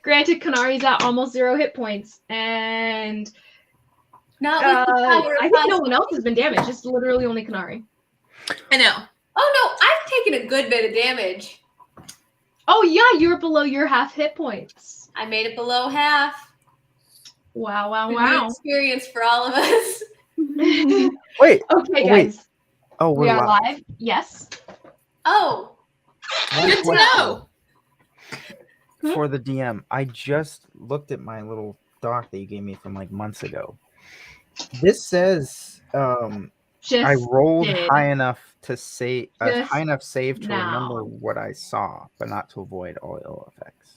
Granted, Kanari's at almost 0 hit points, and not with the power of I think no one else has been damaged. It's literally only Kanari. I know. Oh no, I've taken a good bit of damage. Oh yeah, you were below your half hit points. I made it below half. Wow, wow, It's a wow. new experience for all of us. Wait. Okay, wait. guys. Oh, We we're are live. live. Yes. Oh. Good to know. For the DM, I just looked at my little doc that you gave me from like months ago. This says I rolled high enough to say high enough save to remember what I saw, but not to avoid all ill effects.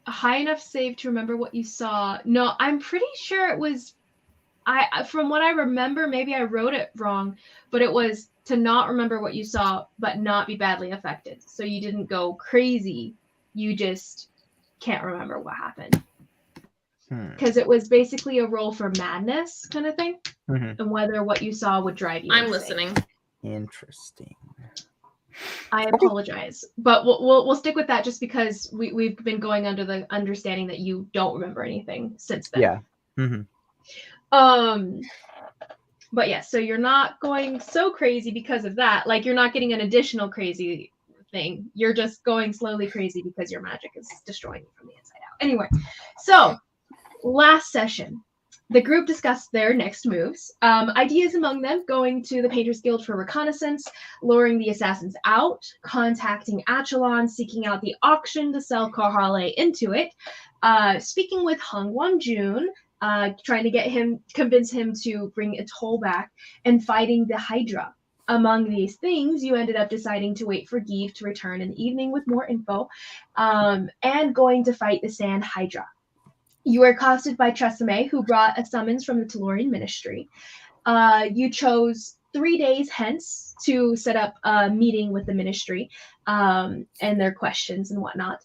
A high enough save to remember what you saw. No, I'm pretty sure it was. From what I remember, maybe I wrote it wrong, but it was to not remember what you saw, but not be badly affected. So you didn't go crazy. You just can't remember what happened. Because it was basically a roll for madness kind of thing, and whether what you saw would drive you. I'm listening. Interesting. I apologize, but we'll stick with that just because we've been going under the understanding that you don't remember anything since then. Yeah. But yeah, so you're not going so crazy because of that. Like you're not getting an additional crazy thing. You're just going slowly crazy because your magic is destroying you from the inside out. Anyway, so last session, the group discussed their next moves. Ideas among them: going to the Painters Guild for reconnaissance, luring the assassins out, contacting Achelon, seeking out the auction to sell Karhale into it, speaking with Hung Won-jun, trying to convince him to bring a toll back, and fighting the Hydra. Among these things, you ended up deciding to wait for Give to return in the evening with more info, and going to fight the Sand Hydra. You were accosted by Tresemme, who brought a summons from the Tellurian Ministry. You chose 3 days hence to set up a meeting with the Ministry and their questions and whatnot.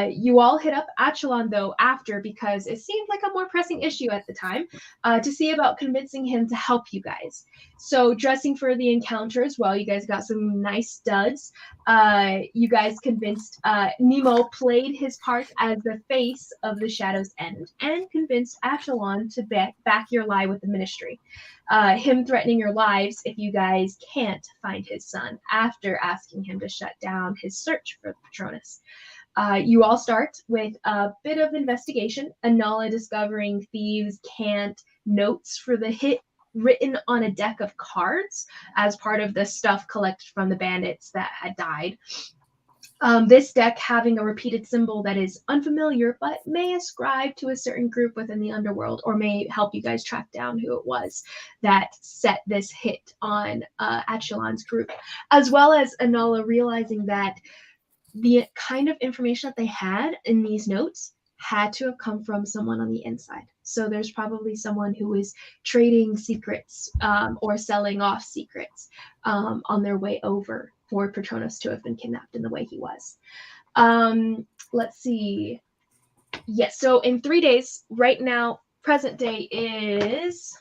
You all hit up Achelon, though, after, because it seemed like a more pressing issue at the time, to see about convincing him to help you guys. So dressing for the encounter as well, you guys got some nice studs. You guys convinced Nemo played his part as the face of the Shadow's End and convinced Achelon to back your lie with the Ministry. Him threatening your lives if you guys can't find his son, after asking him to shut down his search for the Patronus. You all start with a bit of investigation. Anala discovering thieves' cant notes for the hit written on a deck of cards as part of the stuff collected from the bandits that had died. This deck having a repeated symbol that is unfamiliar, but may ascribe to a certain group within the underworld, or may help you guys track down who it was that set this hit on Achelon's group, as well as Anala realizing that the kind of information that they had in these notes had to have come from someone on the inside. So there's probably someone who is trading secrets or selling off secrets on their way over for Patronus to have been kidnapped in the way he was. Let's see. Yes, so in 3 days, right now, present day is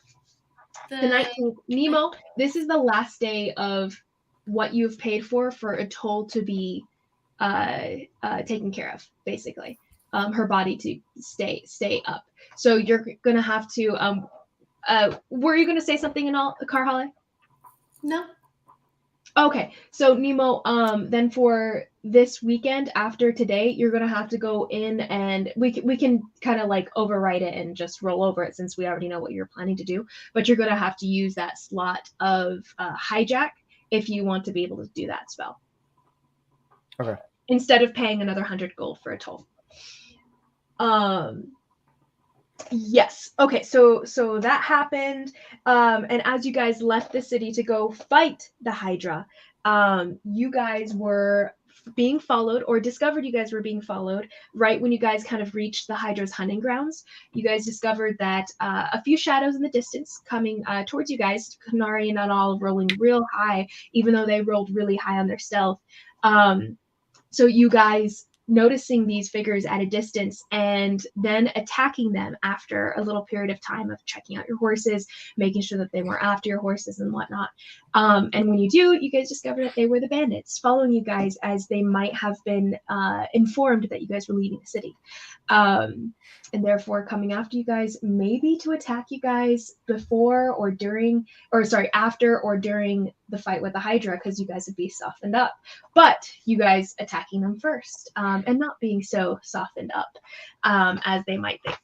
the 19th. Nemo, this is the last day of what you've paid for a toll to be taken care of, basically. Her body to stay up. So you're gonna have to. Were you gonna say something in all, Karhale? No. Okay, so Nemo, then for this weekend after today, you're gonna have to go in, and we can kind of like overwrite it and just roll over it since we already know what you're planning to do. But you're gonna have to use that slot of hijack if you want to be able to do that spell. Okay. Instead of paying another 100 gold for a toll. Yes. Okay. So that happened. And as you guys left the city to go fight the Hydra, you guys were being followed, or discovered you guys were being followed right when you guys kind of reached the Hydra's hunting grounds. You guys discovered that a few shadows in the distance coming towards you guys, Kanari and Anal rolling real high, even though they rolled really high on their stealth. So you guys noticing these figures at a distance and then attacking them after a little period of time of checking out your horses, making sure that they weren't after your horses and whatnot. And when you do, you guys discover that they were the bandits following you guys, as they might have been informed that you guys were leaving the city. And therefore coming after you guys, maybe to attack you guys after or during the fight with the Hydra, because you guys would be softened up. But you guys attacking them first, and not being so softened up as they might think.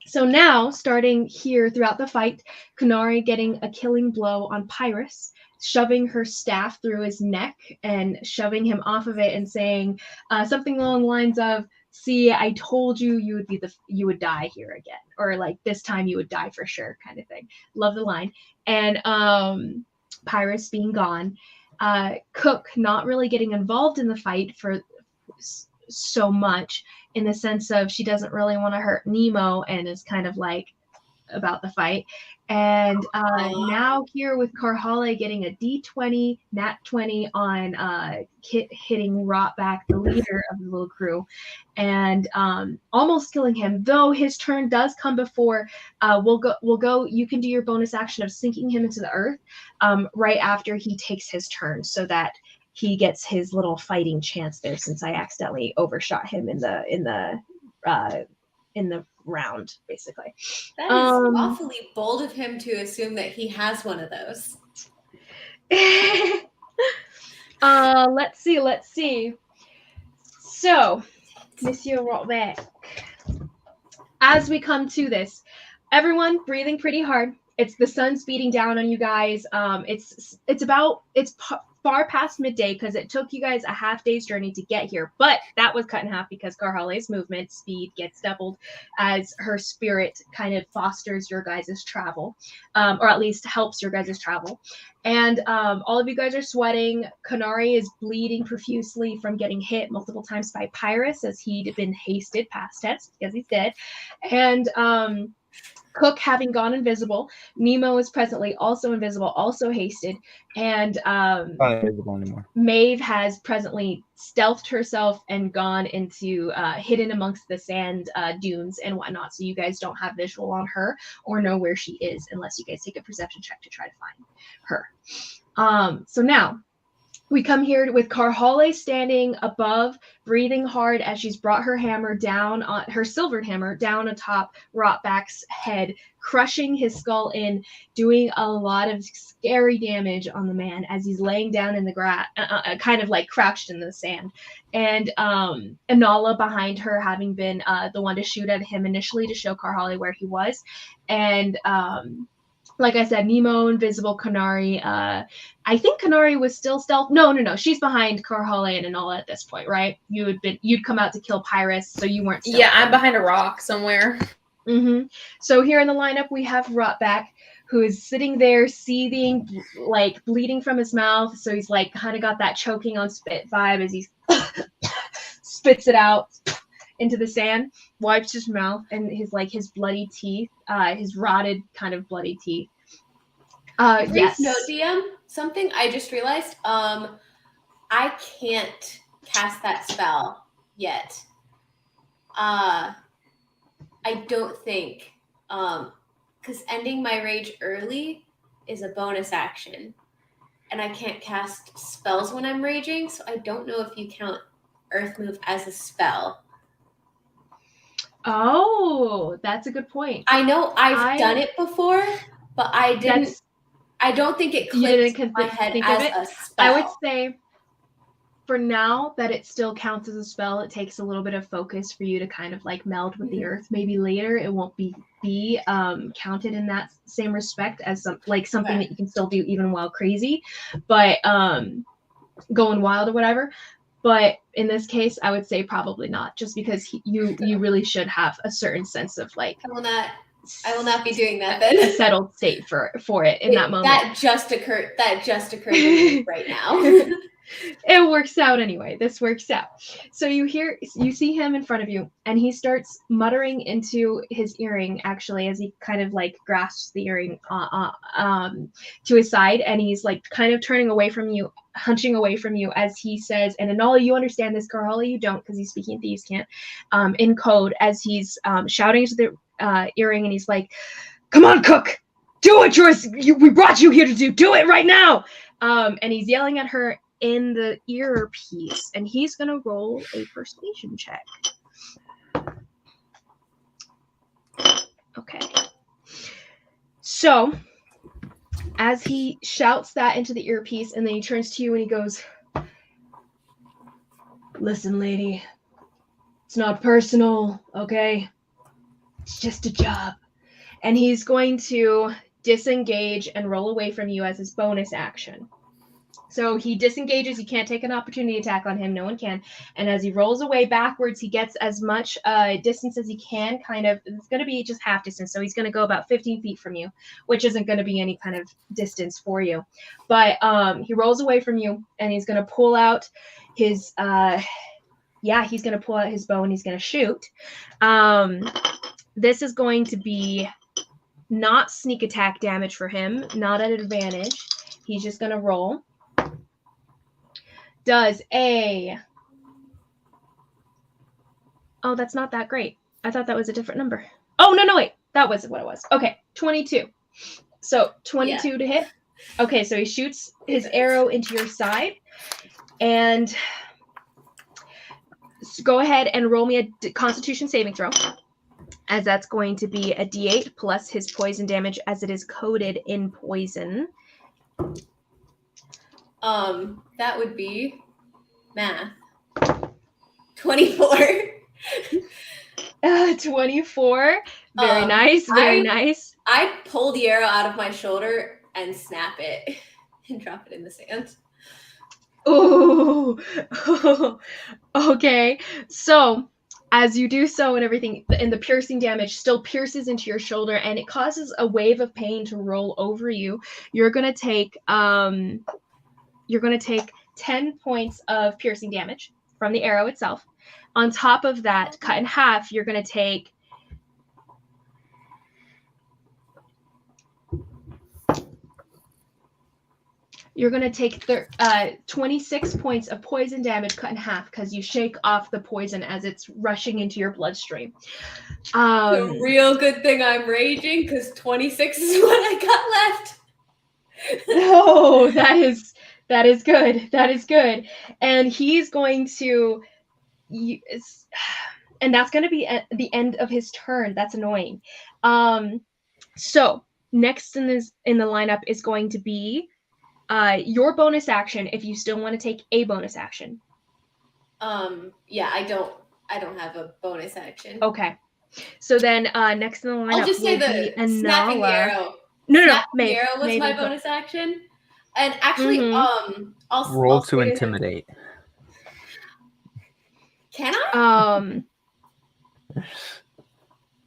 So now, starting here throughout the fight, Kunari getting a killing blow on Pyrrhus, shoving her staff through his neck and shoving him off of it and saying something along the lines of, "See, I told you you would die here again," or like, "This time you would die for sure," kind of thing. Love the line. And Pyrrhus being gone, Cook not really getting involved in the fight for so much, in the sense of she doesn't really want to hurt Nemo and is kind of like about the fight. And now here with Karhale getting a D20, nat 20 on hitting Rotback, the leader of the little crew, and almost killing him, though his turn does come before. We'll go. You can do your bonus action of sinking him into the earth right after he takes his turn, so that he gets his little fighting chance there, since I accidentally overshot him in the round, basically. That is awfully bold of him to assume that he has one of those. Let's see. So, Monsieur Rotback, as we come to this, everyone breathing pretty hard. The sun's beating down on you guys. It's far past midday, because it took you guys a half day's journey to get here, but that was cut in half because Karhale's movement speed gets doubled as her spirit kind of fosters your guys' travel, or at least helps your guys' travel. And all of you guys are sweating. Kunari is bleeding profusely from getting hit multiple times by Pyrrhus, as he'd been hasted, past tense, because he's dead. And Cook having gone invisible. Nemo is presently also invisible, also hasted. And not invisible anymore. Maeve has presently stealthed herself and gone into hidden amongst the sand dunes and whatnot. So you guys don't have visual on her or know where she is, unless you guys take a perception check to try to find her. So now we come here with Karhale standing above, breathing hard as she's brought her hammer down on her silvered hammer down atop Rotback's head, crushing his skull in, doing a lot of scary damage on the man as he's laying down in the grass, kind of like crouched in the sand. And Inala behind her, having been the one to shoot at him initially to show Karhale where he was. And like I said, Nemo, invisible, Kunari. I think Kunari was still stealth. No. She's behind Karhale and Inala at this point, right? You'd come out to kill Pyrrhus, so you weren't stealth. Yeah, I'm behind a rock somewhere. Mm-hmm. So here in the lineup, we have Rotback, who is sitting there seething, like bleeding from his mouth. So he's like kind of got that choking on spit vibe as he spits it out into the sand, wipes his mouth, and his bloody teeth, his rotted kind of bloody teeth. Yes. Note, DM, something I just realized. I can't cast that spell yet. I don't think, because ending my rage early is a bonus action, and I can't cast spells when I'm raging, so I don't know if you count Earth Move as a spell. Oh, that's a good point. I know I've done it before, but I didn't. I don't think it clicked in my head as a spell. I would say, for now, that it still counts as a spell. It takes a little bit of focus for you to kind of like meld with the earth. Maybe later it won't be counted in that same respect as something that you can still do even while crazy, but going wild or whatever. But in this case, I would say probably not, just because you really should have a certain sense of like. I will not be doing that then. A settled state for it in that moment. That just occurred to me right now. It works out anyway. This works out. So you see him in front of you, and he starts muttering into his earring, actually, as he kind of like grasps the earring to his side, and he's like kind of turning away from you, hunching away from you as he says, and Anala, you understand this, Carhala, you don't, because he's speaking Thieves' Cant, in code, as he's shouting to the earring, and he's like, "Come on, Cook! Do what we brought you here to do! Do it right now!" And he's yelling at her in the earpiece, and he's gonna roll a persuasion check. Okay. So, as he shouts that into the earpiece, and then he turns to you and he goes, "Listen, lady, it's not personal, okay? It's just a job." And he's going to disengage and roll away from you as his bonus action. So he disengages. You can't take an opportunity attack on him. No one can. And as he rolls away backwards, he gets as much distance as he can. Kind of, it's going to be just half distance. So he's going to go about 15 feet from you, which isn't going to be any kind of distance for you. But he rolls away from you, and he's going to pull out his, he's going to pull out his bow, and he's going to shoot. This is going to be not sneak attack damage for him, not at advantage. He's just going to roll. Does a... Oh, that's not that great. I thought that was a different number. Oh, no, wait. That was what it was. Okay, 22. So 22 to hit. Okay, so he shoots his arrow into your side. And go ahead and roll me a Constitution saving throw, as that's going to be a D8 plus his poison damage, as it is coded in poison. That would be math. 24. 24. Very nice. Very nice. I pull the arrow out of my shoulder and snap it and drop it in the sand. Ooh. Okay. So, as you do so and everything, and the piercing damage still pierces into your shoulder, and it causes a wave of pain to roll over you, you're gonna take 10 points of piercing damage from the arrow itself. On top of that, cut in half, you're going to take 26 points of poison damage cut in half, because you shake off the poison as it's rushing into your bloodstream. It's a real good thing I'm raging, because 26 is what I got left. Oh, that is good. That is good. And he's going to, and that's going to be at the end of his turn. That's annoying. So next in the lineup is going to be your bonus action, if you still want to take a bonus action. Yeah, I don't have a bonus action. Okay. So then next in the lineup, I'll just say the snapping the arrow. No. The arrow was my bonus action. And actually, I'll roll to intimidate. Can I?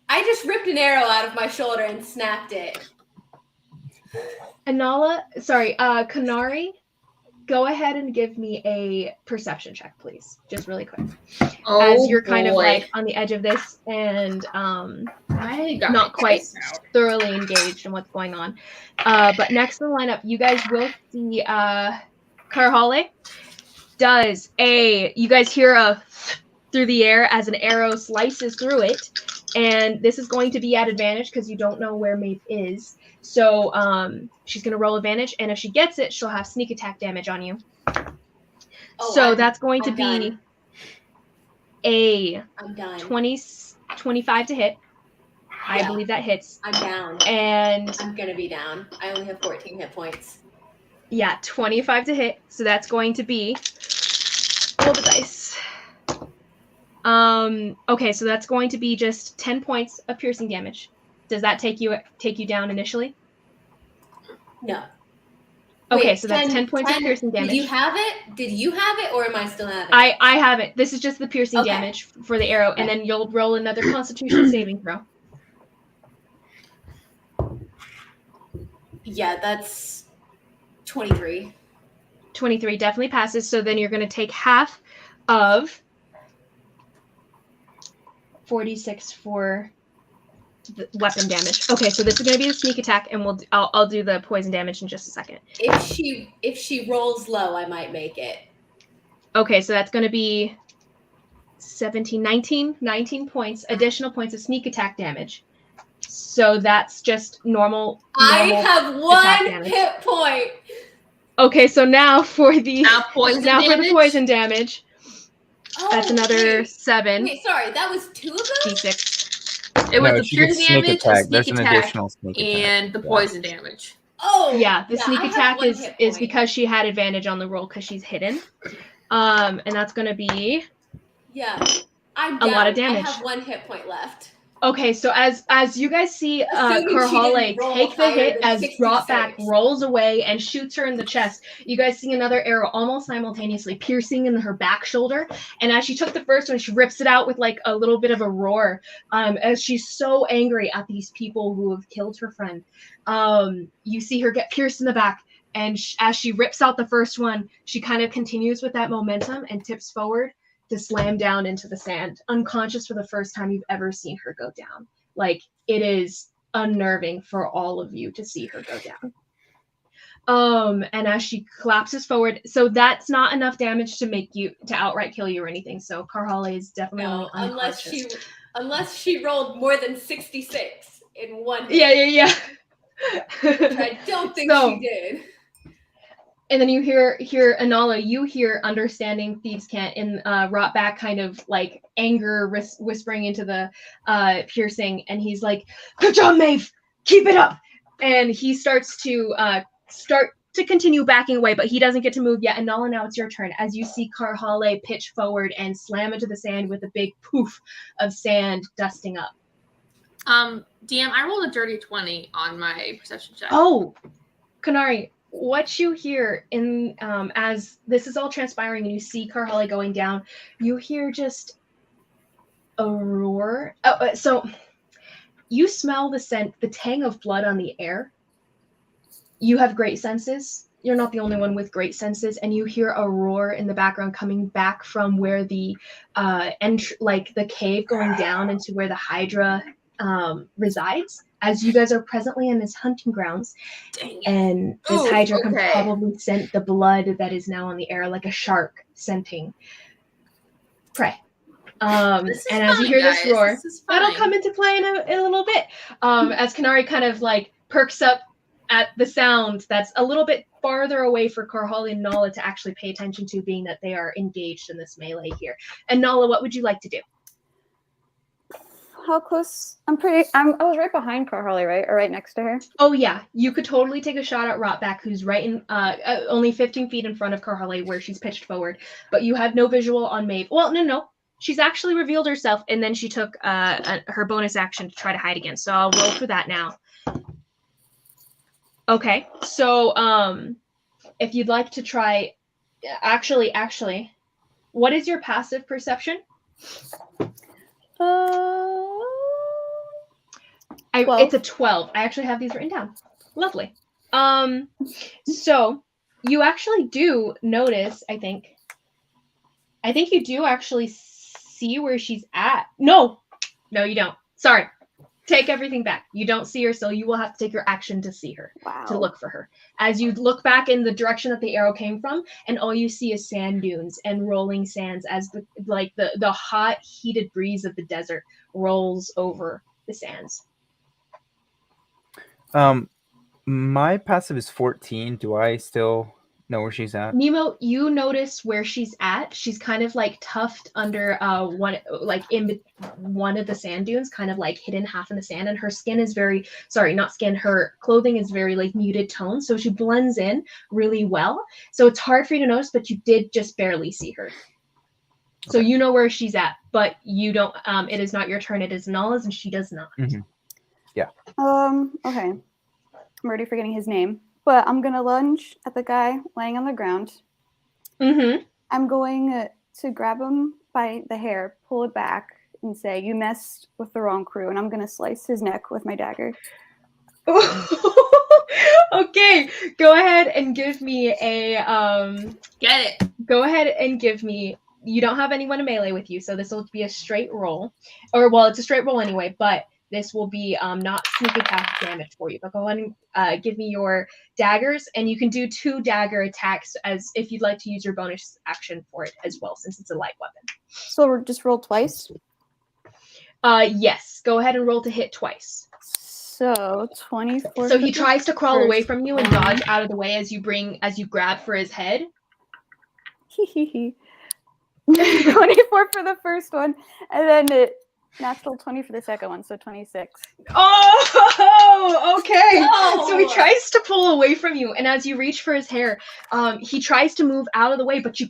I just ripped an arrow out of my shoulder and snapped it. Kanari, go ahead and give me a perception check, please. Just really quick. As you're kind of like on the edge of this and not quite thoroughly engaged in what's going on. But next in the lineup, you guys will see Karhale you guys hear a through the air as an arrow slices through it, and this is going to be at advantage because you don't know where Maeve is. So she's going to roll advantage, and if she gets it, she'll have sneak attack damage on you. That's going to be a 25 to hit. I believe that hits. I'm down. And I'm going to be down. I only have 14 hit points. Yeah, 25 to hit. So that's going to be... Roll the dice. Okay, so that's going to be just 10 points of piercing damage. Does that take you down initially? No. Okay, wait, so that's 10 points of piercing damage. Did you have it, or am I still having it? I have it. This is just the piercing damage for the arrow, and then you'll roll another Constitution saving throw. Yeah, that's 23. 23 definitely passes. So then you're going to take half of 46 for the weapon damage. Okay, so this is going to be the sneak attack, and I'll do the poison damage in just a second. If she rolls low, I might make it. Okay, so that's going to be 17, 19 points, additional points of sneak attack damage. So that's just normal I have 1 hit point. Okay, so now for the poison for the poison damage. That's another 7. Wait, sorry, that was 2 of those? D6. It was No, the she piercing gets sneak damage, attack. a There's sneak an attack, additional sneak attack. and the poison damage. Oh, yeah, the sneak I have attack 1 is hit point. because she had advantage on the roll because she's hidden. And that's going to be I'm a down. lot of damage. I have 1 hit point left. Okay, so as you guys see Karhale take the hit as Dropback rolls away and shoots her in the chest, you guys see another arrow almost simultaneously piercing in her back shoulder. And as she took the first one, she rips it out with like a little bit of a roar as she's so angry at these people who have killed her friend. You see her get pierced in the back. And as she rips out the first one, she kind of continues with that momentum and tips forward to slam down into the sand, unconscious for the first time you've ever seen her go down. Like, it is unnerving for all of you to see her go down. And as she collapses forward, so that's not enough damage to outright kill you or anything. So Karhale is definitely unconscious. Unless she rolled more than 66 in 1 hit. Yeah. Which I don't think she did. And then you hear Anala, you hear understanding Thieves' Cant in Rotback kind of like anger whispering into the piercing, and he's like, "Good job, Maeve! Keep it up!" And he starts to continue backing away, but he doesn't get to move yet. Anala, now it's your turn. As you see Karhale pitch forward and slam into the sand with a big poof of sand dusting up. DM, I rolled a dirty 20 on my perception check. Oh, Kanari. What you hear in as this is all transpiring and you see Karhale going down, you hear just a roar. So you smell the scent, the tang of blood on the air. You have great senses. You're not the only one with great senses, and you hear a roar in the background coming back from where the the cave going down into where the Hydra resides. As you guys are presently in this hunting grounds, and this Hydra can probably scent the blood that is now on the air like a shark scenting prey. And as you hear this roar, that'll come into play in a little bit. As Kanari kind of like perks up at the sound that's a little bit farther away for Karhale and Nala to actually pay attention to, being that they are engaged in this melee here. And Nala, what would you like to do? How close? I was right behind Karhale, right? Or right next to her? Oh, yeah. You could totally take a shot at Rotback, who's right in, only 15 feet in front of Karhale, where she's pitched forward. But you have no visual on Maeve. Well, no. She's actually revealed herself, and then she took her bonus action to try to hide again. So I'll roll for that now. Okay. So, if you'd like to try... Actually, what is your passive perception? It's a 12. I actually have these written down. Lovely. So you actually do notice, I think you do actually see where she's at. No, you don't. Sorry. Take everything back. You don't see her, so you will have to take your action to see her, to look for her. As you look back in the direction that the arrow came from, and all you see is sand dunes and rolling sands as the hot, heated breeze of the desert rolls over the sands. My passive is 14. Do I still know where she's at? Nemo, you notice where she's at. She's kind of like tucked under one of the sand dunes, kind of like hidden half in the sand, and her skin is her clothing is very like muted tone, so she blends in really well. So it's hard for you to notice, but you did just barely see her. So you know where she's at, but you don't it is not your turn, it is Nala's, and she does not. Mm-hmm. Yeah. Okay. I'm already forgetting his name. But I'm going to lunge at the guy laying on the ground. Mm-hmm. I'm going to grab him by the hair, pull it back, and say, "You messed with the wrong crew." And I'm going to slice his neck with my dagger. Okay, go ahead and give me a Get it. Go ahead and give me. You don't have anyone in melee with you, so this will be a straight roll, or well, it's a straight roll anyway. But this will be not sneak attack damage for you. But go ahead and give me your daggers, and you can do 2 dagger attacks as if you'd like to use your bonus action for it as well, since it's a light weapon. So we're just roll twice. Yes. Go ahead and roll to hit twice. So 24. So he tries to crawl away first from you and dodge out of the way as you grab for his head. 24 for the first one, and then it natural 20 for the second one, so 26. Oh, okay. No! So he tries to pull away from you, and as you reach for his hair, he tries to move out of the way, but you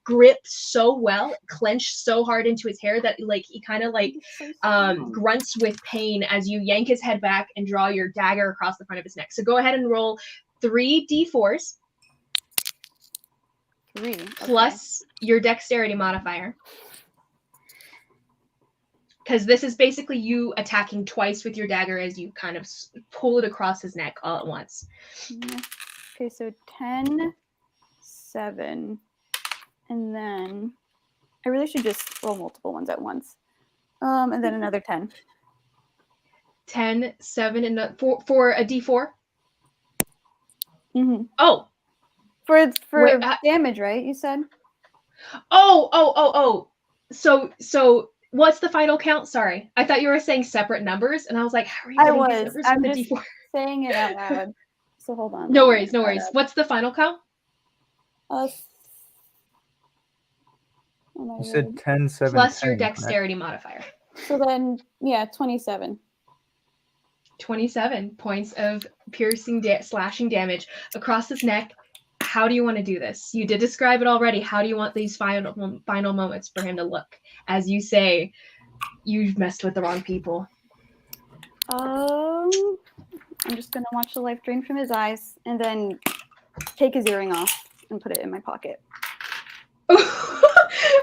grip so well, clench so hard into his hair that he kind of grunts with pain as you yank his head back and draw your dagger across the front of his neck. So go ahead and roll 3 d4s. 3 okay. Plus your dexterity modifier. Because this is basically you attacking twice with your dagger as you kind of pull it across his neck all at once. Okay, so 10, 7, and then I really should just roll multiple ones at once. And then another 10. 10, 7, and for a d4? Mm-hmm. Oh! For Wait, damage, right? You said? Oh. So what's the final count? Sorry. I thought you were saying separate numbers, and I was like, how are you getting these numbers I'm from the just d4? saying it out loud. So hold on. No worries. What's the final count? You You said 10, 7, Plus 10, your dexterity modifier. So then, yeah, 27. 27 points of piercing slashing damage across his neck. How do you want to do this? You did describe it already. How do you want these final moments for him to look? As you say, you've messed with the wrong people. I'm just gonna watch the life drain from his eyes and then take his earring off and put it in my pocket.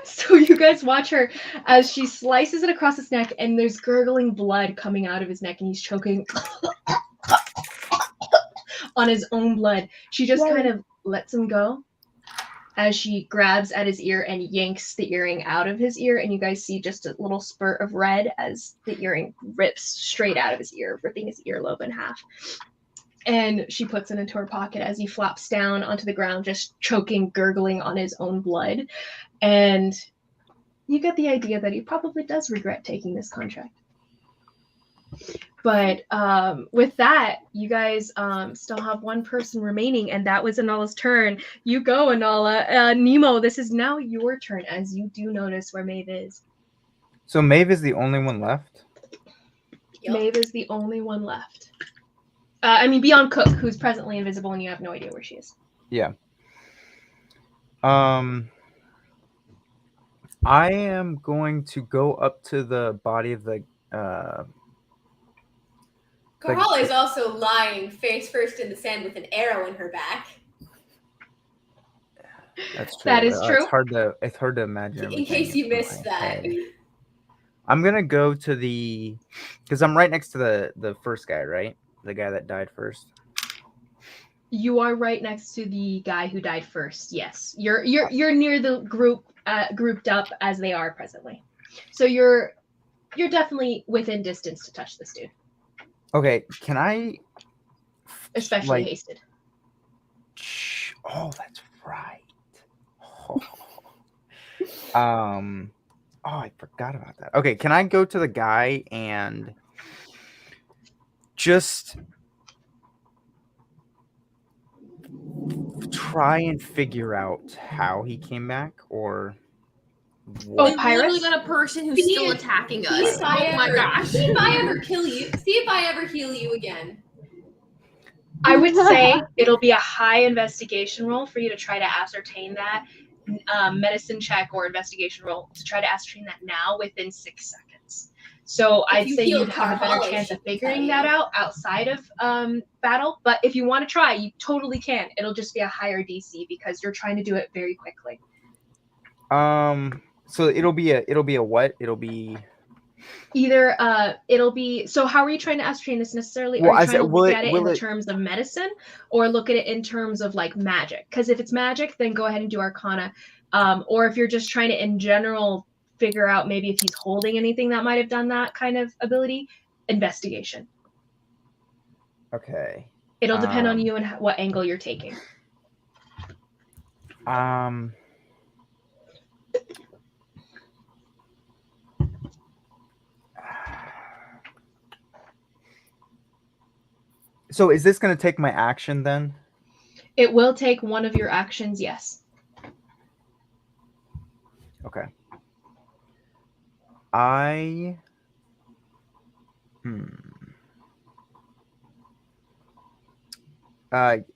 So you guys watch her as she slices it across his neck, and there's gurgling blood coming out of his neck, and he's choking on his own blood. She just kind of lets him go as she grabs at his ear and yanks the earring out of his ear, and you guys see just a little spurt of red as the earring rips straight out of his ear, ripping his earlobe in half. And she puts it into her pocket as he flops down onto the ground, just choking, gurgling on his own blood. And you get the idea that he probably does regret taking this contract. But with that, you guys still have one person remaining, and that was Anala's turn. You go, Anala. Nemo, this is now your turn, as you do notice where Maeve is. So Maeve is the only one left? Yep. Maeve is the only one left. Beyond Cook, who's presently invisible, and you have no idea where she is. Yeah. I am going to go up to the body of the Carhala is also lying face first in the sand with an arrow in her back. That's true. That is true. It's hard to imagine. In case you missed that. I'm gonna go to because I'm right next to the first guy, right? The guy that died first. You are right next to the guy who died first. Yes, you're near the group, grouped up as they are presently. So you're definitely within distance to touch this dude. Okay, can I? Especially hasted. Oh, that's right. Oh, I forgot about that. Okay, can I go to the guy and just try and figure out how he came back, or what? We literally got a person who's still attacking us. Oh my gosh. See if I ever kill you. See if I ever heal you again. I would say it'll be a high investigation roll for you to try to ascertain that. Medicine check or investigation roll to try to ascertain that now within 6 seconds. So I'd say you'd have a better chance of figuring that out outside of battle. But if you want to try, you totally can. It'll just be a higher DC because you're trying to do it very quickly. So it'll be a what? It'll be Either it'll be, so how are you trying to ascertain this necessarily? Well, are you I trying to said, look at it in terms of medicine, or look at it in terms of like magic? Because if it's magic, then go ahead and do Arcana. Or if you're just trying to in general figure out maybe if he's holding anything that might have done that kind of ability, investigation. Okay. It'll depend on you and what angle you're taking. So is this going to take my action then? It will take one of your actions, yes. Okay. All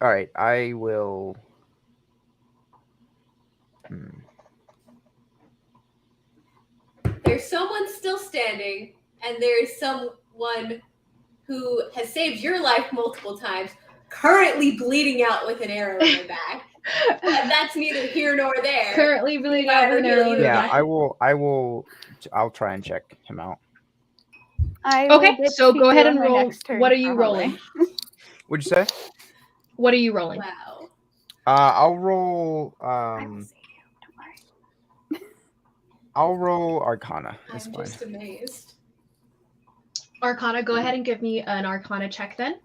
right. I will. There's someone still standing, and there's someone who has saved your life multiple times, currently bleeding out with an arrow in their back. But that's neither here nor there. Currently bleeding out with an arrow in their back. I'll try and check him out. Okay, so go ahead and roll. What are you rolling? What'd you say? What are you rolling? Wow. I'll roll. I will save you. Don't worry. I'll roll Arcana. I'm just amazed. Arcana, go ahead and give me an Arcana check then.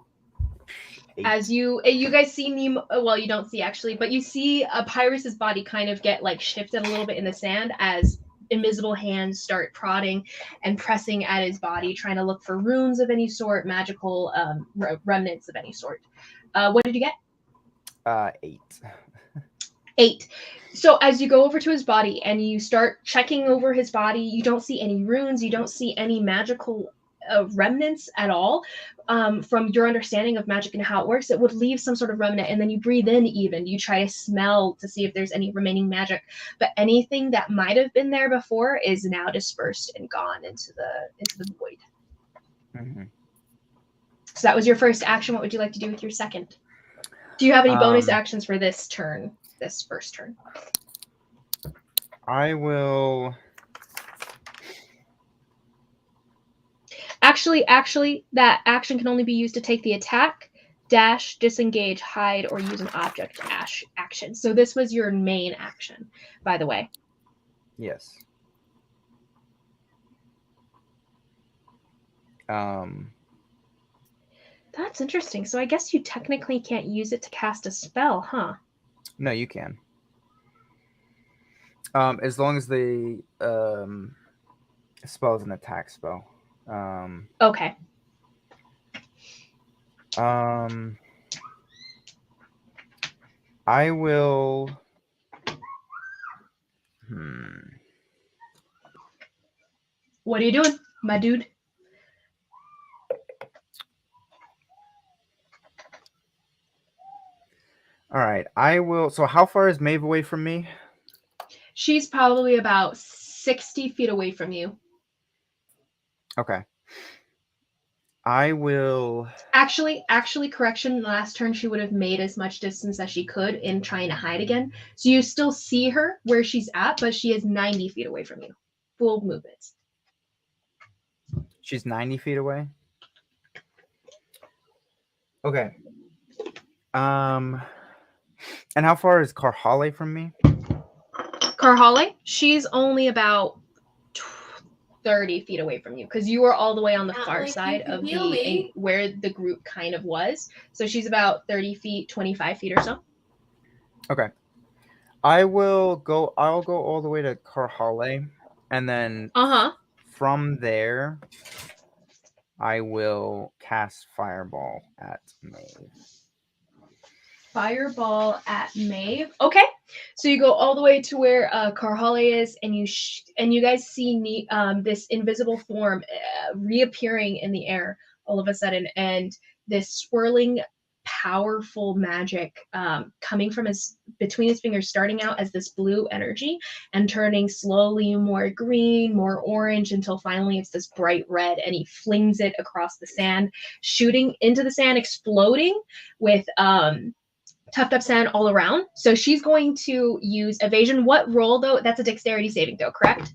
8. As you guys see Nemo, well, you don't see actually, but you see Pyrus's body kind of get like shifted a little bit in the sand as invisible hands start prodding and pressing at his body, trying to look for runes of any sort, magical remnants of any sort. What did you get? 8. 8. So as you go over to his body and you start checking over his body, you don't see any runes, you don't see any magical remnants at all. From your understanding of magic and how it works, it would leave some sort of remnant, and then you breathe in even. You try to smell to see if there's any remaining magic, but anything that might have been there before is now dispersed and gone into the void. Mm-hmm. So that was your first action. What would you like to do with your second? Do you have any bonus actions for this turn? This first turn. I will. Actually, that action can only be used to take the attack, dash, disengage, hide, or use an object action. So this was your main action, by the way. Yes. That's interesting. So I guess you technically can't use it to cast a spell, huh? No, you can. As long as the spell is an attack spell. Okay. I will. What are you doing, my dude? All right, I will. So how far is Maeve away from me? She's probably about 60 feet away from you. Okay. I will. Actually, correction. Last turn, she would have made as much distance as she could in trying to hide again. So you still see her where she's at, but she is 90 feet away from you. Full movements. She's 90 feet away? Okay. And how far is Karhale from me? Karhale? She's only about 30 feet away from you because you were all the way on the far side of where the group kind of was. So she's about 30 feet, 25 feet or so. Okay. I'll go all the way to Karhale, and then from there I will cast Fireball at Maeve. Fireball at Maeve. Okay, so you go all the way to where Karhale is, and you guys see this invisible form reappearing in the air all of a sudden, and this swirling, powerful magic coming from between his fingers, starting out as this blue energy and turning slowly more green, more orange, until finally it's this bright red, and he flings it across the sand, shooting into the sand, exploding with tufted up sand all around. So she's going to use evasion. What roll though? That's a dexterity saving throw, correct?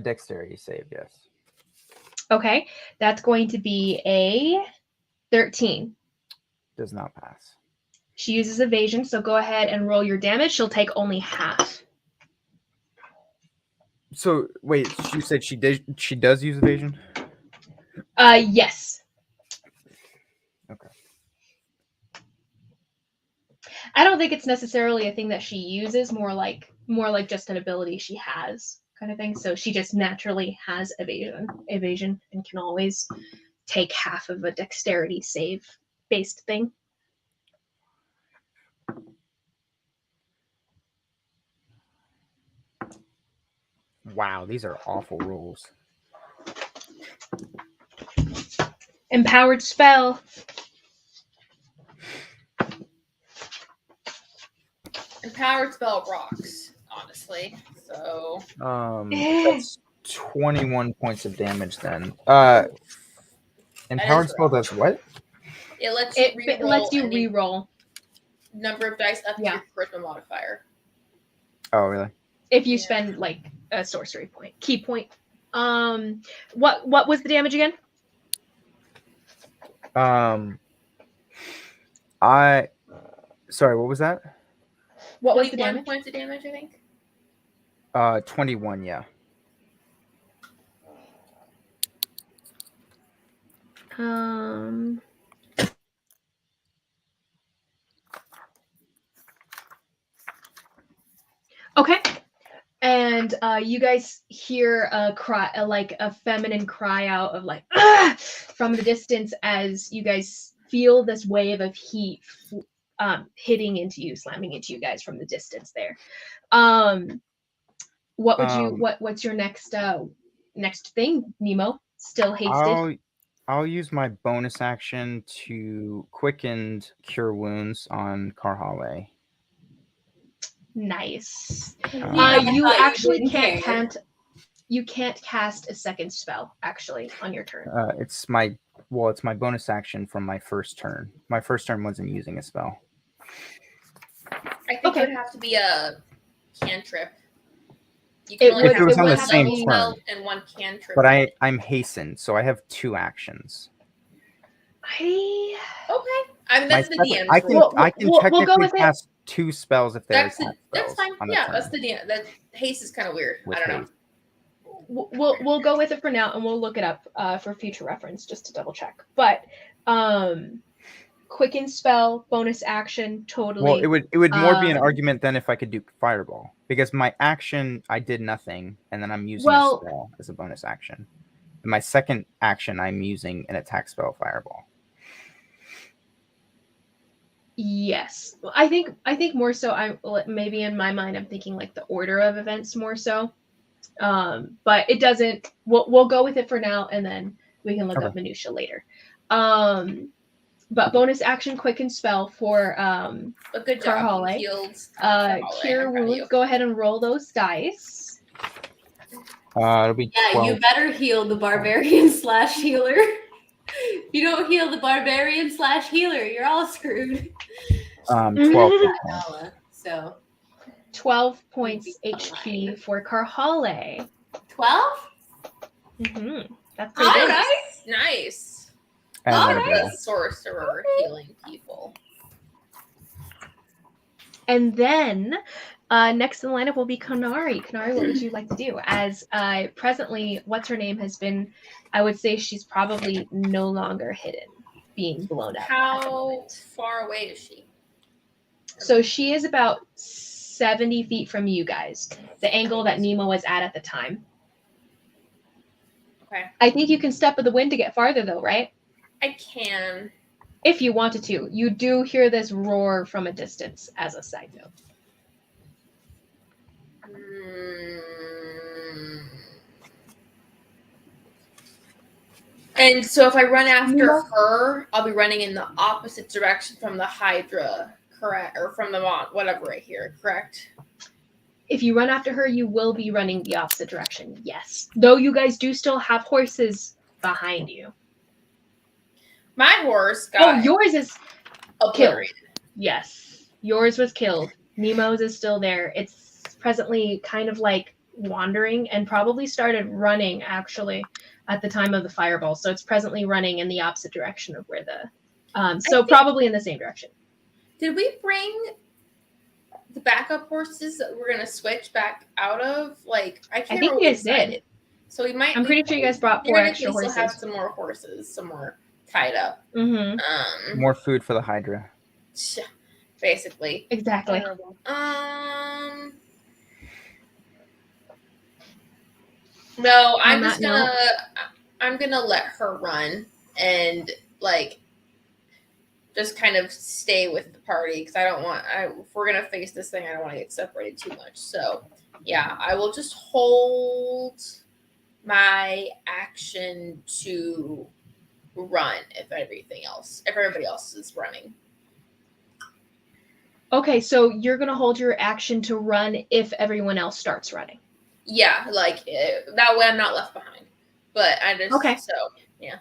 Dexterity save, yes. Okay, that's going to be a 13. Does not pass. She uses evasion, so go ahead and roll your damage. She'll take only half. So wait, you said she does use evasion? Yes. Okay. I don't think it's necessarily a thing that she uses, more like just an ability she has kind of thing. So she just naturally has evasion and can always take half of a dexterity save based thing. Wow, these are awful rules. Empowered spell. Empowered spell rocks, honestly. So That's 21 points of damage then. Empowered spell does what? it lets you It lets you re-roll number of dice up to your charisma modifier. Oh, really? if you spend like a sorcery point, key point. What was the damage again? Sorry, what was that? What was the 21 damage? points of damage, I think. 21, yeah. Okay. And you guys hear a cry, like a feminine cry out of like, ah! From the distance as you guys feel this wave of heat hitting into you, slamming into you guys from the distance there. What would you, what's your next thing, Nemo? Still hasted? I'll use my bonus action to quicken Cure Wounds on Karhale. Nice. I You thought actually didn't care. can't cast a second spell actually on your turn. It's my bonus action from my first turn. My first turn wasn't using a spell. I think it would have to be a cantrip. You It can only would- have it was on one the same spell turn. and one cantrip. But I'm hastened, so I have 2 actions. Okay. I mean, that's the second- DM's I can rule. I can we'll go technically with it. cast 2 spells if there's That's fine. on the Yeah, turn that's the DM. That haste is kind of weird. with I don't know. haste. We'll go with it for now, and we'll look it up for future reference just to double check. But quicken spell, bonus action, totally. Well, it would more be an argument than if I could do fireball, because my action I did nothing, and then I'm using a spell as a bonus action. In my second action, I'm using an attack spell, fireball. Yes, I think more so. I maybe in my mind I'm thinking like the order of events more so. But it doesn't. We'll go with it for now, and then we can look up minutia later. But bonus action, quicken spell for But good job. Karhale. Cure wounds. Go ahead and roll those dice. It'll be 12. You better heal the barbarian / healer. If you don't heal the barbarian / healer, you're all screwed. 12. So 12 points HP for Karhale. 12? That's pretty good. Nice. And All then right. Sorcerer healing people. And then next in the lineup will be Kanari. Kanari, what would you like to do? As presently, what's her name has been, I would say she's probably no longer hidden, being blown up. How far away is she? So she is about 70 feet from you guys, the angle that Nemo was at the time. Okay. I think you can step with the wind to get farther, though, right? I can. If you wanted to. You do hear this roar from a distance, as a side note. And so if I run after her, I'll be running in the opposite direction from the Hydra, correct? Or from the whatever right here, correct? If you run after her, you will be running the opposite direction, yes. Though you guys do still have horses behind you. My horse got yours is obliterated. Killed. Yes. Yours was killed. Nemo's is still there. It's presently kind of like wandering and probably started running actually at the time of the fireball. So it's presently running in the opposite direction of where the probably in the same direction. Did we bring the backup horses that we're gonna switch back out of? Like I can't think remember you what guys we decided. did. So we might. I'm pretty sure you guys brought 4 extra Still horses. have some more horses, some more tied up. Mm-hmm. More food for the Hydra. Basically. Exactly. No, I'm gonna let her run and like just kind of stay with the party because if we're gonna face this thing, I don't want to get separated too much. So yeah, I will just hold my action to run if everybody else is running. Okay, so you're gonna hold your action to run if everyone else starts running. Yeah, like that way I'm not left behind. But I just So yeah.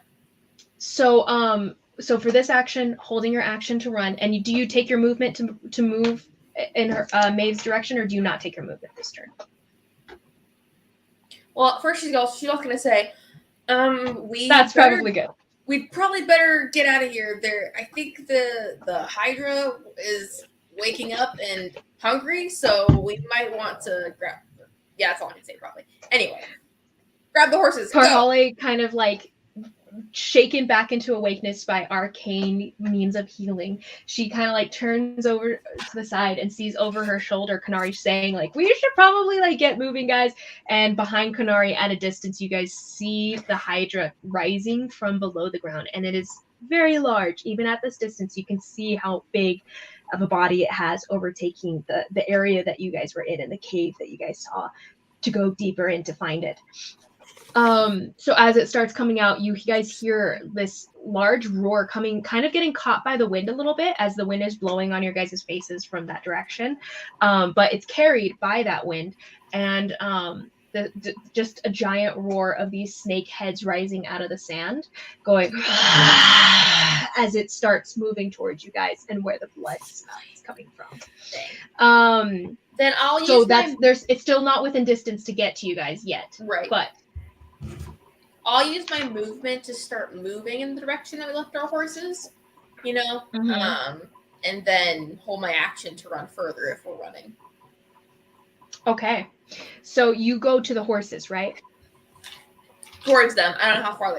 So for this action, holding your action to run, and do you take your movement to move in her Maeve's direction, or do you not take your movement this turn? Well, first she's also gonna say, probably good. We'd probably better get out of here. I think the Hydra is waking up and hungry, so we might want to grab. Yeah, that's all I can say. Probably. Anyway, grab the horses. Carhale kind of like shaken back into awakeness by arcane means of healing. She kind of like turns over to the side and sees over her shoulder Kanari saying like, "We should probably like get moving, guys." And behind Kanari at a distance, you guys see the Hydra rising from below the ground, and it is very large. Even at this distance, you can see how big of a body it has, overtaking the area that you guys were in the cave that you guys saw to go deeper in to find it. So as it starts coming out, you guys hear this large roar coming, kind of getting caught by the wind a little bit as the wind is blowing on your guys' faces from that direction. But it's carried by that wind, and just a giant roar of these snake heads rising out of the sand, going as it starts moving towards you guys and where the blood smell is coming from. Then I'll use it's still not within distance to get to you guys yet. Right. But I'll use my movement to start moving in the direction that we left our horses, and then hold my action to run further if we're running. Okay. So you go to the horses, right? Towards them. I don't know how far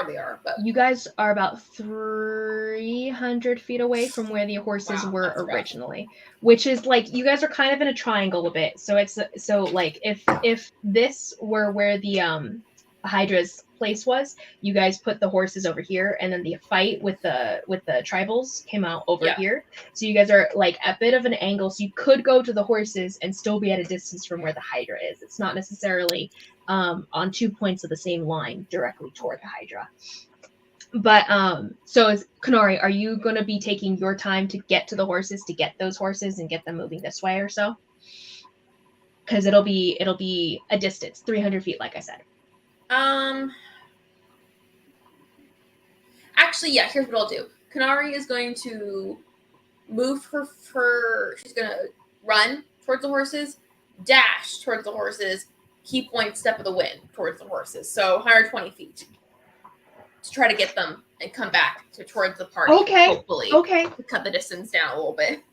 they are, but you guys are about 300 feet away from where the horses were originally, which is like you guys are kind of in a triangle a bit. So it's like if this were where the Hydra's place was, you guys put the horses over here, and then the fight with the tribals came out over here. So you guys are like a bit of an angle, so you could go to the horses and still be at a distance from where the Hydra is. It's not necessarily on 2 points of the same line directly toward the Hydra. But so Kanari, are you going to be taking your time to get to the horses, to get those horses and get them moving this way or so? Because it'll be a distance, 300 feet, like I said. Actually, yeah, here's what I'll do. Kanari is going to move she's going to run towards the horses, dash towards the horses, key point, step of the wind towards the horses. So 120 feet to try to get them and come back towards the party. Okay. Hopefully. Okay. To cut the distance down a little bit.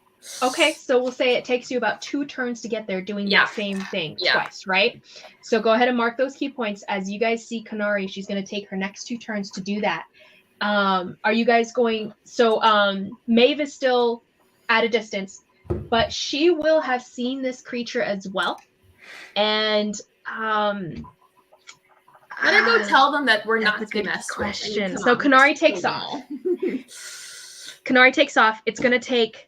Okay, so we'll say it takes you about 2 turns to get there doing that same thing twice, right? So go ahead and mark those key points. As you guys see Kanari, she's going to take her next 2 turns to do that. Are you guys going... So Maeve is still at a distance, but she will have seen this creature as well. And... Let her go tell them that we're not to mess question. With. So Kanari takes off. Kanari takes off. It's going to take...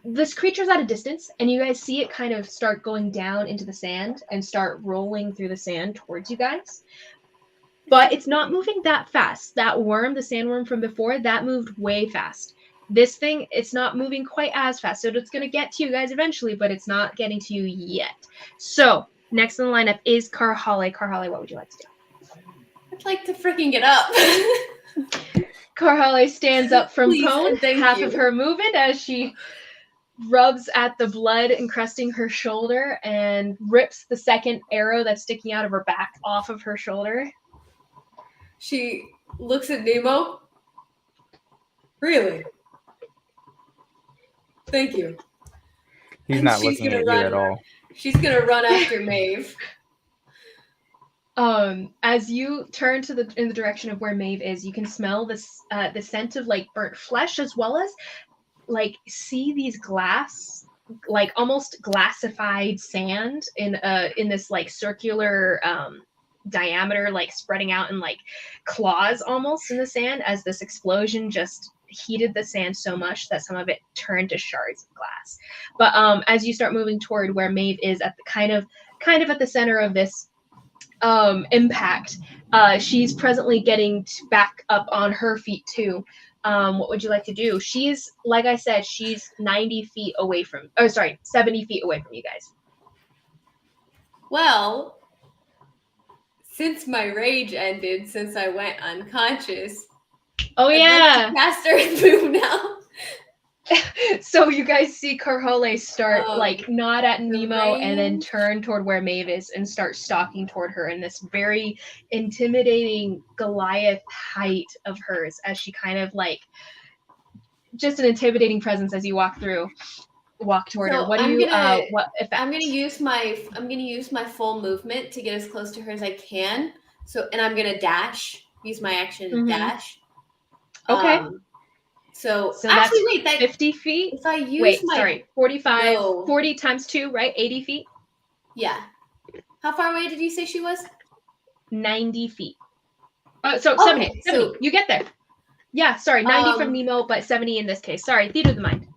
this creature's at a distance, and you guys see it kind of start going down into the sand and start rolling through the sand towards you guys. But it's not moving that fast. That worm, the sandworm from before, that moved way fast. This thing, it's not moving quite as fast. So it's going to get to you guys eventually, but it's not getting to you yet. So next in the lineup is Carhale. Carhale, what would you like to do? I'd like to freaking get up. Carhale stands up from prone, half of her movement as she rubs at the blood encrusting her shoulder and rips the second arrow that's sticking out of her back off of her shoulder. She looks at Nemo. Really? Thank you. He's not looking at you at all. She's gonna run after Maeve. As you turn in the direction of where Maeve is, you can smell the scent of like burnt flesh, as well as like see these like almost glassified sand in this like circular diameter, like spreading out in like claws almost in the sand, as this explosion just heated the sand so much that some of it turned to shards of glass. But as you start moving toward where Maeve is, at the kind of at the center of this impact, she's presently getting back up on her feet too. What would you like to do? She's, like I said, she's 70 feet away from you guys. Well, since my rage ended, since I went unconscious. Oh yeah. Cast Earth move now. So you guys see Karhole start like nod at Nemo and then turn toward where Maeve is and start stalking toward her in this very intimidating Goliath height of hers, as she kind of like just an intimidating presence as you walk toward her. What effect? I'm gonna use my full movement to get as close to her as I can. So, and I'm gonna dash. Use my action to dash. Okay. So actually, that's wait, that 50 feet. If I use 45, no. 40 times 2, right? 80 feet. Yeah. How far away did you say she was? 90 feet. So 70. So you get there. Yeah, sorry, 90 from Nemo, but 70 in this case. Sorry, theater of the mind.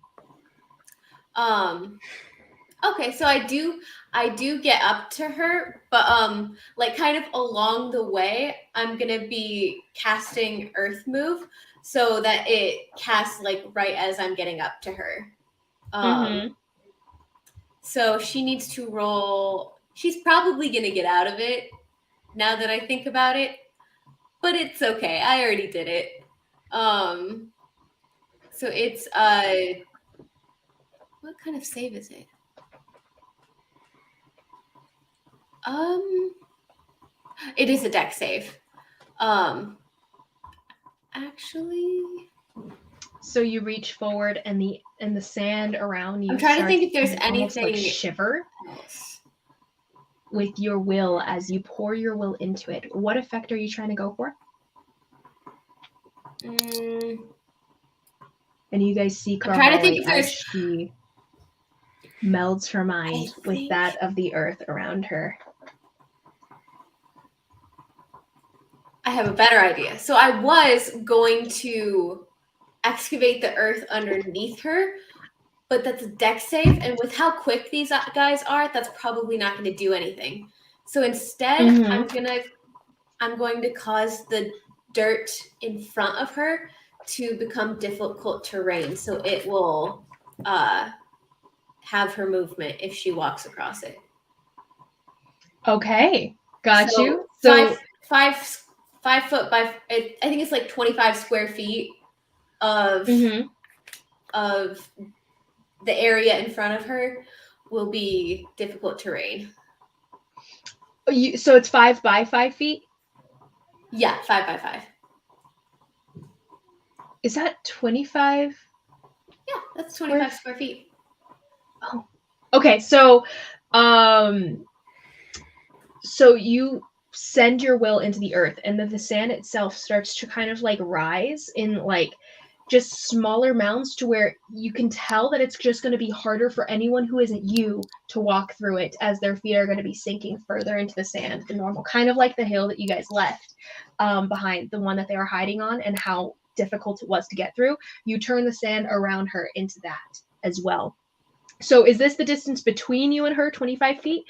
Okay, so I do get up to her, but like kind of along the way, I'm gonna be casting Earth Move so that it casts like right as I'm getting up to her. So she needs to roll. She's probably gonna get out of it now that I think about it, but it's okay. I already did it. So it's what kind of save is it? It is a deck save. Actually. So you reach forward and the sand around you. I'm trying to think if there's anything like shiver else. With your will as you pour your will into it. What effect are you trying to go for? And you guys see Karhole as she melds her mind with that of the earth around her. I have a better idea. So I was going to excavate the earth underneath her, but that's a deck save, and with how quick these guys are, that's probably not going to do anything. So instead, I'm going to cause the dirt in front of her to become difficult terrain, so it will have her movement if she walks across it. Okay, got you. So 5 foot by, I think it's like 25 square feet of the area in front of her will be difficult terrain. So it's 5 by 5 feet? Yeah, 5 by 5. Is that 25? Yeah, that's 25 square feet. Oh, okay. So, so you send your will into the earth, and then the sand itself starts to kind of like rise in like just smaller mounds to where you can tell that it's just going to be harder for anyone who isn't you to walk through it, as their feet are going to be sinking further into the sand than normal, kind of like the hill that you guys left behind, the one that they were hiding on, and how difficult it was to get through. You turn the sand around her into that as well. So is this the distance between you and her, 25 feet?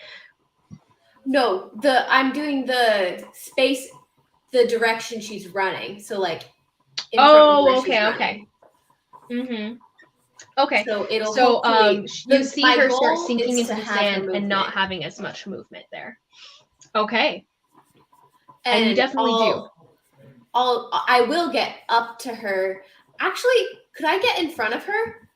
No, I'm doing the space, the direction she's running. So like. Okay. Okay. So it'll. You see her start sinking into the sand and not having as much movement there. Okay. And you definitely do. I will get up to her. Actually, could I get in front of her?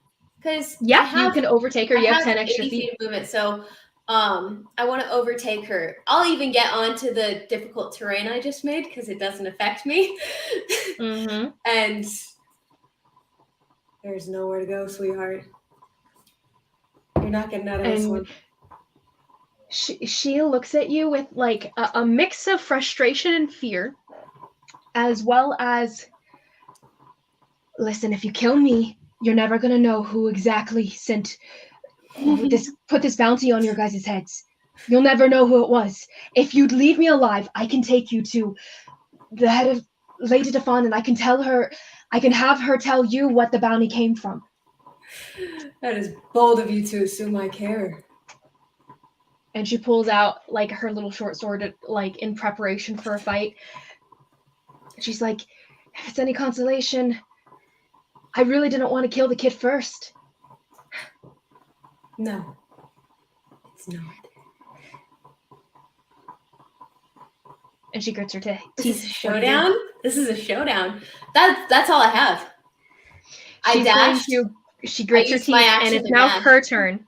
Because you can overtake her. You have 10 extra 80 feet of movement, so I want to overtake her. I'll even get onto the difficult terrain I just made because it doesn't affect me. Mm-hmm. And there's nowhere to go, sweetheart. You're not getting out of this one. She looks at you with like a mix of frustration and fear, as well as, listen, if you kill me, you're never gonna know who exactly put this bounty on your guys' heads. You'll never know who it was. If you'd leave me alive, I can take you to the head of Lady Defon, and I can have her tell you what the bounty came from. That is bold of you to assume I care. And she pulls out like her little short sword, like in preparation for a fight. She's like, if it's any consolation, I really didn't want to kill the kid first. No, it's not. And she grits her teeth. This is a showdown? This is a showdown. That's all I have. I dashed. She grits her teeth, and it's now her turn.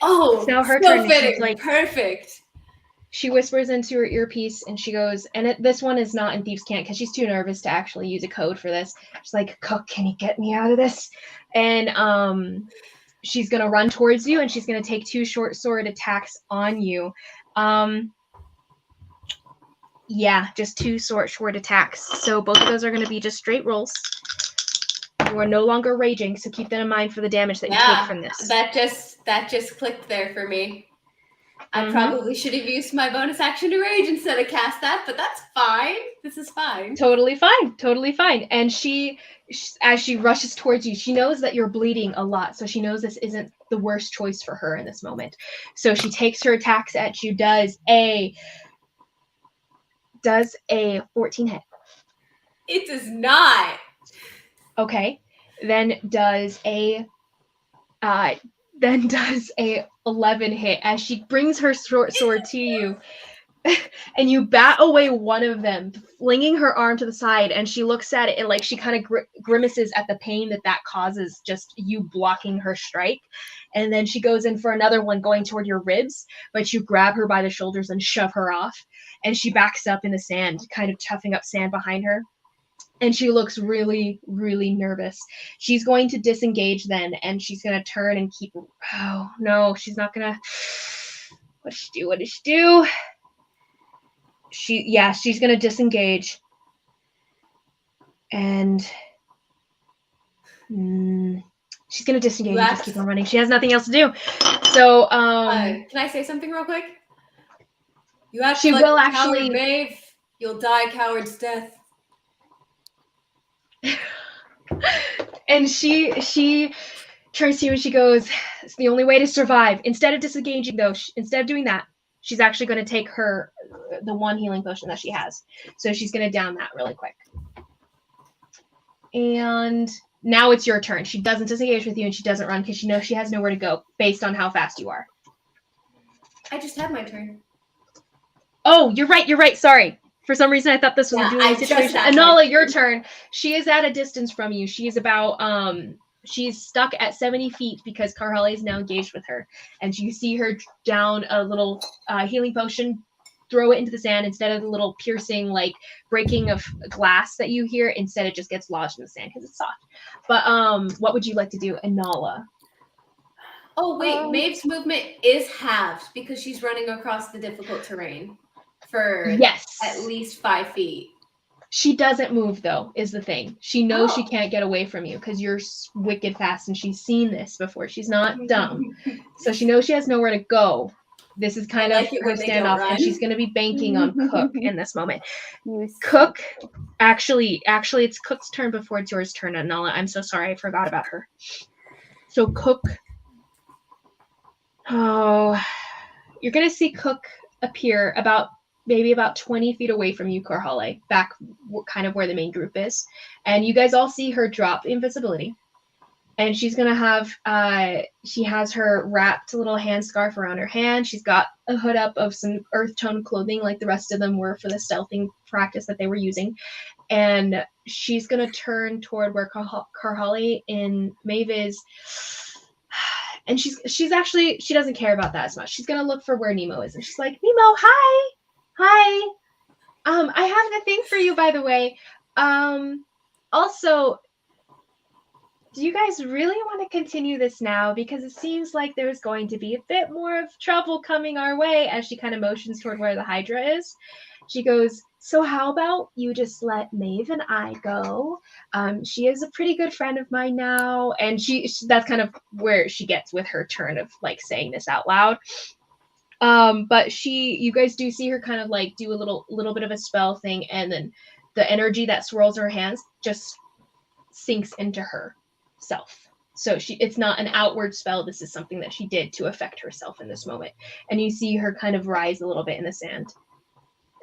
Oh, it's now her so turn. fitting. And she's like, perfect. She whispers into her earpiece, and she goes, and this one is not in Thieves' Cant because she's too nervous to actually use a code for this. She's like, Cook, can you get me out of this? And she's going to run towards you, and she's going to take 2 short sword attacks on you. Yeah, just 2 short sword attacks. So both of those are going to be just straight rolls. You are no longer raging, so keep that in mind for the damage that you take from this. That just clicked there for me. I probably should have used my bonus action to rage instead of cast that, but that's fine. This is fine. Totally fine. And she, as she rushes towards you, she knows that you're bleeding a lot, so she knows this isn't the worst choice for her in this moment. So she takes her attacks at you, does a 14 hit. It does not. Okay. Then does a 11 hit as she brings her short sword to you. And you bat away one of them, flinging her arm to the side, and she looks at it and like she kind of grimaces at the pain that causes, just you blocking her strike. And then she goes in for another one going toward your ribs, but you grab her by the shoulders and shove her off, and she backs up in the sand, kind of chuffing up sand behind her. And she looks really, really nervous. She's going to disengage then, and she's going to turn and keep... Oh, no, she's not going to... What does she do? She's going to disengage. And... she's going to disengage and just keep on running. She has nothing else to do. So, can I say something real quick? You actually will actually... Maeve. You'll die a coward's death. And she turns to you and she goes, it's the only way to survive. Instead of disengaging, though, instead of doing that, she's actually going to take the 1 healing potion that she has. So she's going to down that really quick. And now it's your turn. She doesn't disengage with you and she doesn't run because she knows she has nowhere to go based on how fast you are. I just had my turn. Oh, you're right. Sorry. For some reason, I thought this was a dueling situation. Anala, your turn. She is at a distance from you. She is about, she's stuck at 70 feet because Karhale is now engaged with her. And you see her down a little healing potion, throw it into the sand. Instead of the little piercing, like, breaking of glass that you hear, instead it just gets lodged in the sand because it's soft. But what would you like to do, Anala? Oh, wait. Maeve's movement is halved because she's running across the difficult terrain. For at least 5 feet. She doesn't move, though, is the thing. She knows she can't get away from you because you're wicked fast and she's seen this before. She's not dumb. So she knows she has nowhere to go. This is kind of her standoff, and she's going to be banking on Cook in this moment. Cook, actually, it's Cook's turn before it's yours turn, Anala. I'm so sorry. I forgot about her. So Cook, you're going to see Cook appear maybe about 20 feet away from you, Karhale, back kind of where the main group is. And you guys all see her drop invisibility. And she's going to have, she has her wrapped little hand scarf around her hand. She's got a hood up of some earth tone clothing like the rest of them were for the stealthing practice that they were using. and she's gonna turn toward where Karhali and Maeve is, and she's actually, she doesn't care about that as much. She's gonna look for where Nemo is, and she's like, Nemo, hi. I have the thing for you, by the way. Also, do you guys really want to continue this now? Because it seems like there's going to be a bit more of trouble coming our way, as she kind of motions toward where the Hydra is. She goes, so how about you just let Maeve and I go? She is a pretty good friend of mine now. And that's kind of where she gets with her turn of like saying this out loud. But you guys do see her kind of like do a little bit of a spell thing, and then the energy that swirls her hands just sinks into herself. So it's not an outward spell. This is something that she did to affect herself in this moment. And you see her kind of rise a little bit in the sand.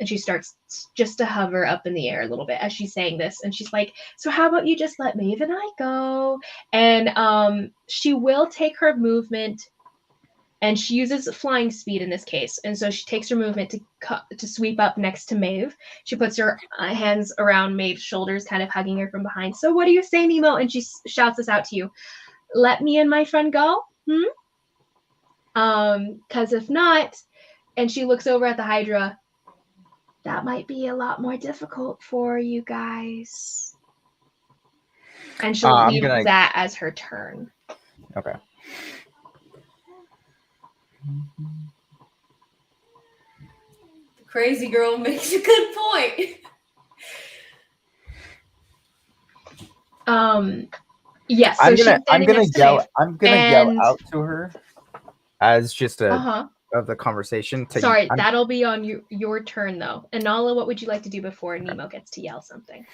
And she starts just to hover up in the air a little bit as she's saying this. And she's like, so how about you just let Maeve and I go? And she will take her movement, and she uses flying speed in this case. And so she takes her movement to sweep up next to Maeve. She puts her hands around Maeve's shoulders, kind of hugging her from behind. So what do you say, Nemo? And she shouts this out to you. Let me and my friend go? Because if not, and she looks over at the Hydra, that might be a lot more difficult for you guys. And she'll leave that as her turn. Okay. The crazy girl makes a good point. Yes. I'm gonna yell out to her as just of the conversation. That'll be on your turn though. And Nala, what would you like to do before Nemo gets to yell something?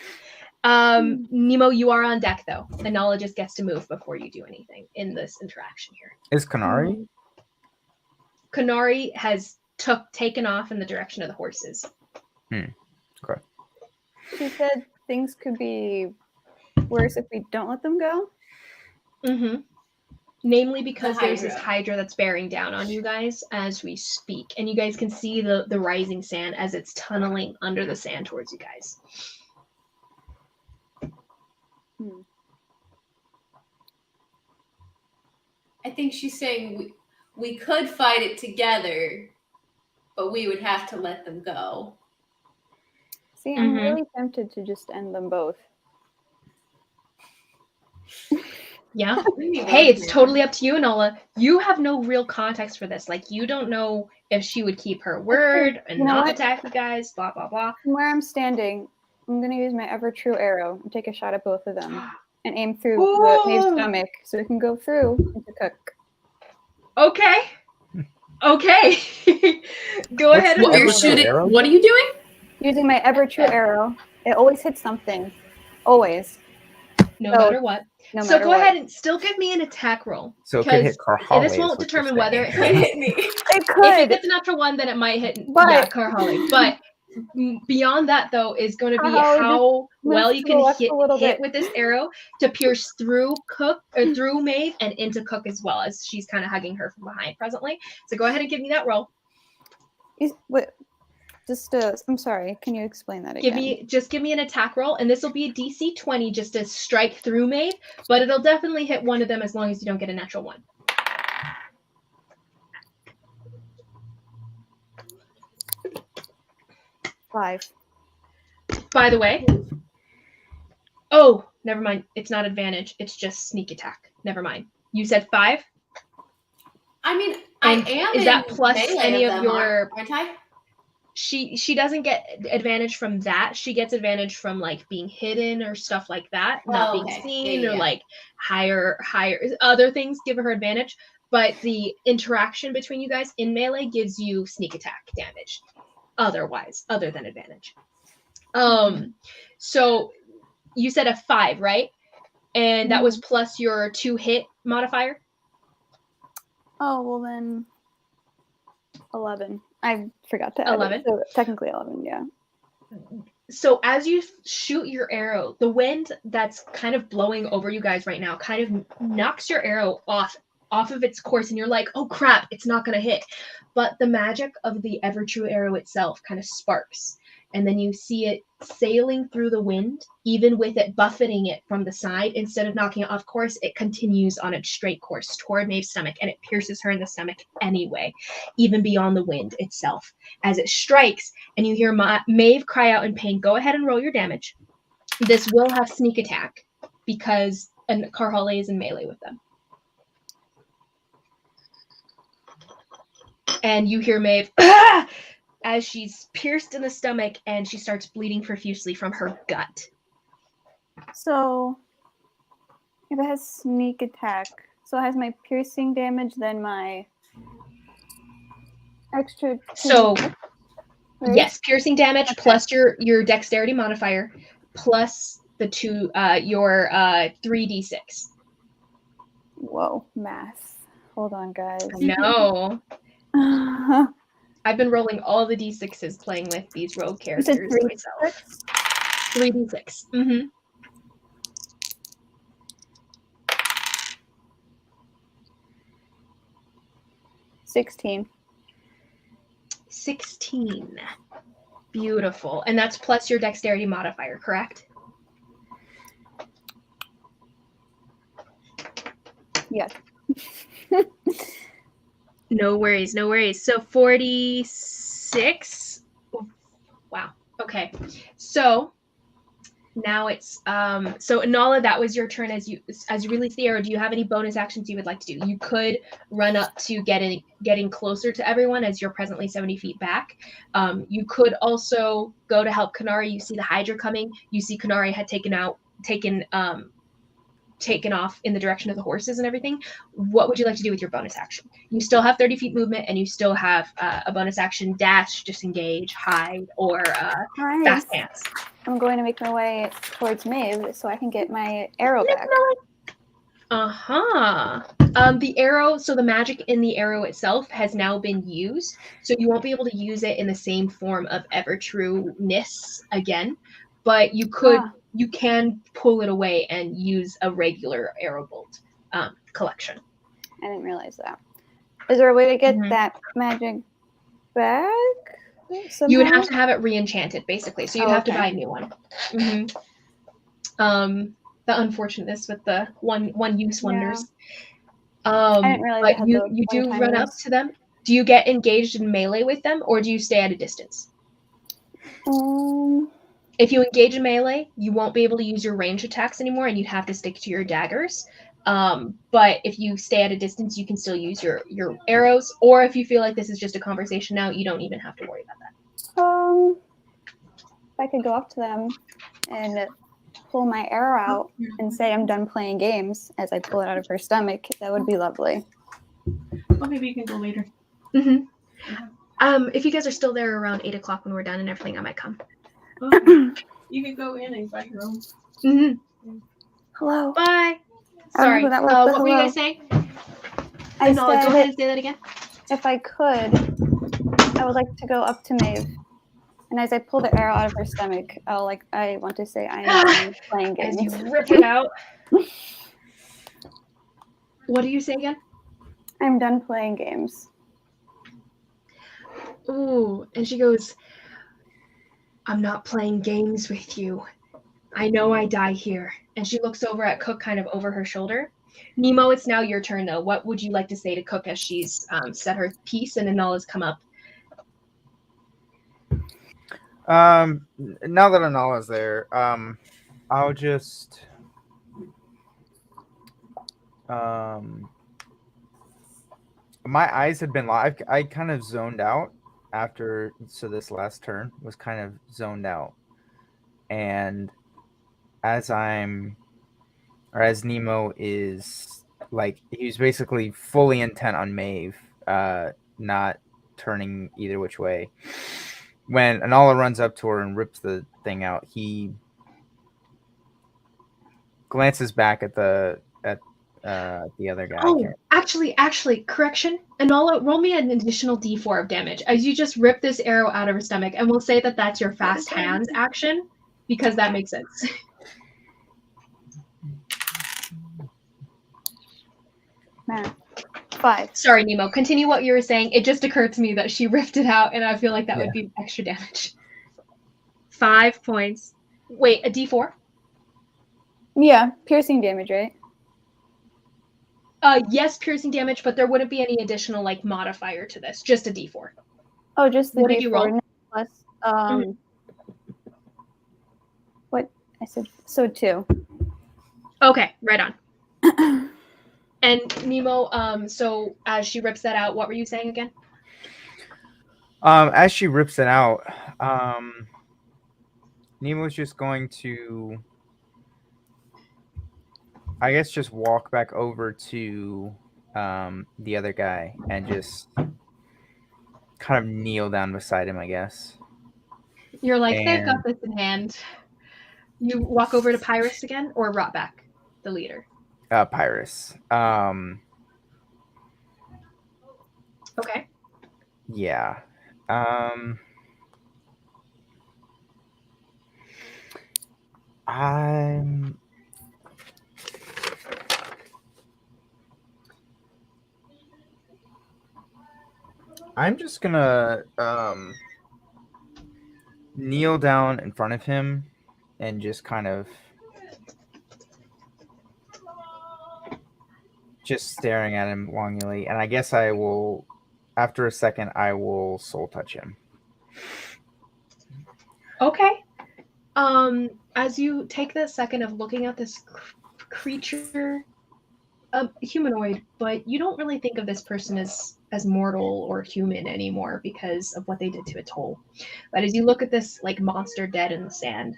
Nemo, you are on deck though, and Nala just gets to move before you do anything in this interaction here. Is Kanari? Kanari has taken off in the direction of the horses. Okay. She said things could be worse if we don't let them go. Namely because there's this Hydra that's bearing down on you guys as we speak. And you guys can see the rising sand as it's tunneling under the sand towards you guys. I think she's saying we could fight it together, but we would have to let them go. See, I'm really tempted to just end them both. Yeah. Hey, it's totally up to you, Nola. You have no real context for this. Like, you don't know if she would keep her word and not attack you guys, blah, blah, blah. From where I'm standing, I'm going to use my ever-true arrow and take a shot at both of them and aim through the Maeve's stomach so it can go through into Cook. Okay. Go ahead and you're shooting. What are you doing? Using my ever-true arrow. It always hits something. Always. No matter what. So go ahead and still give me an attack roll. So it could hit Karhali. This won't determine whether it could hit me. It could. If it gets a natural one, then it might hit Karhali. But beyond that, though, is going to be how well you can hit with this arrow to pierce through Cook or through Maeve and into Cook as well, as she's kind of hugging her from behind presently. So go ahead and give me that roll. I'm sorry. Can you explain that again? Give me an attack roll, and this will be a DC 20 just to strike through Maeve, but it'll definitely hit one of them as long as you don't get a natural one. Five. By the way, oh, never mind. It's not advantage. It's just sneak attack. Never mind. You said 5? I mean, is that plus any of your? Aren't I? She doesn't get advantage from that. She gets advantage from like being hidden or stuff like that, not being seen or like higher other things give her advantage. But the interaction between you guys in melee gives you sneak attack damage. Other than advantage. So you said a 5, right? And that was plus your 2 hit modifier. Oh well, then 11. I forgot to add 11. So technically 11, yeah. So as you shoot your arrow, the wind that's kind of blowing over you guys right now kind of knocks your arrow off off of its course, and you're like, oh crap, it's not going to hit. But the magic of the ever true arrow itself kind of sparks, and then you see it sailing through the wind, even with it buffeting it from the side. Instead of knocking it off course, it continues on its straight course toward Maeve's stomach, and it pierces her in the stomach anyway, even beyond the wind itself. As it strikes, and you hear Maeve cry out in pain, go ahead and roll your damage. This will have sneak attack, because Karhale is in melee with them. And you hear Maeve as she's pierced in the stomach, and she starts bleeding profusely from her gut. So, if it has sneak attack, so it has my piercing damage, then my extra 2. So, right? yes, piercing damage plus your dexterity modifier plus the 2 your 3d6. Whoa, math. Hold on, guys. No. I've been rolling all the d6s playing with these rogue characters myself. 3d6. Mm-hmm. $16. 16. Beautiful. And that's plus your dexterity modifier, correct? Yes. No worries, no worries. So 46. Wow. Okay. So now it's so Nala, that was your turn as you release the arrow. Do you have any bonus actions you would like to do? You could run up to getting closer to everyone as you're presently 70 feet back. You could also go to help Kanari. You see the Hydra coming. You see Kanari had taken off in the direction of the horses and everything. What would you like to do with your bonus action? You still have 30 feet movement, and you still have a bonus action: dash, disengage, hide, or fast pants. I'm going to make my way towards Maeve so I can get my arrow back. The arrow, so the magic in the arrow itself has now been used, so you won't be able to use it in the same form of ever true-ness again, but you could you can pull it away and use a regular arrow bolt collection. I didn't realize that. Is there a way to get that magic back? Somehow? You would have to have it re-enchanted, basically. So you'd have to buy a new one. The unfortunateness with the one-use wonders. I didn't realize but you do run up to them. Do you get engaged in melee with them, or do you stay at a distance? If you engage in melee, you won't be able to use your ranged attacks anymore, and you'd have to stick to your daggers. But if you stay at a distance, you can still use your arrows, or if you feel like this is just a conversation now, you don't even have to worry about that. If I could go up to them and pull my arrow out and say I'm done playing games as I pull it out of her stomach, that would be lovely. Well, maybe you can go later. If you guys are still there around 8 o'clock when we're done and everything, I might come. Okay. You can go in and find your own. Hello. Bye. Sorry. What were you guys saying? I go ahead and say that again. If I could, I would like to go up to Maeve. And as I pull the arrow out of her stomach, I want to say I am playing games. As you rip it out. What do you say again? I'm done playing games. Ooh, and she goes, I'm not playing games with you. I know I die here. And she looks over at Cook kind of over her shoulder. Nemo, it's now your turn, though. What would you like to say to Cook as she's said her piece and Anala's come up? Now that Anala's there, I'll just my eyes had been live. I kind of zoned out after, so this last turn was kind of zoned out, and as Nemo is like, he's basically fully intent on Maeve, not turning either which way. When Anala runs up to her and rips the thing out, he glances back at the other guy. Oh, actually, correction. Anala, roll me an additional d4 of damage as you just rip this arrow out of her stomach, and we'll say that that's your fast hands action, because that makes sense. Man. 5. Sorry, Nemo. Continue what you were saying. It just occurred to me that she ripped it out, and I feel like that Yeah. would be extra damage. 5 points. Wait, a D4? Yeah, piercing damage, right? Yes, piercing damage, but there wouldn't be any additional like modifier to this. Just a D4. Oh, just the What did you roll? D4 plus what I said. So 2. Okay, right on. And Nemo, so as she rips that out, what were you saying again? As she rips it out, Nemo's just going to, I guess, just walk back over to the other guy and just kind of kneel down beside him, I guess. You're like, they've got And- this in hand. You walk over to Pyrus again, or Rotback, the leader? Pyrus. Okay. Yeah. I'm just gonna kneel down in front of him and just kind of just staring at him longingly. And I guess I will, after a second, I will soul touch him. Okay. As you take that second of looking at this creature, humanoid, but you don't really think of this person as mortal or human anymore because of what they did to Atoll. But as you look at this like monster dead in the sand,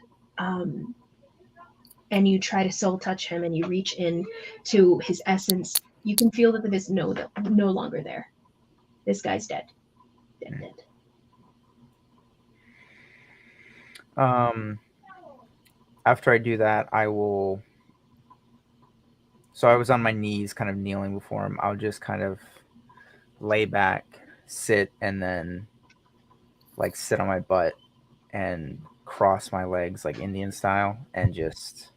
and you try to soul touch him and you reach in to his essence, you can feel that it is no longer there. This guy's dead. Dead. After I do that, I will. So I was on my knees, kind of kneeling before him. I'll just kind of lay back, sit, and then like sit on my butt and cross my legs like Indian style, and just.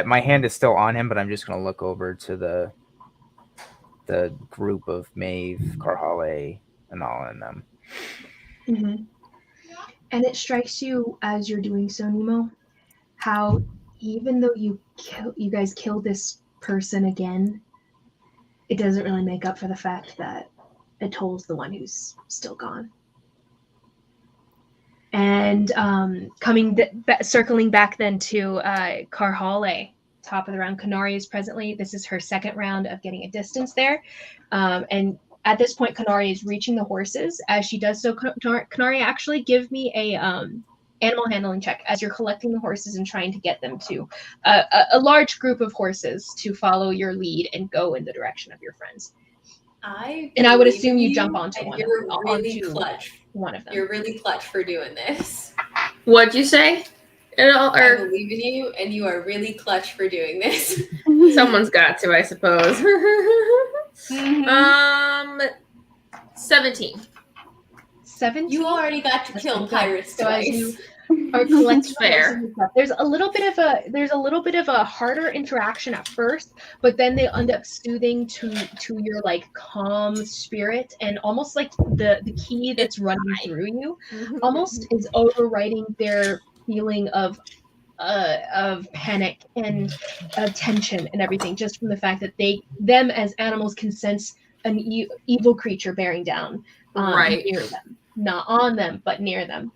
My hand is still on him, but I'm just gonna look over to the group of Maeve, Karhale, and all in them. Mm-hmm. And it strikes you as you're doing so, Nemo, how even though you guys killed this person again, it doesn't really make up for the fact that Atoll's the one who's still gone. And circling back then to Karhale, top of the round. Kanari is presently, this is her second round of getting a distance there. And at this point, Kanari is reaching the horses. As she does so, Kanari, actually give me a animal handling check as you're collecting the horses and trying to get them to a large group of horses to follow your lead and go in the direction of your friends. I would assume you jump onto one. You're really clutch. One of them. You're really clutch for doing this. What'd you say? I believe in you, and you are really clutch for doing this. Someone's got to, I suppose. 17. 17. You already got to kill pirates twice. Are collecting fair. There's a little bit of a harder interaction at first, but then they end up soothing to your like calm spirit, and almost like the key that's running through you almost is overriding their feeling of panic and tension and everything, just from the fact that them as animals can sense an evil creature bearing down near them, not on them, but near them.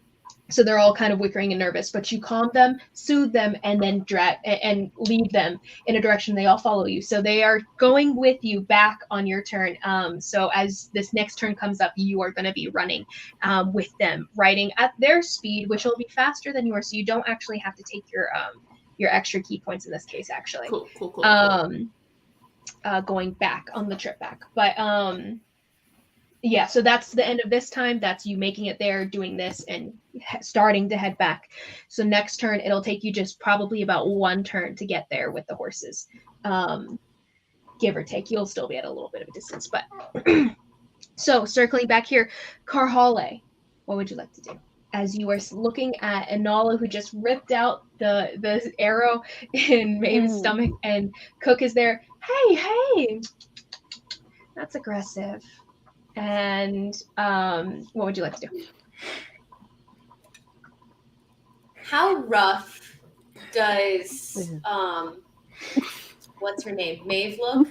So they're all kind of wickering and nervous, but you calm them, soothe them, and then drag and lead them in a direction. They all follow you. So they are going with you back on your turn. So as this next turn comes up, you are going to be running with them, riding at their speed, which will be faster than yours. So you don't actually have to take your extra key points in this case, actually. Cool. Going back on the trip back. But yeah, so that's the end of this time. That's you making it there, doing this, and starting to head back. So next turn, it'll take you just probably about one turn to get there with the horses. Give or take. You'll still be at a little bit of a distance. But so circling back here, Karhale, what would you like to do? As you are looking at Inala, who just ripped out the arrow in Maeve's stomach, and Cook is there. Hey! That's aggressive. And what would you like to do? How rough does what's her name? Maeve look?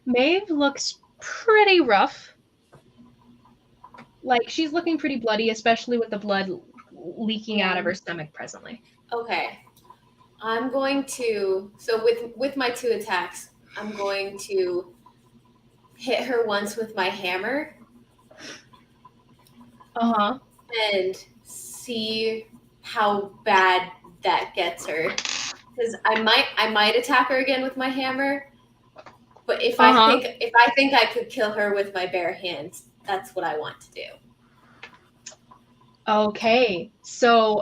Maeve looks pretty rough. Like she's looking pretty bloody, especially with the blood leaking out of her stomach presently. Okay. I'm going to with my 2 attacks, I'm going to hit her once with my hammer. Uh-huh. And see how bad that gets her. Because I might attack her again with my hammer. But if I think I could kill her with my bare hands, that's what I want to do. Okay. So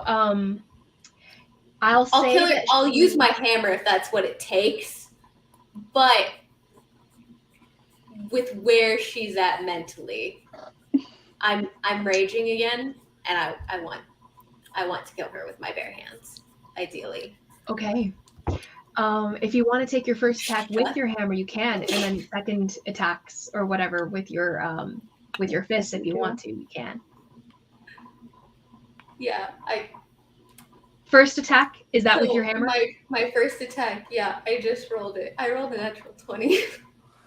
I'll kill her. I'll use my hammer if that's what it takes. But with where she's at mentally, I'm raging again, and I want to kill her with my bare hands, ideally. Okay. If you want to take your first attack with your hammer, you can, and then second attacks or whatever with your fist, if you want to, you can. Yeah, First attack, is that with your hammer? My first attack, yeah, I just rolled it. I rolled a natural 20.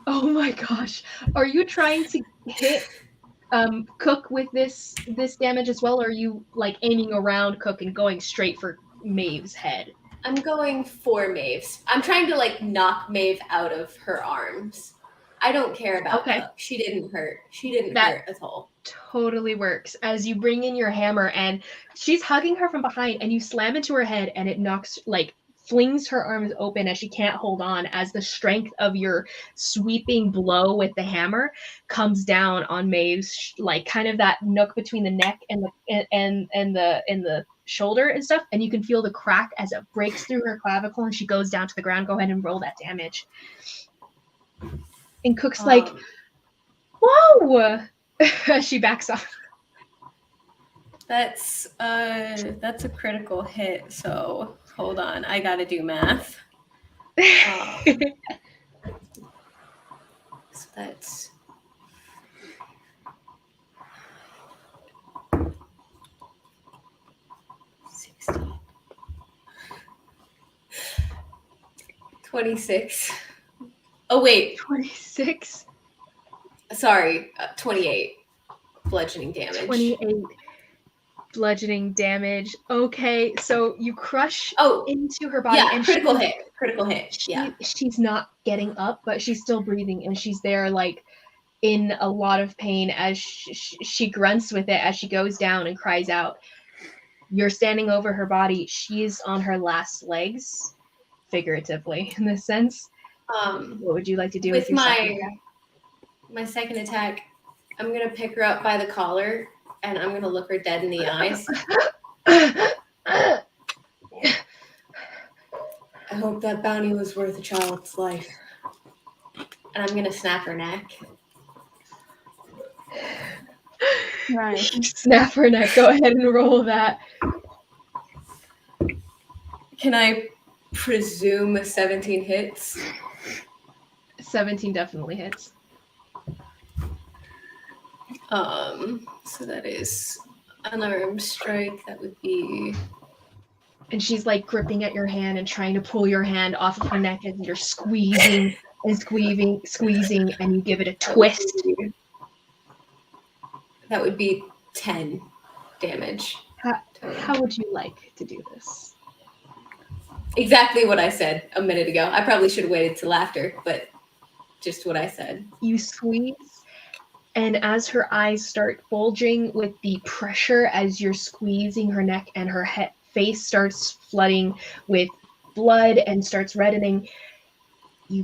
Oh my gosh. Are you trying to hit Cook with this damage as well, or are you like aiming around Cook and going straight for Maeve's head? I'm going for Maeve's. I'm trying to like knock Maeve out of her arms. I don't care about Cook. She didn't hurt. She didn't hurt at all. Totally works. As you bring in your hammer and she's hugging her from behind and you slam into her head and it knocks, like, flings her arms open as she can't hold on as the strength of your sweeping blow with the hammer comes down on Maeve's, like, kind of that nook between the neck and the shoulder and stuff, and you can feel the crack as it breaks through her clavicle and she goes down to the ground. Go ahead and roll that damage. And Cook's like, whoa! She backs off. That's a critical hit, so hold on. I gotta do math. So that's 16. 26. Oh wait, 26. Sorry, 28 bludgeoning damage. 28 bludgeoning damage. Okay, so you crush into her body. Yeah, and critical hit. She's not getting up, but she's still breathing, and she's there like in a lot of pain as she grunts with it as she goes down and cries out. You're standing over her body. She's on her last legs, figuratively in this sense. What would you like to do with your my second attack? I'm gonna pick her up by the collar and I'm gonna look her dead in the eyes. I hope that bounty was worth a child's life. And I'm gonna snap her neck. Right. Snap her neck. Go ahead and roll that. Can I presume 17 hits? 17 definitely hits. So that is unarmed strike. That would be. And she's like gripping at your hand and trying to pull your hand off of her neck as you're squeezing and squeezing, and you give it a twist. That would be 10 damage. How would you like to do this? Exactly what I said a minute ago. I probably should have waited till after, but just what I said. You squeeze, and as her eyes start bulging with the pressure as you're squeezing her neck and her face starts flooding with blood and starts reddening, you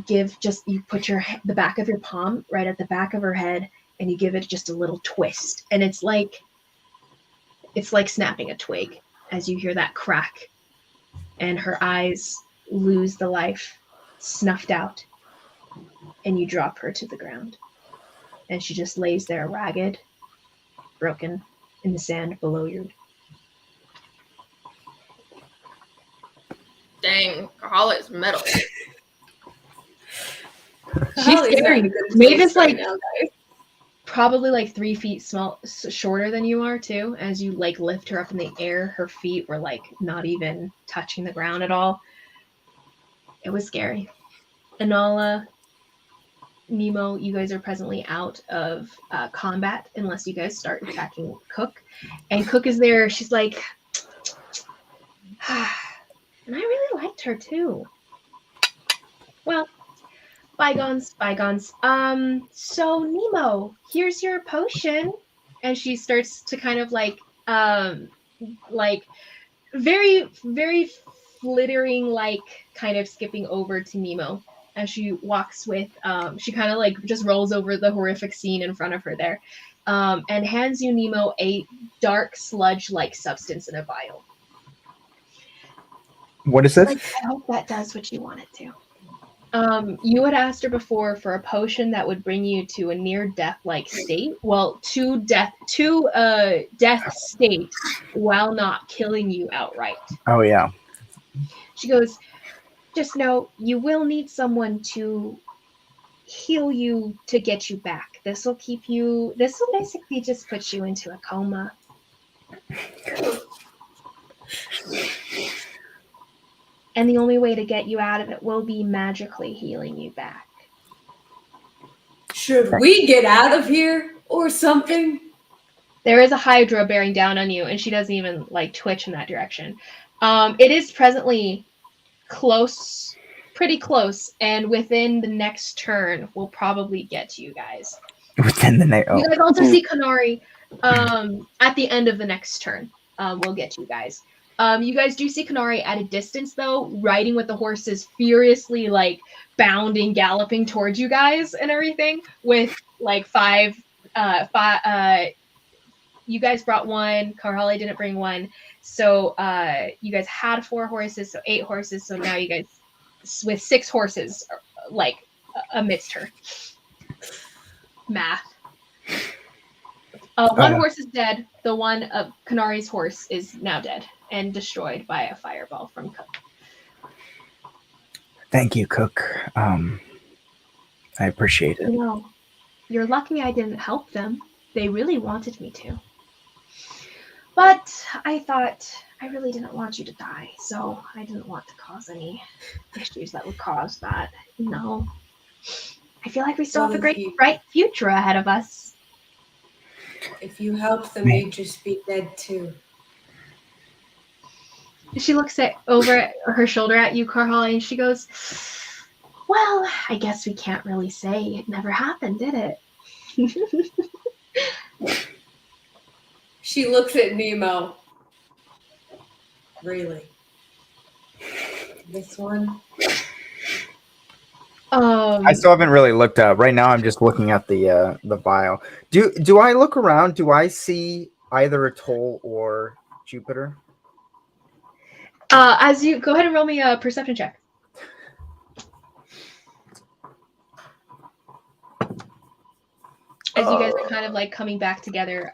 put the back of your palm right at the back of her head and you give it just a little twist. And it's like snapping a twig as you hear that crack and her eyes lose the life, snuffed out, and you drop her to the ground. And she just lays there ragged, broken, in the sand below you. Dang, alcohol is metal. She's Holly's not scary. in a good Maeve place is like now, guys. probably like 3 feet shorter than you are too. As you like lift her up in the air, her feet were like not even touching the ground at all. It was scary. Anala, Nemo, you guys are presently out of combat unless you guys start attacking Cook. And Cook is there. She's like, and I really liked her too. Well, bygones, bygones. So Nemo, here's your potion. And she starts to kind of like very, very flittering, like kind of skipping over to Nemo as she walks with, she kind of like just rolls over the horrific scene in front of her there, and hands you, Nemo, a dark sludge-like substance in a vial. What is this? Like, I hope that does what you want it to. You had asked her before for a potion that would bring you to a near-death-like state. Well, to death state while not killing you outright. Oh yeah. She goes, just know you will need someone to heal you to get you back. This will basically just put you into a coma. And the only way to get you out of it will be magically healing you back. Should we get out of here or something? There is a Hydra bearing down on you, and she doesn't even like twitch in that direction. It is presently close, pretty close, and within the next turn, we'll probably get to you guys. Within the next. You guys also see Kanari at the end of the next turn. We'll get to you guys. You guys do see Kanari at a distance, though, riding with the horses, furiously, like, bounding, galloping towards you guys and everything, with, like, five, you guys brought one, Karhali didn't bring one, so, you guys had 4 horses, so 8 horses, so now you guys, with 6 horses, like, amidst her. Math. One horse is dead, the one of Kanari's horse is now dead and destroyed by a fireball from Cook. Thank you, Cook. I appreciate it. You know, you're lucky I didn't help them. They really wanted me to. But I thought I really didn't want you to die, so I didn't want to cause any issues that would cause that. You know, I feel like we still have a great, bright future ahead of us. If you help them, you'd just be dead too. She looks over her shoulder at you, Karhali, and she goes, well, I guess we can't really say it never happened, did it? She looks at Nemo. Really? This one? I still haven't really looked up. Right now I'm just looking at the vial. Do I look around? Do I see either Atoll or Jupiter? As you go ahead and roll me a perception check. As you guys are kind of like coming back together,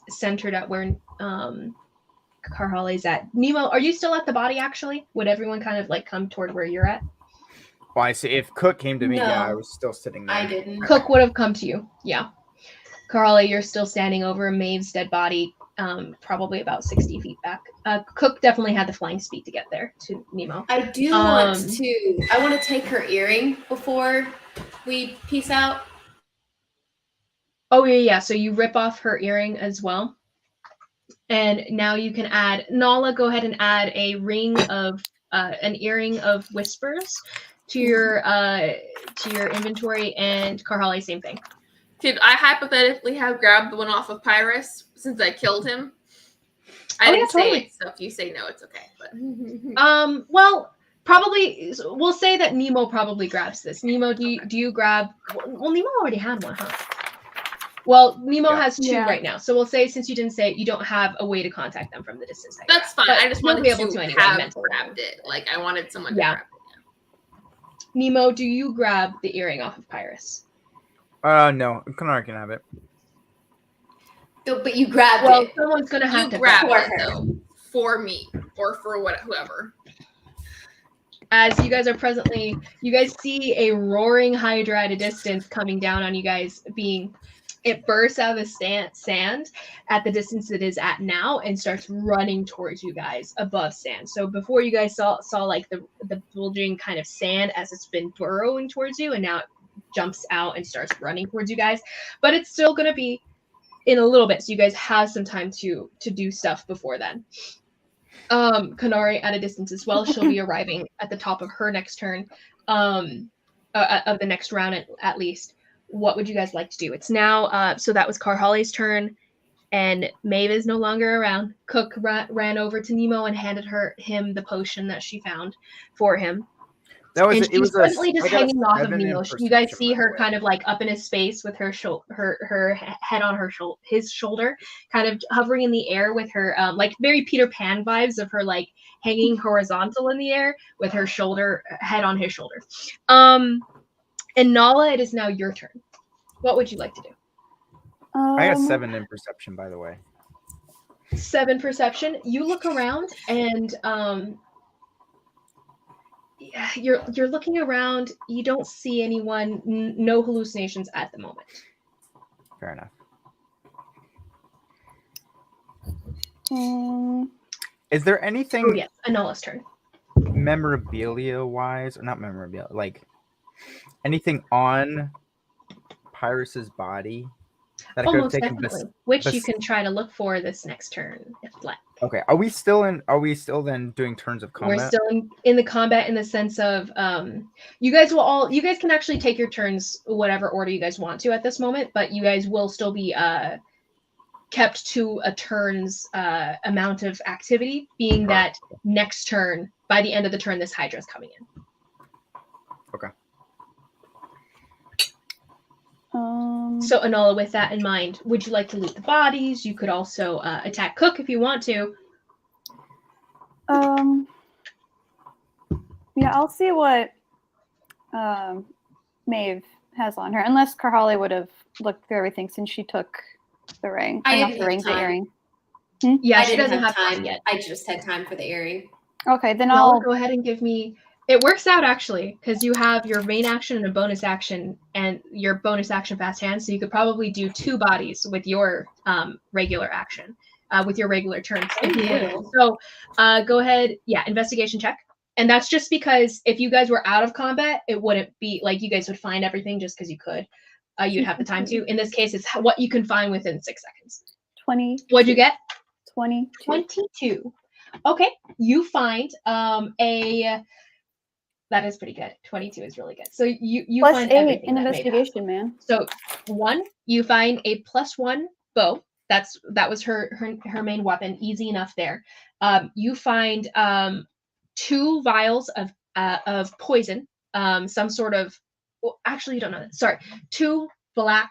centered at where Karhali's at. Nemo, are you still at the body actually? Would everyone kind of like come toward where you're at? Well, I see. If Cook came to me, No, yeah, I was still sitting there. I didn't. Cook would have come to you, yeah. Karhali, you're still standing over Maeve's dead body, probably about 60 feet back. Cook definitely had the flying speed to get there to Nemo. I do want to take her earring before we peace out. Oh, yeah. So you rip off her earring as well. And now you can add, Nala, go ahead and add a ring of, an earring of whispers to your inventory, and Karhali, same thing. Could I hypothetically have grabbed the one off of Pyrus since I killed him? I didn't say it, so if you say no, it's okay. But well, probably we'll say that Nemo probably grabs this. Nemo, do you grab? Well, Nemo already had one, huh? Well, Nemo has 2 right now, so we'll say since you didn't say it, you don't have a way to contact them from the distance. That's fine. But I just wanted be able to anyway, have grabbed it. Like I wanted someone to grab it. Nemo, do you grab the earring off of Pyrus? No, Kanari can have it. But you grabbed it. Well, someone's gonna have to grab grab it though, for me or for whoever. as you guys are presently, you guys see a roaring hydra at a distance coming down on you guys. It bursts out of the sand at the distance it is at now and starts running towards you guys above sand. So before you guys saw like the bulging kind of sand as it's been burrowing towards you, and now it jumps out and starts running towards you guys. But it's still going to be in a little bit, so you guys have some time to do stuff before then. Kanari at a distance as well. She'll be arriving at the top of her next turn, of the next round at least. What would you guys like to do? It's now, so that was Karhali's turn, and Maeve is no longer around. Cook ran over to Nemo and handed him the potion that she found for him. That was, and she's presently just hanging off of 7 in Nemo. You guys perception, see by the her way. kind of like up in his face with her head on his shoulder, kind of hovering in the air with her like very Peter Pan vibes of her like hanging horizontal in the air with her head on his shoulder. And Nala, it is now your turn. What would you like to do? I got 7 in perception, by the way. 7 perception. You look around and you're looking around. You don't see anyone. No hallucinations at the moment. Fair enough. Is there anything? Oh yes, Anala's turn. Memorabilia-wise, or not memorabilia, like anything on Pyrus's body that I could have Almost taken definitely. Which you can try to look for this next turn if like. Okay. Are we still then doing turns of combat? We're still in the combat in the sense of you guys can actually take your turns whatever order you guys want to at this moment, but you guys will still be kept to a turn's amount of activity, being that next turn, by the end of the turn, this Hydra is coming in. Okay. So Anala, with that in mind, would you like to loot the bodies? You could also attack Cook if you want to. Yeah, I'll see what Maeve has on her, unless Karhali would have looked through everything since she took the ring. I Not the ring, the earring. Yeah, I she didn't doesn't have have time yet. I just had time for the earring. Okay, then I'll go ahead and give me. It works out actually, because you have your main action and a bonus action, and your bonus action fast hand. So you could probably do 2 bodies with your regular action, with your regular turns. So go ahead, investigation check. And that's just because if you guys were out of combat, it wouldn't be like you guys would find everything just because you could. You'd have the time to. In this case, it's what you can find within 6 seconds. 20. What'd you get? 22. Okay, you find that is pretty good. 22 is really good. So you plus find 8 everything in that investigation, man. So 1, you find a +1 bow. That was her main weapon. Easy enough there. You find 2 vials of poison. Some sort of. Well, actually, you don't know that. Sorry, 2 black.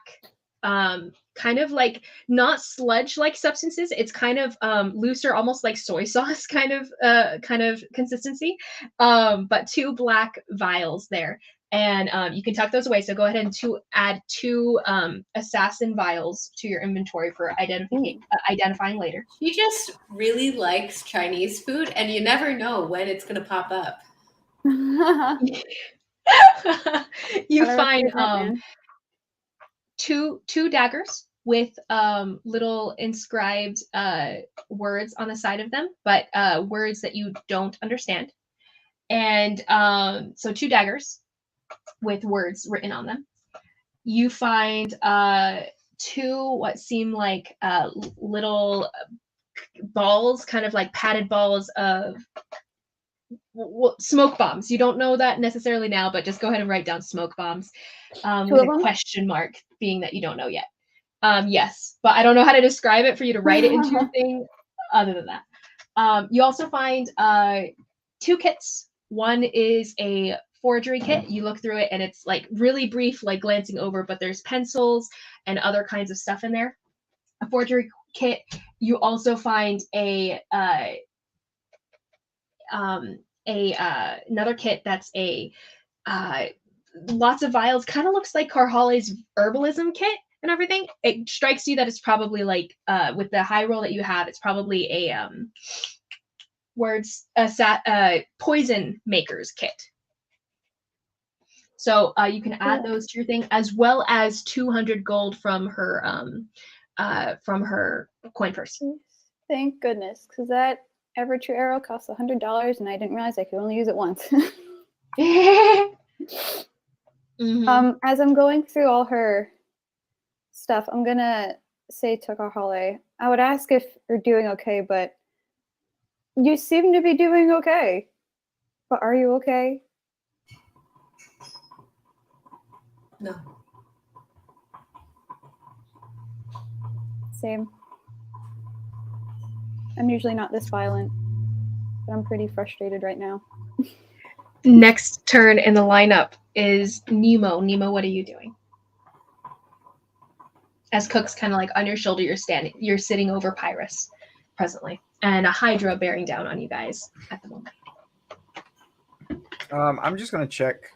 Kind of like not sludge-like substances. It's kind of looser, almost like soy sauce kind of consistency. But 2 black vials there, and you can tuck those away. So go ahead and add 2 assassin vials to your inventory for identifying later. She just really likes Chinese food, and you never know when it's gonna pop up. You find two daggers with little inscribed words on the side of them, but words that you don't understand. And so 2 daggers with words written on them. You find 2 what seem like little balls, kind of like padded balls of smoke bombs. You don't know that necessarily now, but just go ahead and write down smoke bombs with a question mark, being that you don't know yet. Yes, but I don't know how to describe it for you to write it into your thing other than that. You also find 2 kits. One is a forgery kit. You look through it and it's like really brief, like glancing over, but there's pencils and other kinds of stuff in there. A forgery kit. You also find another kit that's lots of vials. Kind of looks like Karhali's herbalism kit and everything. It strikes you that it's probably like with the high roll that you have, it's probably words poison makers kit. So you can add those to your thing, as well as 200 gold from her coin purse. Thank goodness, because that ever true arrow costs $100, and I didn't realize I could only use it once. As I'm going through all her stuff, I'm gonna say to Kahale, I would ask if you're doing okay, but you seem to be doing okay. But are you okay? No. Same. I'm usually not this violent, but I'm pretty frustrated right now. Next turn in the lineup is Nemo. Nemo, what are you doing? As Cook's kind of like on your shoulder, you're sitting over Pyrus presently, and a Hydra bearing down on you guys at the moment. I'm just gonna check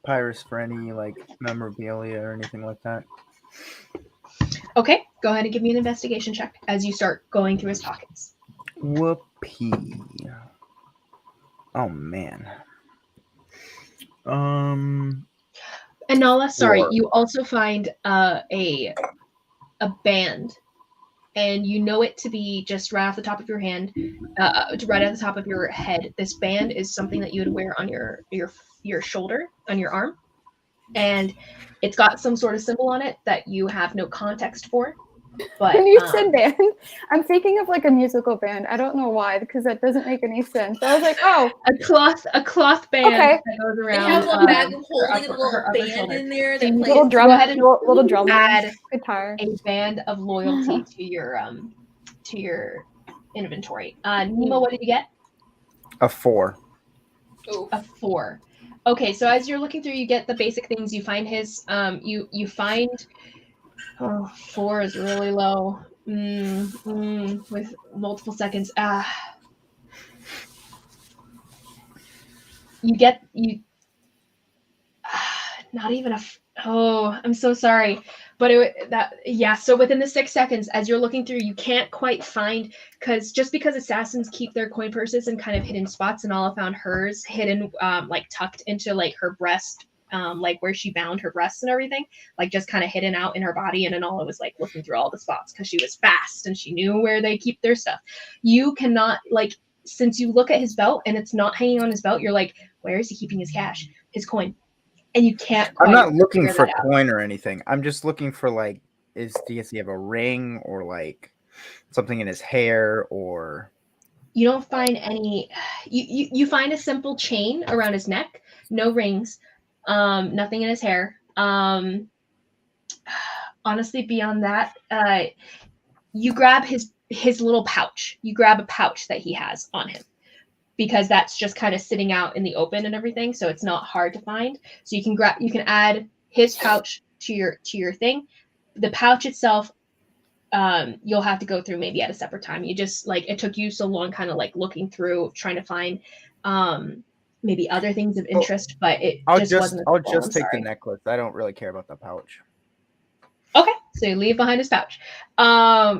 Pyrus for any like memorabilia or anything like that. Okay, go ahead and give me an investigation check as you start going through his pockets. Whoopee. Oh man. Anala, sorry, you also find a band, and you know it to be just right off the top of your hand, right at the top of your head. This band is something that you would wear on your shoulder, on your arm, and it's got some sort of symbol on it that you have no context for. But when you said band, I'm thinking of like a musical band. I don't know why, because that doesn't make any sense. I was like, oh, a cloth band that goes around. They have a bag of holding a little band in there. That plays little drum, little drum, add guitar, a band of loyalty to your inventory. Nemo, what did you get? A 4. Oof. A 4. Okay, so as you're looking through, you get the basic things. You find his. You find. 4 is really low. With multiple seconds. Not even a. I'm so sorry, but so within the 6 seconds, as you're looking through, you can't quite find, because assassins keep their coin purses in kind of hidden spots, and Nala found hers hidden, like tucked into like her breast. Like where she bound her breasts and everything, like just kind of hidden out in her body. And Anala was like looking through all the spots because she was fast and she knew where they keep their stuff. You cannot, like, since you look at his belt and it's not hanging on his belt, you're like, where is he keeping his cash, his coin? And you can't. I'm not looking for coin or anything. I'm just looking for like, does he have a ring or like something in his hair or? You don't find any. You find a simple chain around his neck, no rings. Nothing in his hair. Honestly, beyond that, you grab his little pouch. You grab a pouch that he has on him, because that's just kind of sitting out in the open and everything, so it's not hard to find. So you can add his pouch to your thing. The pouch itself, you'll have to go through maybe at a separate time. You just like, it took you so long kind of like looking through trying to find maybe other things of interest, but I'll just take the necklace. I don't really care about the pouch. Okay, so you leave behind his pouch.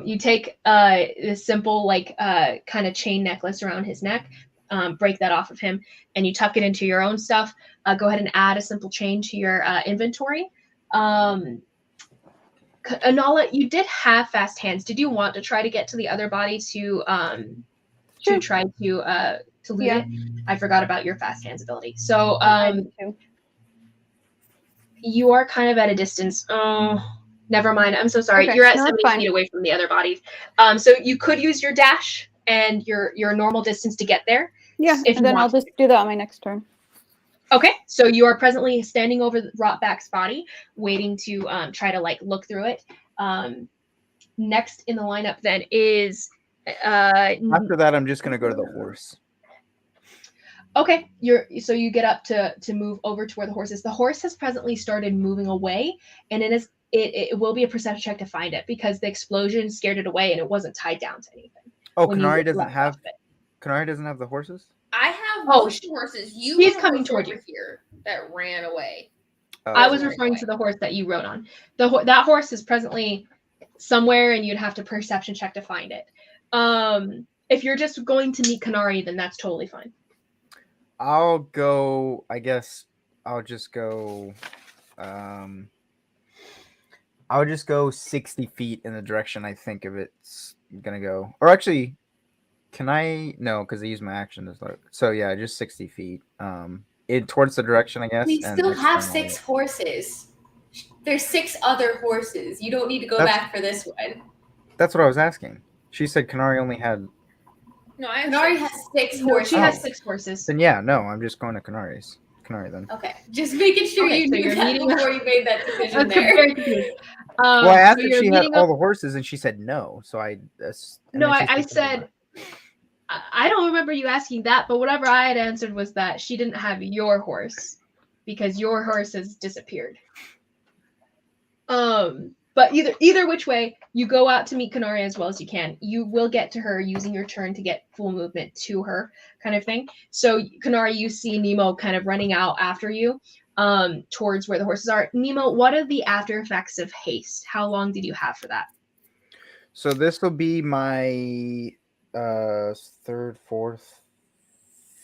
You take this simple like kind of chain necklace around his neck, break that off of him, and you tuck it into your own stuff. Go ahead and add a simple chain to your inventory. Anala, you did have fast hands. Did you want to try to get to the other body to try to loot it? I forgot about your fast hands ability. So you are kind of at a distance. Oh, never mind. I'm so sorry. Okay, you're at 70 feet away from the other bodies. So you could use your dash and your normal distance to get there. Yeah, and then I'll just do that on my next turn. Okay, so you are presently standing over Rotback's body, waiting to try to like look through it. Next in the lineup then is after that, I'm just gonna go to the horse. Okay, so you get up to move over to where the horse is. The horse has presently started moving away, and it will be a perception check to find it, because the explosion scared it away and it wasn't tied down to anything. Oh, Kanari doesn't have the horses? I have most horses. He's coming toward you here that ran away. I was referring to the horse that you rode on. That horse is presently somewhere, and you'd have to perception check to find it. if you're just going to meet Kanari, then that's totally fine. I'll go. I guess I'll just go. I'll just go 60 feet in the direction I think of it's gonna go. Or actually, can I? No, because I use my action to start. So yeah, just 60 feet. Towards the direction, I guess. We and still have externally. 6 horses. There's 6 other horses. You don't need to go back for this one. That's what I was asking. She said Kanari only had. No, I have Kanari 6. has 6 No, horses. she has 6 horses. Then yeah, no, I'm just going to Kanari's. Kanari then. Okay, just making sure Okay, you so knew you're that meeting before you made that decision I'm there. very confused. Well, I asked so if she had meeting all up- the horses, and she said no. So No, I said, I don't remember you asking that, but whatever I had answered was that she didn't have your horse because your horse has disappeared. But either which way, you go out to meet Kanari as well as you can. You will get to her using your turn to get full movement to her, kind of thing. So Kanari, you see Nemo kind of running out after you, towards where the horses are. Nemo, what are the after effects of haste? How long did you have for that? So this will be my 3rd, 4th,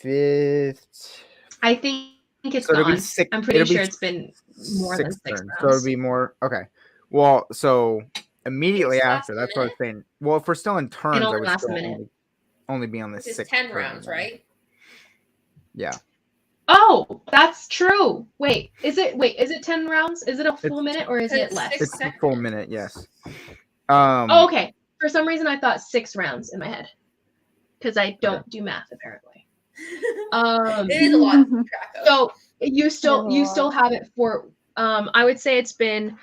5th. I think it's So it'll be gone. six- I'm pretty it'll be sure it's been more than 6 turns. rounds. So it'll be more. Okay. Well, so immediately It's after, last that's what I was saying. Well, if we're still in turns, only I would lasts a still minute. only be on the This is 6th 10 turn rounds, then. right? Yeah. Oh, that's true. Wait, is it 10 rounds? Is it a full minute or is it It's less? 6 It's a seconds. full minute, yes. Oh, okay. For some reason I thought 6 rounds in my head. Because I don't do math apparently. It is a lot to keep track of. So you still have it for I would say it's been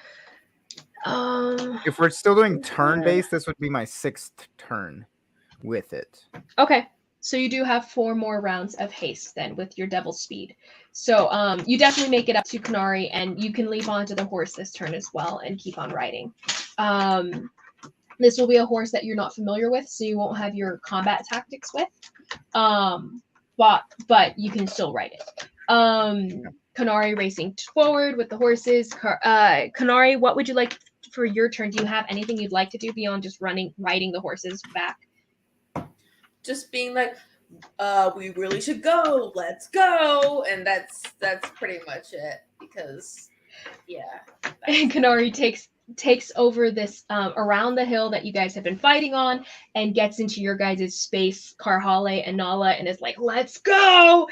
If we're still doing turn-based, this would be my 6th turn with it. okay. So you do have 4 more rounds of haste then with your devil speed. So you definitely make it up to Kanari and you can leap onto the horse this turn as well and keep on riding. This will be a horse that you're not familiar with, so you won't have your combat tactics with. But you can still ride it. Kanari racing forward with the horses. Kanari, what would you like for your turn? Do you have anything you'd like to do beyond just riding the horses back? Just being like, we really should go. Let's go, and that's pretty much it. Because, yeah. And Kanari takes over this around the hill that you guys have been fighting on and gets into your guys' space, Karhale and Nala, and is like, let's go,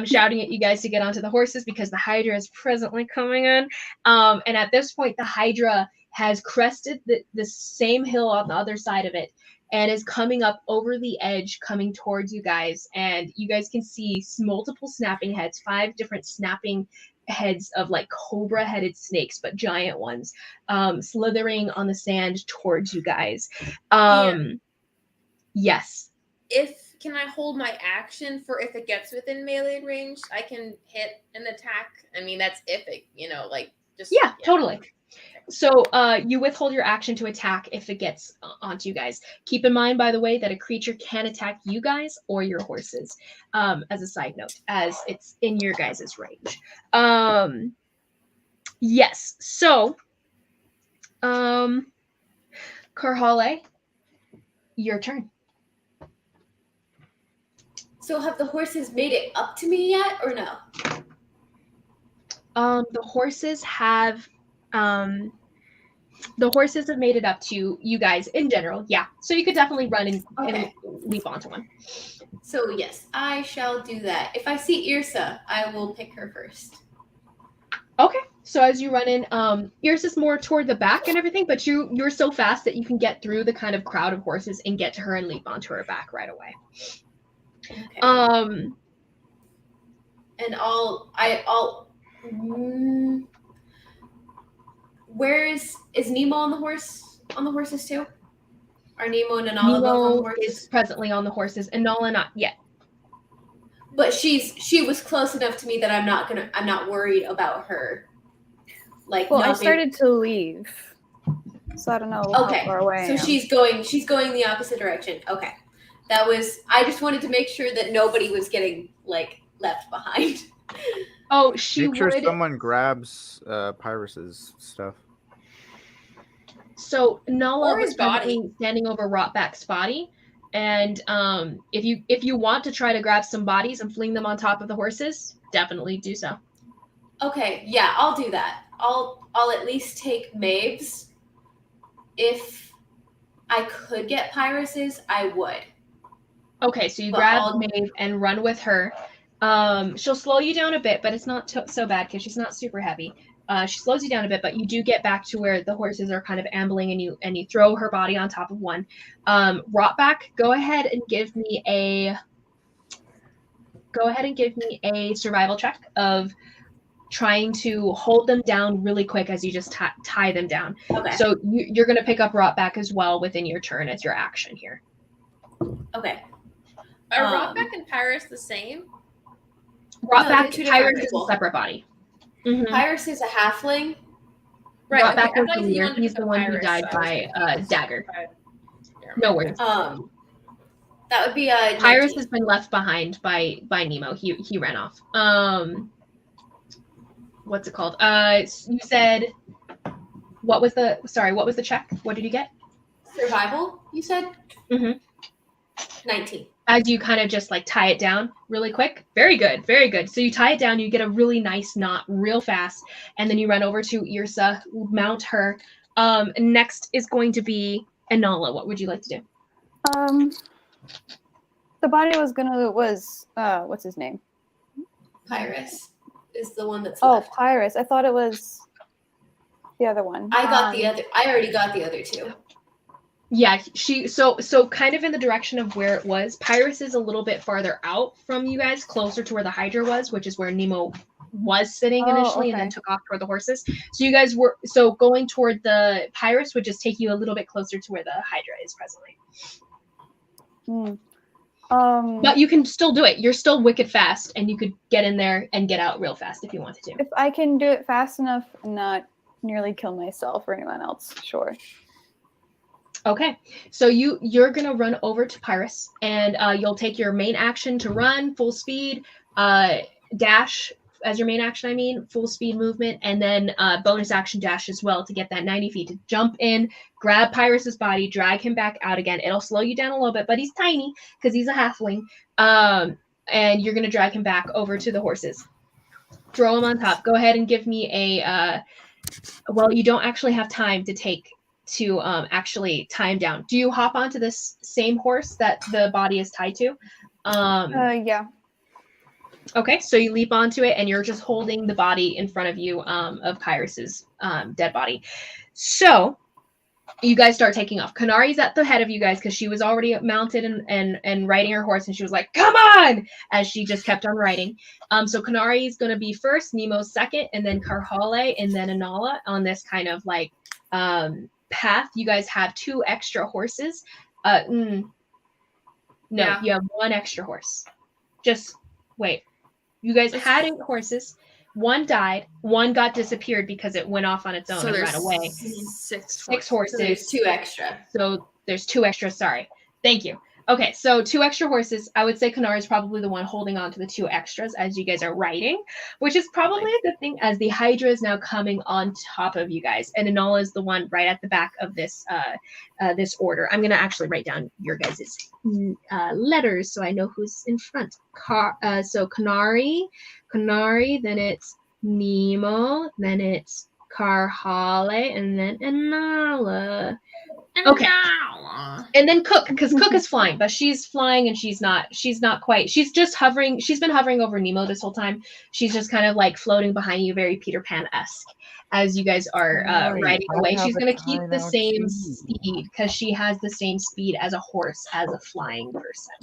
shouting at you guys to get onto the horses because the Hydra is presently coming in. And at this point, the Hydra has crested the same hill on the other side of it and is coming up over the edge, coming towards you guys. And you guys can see multiple snapping heads, 5 different snapping heads of like cobra-headed snakes, but giant ones, slithering on the sand towards you guys. Yes. Can I hold my action for if it gets within melee range? I can hit an attack. I mean, that's if it, just yeah. Totally. So you withhold your action to attack if it gets onto you guys. Keep in mind, by the way, that a creature can attack you guys or your horses, as a side note, as it's in your guys' range. Yes. So, Karhale, your turn. So have the horses made it up to me yet, or no? The horses have made it up to you guys in general. Yeah. So you could definitely run and leap onto one. So yes, I shall do that. If I see Irsa, I will pick her first. Okay. So as you run in, Irsa's more toward the back and everything, but you're so fast that you can get through the kind of crowd of horses and get to her and leap onto her back right away. Okay. And where is Nemo on the horses too? Are Nemo and Nala both on the horses? Is presently on the horses, and Nala not yet. But she was close enough to me that I'm not worried about her. Like, well, I started to leave, so I don't know how far away. So she's going the opposite direction. Okay, I just wanted to make sure that nobody was getting like left behind. Oh, she Make sure would. someone grabs Pyrus's stuff. So Nala Or his was presently standing over Rotback's body, And if you want to try to grab some bodies and fling them on top of the horses, definitely do so. Okay, yeah, I'll do that. I'll at least take Maeve's. If I could get Pyrus's, I would. Okay, so you But grab I'll- Maeve and run with her. She'll slow you down a bit, but it's not so bad because she's not super heavy. She slows you down a bit, but you do get back to where the horses are kind of ambling, and you throw her body on top of one. Rotback, go ahead and give me a survival check of trying to hold them down really quick as you just tie them down. Okay. So you're going to pick up Rotback as well within your turn as your action here. Okay. Are Rotback and Pyrus the same? Rotback, two different Pyrus is a people. separate body. Mm-hmm. Pyrus is a halfling. Right. Rotback Okay. was the leader. He's the one who died by dagger. No worries. That would be Pyrus has been left behind by Nemo. He ran off. What's it called? You said what was the check? What did you get? Survival, you said? Mm-hmm. 19. As you kind of just like tie it down really quick. Very good, very good. So you tie it down, you get a really nice knot real fast, and then you run over to Yrsa, mount her. Next is going to be Inala. What would you like to do? The body was what's his name? Pyrus is the one that's Oh, left. Pyrus. I thought it was the other one. I already got the other two. Yeah, so kind of in the direction of where it was. Pyrus is a little bit farther out from you guys, closer to where the Hydra was, which is where Nemo was sitting initially, and then took off toward the horses. So you guys were going toward the Pyrus would just take you a little bit closer to where the Hydra is presently. But you can still do it. You're still wicked fast, and you could get in there and get out real fast if you wanted to. If I can do it fast enough and not nearly kill myself or anyone else, sure. Okay, so you're gonna run over to Pyrus, and you'll take your main action to run full speed, dash as your main action. I mean, full speed movement, and then bonus action dash as well to get that 90 feet to jump in, grab Pyrus's body, drag him back out again. It'll slow you down a little bit, but he's tiny because he's a halfling. And you're gonna drag him back over to the horses. Throw him on top. Go ahead and give me a. Well, you don't actually have time to actually tie him down. Do you hop onto this same horse that the body is tied to? Yeah. Okay, so you leap onto it, and you're just holding the body in front of you of Pyrus's dead body. So you guys start taking off. Kanari's at the head of you guys because she was already mounted and riding her horse, and she was like, "Come on!" as she just kept on riding. So Kanari is going to be first, Nemo's second, and then Karhale, and then Inala on this kind of like path. You guys have 2 extra horses. No, Yeah. you have 1 extra horse. Just wait. You guys had 8 horses. 1 died. 1 got disappeared because it went off on its own and ran away. 6 horses. So there's 2 extra. So there's 2 extra. Sorry. Thank you. Okay, so 2 extra horses. I would say Kanar is probably the one holding on to the 2 extras as you guys are riding, which is probably a good thing as the Hydra is now coming on top of you guys. And Inala is the one right at the back of this this order. I'm going to actually write down your guys' letters so I know who's in front. So Kanari, then it's Nemo, then it's Karhale, and then Inala. Okay. And then Cook, because Cook is flying, but she's flying and she's not quite. She's just hovering. She's been hovering over Nemo this whole time. She's just kind of like floating behind you, very Peter Pan-esque, as you guys are riding away. She's going to keep the same speed because she has the same speed as a horse, as a flying person.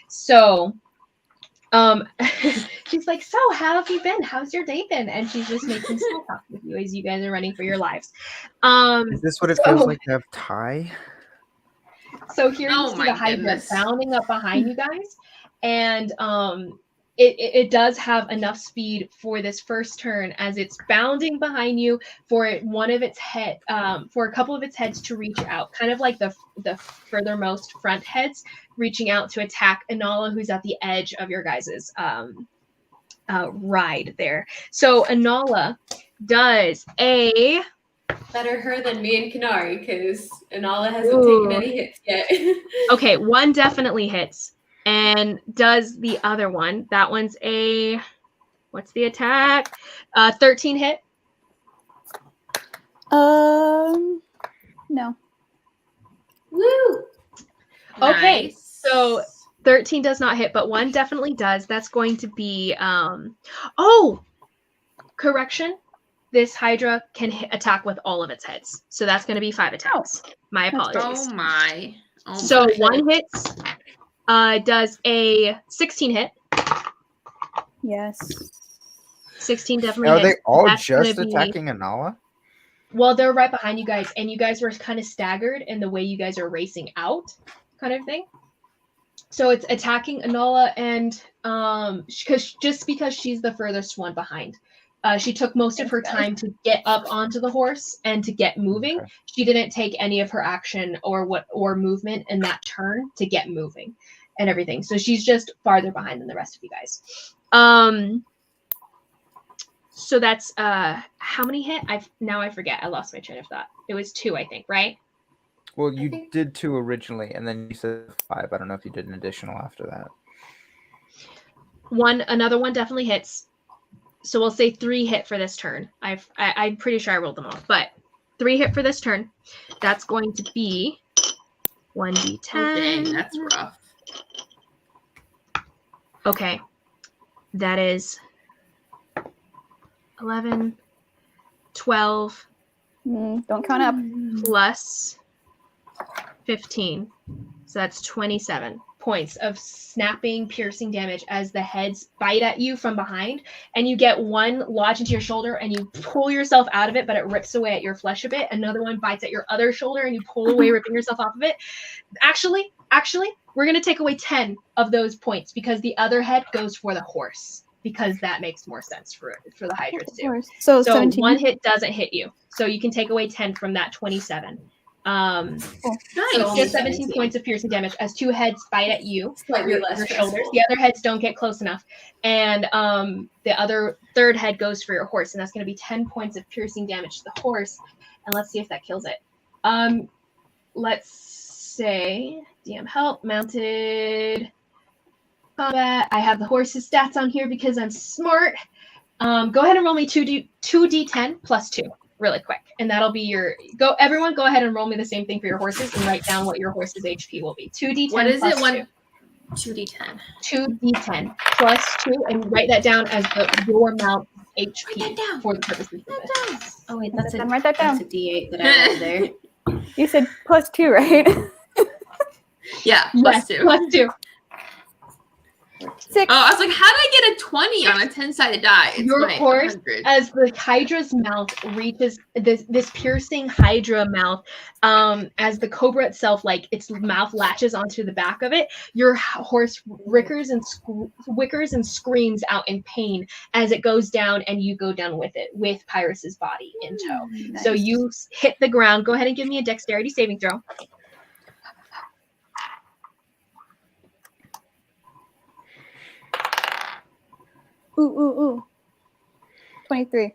So she's like, "So how have you been? How's your day been?" And she's just making small talk with you as you guys are running for your lives. Is this what it feels like to have Ty? So here you see the Hydra bounding up behind you guys, and it does have enough speed for this first turn as it's bounding behind you for for a couple of its heads to reach out, kind of like the furthermost front heads reaching out to attack Inala, who's at the edge of your guys's ride there. So Inala does a Better her than me and Kanari, because Anala hasn't taken any hits yet. Okay, one definitely hits. And does the other one. That one's a... What's the attack? 13 hit? No. Woo! Okay, Nice. so 13 does not hit, but one definitely does. That's going to be... Oh! Correction. This Hydra can attack with all of its heads. So that's going to be 5 attacks. My apologies. Oh my. Oh So my. one hits, does a 16 hit. Yes. 16 definitely Are hits. they all That's just gonna be- attacking Anala? Well, they're right behind you guys, and you guys were kind of staggered in the way you guys are racing out, kind of thing. So it's attacking Anala, and because she's the furthest one behind. She took most of her time to get up onto the horse and to get moving. Okay. She didn't take any of her action or movement in that turn to get moving and everything. So she's just farther behind than the rest of you guys. So that's how many hit? I forget. I lost my train of thought. It was 2, I think, right? Well, you did 2 originally, and then you said 5. I don't know if you did an additional after that. Another one definitely hits. So we'll say 3 hit for this turn. I'm pretty sure I rolled them all, but 3 hit for this turn. That's going to be 1d10. Oh, dang, that's rough. Okay. That is 11, 12. Don't count up. Plus 15. So that's 27 points of snapping, piercing damage as the heads bite at you from behind, and you get one lodge into your shoulder and you pull yourself out of it, but it rips away at your flesh a bit. Another one bites at your other shoulder and you pull away, ripping yourself off of it. Actually, we're going to take away 10 of those points because the other head goes for the horse, because that makes more sense for the Hydra to do. So 17. 17. One hit doesn't hit you. So you can take away 10 from that 27. Nice. So it's just 17 points of piercing damage as 2 heads bite at you, Slightly your less shoulders. stressful. The other heads don't get close enough. And the other third head goes for your horse, and that's going to be 10 points of piercing damage to the horse. And let's see if that kills it. Let's say DM help, mounted combat. I have the horse's stats on here because I'm smart. Go ahead and roll me 2d10 plus 2 really quick, and that'll be your go. Everyone, go ahead and roll me the same thing for your horses and write down what your horse's HP will be. 2d10. What is plus it? 2. 2d10. 2d10 plus 2, and write that down as your mount HP for the purposes of this. Oh wait, Write that down. that's a D8 that I rolled there. You said plus 2, right? Yeah, Yes, plus 2. plus 2. 6. Oh, I was like, how did I get a 20 on a 10-sided die? It's Your my horse, 100. as the Hydra's mouth reaches this piercing Hydra mouth, as the Cobra itself, like its mouth latches onto the back of it, your horse wickers and screams out in pain as it goes down, and you go down with it, with Pyrrhus's body in tow. Nice. So you hit the ground. Go ahead and give me a dexterity saving throw. Ooh. 23.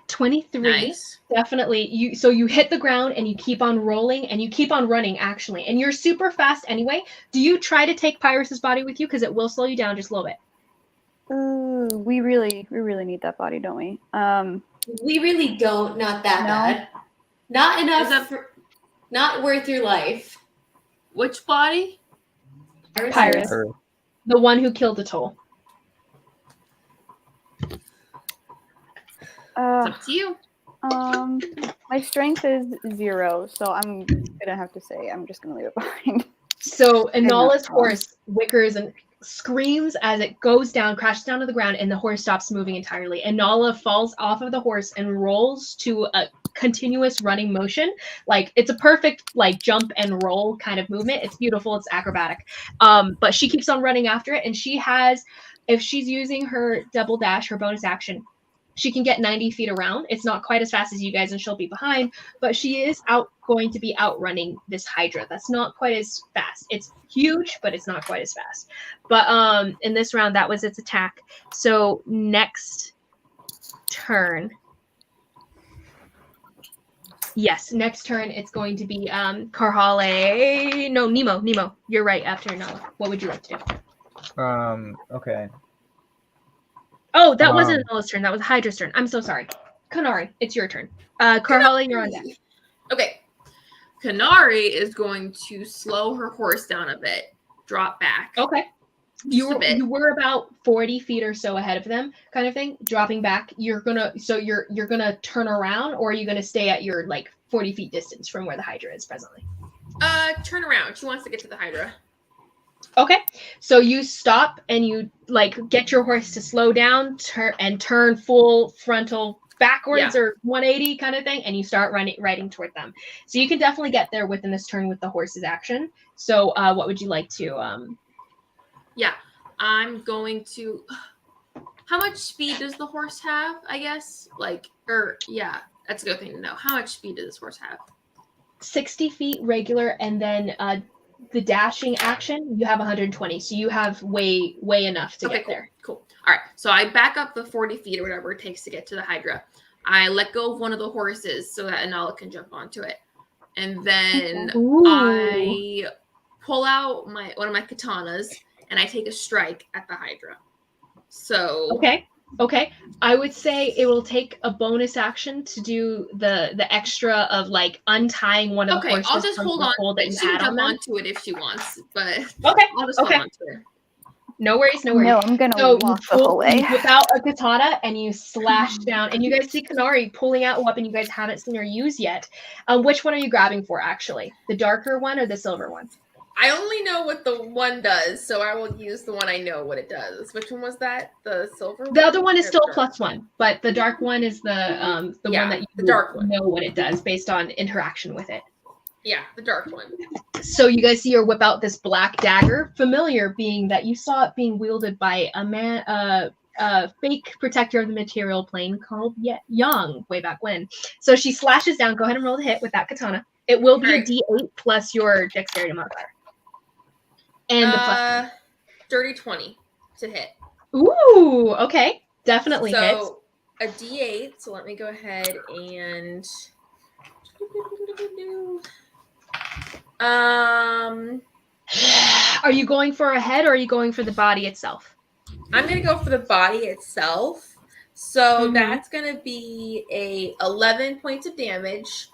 23. Nice. Definitely. You hit the ground and you keep on rolling and you keep on running, actually. And you're super fast anyway. Do you try to take Pyrrhus's body with you? Because it will slow you down just a little bit. Ooh, we really need that body, don't we? We really don't. Not that No. bad. Not enough. Is that- Not worth your life. Which body? Pyrrhus. The one who killed Atoll. It's up to you. My strength is 0, so I'm gonna have to say I'm just gonna leave it behind. So I'm not Anala's strong. horse wickers and screams as it goes down, crashes down to the ground, and the horse stops moving entirely. Anala falls off of the horse and rolls to a continuous running motion. Like, it's a perfect like jump and roll kind of movement. It's beautiful. It's acrobatic. But she keeps on running after it, and she has, if she's using her double dash, her bonus action, she can get 90 feet around. It's not quite as fast as you guys, and she'll be behind, but she is going to be outrunning this Hydra. That's not quite as fast. It's huge, but it's not quite as fast. But in this round, that was its attack. So next turn, Yes, next turn it's going to be Karhale. No, Nemo. You're right after Nala. What would you like to do? Okay. Oh, that wasn't Nala's turn. That was Hydra's turn. I'm so sorry. Kanari, it's your turn. Karhale, you're on deck. Okay. Kanari is going to slow her horse down a bit, drop back. Okay. You were about 40 feet or so ahead of them, kind of thing. Dropping back, you're gonna turn around, or are you gonna stay at your 40 feet distance from where the Hydra is presently? Turn around. She wants to get to the Hydra. Okay, so you stop and you get your horse to slow down, turn full frontal backwards or 180 kind of thing, and you start riding toward them. So you can definitely get there within this turn with the horse's action. So what would you like to? Yeah, I'm going to. How much speed does the horse have? I guess that's a good thing to know. How much speed does this horse have? 60 feet regular, and then the dashing action, you have 120. So you have way enough to get there. Cool. All right. So I back up the 40 feet or whatever it takes to get to the Hydra. I let go of one of the horses so that Anala can jump onto it. And then I pull out one of my katanas and I take a strike at the Hydra. So Okay. I would say it will take a bonus action to do the extra of untying one of the horses. I'll just hold on. That she can jump onto it if she wants, but okay. I'll just hold on to her. No worries. No, I'm gonna walk the whole way. You whip out a katana and you slash down, and you guys see Kanari pulling out a weapon you guys haven't seen her use yet. Which one are you grabbing for, actually? The darker one or the silver one? I only know what the one does, so I will use the one I know what it does. Which one was that? The silver one? The other one is still +1, but the dark one is the one that you know what it does based on interaction with it. Yeah, the dark one. So you guys see her whip out this black dagger, familiar being that you saw it being wielded by a fake protector of the material plane called Young way back when. So she slashes down. Go ahead and roll the hit with that katana. It will be a D8 plus your dexterity modifier. And the dirty 20 to hit. Ooh, okay. Definitely hits. So a D8. So let me go ahead and are you going for a head or are you going for the body itself? I'm going to go for the body itself. So that's going to be 11 points of damage.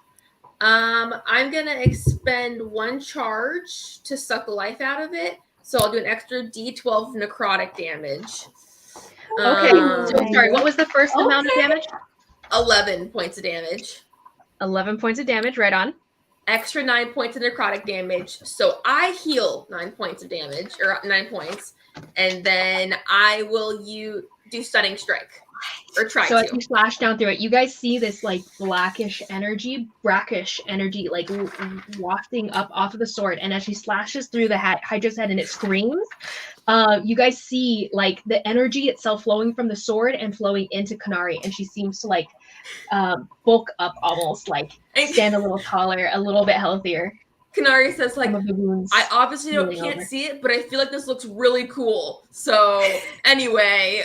I'm going to expend 1 charge to suck the life out of it. So I'll do an extra D12 necrotic damage. Okay. So sorry, what was the first amount of damage? 11 points of damage. 11 points of damage, right on. Extra 9 points of necrotic damage. So I heal 9 points of damage, or 9 points. And then I will do stunning strike. Or try so to. As you slash down through it, you guys see this brackish energy wafting up off of the sword. And as she slashes through the Hydra's head and it screams, you guys see the energy itself flowing from the sword and flowing into Kanari, and she seems to bulk up almost, stand a little taller, a little bit healthier. Kanari says, I obviously can't see it, but I feel like this looks really cool. So anyway,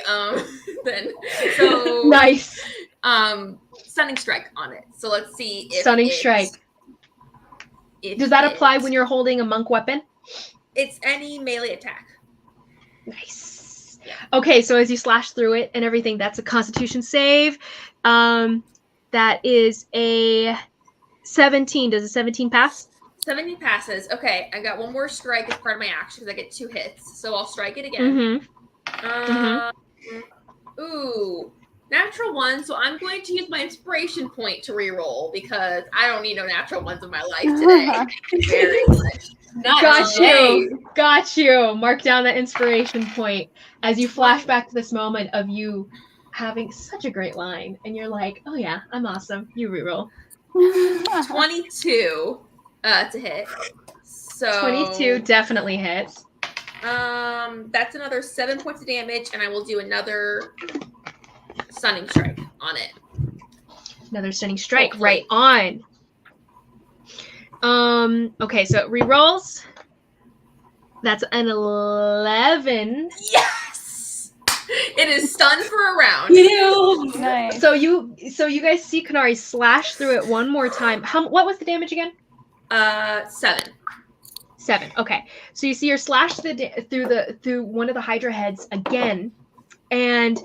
nice. Stunning strike on it. So let's see if stunning strike. Does that apply when you're holding a monk weapon? It's any melee attack. Nice. Yeah. Okay, so as you slash through it and everything, that's a Constitution save. That is a 17. Does a 17 pass? 17 passes. Okay, I got one more strike as part of my action because I get 2 hits. So I'll strike it again. Ooh, natural 1. So I'm going to use my inspiration point to reroll because I don't need no natural 1s in my life today. Very much. Got you. Mark down that inspiration point as you flash back to this moment of you having such a great line, and you're like, "Oh yeah, I'm awesome." You reroll. 22 to hit. So 22 definitely hits. That's another 7 points of damage, and I will do another stunning strike on it. Another stunning strike, right on. Okay, so it rerolls. That's an 11. Yes! It is stunned for a round. Ew. Nice. So you guys see Kanari slash through it one more time. What was the damage again? 7. 7. Okay. So you see her slash through one of the Hydra heads again, and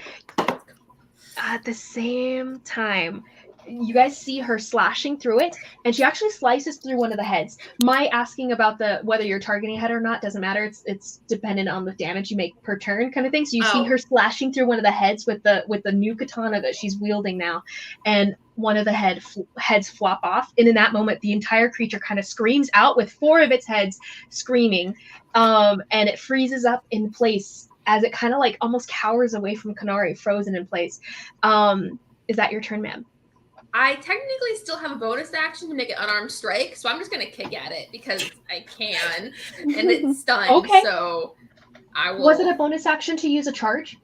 at the same time, you guys see her slashing through it, and she actually slices through one of the heads. My asking about whether you're targeting a head or not doesn't matter. It's dependent on the damage you make per turn, kind of thing. So you see her slashing through one of the heads with the new katana that she's wielding now, and one of the heads flop off. And in that moment, the entire creature kind of screams out with 4 of its heads screaming, and it freezes up in place as it kind of like almost cowers away from Kanari, frozen in place. Is that your turn, ma'am? I technically still have a bonus action to make an unarmed strike, so I'm just going to kick at it because I can, and it's stunned, Okay. So I will... Was it a bonus action to use a charge?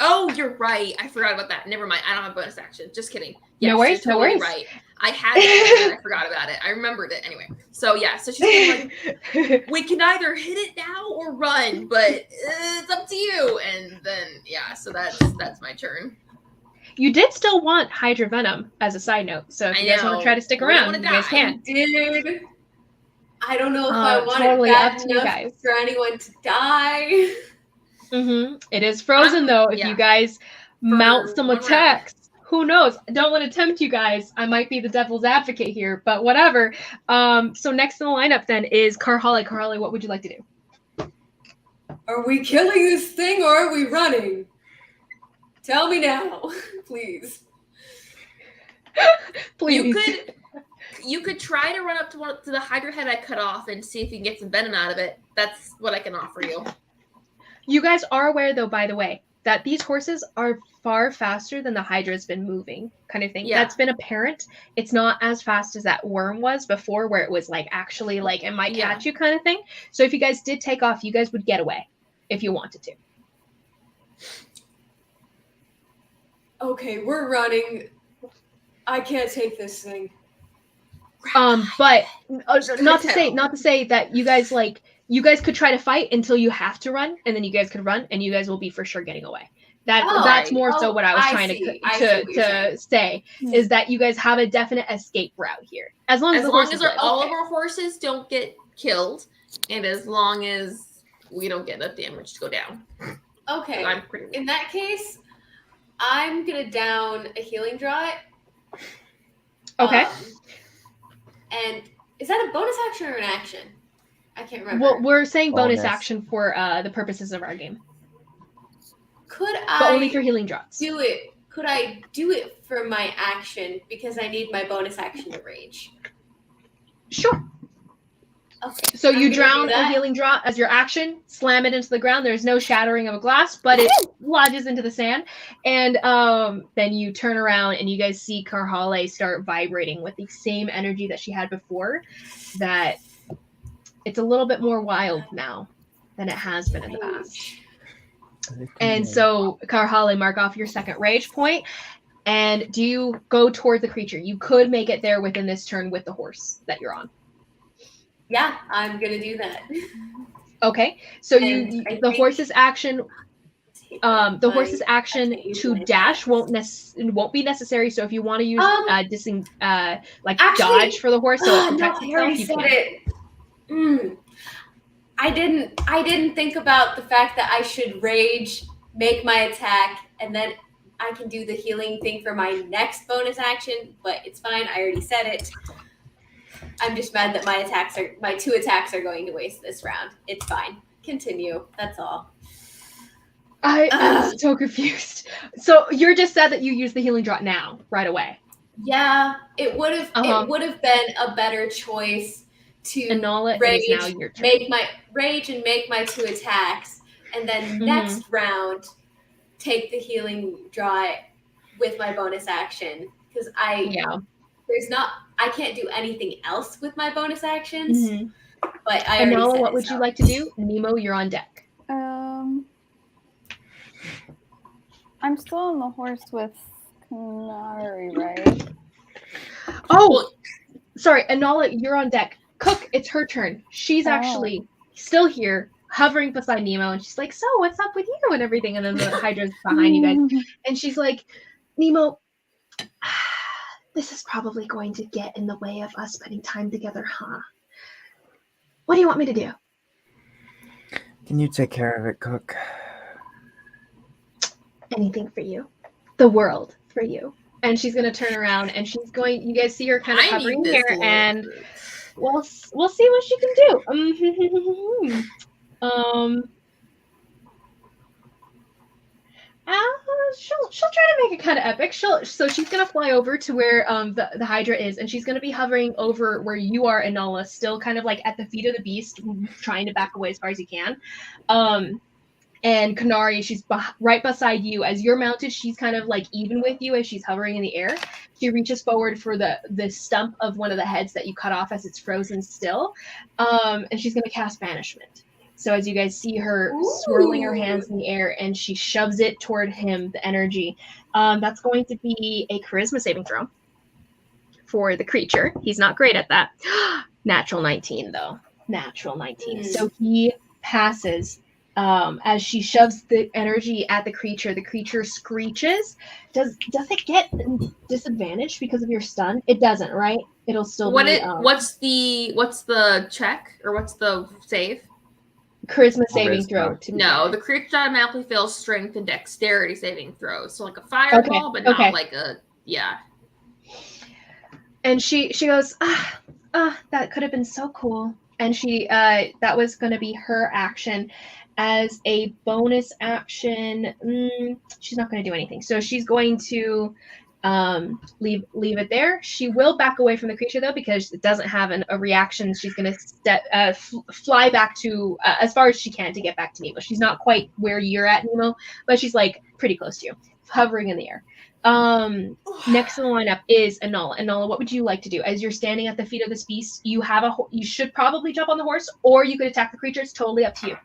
Oh, you're right. I forgot about that. Never mind. I don't have a bonus action. Just kidding. Yes, no worries. Totally no worries. Right. I had it and I forgot about it. I remembered it anyway. So yeah. So she's like, we can either hit it now or run, but it's up to you. And then yeah. So that's my turn. You did still want Hydra Venom as a side note, so if you guys want to try to stick around, you guys can. Dude, I don't know if I want totally it up bad to you enough guys. for anyone to die. It is frozen though. If you guys mount some attacks, who knows? I don't want to tempt you guys. I might be the devil's advocate here, but whatever. So next in the lineup then is Karhali. Karhali, what would you like to do? Are we killing this thing or are we running? Tell me now, please. Please. You could try to run up to the Hydra head I cut off and see if you can get some venom out of it. That's what I can offer you. You guys are aware, though, by the way, that these horses are far faster than the Hydra's been moving, kind of thing. Yeah. That's been apparent. It's not as fast as that worm was before, where it was like actually like it might catch you kind of thing. So if you guys did take off, you guys would get away if you wanted to. Okay, we're running. I can't take this thing. But not to say that you guys could try to fight until you have to run, and then you guys could run, and you guys will be for sure getting away. That's more so what I was trying to say is that you guys have a definite escape route here, as long as all of our horses don't get killed, and as long as we don't get enough damage to go down. Okay. So in that case, I'm gonna down a healing draught. Okay. And is that a bonus action or an action? I can't remember. Well, we're saying bonus action for the purposes of our game. But only for healing draughts. Could I do it for my action because I need my bonus action to rage? Sure. Okay. So you drown a healing draught as your action, slam it into the ground. There's no shattering of a glass, but it lodges into the sand. And then you turn around and you guys see Karhale start vibrating with the same energy that she had before. That it's a little bit more wild now than it has been in the past. And so Karhale, mark off your second rage point. And do you go toward the creature? You could make it there within this turn with the horse that you're on. Yeah, I'm gonna do that. Okay, so the horse's action to dash won't be necessary. So if you want to use dodge for the horse, so it protects itself, you can. I didn't think about the fact that I should rage, make my attack, and then I can do the healing thing for my next bonus action. But it's fine. I already said it. I'm just mad that my 2 attacks are going to waste this round. It's fine. Continue. That's all. I'm so confused. So you're just sad that you use the healing draught now, right away. Yeah, it would have been a better choice to annul it. Rage, now your turn. make my 2 attacks, and then next round take the healing draught with my bonus action because I can't do anything else with my bonus actions. But I already Anala, said what would you like to do? Nemo, you're on deck. I'm still on the horse with Kanari, right? Oh, sorry, Anala, you're on deck. Cook, it's her turn. She's actually still here, hovering beside Nemo, and she's like, "So, what's up with you and everything?" And then the Hydra's behind you guys, and she's like, "Nemo, this is probably going to get in the way of us spending time together, huh? What do you want me to do?" Can you take care of it, Cook? Anything for you. The world for you. And she's going to turn around, and she's going, you guys see her kind of hovering here, and we'll see what she can do. She'll try to make it kind of epic. So she's gonna fly over to where the Hydra is, and she's gonna be hovering over where you are, Enola, still kind of like at the feet of the beast, trying to back away as far as you can. And Kanari, she's right beside you. As you're mounted, she's kind of like even with you as she's hovering in the air. She reaches forward for the stump of one of the heads that you cut off as it's frozen still, and she's gonna cast Banishment. So as you guys see her swirling her hands in the air, and she shoves it toward him, the energy, that's going to be a charisma saving throw for the creature. He's not great at that. Natural 19, though. Natural 19. So he passes. As she shoves the energy at the creature screeches. Does it get disadvantaged because of your stun? It doesn't, right? It'll still be... what's the check, or what's the save? Charisma saving throw. No, the creature automatically fails strength and dexterity saving throws. So like a fireball, but not like a... Yeah. And she goes, that could have been so cool. And she that was going to be her action. As a bonus action, she's not going to do anything. So she's going to leave it there. She will back away from the creature, though, because it doesn't have a reaction. She's going to fly back to as far as she can to get back to Nemo. She's not quite where you're at, Nemo, but she's like pretty close to you, hovering in the air. Next in the lineup is Enola. Enola, what would you like to do? As you're standing at the feet of this beast, you should probably jump on the horse, or you could attack the creature. It's totally up to you.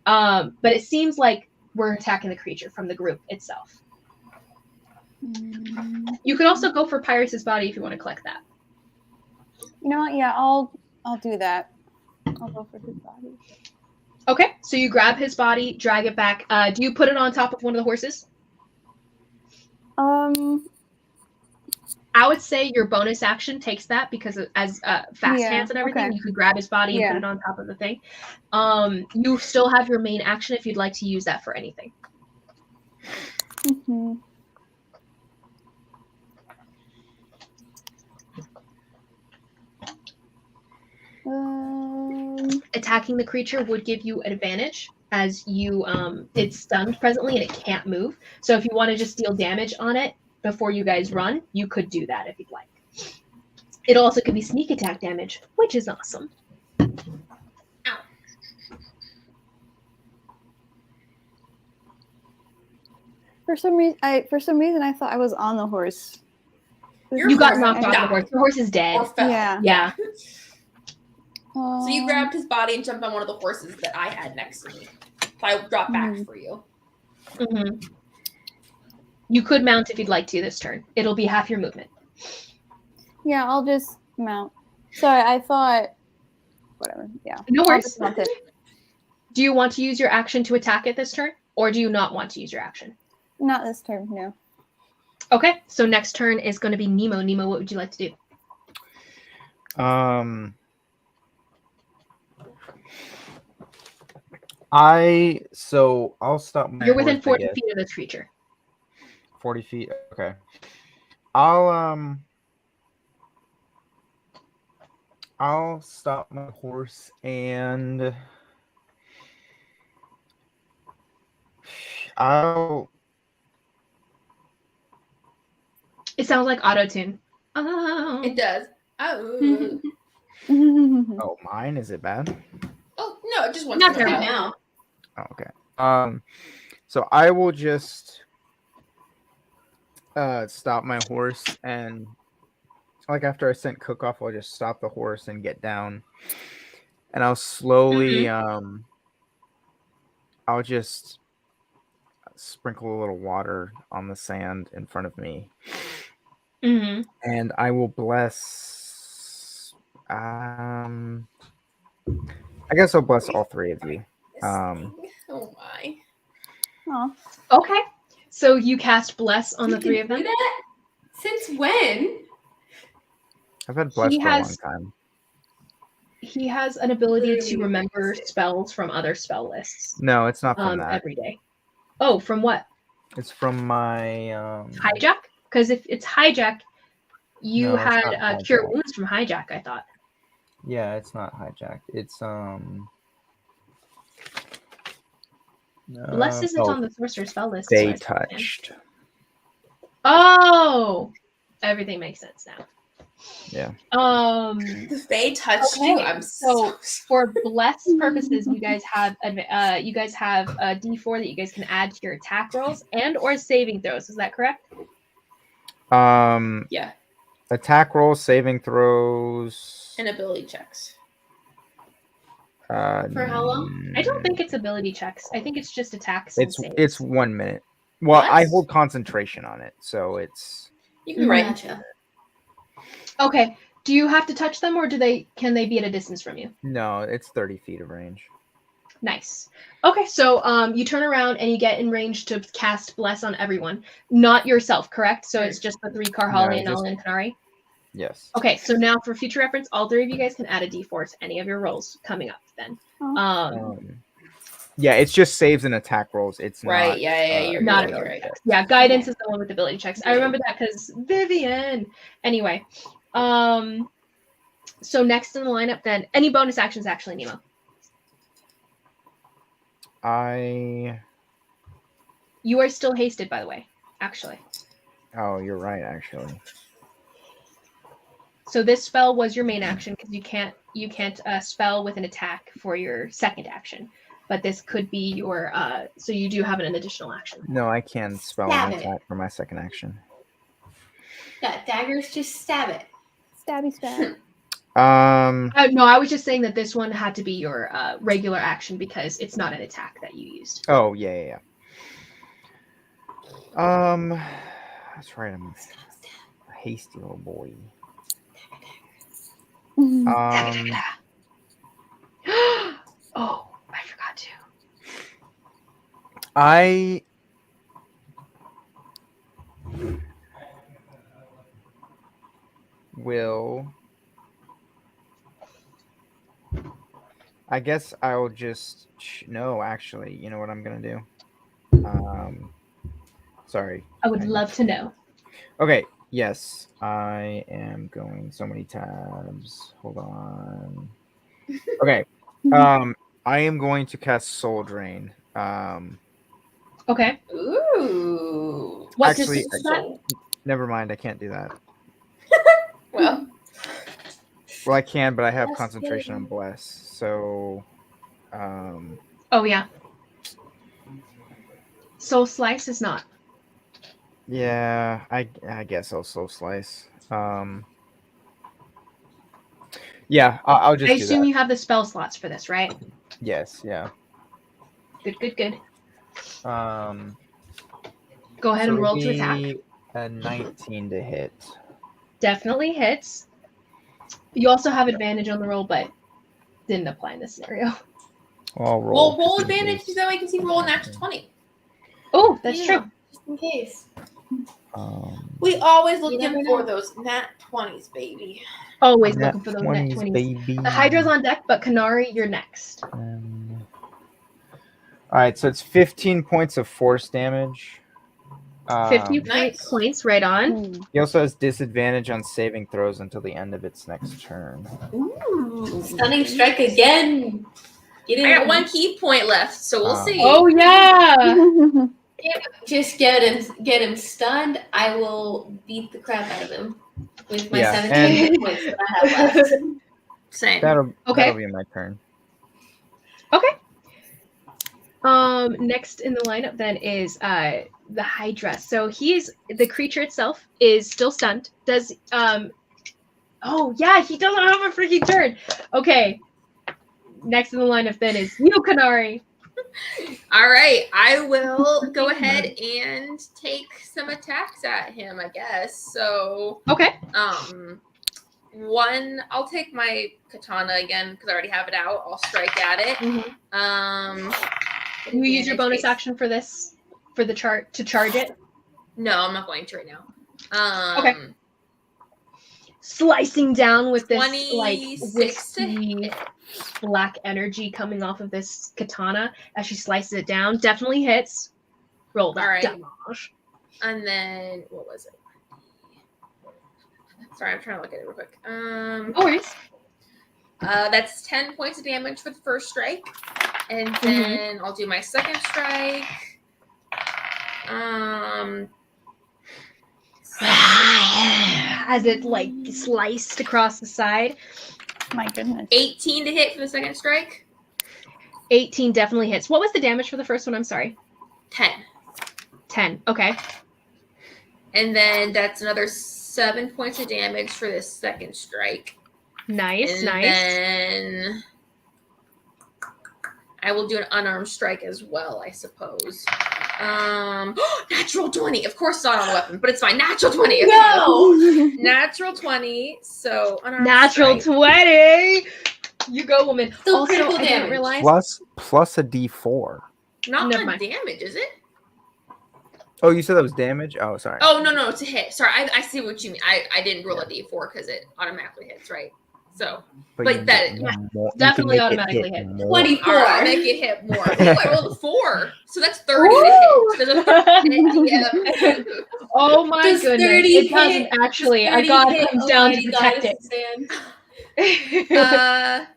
But it seems like we're attacking the creature from the group itself. You could also go for Pyrus' body if you want to collect that. You know what? Yeah, I'll do that. I'll go for his body. Okay, so you grab his body, drag it back. Do you put it on top of one of the horses? I would say your bonus action takes that, because as fast hands and everything, you could grab his body and put it on top of the thing. You still have your main action if you'd like to use that for anything. Mm-hmm. Attacking the creature would give you an advantage, as you it's stunned presently and it can't move. So if you want to just deal damage on it before you guys run, you could do that if you'd like. It also could be sneak attack damage, which is awesome. Ow. For some reason, I thought I was on the horse. You got knocked off the horse. The horse is dead. Yeah. So you grabbed his body and jumped on one of the horses that I had next to me. So I dropped back for you. Mm-hmm. You could mount if you'd like to this turn. It'll be half your movement. Yeah, I'll just mount. Sorry, I thought... Whatever, yeah. No worries. Do you want to use your action to attack it this turn? Or do you not want to use your action? Not this turn, no. Okay, so next turn is going to be Nemo. Nemo, what would you like to do? I'll stop my You're within horse, 40 feet of this creature. 40 feet? Okay. I'll stop my horse and It sounds like auto-tune. Oh. It does. Oh. Oh, mine? Is it bad? Oh, no, it just wants Not to terrible. now. Oh, okay. So I will just stop my horse, and like after I sent Cook off, I'll just stop the horse and get down, and I'll slowly I'll just sprinkle a little water on the sand in front of me, and I will bless I guess I'll bless all three of you. Oh my. Aw. Okay. So you cast Bless on You the three can of them? do that? Since when? I've had Bless He for a long has- time. He has an ability Literally to remember practiced it. spells from other spell lists No, it's not from that. every day. Oh, from what? It's from my Hijack? Because if it's Hijack, you No, it's had not Cure Hijack. Wounds from Hijack, I thought. Yeah, it's not hijacked. It's Bless isn't oh, on the sorcerer spell list. so They I understand. touched. Oh, everything makes sense now. Yeah. The Fae touched you. Okay, I'm so so for Bless purposes, you guys have a D4 that you guys can add to your attack rolls and or saving throws. Is that correct? yeah. Attack rolls, saving throws. And ability checks. For how long? I don't think it's ability checks. I think it's just attacks. And saves. It's 1 minute. Well, I What? hold concentration on it, so it's You can be right. Gotcha. Okay. Do you have to touch them, or can they be at a distance from you? no, it's 30 feet of range. Nice. Okay, so you turn around and you get in range to cast Bless on everyone, not yourself, correct? So it's just the 3 Karhali and just- Nala and Kanari. Yes. Okay, so now for future reference, all 3 of you guys can add a D4 to any of your rolls coming up. Then, Yeah, it's just saves and attack rolls. It's Right, not. yeah, you're not right, you're right. yeah, guidance is the one with ability checks. I remember that because Vivian. Anyway, so next in the lineup, then any bonus actions actually, Nemo. You are still hasted, by the way. Actually. Oh, you're right. Actually. So this spell was your main action because you can't spell with an attack for your second action, but this could be your so you do have an additional action. No, I can spell Stab an it. attack for my second action. Got daggers, just stab it. Stabby stab. No, I was just saying that this one had to be your regular action because it's not an attack that you used. Oh yeah. That's right. I'm a hasty little boy. Oh, I forgot to. I will. I guess I'll just no. Actually, you know what I'm gonna do? Sorry. I would love to know. Okay. Yes, I am going so many tabs. Hold on. Okay. I am going to cast Soul Drain. Okay. Ooh. What Actually, distance is that? Never mind. I can't do that. Well, Well, I can, but I have Bless concentration on you. Bless. So, Oh yeah. Soul Slice is not. yeah, I guess I'll Soul Slice. Yeah, I'll just I do assume that. you have the spell slots for this, right? Yes, yeah. Good. Um, Go ahead so and roll it'll to attack. be a 19 to hit. Definitely hits. You also have advantage on the roll, but didn't apply in this scenario. I'll roll. well, roll just in advantage case. so that way you can see roll an natural 20. Oh, that's Yeah. true. Just in case. We always You looking never for know. those nat 20s, baby. Always Nat looking for those net 20s. baby. The Hydra's on deck, but Kanari, you're next. All right, so it's 15 points of force damage. 50 Nice. points, right on. He also has disadvantage on saving throws until the end of its next turn. Ooh. Stunning strike again. Get I got in. 1 key point left, so we'll see. Oh yeah. Just get him stunned. I will beat the crap out of him with my Yeah, 17 hit points that I have left. Same. That'll Okay. be my turn. Okay. Next in the lineup then is the Hydra. So the creature itself is still stunned. Does oh yeah, he doesn't have a freaking turn. Okay. Next in the lineup then is you, Kanari. All right, I will go ahead and take some attacks at him, I guess. So, Okay. I'll take my katana again because I already have it out. I'll strike at it. You use your bonus action for this, for the chart to charge it. No, I'm not going to right now. Okay. Slicing down with this like 26 wispy black energy coming off of this katana as she slices it down. Definitely hits. Roll that damage. And then what was it? Sorry, I'm trying to look at it real quick. No worries. That's 10 points of damage for the first strike. And then I'll do my second strike. As it like sliced across the side. My goodness. 18 to hit for the second strike. 18 definitely hits. What was the damage for the first one? I'm sorry. 10. 10. Okay. And then that's another 7 points of damage for this second strike. Nice. And then I will do an unarmed strike as well, I suppose. Natural 20. Of course it's not on a weapon, but it's fine. Natural 20. No! Natural 20. So unarmed Natural strike. 20. You go, woman. Still also, critical I didn't damage. realize. Plus a D4. Not Never on mind. damage, is it? Oh, you said that was damage? Oh, sorry. Oh, no, it's a hit. Sorry, I see what you mean. I didn't roll a D4 because it automatically hits, right? So, but that definitely automatically hit. 24. I'll make it hit more. Ooh, I rolled a 4. So that's 30 to hit. There's a Oh my Does goodness. 30 It doesn't hit? actually. Does A 30 god hit? comes down to Almighty protect goddess stand. it.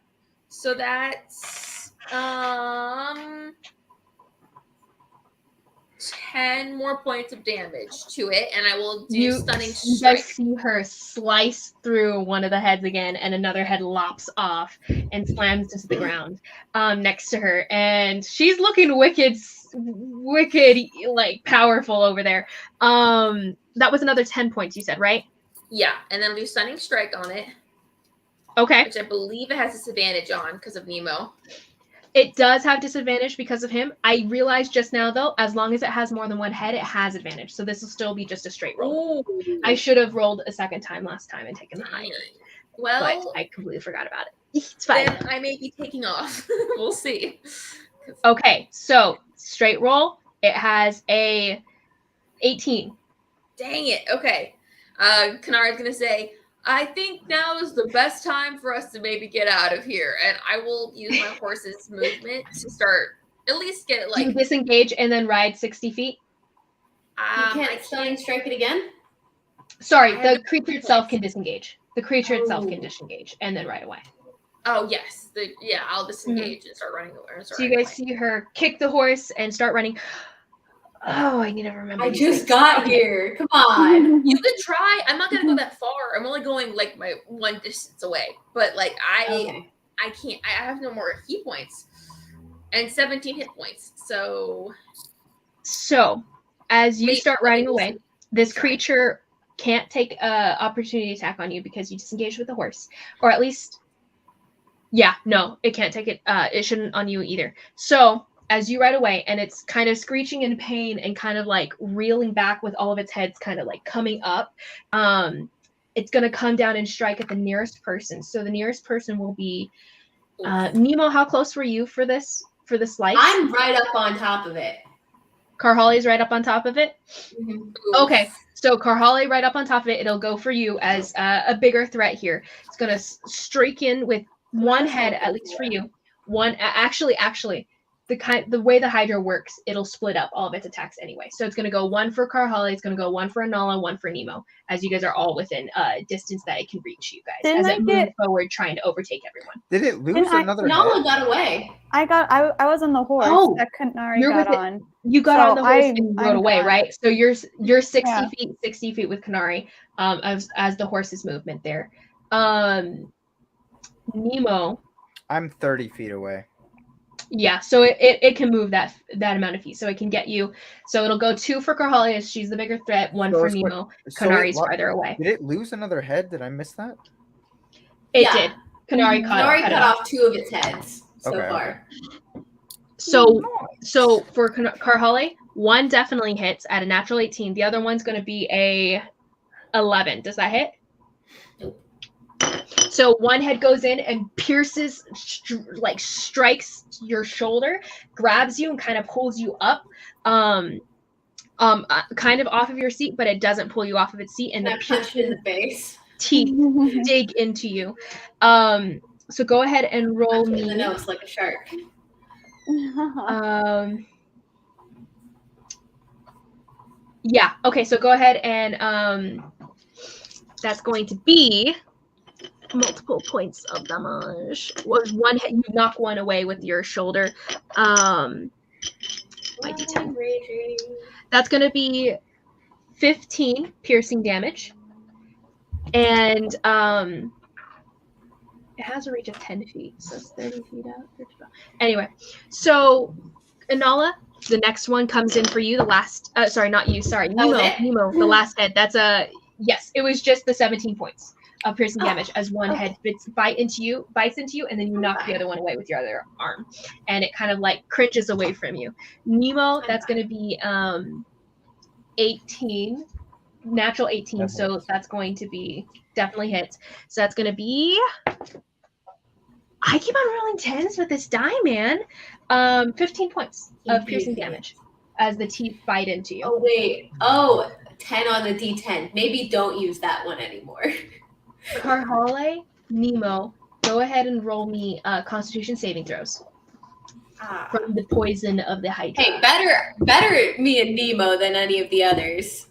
So that's 10 more points of damage to it, and I will do stunning You strike. guys see her slice through one of the heads again, and another head lops off and slams into the ground next to her. And she's looking wicked, like powerful over there. That was another 10 points, you said, right? Yeah, and then I'll do stunning strike on it, Okay. which I believe it has disadvantage on because of Nemo. It does have disadvantage because of him. I realized just now, though, as long as it has more than one head, it has advantage. So this will still be just a straight roll. Ooh. I should have rolled a second time last time and taken the higher. Well, but I completely forgot about it. It's fine. then I may be taking off. We'll see. Okay, so straight roll. It has a 18. Dang it. Okay. Kanara's going to say, I think now is the best time for us to maybe get out of here. And I will use my horse's movement to start, at least get You disengage and then ride 60 feet. You can't stunning strike it again? Sorry, the creature itself can disengage. The creature itself can disengage and then ride away. Oh, yes. I'll disengage and start running away. So you guys see her kick the horse and start running. Oh, I need to remember. I just got here. Come on. You could try. I'm not gonna go that far. I'm only going like my one distance away. But like I can't. I have no more key points, and 17 hit points. So as you start riding away, this creature can't take a opportunity attack on you because you disengaged with the horse, or at least, no, it can't take it. It shouldn't on you either. So as you ride away, and it's kind of screeching in pain and kind of like reeling back with all of its heads kind of like coming up, it's going to come down and strike at the nearest person. So the nearest person will be Nemo. How close were you for this slice? I'm right up on top of it. Karhali's right up on top of it? Mm-hmm. Okay, so Karhali right up on top of it. It'll go for you as a bigger threat here. It's going to streak in with one head, at least for you. One, actually, the way the Hydra works, it'll split up all of its attacks anyway. So it's going to go one for Karhali, it's going to go one for Anala, one for Nemo, as you guys are all within distance that it can reach you guys. As it moves forward, trying to overtake everyone. Did it lose another Nala head? got away. I was on the horse that Kanari got on. You got on the horse and rode away, right? So you're 60 feet with Kanari, as the horse's movement there. Nemo. I'm 30 feet away. Yeah, so it can move that amount of feet. So it can get you. So it'll go 2 for Karhali as she's the bigger threat, 1 for Nemo. Kanari's farther away. Did it lose another head? Did I miss that? It did. Kanari cut off 2 of its heads so far. So for Karhali, 1 definitely hits at a natural 18. The other one's going to be a 11. Does that hit? Nope. So one head goes in and pierces, strikes your shoulder, grabs you, and kind of pulls you up, kind of off of your seat, but it doesn't pull you off of its seat. And I punched in the face. Teeth dig into you. So go ahead and roll me. In the nose like a shark. Yeah. Okay. So go ahead and that's going to be multiple points of damage. Was one hit, you knock one away with your shoulder. My D10. That's going to be 15 piercing damage, and it has a reach of 10 feet, so it's 30 feet out. Anyway, so Inala, the next one comes in for you. The last, sorry, not you. Sorry, Nemo. The last head. That's a yes. It was just the 17 points of piercing damage as one head bites into you, and then you knock the other one away with your other arm, and it kind of like cringes away from you. Nemo, that's going to be 18, natural 18. So that's going to be definitely hits. So that's going to be. I keep on rolling 10s with this die, man. 15 points of piercing damage as the teeth bite into you. Oh, wait. Oh, 10 on the D10. Maybe don't use that one anymore. Karhale, Nemo, go ahead and roll me Constitution saving throws from the poison of the Hydra. Hey, better me and Nemo than any of the others.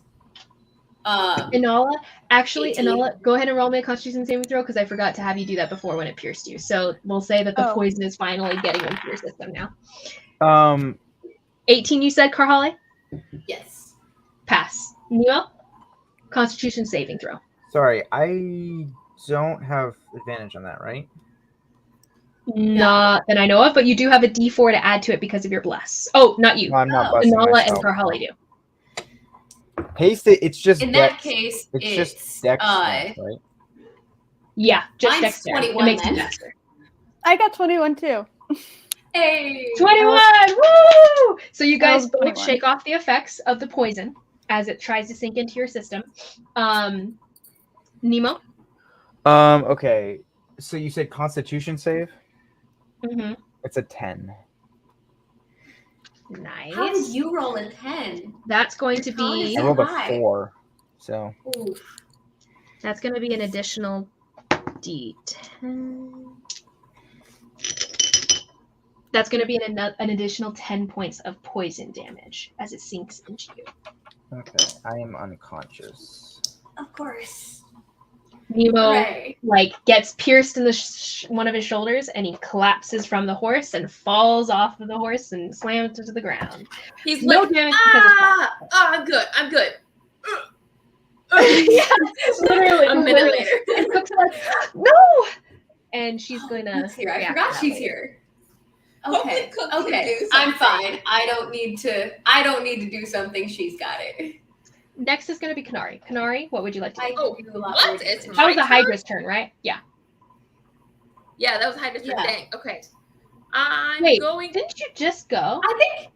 Inala, go ahead and roll me a Constitution saving throw because I forgot to have you do that before when it pierced you. So we'll say that the poison is finally getting into your system now. 18, you said, Karhale? Yes. Pass. Nemo, Constitution saving throw. Sorry, I don't have advantage on that, right? Not that I know of, but you do have a D4 to add to it because of your bless. Oh, not you. No, I'm not busting Inala myself. and Karhale do. Haste it. It's just in dex. that case. It's just dex, right? Yeah, just mine's dex. 21. It makes Then. it faster. I got 21 too. Hey, 21! Woo! So you guys both 21. shake off the effects of the poison as it tries to sink into your system. Nemo? Okay. So you said Constitution save? Mm-hmm. It's a 10. Nice. how did you roll a 10? That's going to be... I rolled a high. 4. So. Oof. That's going to be an additional D10. That's going to be an additional 10 points of poison damage as it sinks into you. Okay. I am unconscious. Of course. Nemo gets pierced in the one of his shoulders, and he collapses from the horse and falls off of the horse and slams into the ground. He's No like, damage I'm good. Yeah, literally. A minute later. And Cook's like, no! And she's going to... Here. I forgot she's here. Okay. Okay. I'm fine. I don't need to do something. She's got it. Next is going to be Kanari. Kanari, what would you like to do? Oh, what? It's That was the my Hydra's turn, right? Yeah. Yeah, that was Hydra's turn. Yeah. Dang. Okay. I'm Wait, going. didn't you just go? I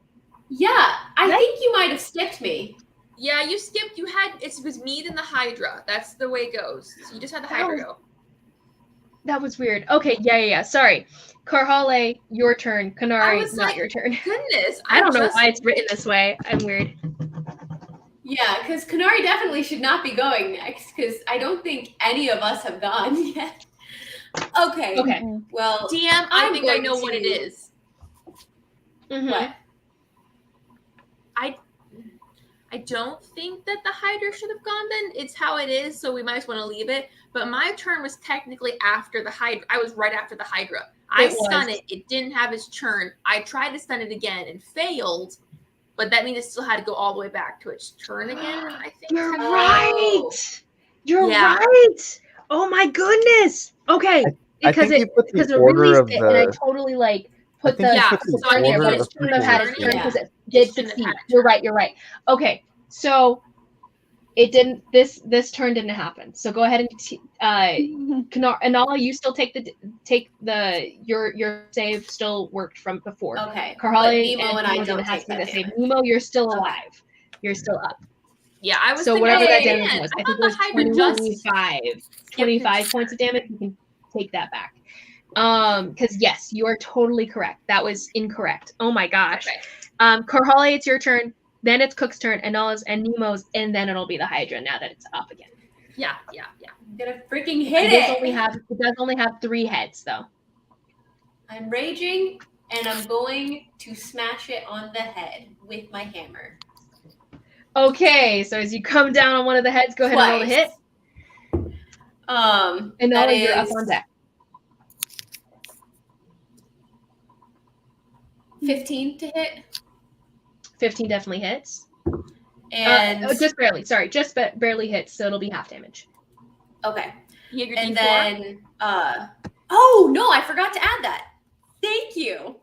think you might have skipped me. Yeah, you skipped. It was me then the Hydra. That's the way it goes. So you just had the Hydra go. That was weird. Okay, yeah. Sorry. Karhale, your turn. Kanari, not your turn. Goodness. I don't know why it's written this way. I'm weird. Yeah, because Kanari definitely should not be going next, because I don't think any of us have gone yet. Okay. Well, DM, I think I know what it is. Mm-hmm. What? I don't think that the Hydra should have gone then. It's how it is, so we might just want to leave it. But my turn was technically after the Hydra. I was right after the Hydra. I stunned it. It didn't have its turn. I tried to stun it again and failed. But that means it still had to go all the way back to its turn again, I think. You're right. You're right. Oh my goodness. Okay. Because it released it and I totally put the order but it shouldn't have had its turn because it did succeed. You're right. Okay. So it didn't this turn didn't happen. So go ahead and Kanala, you still take your save still worked from before. Okay. Karhale Nemo and I don't have take to that save. Nemo, you're still alive. You're still up. Yeah, I was so thinking, whatever that damage was. I think it was Hydra 25 points of damage. take that back. Because yes, you are totally correct. That was incorrect. Oh my gosh. Okay. Karhale, it's your turn. Then it's Cook's turn, and Nala's and Nemo's, and then it'll be the Hydra now that it's up again. Yeah. I'm gonna freaking hit It does only have 3 heads though. I'm raging, and I'm going to smash it on the head with my hammer. Okay, so as you come down on one of the heads, go ahead and roll the hit. And Nala, you're up on deck. 15 to hit. 15 definitely hits. And just barely. Sorry, just barely hits, so it'll be half damage. okay. You have your And D4? then oh no, I forgot to add that. Thank you.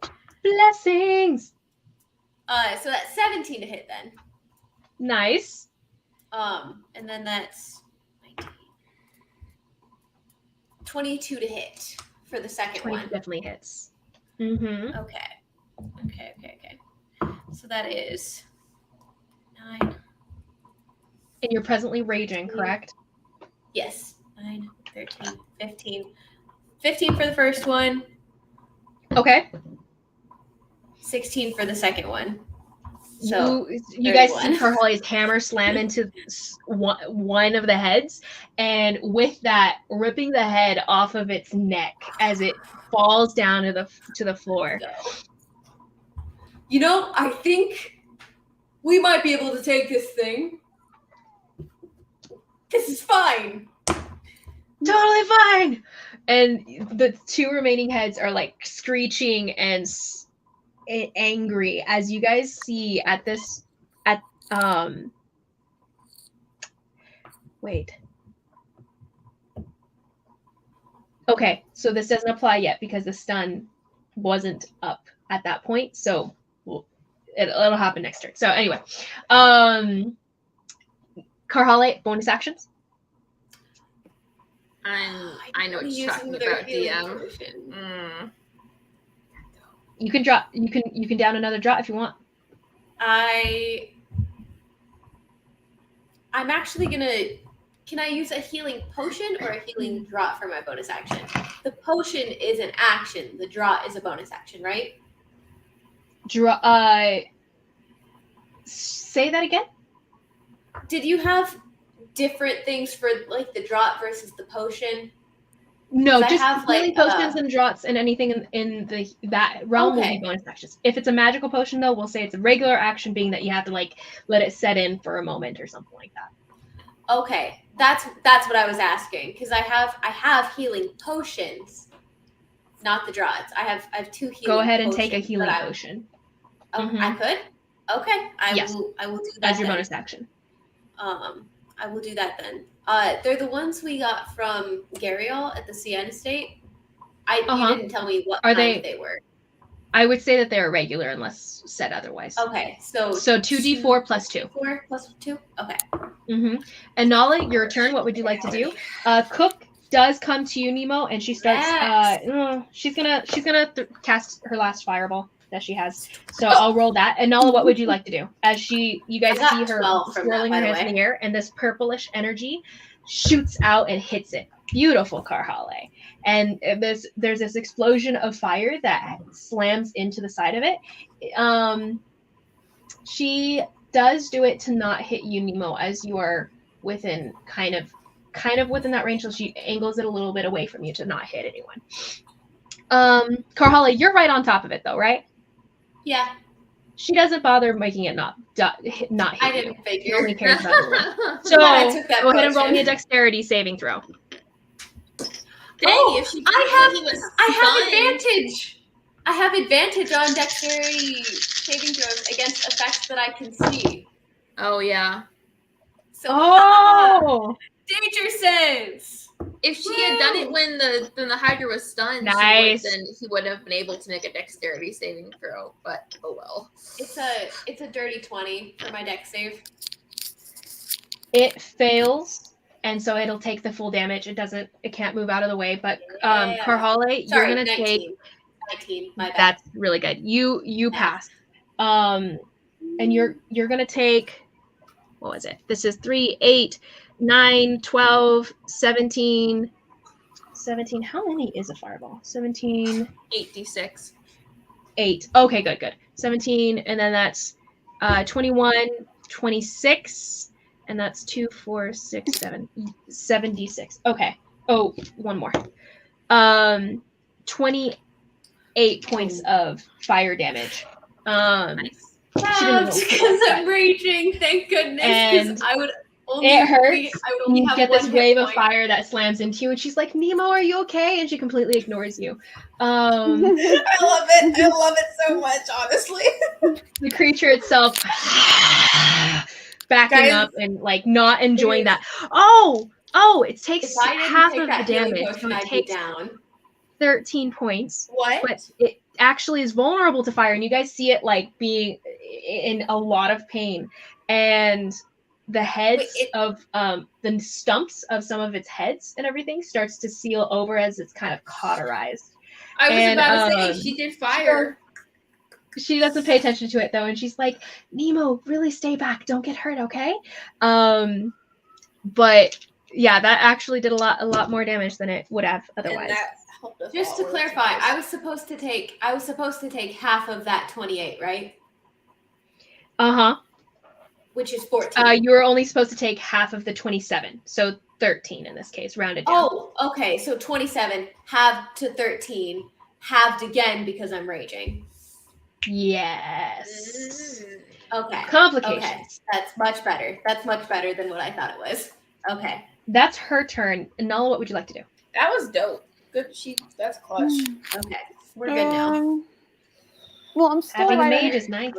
Blessings. So that's 17 to hit then. Nice. And then that's 19. 22 to hit for the second 20 one. definitely hits. Mm-hmm. Okay. So that is 9. And you're presently raging, correct? Yes. 9, 13, 15. 15 for the first one. Okay. 16 for the second one. So you guys 31. see Karhale's hammer slam into one of the heads, and with that, ripping the head off of its neck as it falls down to the floor. You know, I think we might be able to take this thing. This is fine. Totally fine. And the 2 remaining heads are like screeching and angry as you guys see wait. Okay, so this doesn't apply yet because the stun wasn't up at that point. So it'll happen next turn. So anyway, Karhale, bonus actions. I know what you're talking about, DM. You can drop. You can down another drop if you want. I'm actually gonna. Can I use a healing potion or a healing draught for my bonus action? The potion is an action. The draught is a bonus action, right? Say that again. Did you have different things for like the draught versus the potion? No, just healing potions and draughts and anything in that realm will be bonus actions. If it's a magical potion, though, we'll say it's a regular action, being that you have to like let it set in for a moment or something like that. Okay, that's what I was asking, because I have healing potions, not the draughts. I have 2 healing. Go ahead and take a healing potion. Oh, I could. Okay, I will do that as your bonus action. I will do that then. They're the ones we got from Gariel at the Sienna Estate. You didn't tell me what kind they were. I would say that they're regular unless said otherwise. Okay, so 2d4 plus 2. 4 plus 2. Okay. Mm-hmm. And Nala, your turn. What would you like to do? Cook does come to you, Nemo, and she starts. She's gonna cast her last fireball that she has. So I'll roll that. And Nala, what would you like to do? As you guys see her swirling her hands in the air, and this purplish energy shoots out and hits it. Beautiful, Karhale. And there's this explosion of fire that slams into the side of it. She does do it to not hit you, Nemo, as you are within kind of within that range. So she angles it a little bit away from you to not hit anyone. Karhale, you're right on top of it though, right? Yeah. She doesn't bother making it not hit I didn't you. figure. She only cares about it. So go ahead and roll me a dexterity saving throw. Dang, if she I have advantage. I have advantage on dexterity saving throws against effects that I can see. Oh yeah. So danger sense. If she had done it when the Hydra was stunned, then he would have been able to make a dexterity saving throw. But oh well. It's a dirty 20 for my dex save. It fails. And so it'll take the full damage. It can't move out of the way. But Karhale, you're gonna 19. take 19. My bad. That's really good. You pass. And you're gonna take, what was it? This is 3, 8, 9, 12, 17, 17. How many is a fireball? 17. 8d6. 8. Okay, good. 17, and then that's 21, 26, and that's 2, 4, 6, 7, 76. Okay. Oh, one more. 28 points of fire damage. Nice. Because I'm raging, thank goodness. And I would only it hurts. I would only You have get one this hit wave of point. fire that slams into you, and she's like, "Nemo, are you okay?" And she completely ignores you. I love it. I love it so much, honestly. The creature itself backing up and like not enjoying that. Oh, it takes If I didn't half take of the that healing damage. potion, So it I'd be takes down. 13 points. What? But it actually is vulnerable to fire, and you guys see it like being in a lot of pain. And the heads of the stumps of some of its heads and everything starts to seal over as it's kind of cauterized. I was about to say, she did fire. She doesn't pay attention to it though, and she's like, "Nemo, really stay back. Don't get hurt, okay?" But yeah, that actually did a lot more damage than it would have otherwise. Just to clarify, I was supposed to take half of that 28, right? Uh-huh. Which is 14. You were only supposed to take half of the 27, so 13 in this case, rounded down. Oh, okay. So 27 halved to 13, halved again because I'm raging. Yes. Okay. Complications. Okay. That's much better. That's much better than what I thought it was. Okay. That's her turn. Nala, what would you like to do? That was dope. Good. That's clutch. Okay. We're good now. Well, I'm still Having a riding. mage is nice.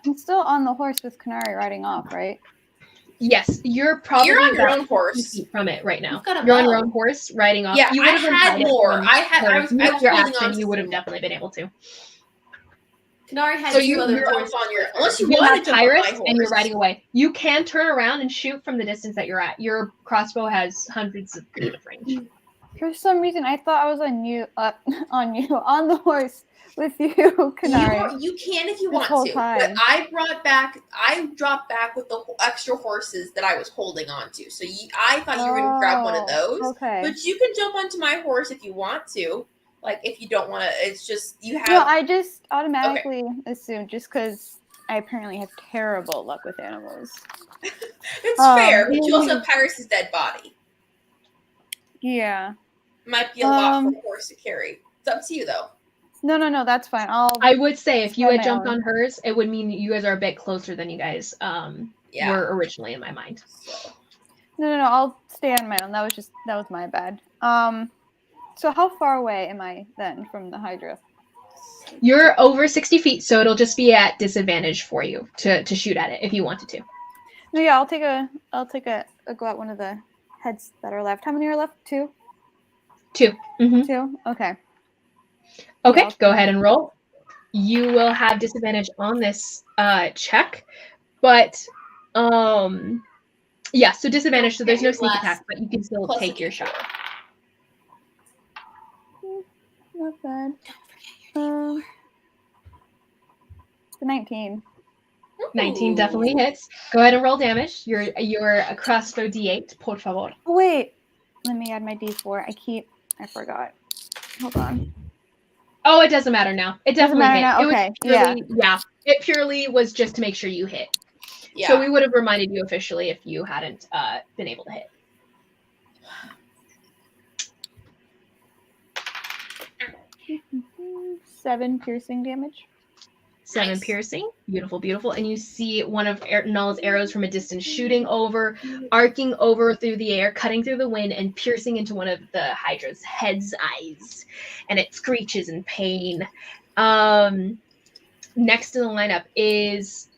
I'm still on the horse with Canary riding off, right? Yes, you're probably on your own horse from it right now. You're on your own horse riding off. Yeah, you I had more. I was holding on. You would have definitely been able to. Canary had so two other horses on your unless you want wanted to Tyrus and you're riding away. You can turn around and shoot from the distance that you're at. Your crossbow has hundreds of feet of range. For some reason, I thought I was on the horse with you, Canary. You can if you want to, but I dropped back with the extra horses that I was holding on to. So I thought you were going to grab one of those. Okay. But you can jump onto my horse if you want to. Like, if you don't want to, it's just, you have... No, I just automatically assumed, just because I apparently have terrible luck with animals. It's fair, but you also have Pyrus' dead body. Yeah. Might be a lot for a horse to carry. It's up to you, though. No, that's fine. I would say if you had jumped on hers, it would mean you guys are a bit closer than you guys were originally in my mind. No, I'll stay on my own. That was my bad. So how far away am I then from the Hydra? You're over 60 feet, so it'll just be at disadvantage for you to shoot at it if you wanted to. No, yeah, I'll take a go at one of the heads that are left. How many are left? 2? 2. Mm-hmm. 2? Okay. Okay, yeah, go ahead and roll. You will have disadvantage on this check, but yeah, so disadvantage, so there's no sneak attack, but you can still take your shot. Not bad. The 19. 19 definitely hits. Go ahead and roll damage. Your crossbow D8, por favor. Oh, wait. Let me add my D4. I forgot. Hold on. Oh, it doesn't matter now. It definitely hit. Now? Okay. Yeah. It purely was just to make sure you hit. Yeah. So we would have reminded you officially if you hadn't been able to hit. Seven piercing damage. 7 piercing. Beautiful. And you see one of Null's arrows from a distance shooting over, arcing over through the air, cutting through the wind, and piercing into one of the Hydra's head's eyes. And it screeches in pain. Next in the lineup is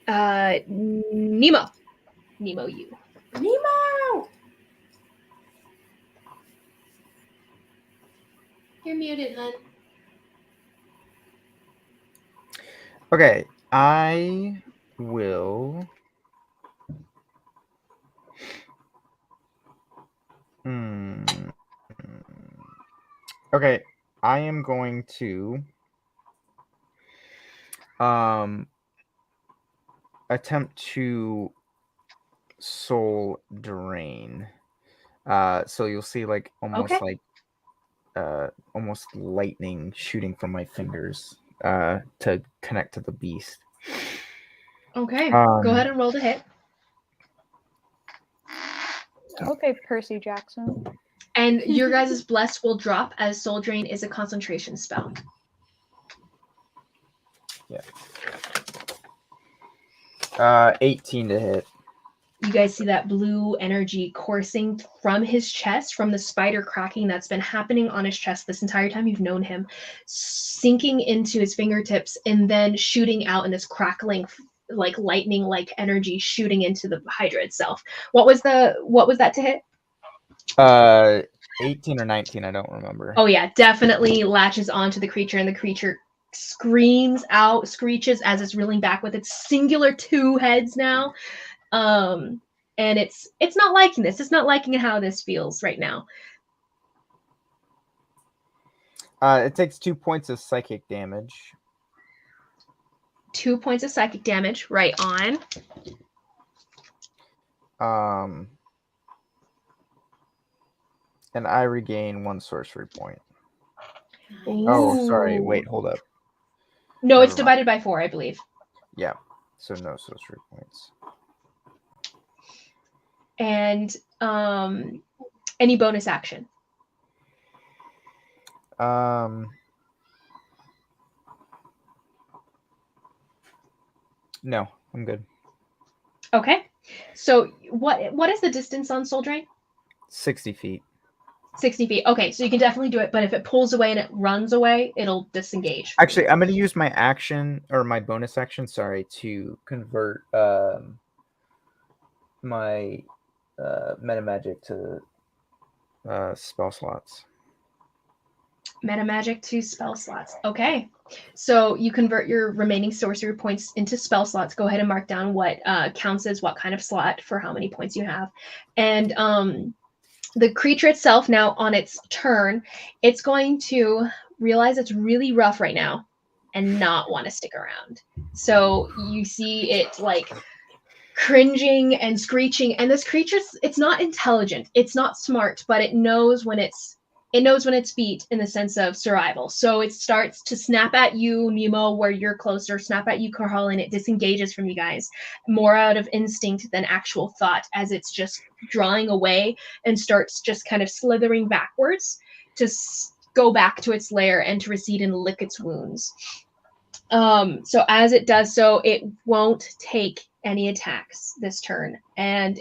Nemo. Nemo, you. Nemo! You're muted, hon. Okay, I will. Okay, I am going to attempt to soul drain. So you'll see like almost like almost lightning shooting from my fingers to connect to the beast. Okay, go ahead and roll to hit. Okay, Percy Jackson. And your guys' bless will drop as Soul Drain is a concentration spell. Yeah. 18 to hit. You guys see that blue energy coursing from his chest, from the spider cracking that's been happening on his chest this entire time you've known him, sinking into his fingertips and then shooting out in this crackling, like lightning-like energy shooting into the Hydra itself. What was that to hit? 18 or 19, I don't remember. Oh yeah, definitely latches onto the creature, and the creature screams out, screeches as it's reeling back with its singular 2 heads now. And it's not liking this. It's not liking how this feels right now. It takes 2 points of psychic damage. 2 points of psychic damage, right on. And I regain 1 sorcery point. Ooh. Oh, sorry. Wait, hold up. No, Never it's divided by 4, I believe. Yeah, so no sorcery points. And any bonus action? No, I'm good. Okay. So what is the distance on Soul Drain? 60 feet. 60 feet. Okay, so you can definitely do it, but if it pulls away and it runs away, it'll disengage. Actually, I'm going to use my action, or my bonus action, sorry, to convert my meta magic to spell slots. Meta magic to spell slots. Okay. So you convert your remaining sorcery points into spell slots. Go ahead and mark down what counts as what kind of slot for how many points you have. And the creature itself, now on its turn, it's going to realize it's really rough right now and not want to stick around. So you see it like cringing and screeching, and this creature, it's not intelligent, it's not smart, but it knows when it's beat in the sense of survival. So it starts to snap at you, Nemo, where you're closer, snap at you, Karhal, and it disengages from you guys more out of instinct than actual thought, as it's just drawing away and starts just kind of slithering backwards to go back to its lair and to recede and lick its wounds. So as it does so, it won't take any attacks this turn, and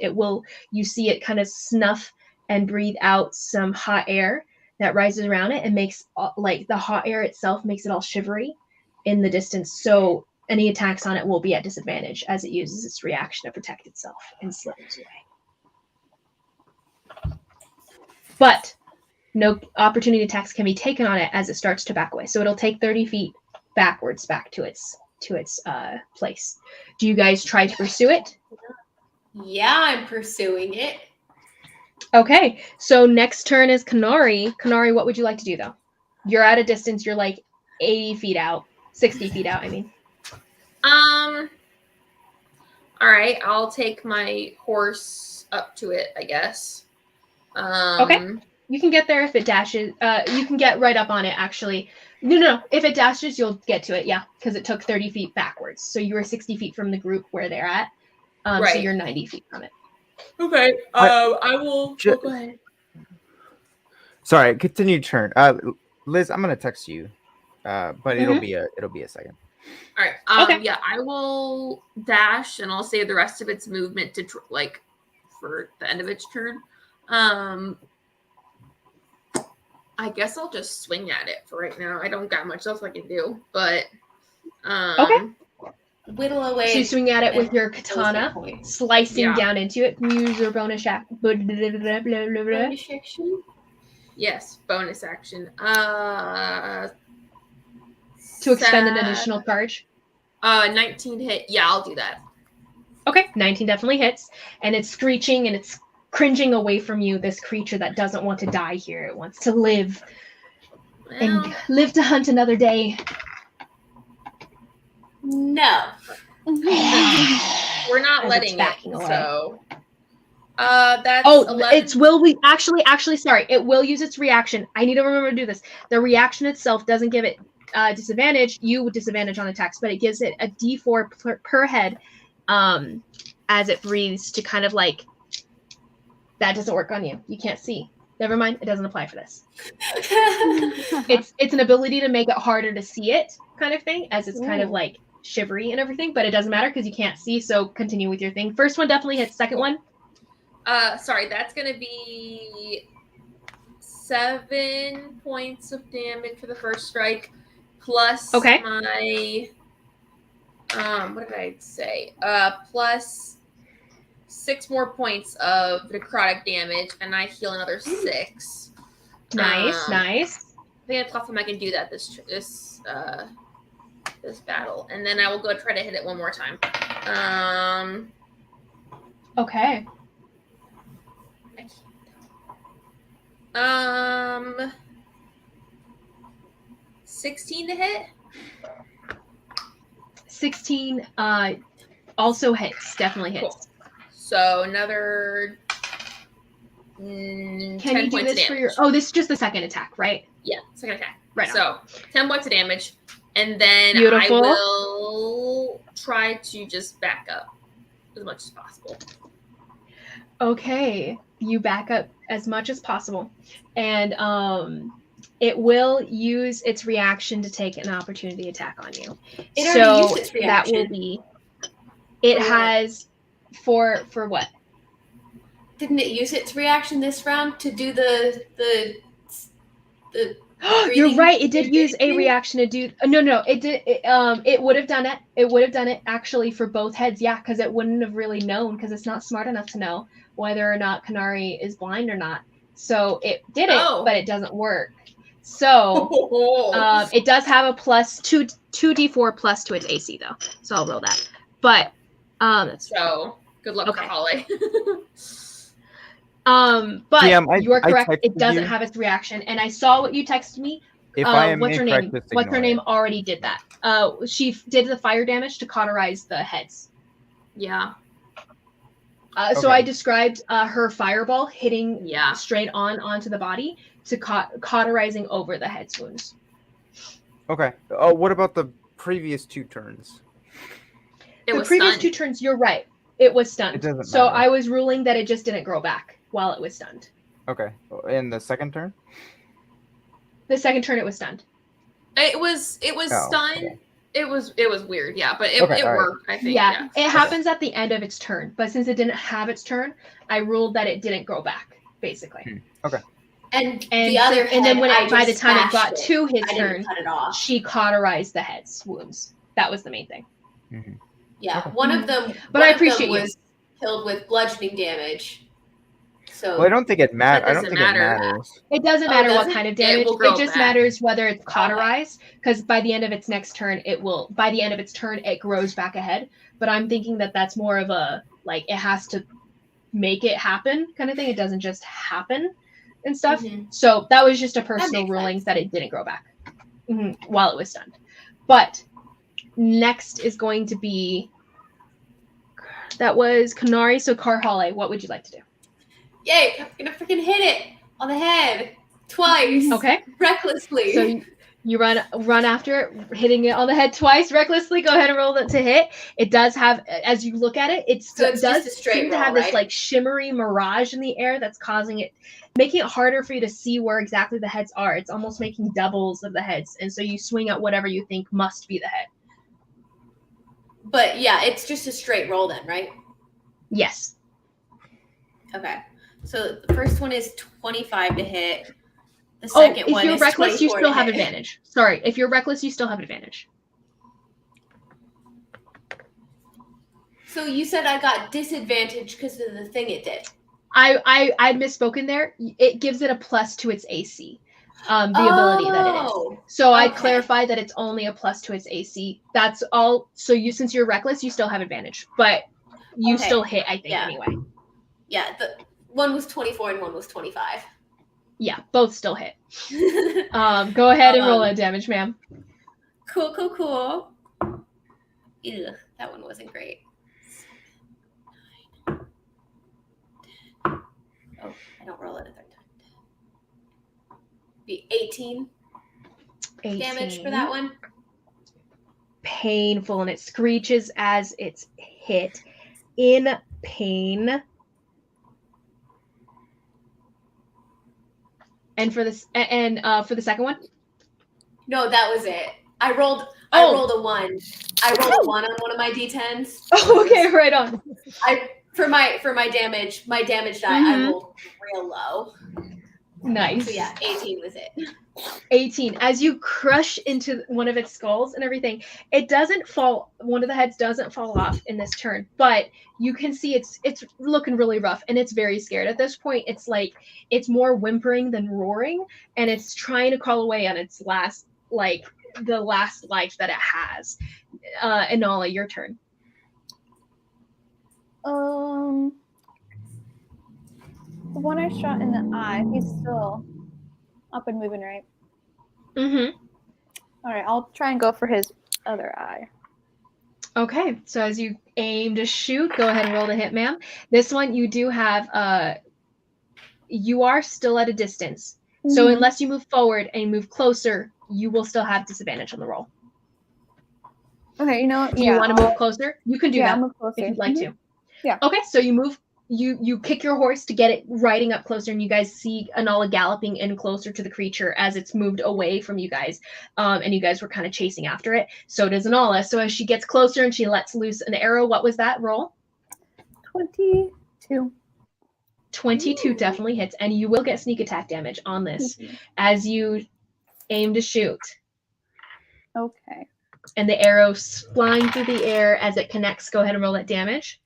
you see it kind of snuff and breathe out some hot air that rises around it and makes like the hot air itself makes it all shivery in the distance. So any attacks on it will be at disadvantage as it uses its reaction to protect itself and slithers away. But no opportunity attacks can be taken on it as it starts to back away. So it'll take 30 feet backwards back to its place. Do you guys try to pursue it? Yeah, I'm pursuing it. Okay, so next turn is Kanari. Kanari, what would you like to do, though? You're at a distance. You're like 80 feet out. 60 feet out, I mean. All right, I'll take my horse up to it, I guess. Okay. You can get there if it dashes. You can get right up on it, actually. No. If it dashes, you'll get to it, yeah, because it took 30 feet backwards. So you were 60 feet from the group where they're at. Right. So you're 90 feet from it. Okay. I will go ahead. Sorry, continue turn. Liz, I'm gonna text you. But it'll be a second. All right. Okay. Yeah, I will dash and I'll save the rest of its movement to for the end of its turn. I guess I'll just swing at it for right now. I don't got much else I can do, but okay. Whittle away. So you swing at it with your katana, slicing down into it. Use your bonus action. Bonus action? Yes, bonus action. To expend an additional charge. 19 hit. Yeah, I'll do that. Okay, 19 definitely hits, and it's screeching and it's cringing away from you. This creature that doesn't want to die here. It wants to live and live to hunt another day. No. We're not letting it, so. That's Oh, 11. it's will we actually sorry. It will use its reaction. I need to remember to do this. The reaction itself doesn't give it disadvantage. You would disadvantage on attacks, but it gives it a D4 per head, as it breathes to kind of like. That doesn't work on you. You can't see. Never mind. It doesn't apply for this. It's an ability to make it harder to see it, kind of thing, as it's kind of like shivery and everything. But it doesn't matter because you can't see. So continue with your thing. First one definitely hits. Second one. Sorry, that's gonna be 7 points of damage for the first strike, plus my what did I say? Plus 6 more points of necrotic damage, and I heal another 6. Nice. I think at platform I can do that this battle, and then I will go try to hit it one more time. Okay. 16 to hit. 16 also hits. Definitely hits. Cool. So another 10 Can you do points this of for damage. your? Oh, this is just the second attack, right? Yeah, second attack. Right. So 10 points of damage, and then Beautiful. I will try to just back up as much as possible. Okay, you back up as much as possible, and it will use its reaction to take an opportunity attack on you. It already used its that will reaction. be. It has for what? Didn't it use its reaction this round to do the You're right. It did breathing use a thing? reaction to do. No. It did. It would have done it. It would have done it actually for both heads. Yeah, because it wouldn't have really known because it's not smart enough to know whether or not Kanari is blind or not. So it did it, but it doesn't work. So it does have a plus 2d4 plus to its AC though. So I'll roll that. But so good luck, Okay. Holly. but DM, you are correct. It texted doesn't you. have its reaction, and I saw what you texted me. If I am what's her incorrect, name? just What's her ignore name? it. Already did that. She did the fire damage to cauterize the heads. Yeah. So I described her fireball hitting Yeah. straight onto the body to cauterizing over the head's wounds. Okay. Oh, what about the previous 2 turns? It The was previous stunned. 2 turns, you're right. It was stunned. It doesn't So matter. I was ruling that it just didn't grow back while it was stunned. Okay. In the second turn? The second turn, it was stunned. It was Oh, stunned. okay. It was weird, yeah, but it Okay, all right. worked, I think. Yeah, Yeah. it happens at the end of its turn, but since it didn't have its turn, I ruled that it didn't grow back, basically. Okay. And And the other and then head, when I by the just time it smashed got to his I turn, didn't cut it off. she cauterized the head's wounds. That was the main thing. Mm-hmm. Yeah, Okay. one of them. But one I of them appreciate you. was killed with bludgeoning damage. So Well, I don't think it matters. That I don't doesn't think it matter. matters. It doesn't Oh, matter does what it? kind of It damage. will It grow just back. matters whether it's cauterized, because by the end of its next turn, by the end of its turn, it grows back ahead. But I'm thinking that that's more of a, like, it has to make it happen kind of thing. It doesn't just happen and stuff. Mhm. So that was just a personal makes ruling sense. that it didn't grow back while it was stunned. But next is going to be, that was Kanari, so Karhale, what would you like to do? Yay! I'm gonna freaking hit it on the head twice. Okay. Recklessly. So you run after it, hitting it on the head twice recklessly. Go ahead and roll that to hit. It does have, as you look at it, it So it's does just a straight seem to roll, have this right? like shimmery mirage in the air that's causing it, making it harder for you to see where exactly the heads are. It's almost making doubles of the heads, and so you swing at whatever you think must be the head. But yeah, it's just a straight roll then, right? Yes. Okay. So the first one is 25 to hit. The second if one you're is reckless, you 24 still to have hit. advantage. Sorry, if you're reckless, you still have advantage. So you said I got disadvantage because of the thing it did. I'd misspoken there. It gives it a plus to its AC. The ability that it is. Oh, So I'd okay. clarify that it's only a plus to its AC. That's all. So since you're reckless, you still have advantage, but you Okay. still hit, I think, Yeah. anyway. Yeah, the one was 24 and one was 25. Yeah, both still hit. Go ahead and roll that damage, ma'am. Cool. Ew, that one wasn't great. 9, 10, don't roll it a third time. Be 18 damage for that one. Painful, and it screeches as it's hit in pain. And for this, for the second one? No, that was it. I rolled a 1. I rolled a 1 on one of my d10s. Oh, okay, right on. For my damage die, I rolled real low. Nice. So yeah, 18 was it. 18. As you crush into one of its skulls and everything, it doesn't fall. One of the heads doesn't fall off in this turn, but you can see it's looking really rough, and it's very scared. At this point, it's like it's more whimpering than roaring, and it's trying to crawl away on its last, like the last life that it has. Inala, your turn. The one I shot in the eye, he's still up and moving, right? Mm-hmm. All right, I'll try and go for his other eye. Okay, so as you aim to shoot, go ahead and roll to hit, ma'am. This one, you do have, you are still at a distance. Mm-hmm. So unless you move forward and move closer, you will still have disadvantage on the roll. Okay, you know what? Do you want to move closer? You can do that I'll move closer. if you'd like to. Yeah. Okay, so you move. You kick your horse to get it riding up closer, and you guys see Inala galloping in closer to the creature as it's moved away from you guys, and you guys were kind of chasing after it. So does Inala. So as she gets closer and she lets loose an arrow, what was that roll? 22. 22 definitely hits, and you will get sneak attack damage on this as you aim to shoot. Okay. And the arrow's flying through the air as it connects. Go ahead and roll that damage.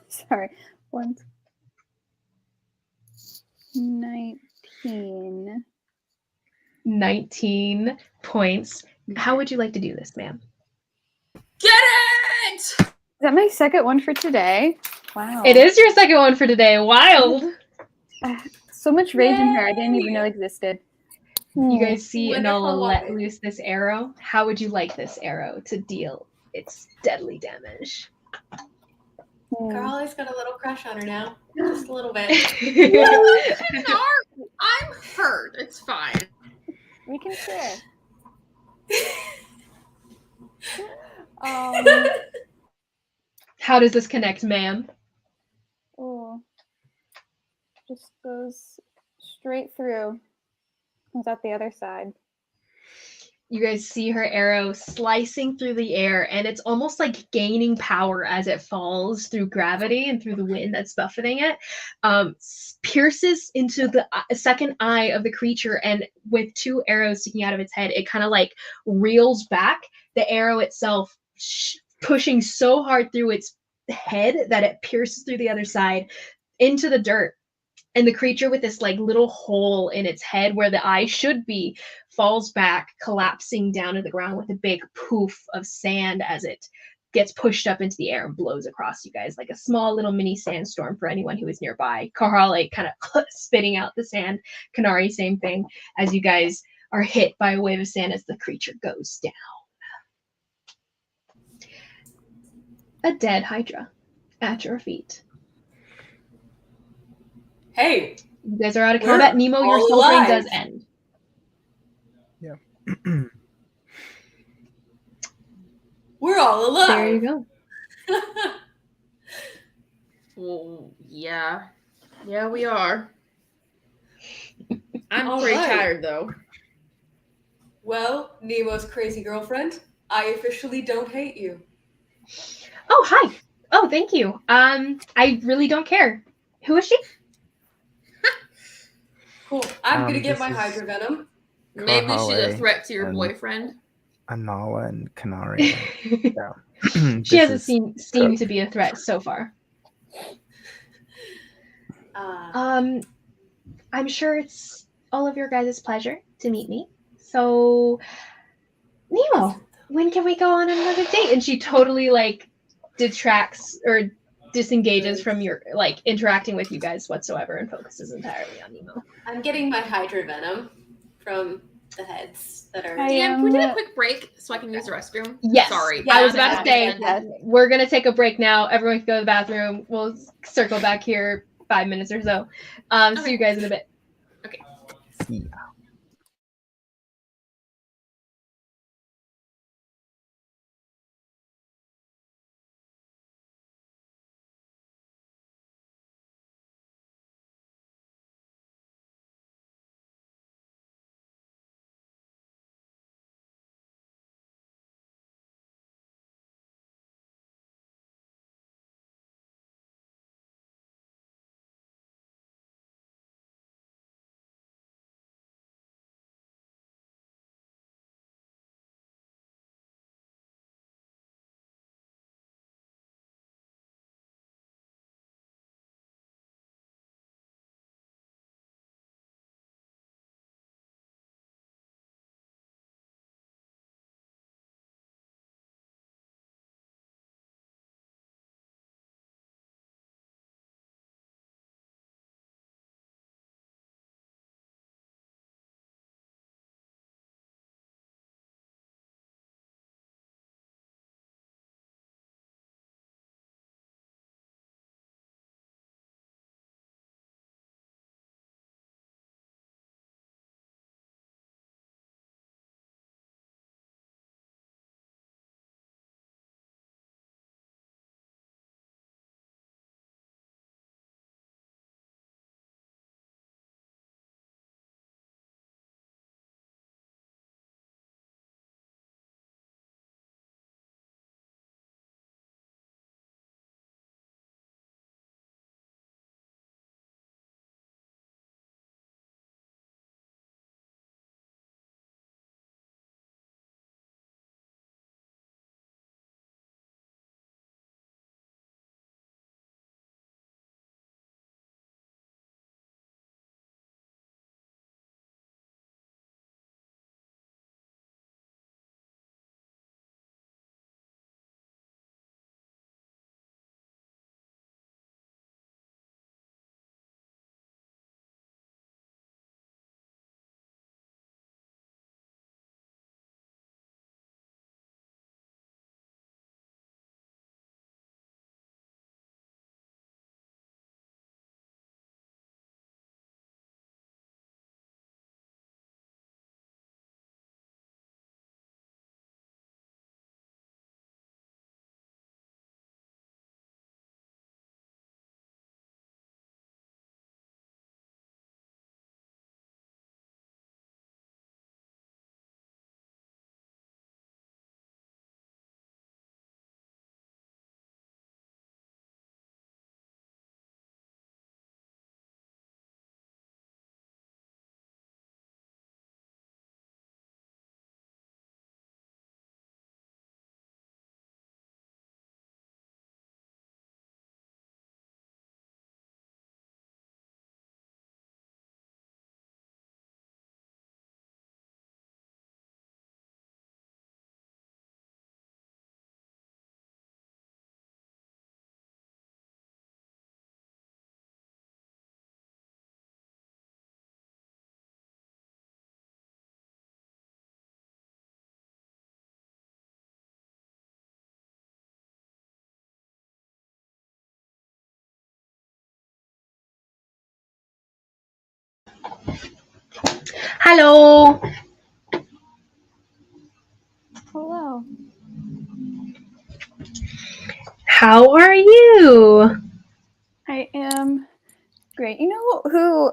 Sorry. 19. 19 points. How would you like to do this, ma'am? Get it! Is that my second one for today? Wow. It is your second one for today. Wild. So much rage in here I didn't even know existed. You guys see Inala let loose this arrow. How would you like this arrow to deal its deadly damage? Carly's got a little crush on her now. Just a little bit. I'm hurt. It's fine. We can share. How does this connect, ma'am? Oh, just goes straight through. Comes out the other side. You guys see her arrow slicing through the air, and it's almost like gaining power as it falls through gravity and through the wind that's buffeting it. Pierces into the second eye of the creature, and with 2 arrows sticking out of its head, it kind of like reels back. The arrow itself pushing so hard through its head that it pierces through the other side into the dirt. And the creature, with this like little hole in its head where the eye should be, falls back, collapsing down to the ground with a big poof of sand as it gets pushed up into the air and blows across you guys like a small little mini sandstorm for anyone who is nearby. Karhale kind of spitting out the sand. Kanari, same thing, as you guys are hit by a wave of sand as the creature goes down. A dead Hydra at your feet. Hey, you guys are out of combat. Nemo, your soul ring does end. Yeah. We're all alive. There you go. Well, yeah. Yeah, we are. I'm All pretty right. tired, though. Well, Nemo's crazy girlfriend, I officially don't hate you. Oh, hi. Oh, thank you. I really don't care. Who is she? Cool. I'm gonna get my Hydra Venom. Maybe she's a threat to your boyfriend. Inala and Kanari. Yeah. She hasn't seemed to be a threat so far. I'm sure it's all of your guys' pleasure to meet me. So, Nemo, when can we go on another date? And she totally like detracts or disengages from your like interacting with you guys whatsoever and focuses entirely on Nemo. I'm getting my Hydra Venom from the heads that are. DM, can we take a quick break so I can use the restroom? Yes. Sorry. I was about to say, Yes. we're going to take a break now. Everyone can go to the bathroom. We'll circle back here 5 minutes or so. See you guys in a bit. Okay. See ya. Hello. Hello. How are you? I am great. You know who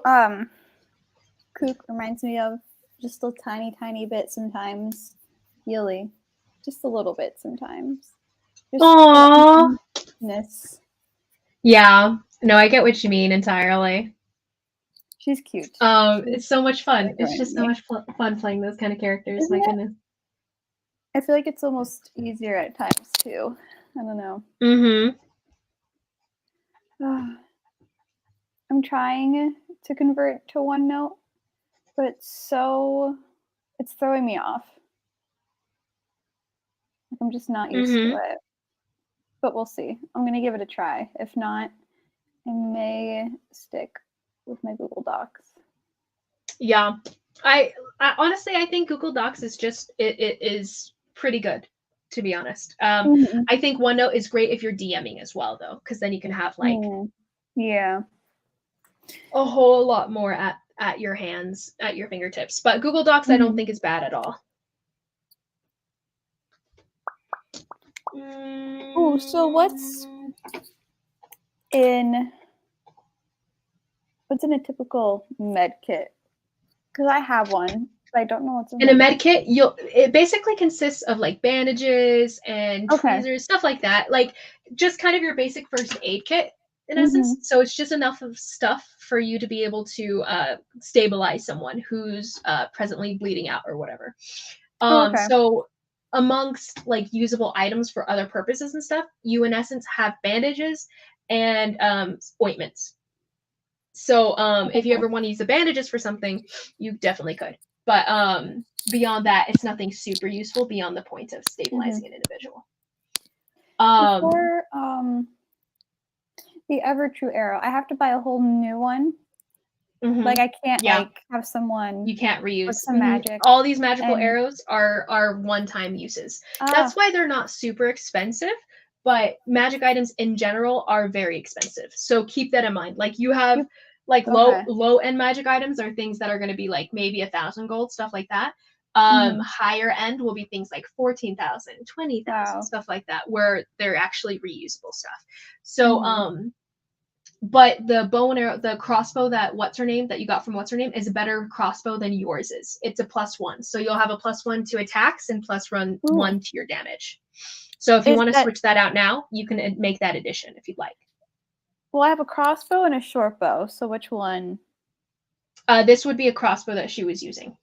Kook reminds me of? Just a tiny bit sometimes. Yuli. Just a little bit sometimes. Just Aww. Ness. Yeah. No, I get what you mean entirely. She's cute. It's so much fun. It's annoying just me. so much fun playing those kind of characters. Isn't My it? goodness. I feel like it's almost easier at times too. I don't know. Mm-hmm. I'm trying to convert to OneNote, but it's throwing me off. Like I'm just not used to it. But we'll see. I'm gonna give it a try. If not, I may stick with my Google Docs. Yeah. I honestly, I think Google Docs is just it is pretty good, to be honest. I think OneNote is great if you're DMing as well, though, because then you can have like yeah, a whole lot more at your hands, at your fingertips. But Google Docs, I don't think is bad at all. Oh, so what's in a typical med kit? Because I have one, but I don't know what's in a med kit. It basically consists of like bandages and tweezers, stuff like that. Like just kind of your basic first aid kit in essence. So it's just enough of stuff for you to be able to stabilize someone who's presently bleeding out or whatever. So amongst like usable items for other purposes and stuff, you in essence have bandages and ointments. So if you ever want to use the bandages for something, you definitely could. But beyond that, it's nothing super useful beyond the point of stabilizing an individual. For the Ever True arrow, I have to buy a whole new one. Like I can't like have someone. You can't reuse some magic. All these magical arrows are one-time uses. That's why they're not super expensive. But magic items in general are very expensive. So keep that in mind. Like you have like low end magic items are things that are going to be like maybe 1,000 gold, stuff like that. Higher end will be things like 14,000, 20,000, stuff like that, where they're actually reusable stuff. So but the bow and arrow, the crossbow that you got from what's her name is a better crossbow than yours is. It's a +1. So you'll have a +1 to attacks and +1 to your damage. So if you want to switch that out now, you can make that addition if you'd like. Well, I have a crossbow and a short bow. So which one? This would be a crossbow that she was using.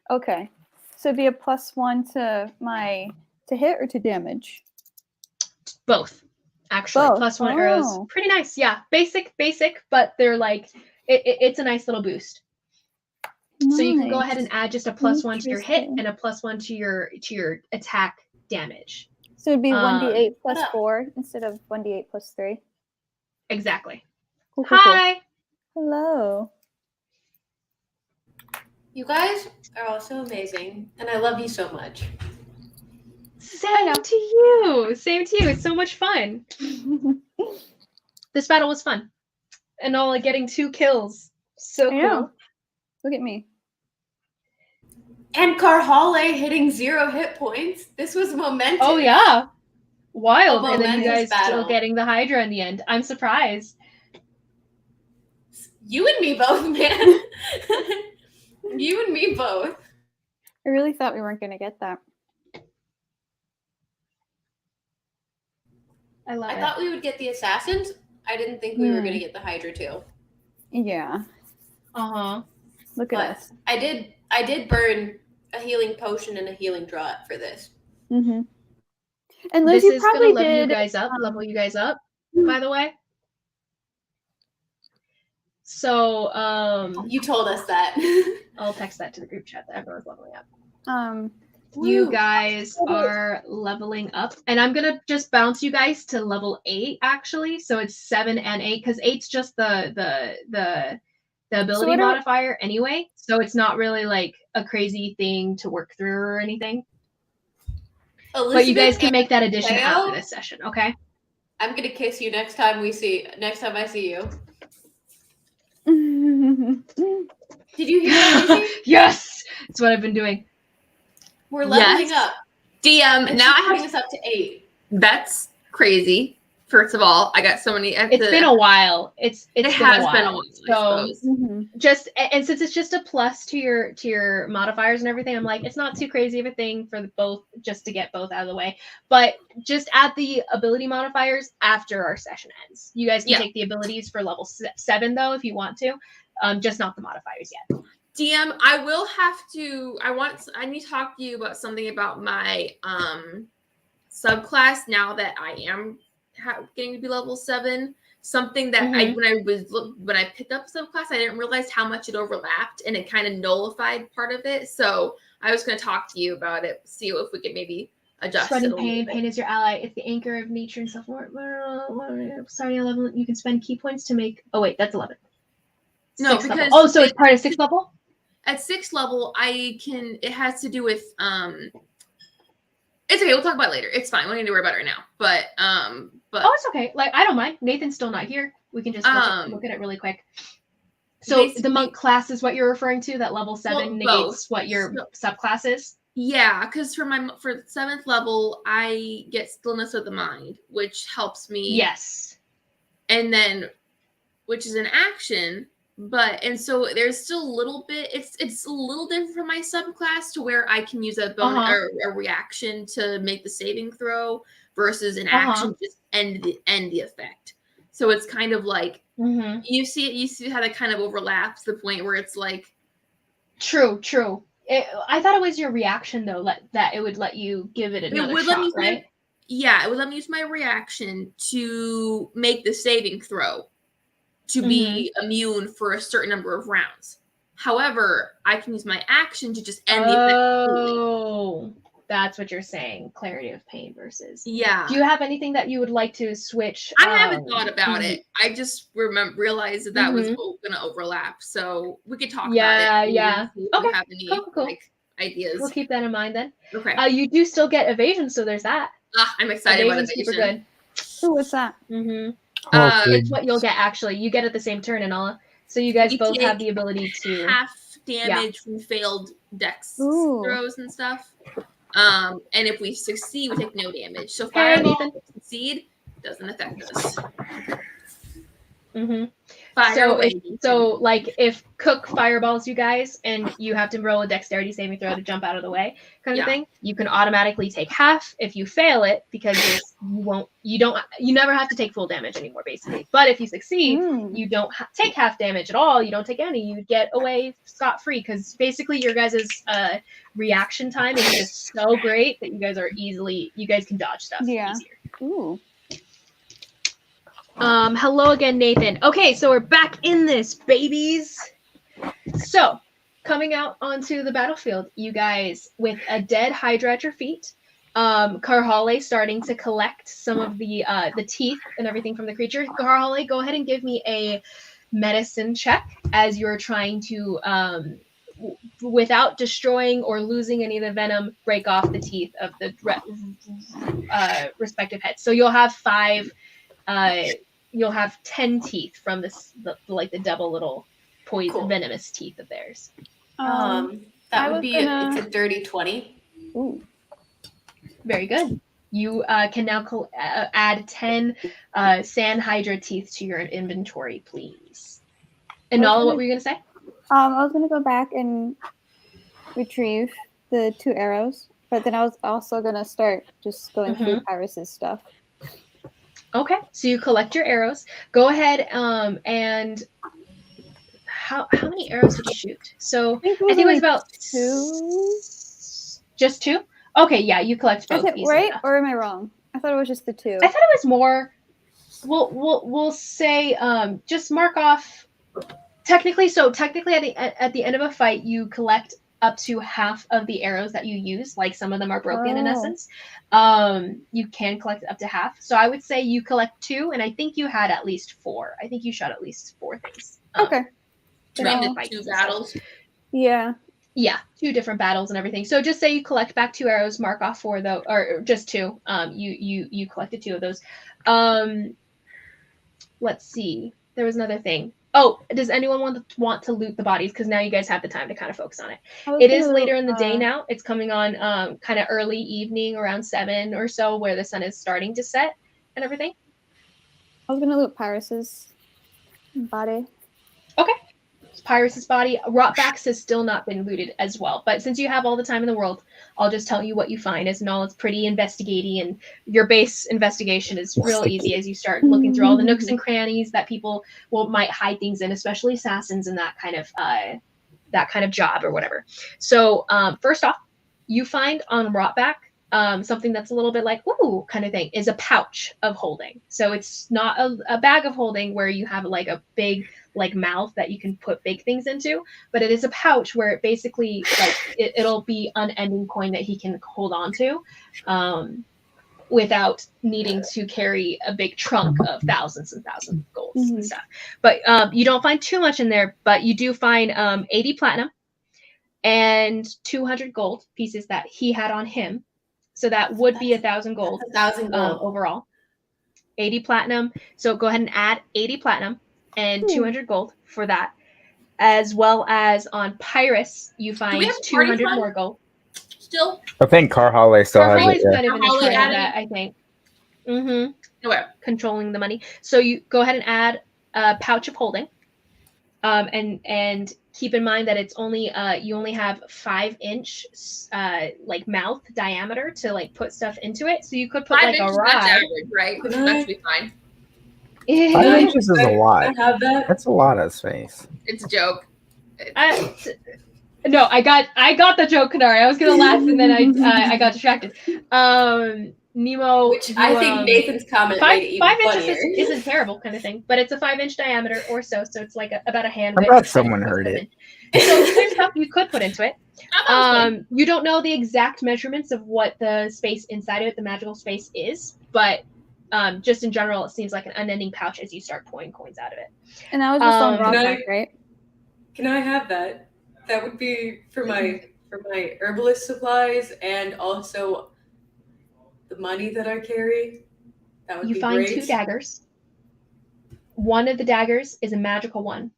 Okay. So it'd be a +1 to hit or to damage? Both. Actually, +1 arrows. Pretty nice. Yeah. Basic, but they're like, it's a nice little boost. Nice. So you can go ahead and add just a +1 to your hit and a +1 to your attack damage. So it'd be 1d8 +4 instead of 1d8 +3. Exactly. Cool. Hi. Hello. You guys are all so amazing, and I love you so much. Same to you. It's so much fun. This battle was fun. And all like getting 2 kills. So cool. Look at me. And Carhale hitting 0 hit points. This was momentous. Oh yeah. Wild. And then you guys still getting the Hydra in the end. I'm surprised. You and me both, man. You and me both. I really thought we weren't going to get that. I thought we would get the assassins. I didn't think we were going to get the Hydra too. Yeah. Look at us. I did burn a healing potion and a healing draught for this. And Liz, this is probably gonna level you guys up, by the way. So you told us that. I'll text that to the group chat that everyone's leveling up. You guys are leveling up, and I'm gonna just bounce you guys to level 8 actually. So it's 7 and 8 because 8's just the ability modifier anyway. So it's not really like a crazy thing to work through or anything. Elizabeth, but you guys can make that addition after this session, okay? I'm gonna kiss you next time I see you. Did you hear that? Yes, that's what I've been doing. We're leveling up. DM, and now I have us up to 8. That's crazy. First of all, I got so many. It's been a while. It has been a while. So just and since it's just a plus to your modifiers and everything, I'm like, it's not too crazy of a thing for both, just to get both out of the way. But just add the ability modifiers after our session ends. You guys can take the abilities for level 7 though if you want to, just not the modifiers yet. DM, I need to talk to you about something about my subclass now that I am getting to be level 7. Something that when I picked up subclass, I didn't realize how much it overlapped, and it kind of nullified part of it. So I was going to talk to you about it, see if we could maybe adjust it a little bit. Pain is your ally. It's the anchor of nature and self. Starting at 11, you can spend key points to make. Oh wait, that's 11. No, because so it's part of 6th level. at 6th level, it has to do with, it's okay. We'll talk about it later. It's fine. We don't need to worry about it right now. But oh, it's okay. Like, I don't mind. Nathan's still not here. We can just look at it really quick. So the monk class is what you're referring to. That level 7 negates what your subclass is. Yeah, because for 7th level, I get stillness of the mind, which helps me. Yes. And then, which is an action, and so there's still a little bit. It's a little different from my subclass to where I can use a bonus or a reaction to make the saving throw versus an action just end the effect. So it's kind of like you see how that kind of overlaps the point where it's like. True. I thought it was your reaction though, that it would let you give it another shot, right? It would let me use my reaction to make the saving throw to be immune for a certain number of rounds. However, I can use my action to just end the effect completely. Oh, that's what you're saying. Clarity of pain versus. Yeah. Do you have anything that you would like to switch? I haven't thought about it. I just realized that was going to overlap. So we could talk about it. Yeah. Okay. Have any cool. ideas? We'll keep that in mind then. Okay. You do still get evasion, so there's that. I'm excited about evasion. Super good. Ooh, what's that? It's what you'll get actually. You get it the same turn, Anala. So you guys both have the ability to half damage from failed dex throws and stuff. And if we succeed, we take no damage. So fireball, if we succeed, doesn't affect us. So like if Cook fireballs you guys and you have to roll a dexterity saving throw to jump out of the way kind of thing, you can automatically take half if you fail it because you never have to take full damage anymore basically. But if you succeed, you don't take half damage at all. You don't take any. You get away scot-free because basically your guys' reaction time is just so great that you guys can dodge stuff easier. Ooh. Hello again, Nathan. Okay, so we're back in this, babies. So, coming out onto the battlefield, you guys, with a dead Hydra at your feet, Karhale starting to collect some of the teeth and everything from the creature. Karhale, go ahead and give me a medicine check as you're trying to, without destroying or losing any of the venom, break off the teeth of the respective heads. So you'll have 10 teeth from the double little poison venomous teeth of theirs. That would be it's a dirty 20. Ooh. Very good. You can now add 10 sand hydra teeth to your inventory, please. And Nala, what were you gonna say? I was gonna go back and retrieve the 2 arrows, but then I was also gonna start just going through Pyrus's stuff. Okay, so you collect your arrows. Go ahead and how many arrows did you shoot? So I think it was about 2. Just 2? Okay, yeah, you collect both. Right? Enough. Or am I wrong? I thought it was just the 2. I thought it was more. We'll say just mark off. Technically at the end of a fight, you collect up to half of the arrows that you use. Like some of them are broken in essence. You can collect up to half. So I would say you collect 2, and I think you had at least 4. I think you shot at least 4 things. Okay. Throughout the 2 battles. Yeah. Yeah, 2 different battles and everything. So just say you collect back 2 arrows, mark off 4 though, or just 2. You collected 2 of those. Let's see. There was another thing. Oh, does anyone want to loot the bodies? Because now you guys have the time to kind of focus on it. It is later in the day now. It's coming on kind of early evening, around 7 or so, where the sun is starting to set and everything. I was gonna loot Pyrus's body. Okay. Pyrus's body. Rotbax has still not been looted as well. But since you have all the time in the world, I'll just tell you what you find. As Null, it's pretty investigating, and your base investigation is real easy as you start looking through all the nooks and crannies that people might hide things in, especially assassins and that kind of job or whatever. So first off, you find on Rotback something that's a little bit like ooh kind of thing is a pouch of holding. So it's not a bag of holding where you have like a big like mouth that you can put big things into, but it is a pouch where it basically like it'll be unending coin that he can hold on to without needing to carry a big trunk of thousands and thousands of golds and stuff. But you don't find too much in there, but you do find 80 platinum and 200 gold pieces that he had on him. So that would be 1,000 gold. 1,000 gold overall. 80 platinum. So go ahead and add 80 platinum and 200 gold for that. As well as on Pyrus, you find 200 more gold. Still? I think Carhale still has it. Kind of in charge of that, I think. Okay. Controlling the money. So you go ahead and add a pouch of holding. And keep in mind that it's only you only have 5-inch like mouth diameter to like put stuff into it. So you could put 5 like inches, a rod. that's average, right? That should be fine. 5 inches is a lot. That's a lot of space. It's a joke. No, I got the joke, Kanari. I was gonna laugh and then I got distracted. Nemo, which I think Nathan's comment five made it even inches funnier. isn't terrible, kind of thing, but it's a 5-inch diameter or so, so it's like about a hand. I'm glad someone heard it. So there's stuff you could put into it. You don't know the exact measurements of what the space inside of it, the magical space is, but just in general, it seems like an unending pouch as you start pouring coins out of it. And that was just on Rockback, right? Can I have that? That would be for my herbalist supplies and also the money that I carry. That would be great. You find 2 daggers. One of the daggers is a magical one.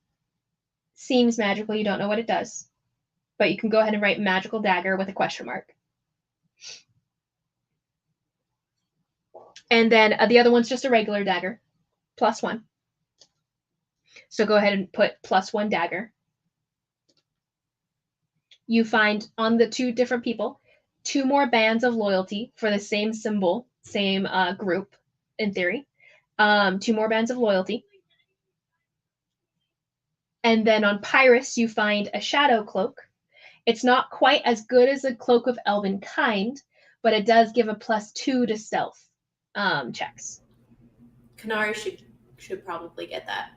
Seems magical, you don't know what it does. But you can go ahead and write magical dagger with a question mark. And then the other one's just a regular dagger, +1. So go ahead and put +1 dagger. You find on the 2 different people 2 more bands of loyalty for the same symbol, same group, in theory. 2 more bands of loyalty. And then on Pyrus, you find a shadow cloak. It's not quite as good as a cloak of elven kind, but it does give a +2 to stealth checks. Kanari should probably get that.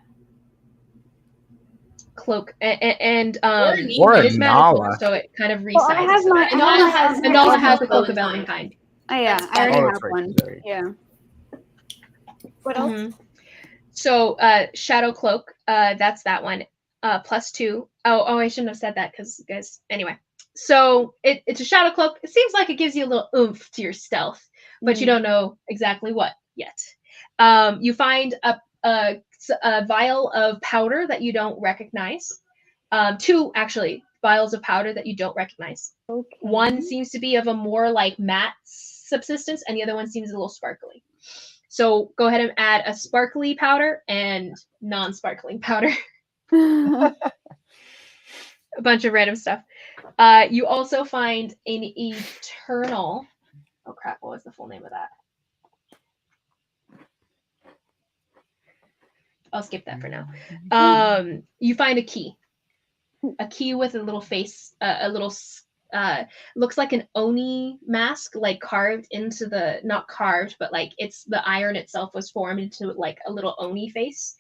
Cloak and it is magical, so it kind of resizes. Well, I have my Nala has the cloak of elven kind. Oh yeah, I already have one. Yeah. What else? So shadow cloak, that's that one. +2. Oh, I shouldn't have said that because guys. Anyway, so it's a shadow cloak. It seems like it gives you a little oomph to your stealth, but you don't know exactly what yet. You find a vial of powder that you don't recognize. 2 actually vials of powder that you don't recognize. Okay. One seems to be of a more like matte subsistence, and the other one seems a little sparkly. So go ahead and add a sparkly powder and non-sparkling powder. A bunch of random stuff. You also find an eternal. Oh crap! What was the full name of that? I'll skip that for now. You find a key with a little face, a little looks like an Oni mask, like carved into the, not carved, but like it's the iron itself was formed into like a little Oni face.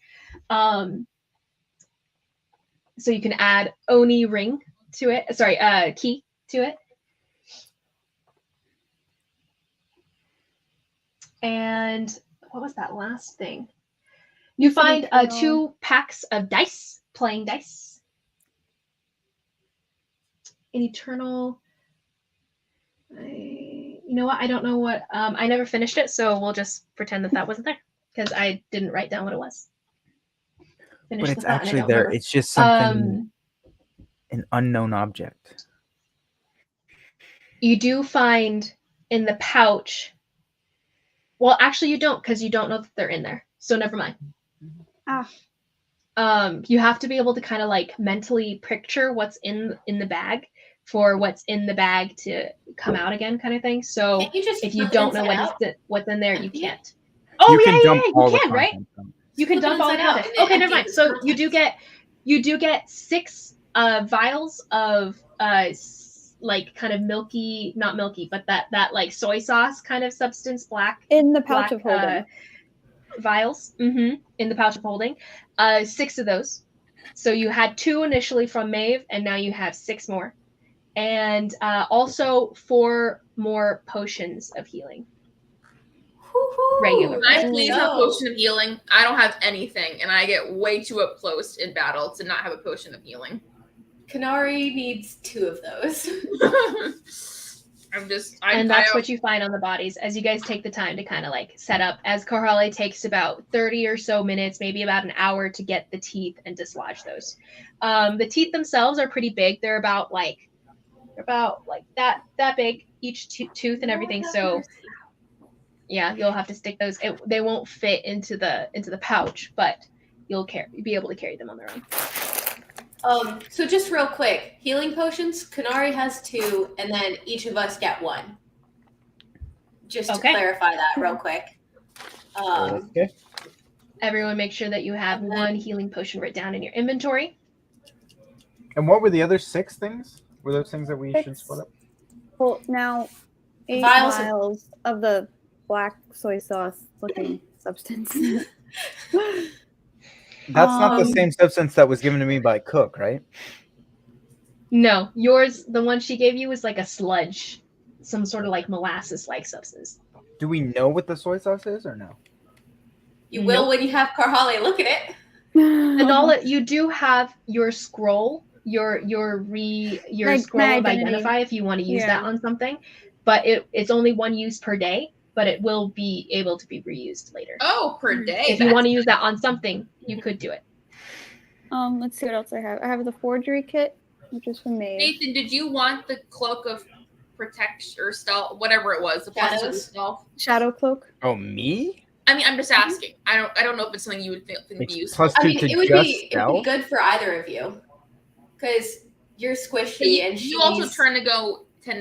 So you can add Oni ring to it. Sorry, key to it. And what was that last thing? You find 2 packs of dice, playing dice. An eternal. You know what? I don't know what. I never finished it, so we'll just pretend that wasn't there because I didn't write down what it was. But it's actually there. It's just something, an unknown object. You do find in the pouch. Well, actually, you don't because you don't know that they're in there. So never mind. You have to be able to kind of like mentally picture what's in the bag for what's in the bag to come out again, kind of thing. So if you don't know what's in there, you can't. Oh yeah, you can, right? You can dump all the content. Okay, never mind. So you do get 6 vials of like kind of milky, not milky, but that like soy sauce kind of substance, black in the pouch of holding. Vials in the pouch of holding. 6 of those. So you had 2 initially from Maeve, and now you have 6 more. And also 4 more potions of healing. Regular. Can I please have a potion of healing? I don't have anything, and I get way too up close in battle to not have a potion of healing. Kanari needs 2 of those. And that's what you find on the bodies as you guys take the time to kind of like set up. As Karhale takes about 30 or so minutes, maybe about an hour to get the teeth and dislodge those. The teeth themselves are pretty big. They're about like that big each tooth and everything. So yeah, you'll have to stick those. They won't fit into the pouch, but you'll be able to carry them on their own. So just real quick, healing potions, Kanari has 2, and then each of us get 1. Just to clarify that real quick. Okay. Everyone make sure that you have 1 healing potion written down in your inventory. And what were the other 6 things? Were those things that we should split up? Well, now 8 vials of the black soy sauce looking substance. That's not the same substance that was given to me by Cook, right? No, yours, the one she gave you, was like a sludge, some sort of like molasses-like substance. Do we know what the soy sauce is or no? You will when you have Karhale look at it. And you do have your scroll, your scroll of identify if you want to use that on something, but it's only 1 use per day. But it will be able to be reused later. Oh, per day. If you want to use that on something, you could do it. Let's see what else I have. I have the forgery kit, which is from me. Nathan, did you want the cloak of protection or stealth, whatever it was, the stealth? Shadow cloak. Oh, me? I mean, I'm just asking. I don't know if it's something you would think would be useful. I mean, it would be good for either of you, because you're squishy and you also tend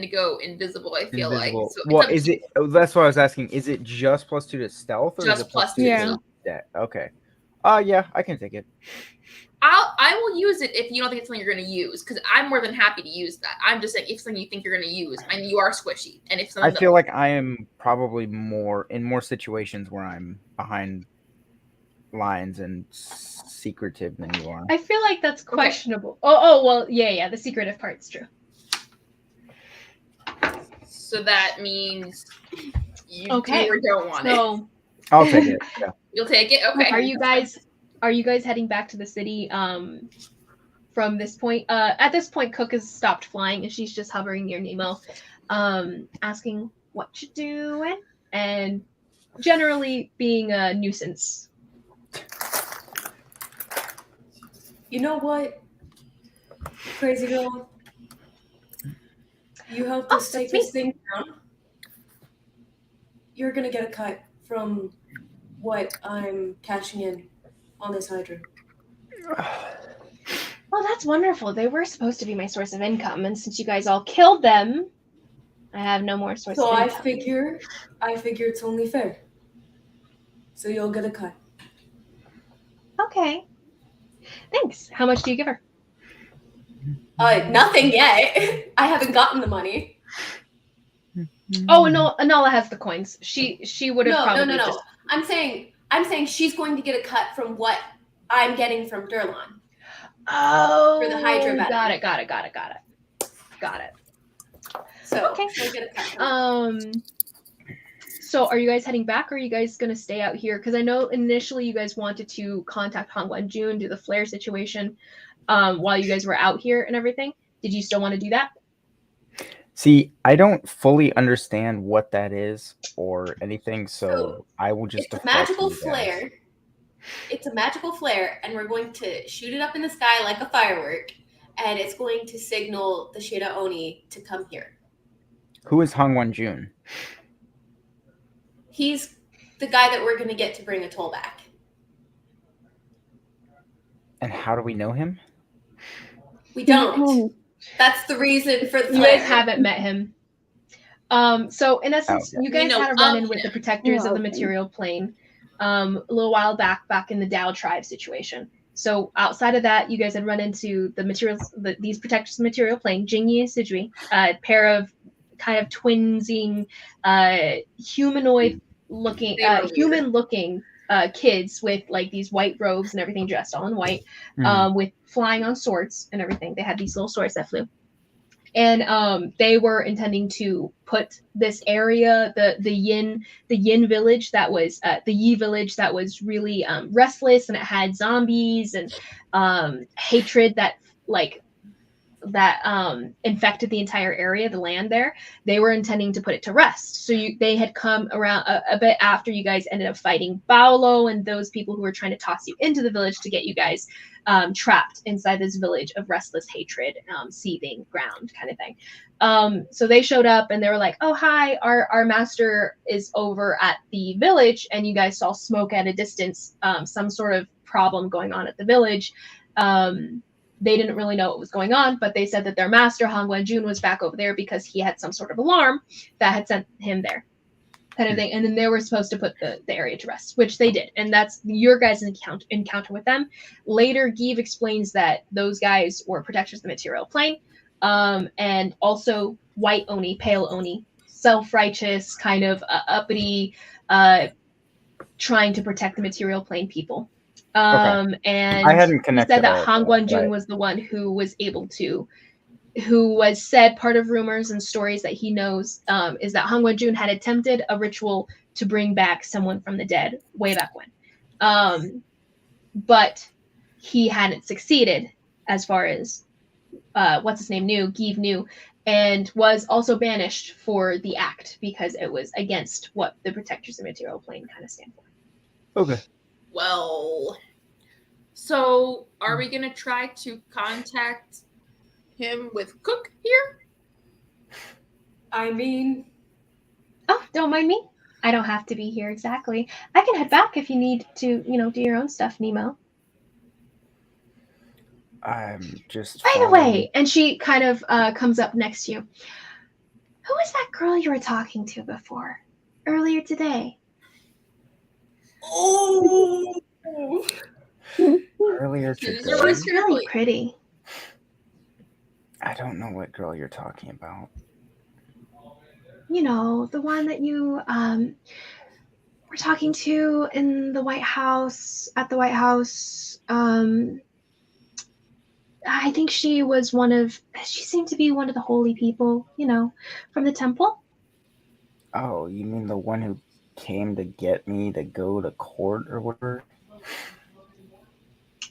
to go invisible, I feel like. So well, is it? That's what I was asking. Is it just +2 to stealth, or just is it +2 to stealth? Yeah. Okay. Yeah, I can take it. I will use it if you don't think it's something you're going to use, because I'm more than happy to use that. I'm just saying if something you think you're going to use, and you are squishy, and if I feel like I am probably more situations where I'm behind lines and secretive than you are. I feel like that's questionable. Okay. Oh well, yeah, the secretive part's true. So that means you do or don't want it. I'll take it. Yeah. You'll take it? Okay. Are you guys heading back to the city from this point? At this point, Cook has stopped flying and she's just hovering near Nemo, asking what you're doing and generally being a nuisance. You know what, crazy girl? You helped us take this thing down. You're gonna get a cut from what I'm cashing in on this Hydra. Well, that's wonderful. They were supposed to be my source of income, and since you guys all killed them, I have no more source of income. So I figure it's only fair. So you'll get a cut. Okay. Thanks. How much do you give her? Nothing yet. I haven't gotten the money. Oh no, Anala has the coins. She would have probably. No. I'm saying she's going to get a cut from what I'm getting from Durlan. Oh, for the Hydra battle. Got it. So okay. We'll get a cut. So are you guys heading back, or are you guys gonna stay out here? Because I know initially you guys wanted to contact Hongguan Jun, do the flare situation, while you guys were out here and everything. Did you still want to do that? See, I don't fully understand what that is or anything, so I will just. It's a magical flare. It's a magical flare, and we're going to shoot it up in the sky like a firework, and it's going to signal the Shida Oni to come here. Who is Hongguan Jun? He's the guy that we're going to get to bring a toll back. And how do we know him? We don't. That's the reason for the flare. You guys haven't met him. So in essence, you guys had a run-in with the protectors of the material plane a little while back in the Dao tribe situation. So outside of that, you guys had run into these protectors of the material plane, Jingyi and Sijui, a pair of kind of twinsing, human-looking kids with like these white robes and everything, dressed all in white, with flying on swords and everything. They had these little swords that flew. And they were intending to put this area, the Yin village that was the Yi village that was really restless, and it had zombies and hatred that like infected the entire area, the land there. They were intending to put it to rest. So they had come around a bit after you guys ended up fighting Paolo and those people who were trying to toss you into the village to get you guys trapped inside this village of restless hatred, seething ground kind of thing. So they showed up and they were like, oh, hi, our master is over at the village, and you guys saw smoke at a distance, some sort of problem going on at the village. They didn't really know what was going on, but they said that their master, Han Guanjun, was back over there because he had some sort of alarm that had sent him there, kind of thing. And then they were supposed to put the area to rest, which they did. And that's your guys' encounter with them. Later, Give explains that those guys were protectors of the material plane, and also white Oni, pale Oni, self-righteous, kind of uppity, trying to protect the material plane people. And I hadn't connected. He said that Han Guanjun was the one who was able to, who was said, part of rumors and stories that he knows is that Han Guanjun had attempted a ritual to bring back someone from the dead way back when. But he hadn't succeeded, as far as what's his name Give knew, and was also banished for the act because it was against what the protectors of the material plane kind of stand for. Okay. Well, so are we going to try to contact him with Cook here? I mean... Oh, don't mind me. I don't have to be here exactly. I can head back if you need to, do your own stuff, Nemo. I'm just... By the way, and she kind of comes up next to you. Who was that girl you were talking to before? Earlier today? Oh! Earlier today? She's really pretty. I don't know what girl you're talking about. The one that you were talking to in the White House, at the White House. I think she seemed to be one of the holy people, from the temple. Oh, you mean the one who came to get me to go to court or whatever?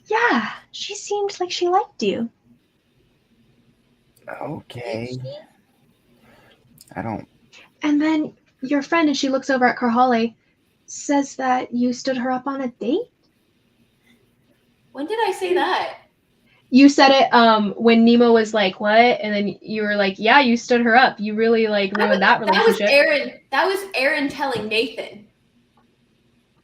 Yeah, she seemed like she liked you. Okay. I don't... And then your friend, and she looks over at Karhale, says that you stood her up on a date? When did I say that? You said it when Nemo was like, what? And then you were like, yeah, you stood her up. You really ruined that relationship. That was Aaron telling Nathan.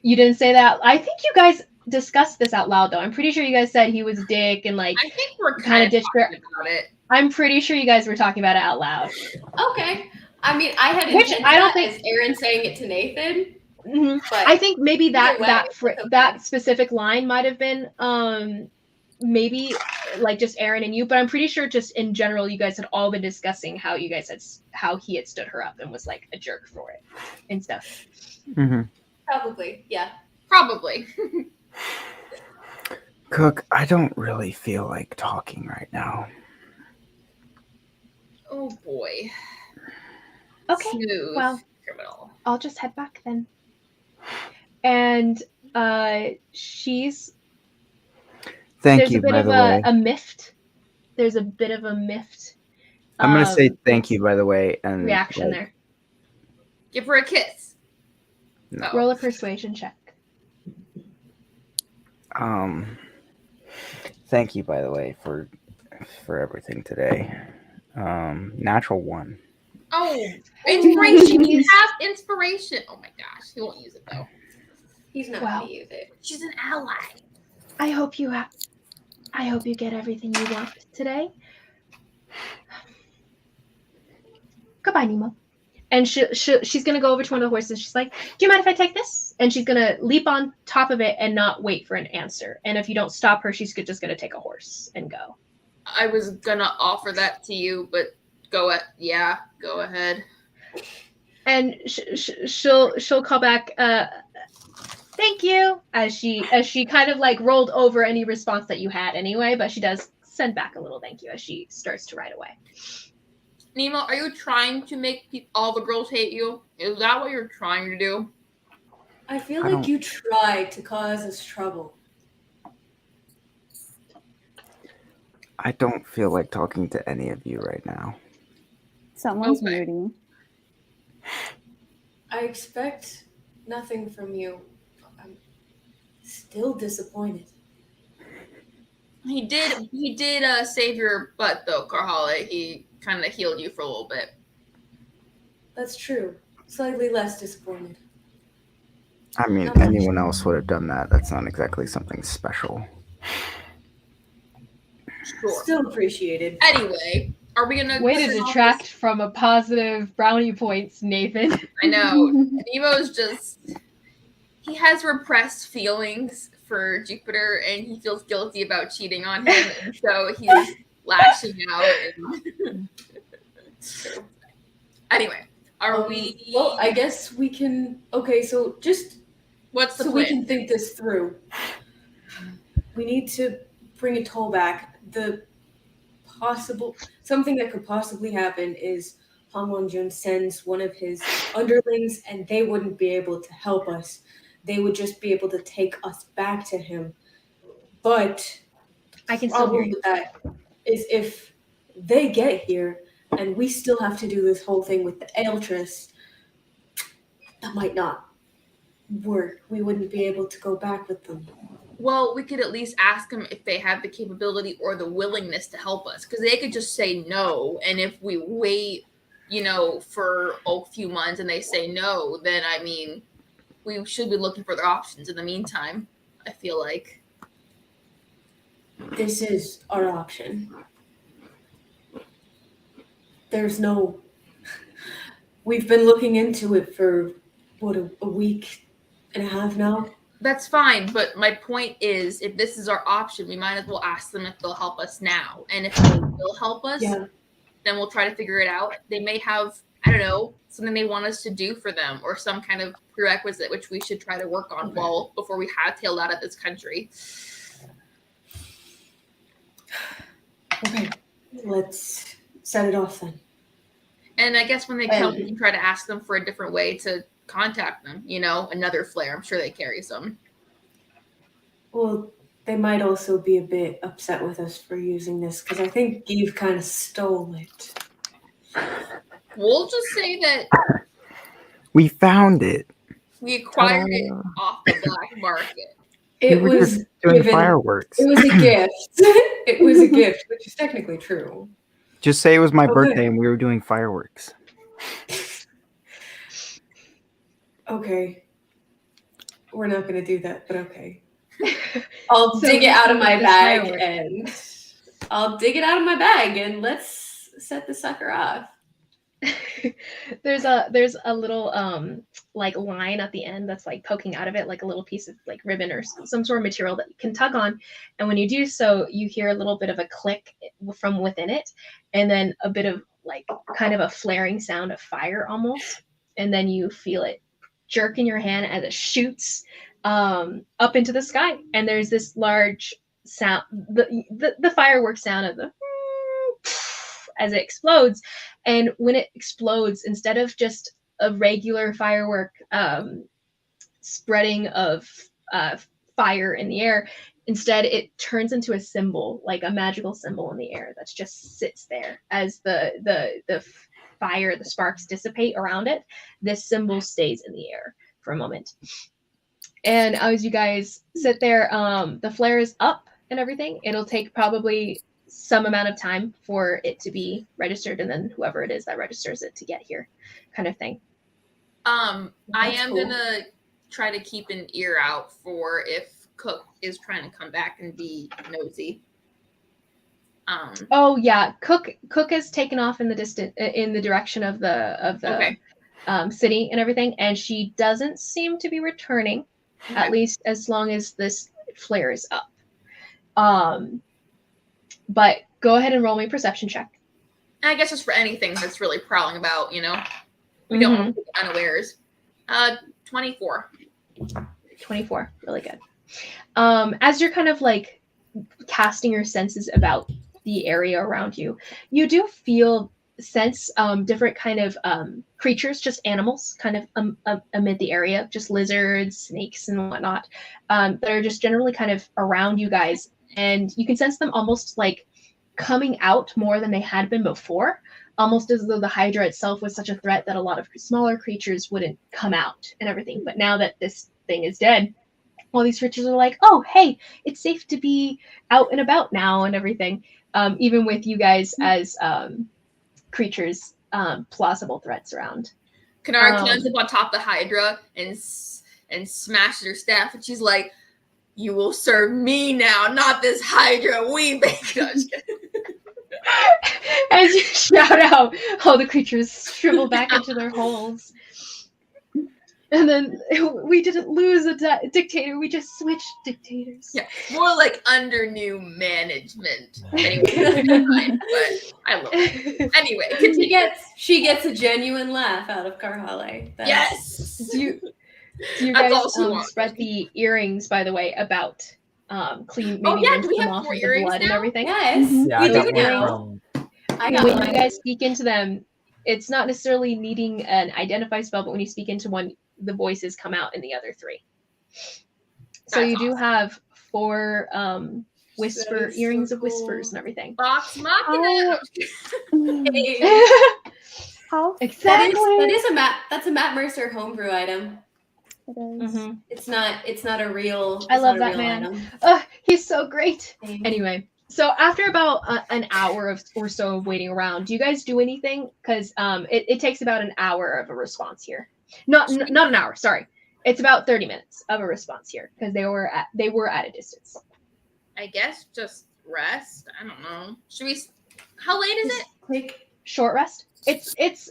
You didn't say that? I think you guys discussed this out loud, though. I'm pretty sure you guys said he was a dick and I think we're kind of talking about it. I'm pretty sure you guys were talking about it out loud. Okay. I mean, I had Which I don't think as Aaron saying it to Nathan. Mm-hmm. But I think maybe that okay. that specific line might have been maybe just Aaron and you, but I'm pretty sure just in general you guys had all been discussing how he had stood her up and was like a jerk for it and stuff. Mm-hmm. Probably, yeah. Probably. Cook, I don't really feel like talking right now. Oh boy. Okay. Smooth well, criminal. I'll just head back then. And she's... Thank you, by the way. A miffed. There's a bit of a miffed. I'm going to say thank you, by the way. And reaction there. Give her a kiss. No. Roll a persuasion check. Thank you, by the way, for everything today. Natural 1. Oh, inspiration. You have inspiration. Oh my gosh, he won't use it though. He's not going to use it. She's an ally. I hope you get everything you want today. Goodbye, Nemo. And she's gonna go over to one of the horses. She's like, "Do you mind if I take this?" And she's gonna leap on top of it and not wait for an answer. And if you don't stop her, she's just gonna take a horse and go. I was gonna offer that to you, but go ahead. And she'll call back. Thank you, as she kind of rolled over any response that you had anyway, but she does send back a little thank you as she starts to ride away. Nemo, are you trying to make all the girls hate you? Is that what you're trying to do? I feel like you tried to cause us trouble. I don't feel like talking to any of you right now. Someone's Okay. muting. I expect nothing from you. I'm still disappointed. He did save your butt though, Carhale. He kind of healed you for a little bit. That's true. Slightly less disappointed. I mean, Not much. anyone else would have done that. That's not exactly something special. Sure. Still appreciated. Anyway, are we gonna Way to detract from a positive brownie points, Nathan? I know. Nemo's just he has repressed feelings for Jupiter and he feels guilty about cheating on him, and so he's lashing out and anyway, are we Well, I guess we can so just what's the so plan? we can think this through. We need to bring a toll back. Something that could possibly happen is Han Won-jun sends one of his underlings and they wouldn't be able to help us. They would just be able to take us back to him. But I can the still hear problem you. with that is if they get here and we still have to do this whole thing with the Aeltress, that might not work. We wouldn't be able to go back with them. Well, we could at least ask them if they have the capability or the willingness to help us, because they could just say no, and if we wait, for a few months and they say no, then I mean, we should be looking for their options in the meantime, I feel like. This is our option. We've been looking into it for, a week and a half now? That's fine, but my point is, if this is our option, we might as well ask them if they'll help us now. And if they will help us, then we'll try to figure it out. They may have, I don't know, something they want us to do for them or some kind of prerequisite, which we should try to work on before we hightail out of this country. Okay, let's set it off then. And I guess when they come, we can try to ask them for a different way to contact them, another flare. I'm sure they carry some. Well, they might also be a bit upset with us for using this, because I think Eve kind of stole it. We'll just say that we found it. We acquired it off the black market. It was doing fireworks. It was a gift. It was a gift, which is technically true. Just say it was my birthday and we were doing fireworks. Okay. We're not going to do that, but okay. I'll dig it out of my bag and let's set the sucker off. There's a little line at the end that's poking out of it, like a little piece of ribbon or some sort of material that you can tug on, and when you do so, you hear a little bit of a click from within it, and then a bit of kind of a flaring sound of fire almost, and then you feel it jerk in your hand as it shoots up into the sky, and there's this large sound, the fireworks sound of the as it explodes. And when it explodes, instead of just a regular firework spreading of fire in the air, instead it turns into a symbol, like a magical symbol in the air that just sits there as the fire, the sparks dissipate around it. This symbol stays in the air for a moment. And as you guys sit there, the flare is up and everything. It'll take probably some amount of time for it to be registered, and then whoever it is that registers it to get here, kind of thing. I am gonna try to keep an ear out for if Cook is trying to come back and be nosy. Oh yeah, Cook has taken off in the direction of the city and everything, and she doesn't seem to be returning, at least as long as this flare is up. But go ahead and roll me a perception check. And I guess just for anything that's really prowling about, we don't want to be unawares. 24. 24, really good. As you're kind of casting your senses about the area around you, you do sense different kind of creatures, just animals, kind of amid the area, just lizards, snakes, and whatnot, that are just generally kind of around you guys. And you can sense them almost coming out more than they had been before, almost as though the Hydra itself was such a threat that a lot of smaller creatures wouldn't come out and everything. But now that this thing is dead, all these creatures are like, oh, hey, it's safe to be out and about now and everything. Even with you guys as creatures, plausible threats around. Kanara climbs up on top of the Hydra and smashes her staff, and she's like, "You will serve me now, not this Hydra. We make us." As you shout out, all the creatures shrivel back into their holes. And then we didn't lose a dictator, we just switched dictators. Yeah, more like under new management. Anyway, but I love it. Anyway, she gets a genuine laugh out of Karhale. Yes. Do you guys spread the earrings, by the way, about clean, maybe rinse them off of the blood and everything? Yes, Yeah, we do now. When you guys speak into them, it's not necessarily needing an identify spell, but when you speak into one, the voices come out in the other 3. So you do have 4 whisper earrings of whispers and everything. Box Machina. How exactly? That's a Matt Mercer homebrew item. It is. Mm-hmm. It's not a real. I love that man. He's so great. Anyway, so after about an hour or so of waiting around, do you guys do anything? Because it takes about an hour of a response here. Not an hour. Sorry, it's about 30 minutes of a response here because they were at a distance. I guess just rest. I don't know. Should we? How late is it? Take short rest. It's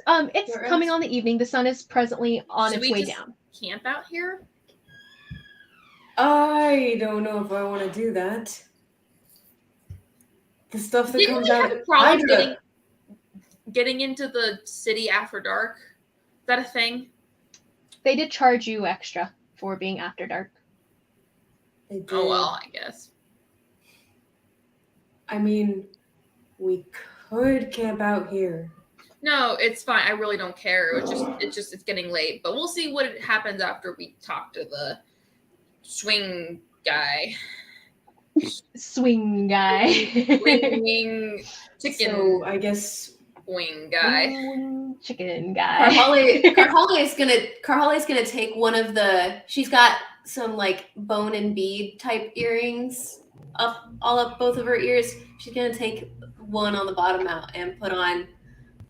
coming on the evening. The sun is presently on its way down. Camp out here? I don't know if I want to do that. The stuff that Didn't comes we out have a problem getting into the city after dark? Is that a thing? They did charge you extra for being after dark. They did. Oh well, I guess. I mean, we could camp out here. No, it's fine. I really don't care. It's getting late. But we'll see what happens after we talk to the swing guy. Swing guy. Swing chicken. So I guess wing guy. Chicken guy. Karhale's gonna take one of the. She's got some like bone and bead type earrings all up both of her ears. She's gonna take one on the bottom out and put on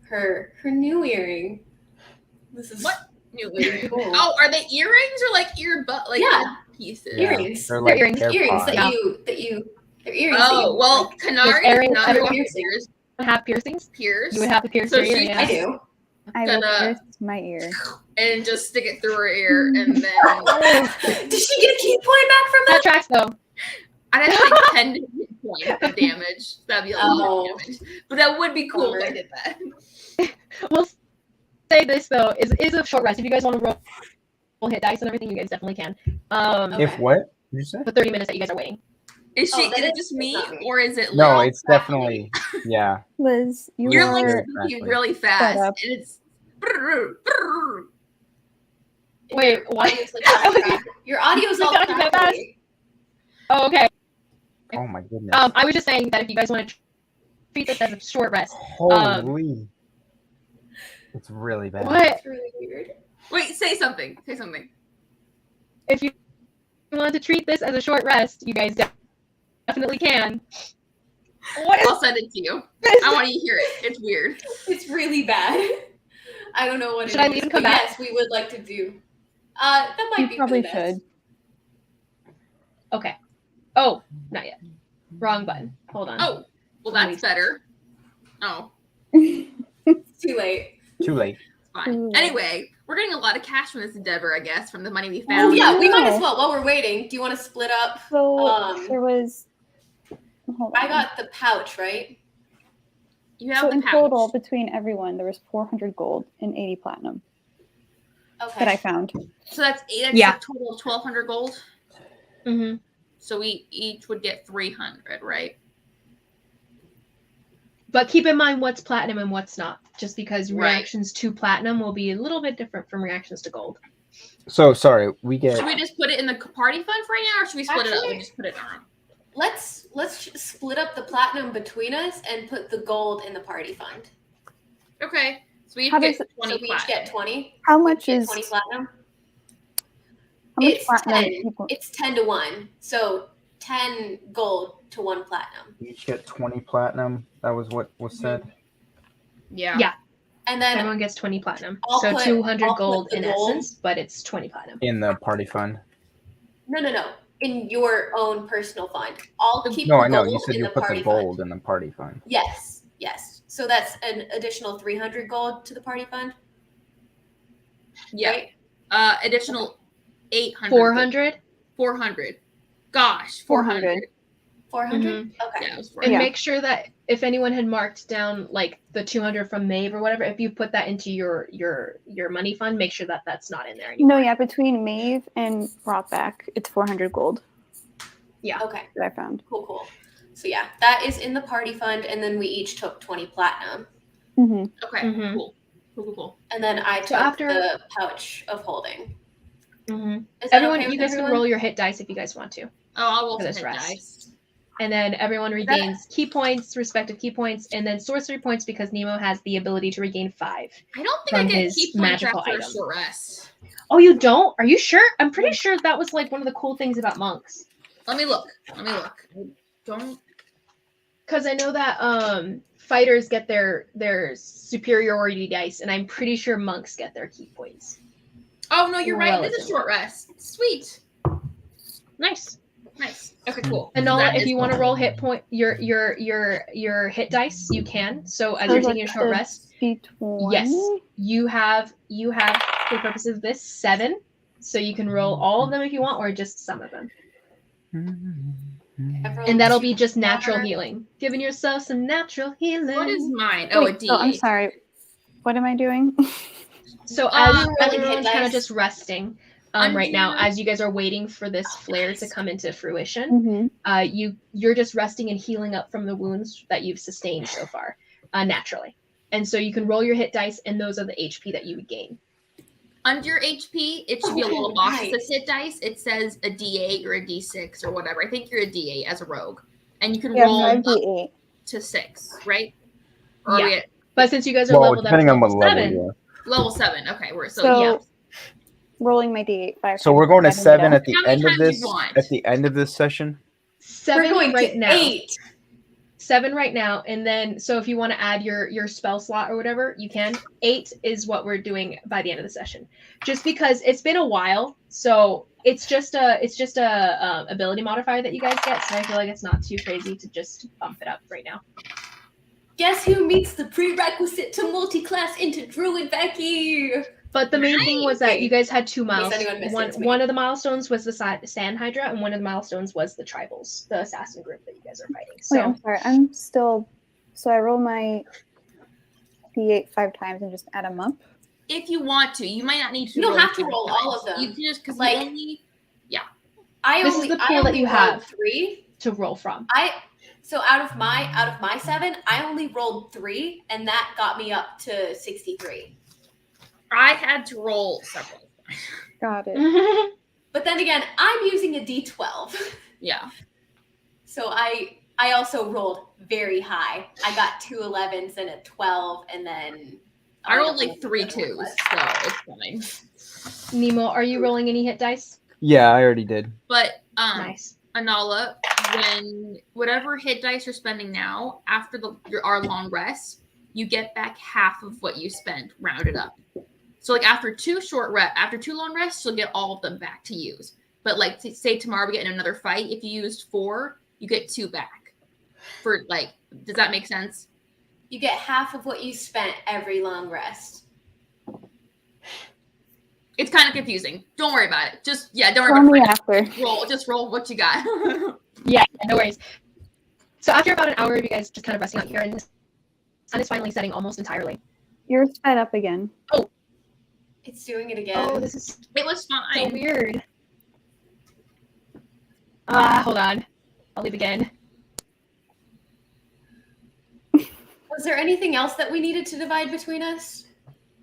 her new earring. This is what new earring? Cool. Oh, are they earrings or like earbud? Like pieces. Earrings. They're like earrings AirPods. that you. They're earrings. Oh well, Canary is not everyone piercings. Have piercings. Pierce. You would have to pierce So your ear. she- Yeah. I do. I will pierce my ear. And just stick it through her ear, and then Did she get a key point back from That that? tracks though. I'd have like 10 hit points of damage. That'd be a lot of damage, but that would be cool if I did that. We'll say this though is a short rest. If you guys want to roll hit dice and everything, you guys definitely can. If what? Did you say? The 30 minutes that you guys are waiting. Is Oh, is then it it's just me, not me. or is it? No, Lil? it's definitely yeah. Liz, You're like are speaking really fast, up. and it's. Wait, what? Your audio's all Talking that fast? crackly. Oh, okay. Oh my goodness. I was just saying that if you guys want to treat this as a short rest. Holy. It's really bad. What? It's really weird. Wait, say something. Say something. If you want to treat this as a short rest, you guys definitely can. What is I'll send it to you. this? I want you to hear it. It's weird. It's really bad. I don't know what Should it I is, leave and come but back? yes, we would like to do. That might You be probably for the best. should. Okay. Oh, not yet. Wrong button. Hold on. Oh, well, that's better. Oh, It's too late. Too late. it's fine. Ooh. Anyway, we're getting a lot of cash from this endeavor, I guess, from the money we Oh found. yeah, we might no. as well. While we're waiting, do you want to split up? So there was. Hold on. I got the pouch, right? You have So the in pouch. total, between everyone, there was 400 gold and 80 platinum Okay. that I found. So that's Yeah. a total of 1,200 gold. Mm-hmm. So we each would get 300, right? But keep in mind what's platinum and what's not, just because Right. reactions to platinum will be a little bit different from reactions to gold. So sorry, we get Should we just put it in the party fund for right now, or should we split it up Actually- and just put it in our own? let's split up the platinum between us and put the gold in the party fund. Okay. So we each How get does 20 So we each get 20. How much Get is 20 platinum. how much It's platinum 10. people? It's 10 to 1. So 10 gold to 1 platinum. You each get 20 platinum. That was what was said. Yeah. Yeah. And then Everyone gets 20 platinum. I'll So put- 200 I'll put gold the in gold- essence, but it's 20 platinum. In the party fund. no. In your own personal fund. I'll keep No, the I know. gold You said in you the put party the gold fund. in the party fund. Yes. So that's an additional 300 gold to the party fund. Yeah. Right? Additional 800. 400? 400. Gosh, 400. 400? Okay. Yeah, it was And 400. Yeah. make sure that if anyone had marked down like the 200 from Maeve or whatever, if you put that into your money fund, make sure that that's not in there anymore. No, yeah, between Maeve and Rothback, it's 400 gold Okay. that I found. Cool. So yeah, that is in the party fund, and then we each took 20 platinum. Mm-hmm. Okay, Mhm. cool. And then I took after- the pouch of holding. Mm-hmm. Is that Everyone, okay with you guys can everyone? roll your hit dice if you guys want to. Oh, I'll roll For some this hit rest. dice. And then everyone regains key points, respective key points, and then sorcery points because Nemo has the ability to regain 5. I don't think From I get his key points magical after a item. short rest. Oh, you don't? Are you sure? I'm pretty sure that was like one of the cool things about monks. Let me look. I don't. Because I know that fighters get their superiority dice, and I'm pretty sure monks get their key points. Oh no, you're right. This is Relatively. short rest. Sweet. Nice. Okay, cool. Anola, That if is you want to cool. roll hit point your hit dice, you can. So as So you're like taking a short the rest, D20? yes, you have for purposes of this 7. So you can roll all of them if you want, or just some of them. Everyone And that'll shoot be just natural water. healing. Giving yourself some natural healing. What is mine? Oh, a Wait, so I'm D8. sorry. What am I doing? So as rolling hit everyone's kind dice. of just resting right now, as you guys are waiting for this flare to come into fruition, Mm-hmm. you're just resting and healing up from the wounds that you've sustained so far, naturally. And so you can roll your hit dice, and those are the HP that you would gain. Under your HP, it should be a Okay, little box that nice. says hit dice. It says a D8 or a D6 or whatever. I think you're a D8 as a rogue. And you can Yeah, roll up 5d8. to 6, right? Or are Yeah. we at But since you guys are Well, leveled up depending to on what level level 7, you are. level 7? Okay, we're So, yeah. rolling my d8 5 So times, we're going to adding it 7 up. at the How many end of times you this. want? At the end of this session. 7 We're going right to now. 8. 7 right now, and then so if you want to add your spell slot or whatever, you can. 8 is what we're doing by the end of the session, just because it's been a while. So it's just a ability modifier that you guys get. So I feel like it's not too crazy to just bump it up right now. Guess who meets the prerequisite to multi-class into Druid, Becky? But the main thing was that you guys had 2 anyone milestones. missed it, it's me. One of the milestones was the Sand Hydra, and one of the milestones was the Tribals, the assassin group that you guys are fighting. So Wait, I'm sorry. I'm still. So I roll my d8 5 times and just add them up. If you want to, you might not need to. You don't have to all roll times. all of them. You can just because Like- only. This is the pool that you rolled have. 3. to roll from. So out of my 7, I only rolled 3, and that got me up to 63. I had to roll several. Got it. But then again, I'm using a D12. Yeah. So I also rolled very high. I got 2 11s and a 12, and then I rolled don't like know 3 what the other 2s, one was. so it's fine. Nemo, are you rolling any hit dice? Yeah, I already did. But Nice. Anala, when whatever hit dice you're spending now, after our long rest, you get back half of what you spent, rounded up. So like after 2 long rests, you'll get all of them back to use. But like say tomorrow we get in another fight, if you used 4, you get 2 back. For like, does that make sense? You get half of what you spent every long rest. It's kind of confusing. Don't worry about it. Don't worry Tell me about it. after. Just roll what you got. Yeah, no worries. So after about an hour of you guys just kind of resting out here, and the sun is finally setting almost entirely. You're sped up again. It's doing it again. Oh, this is It was so fine. weird. Hold on. I'll leave again. Was there anything else that we needed to divide between us?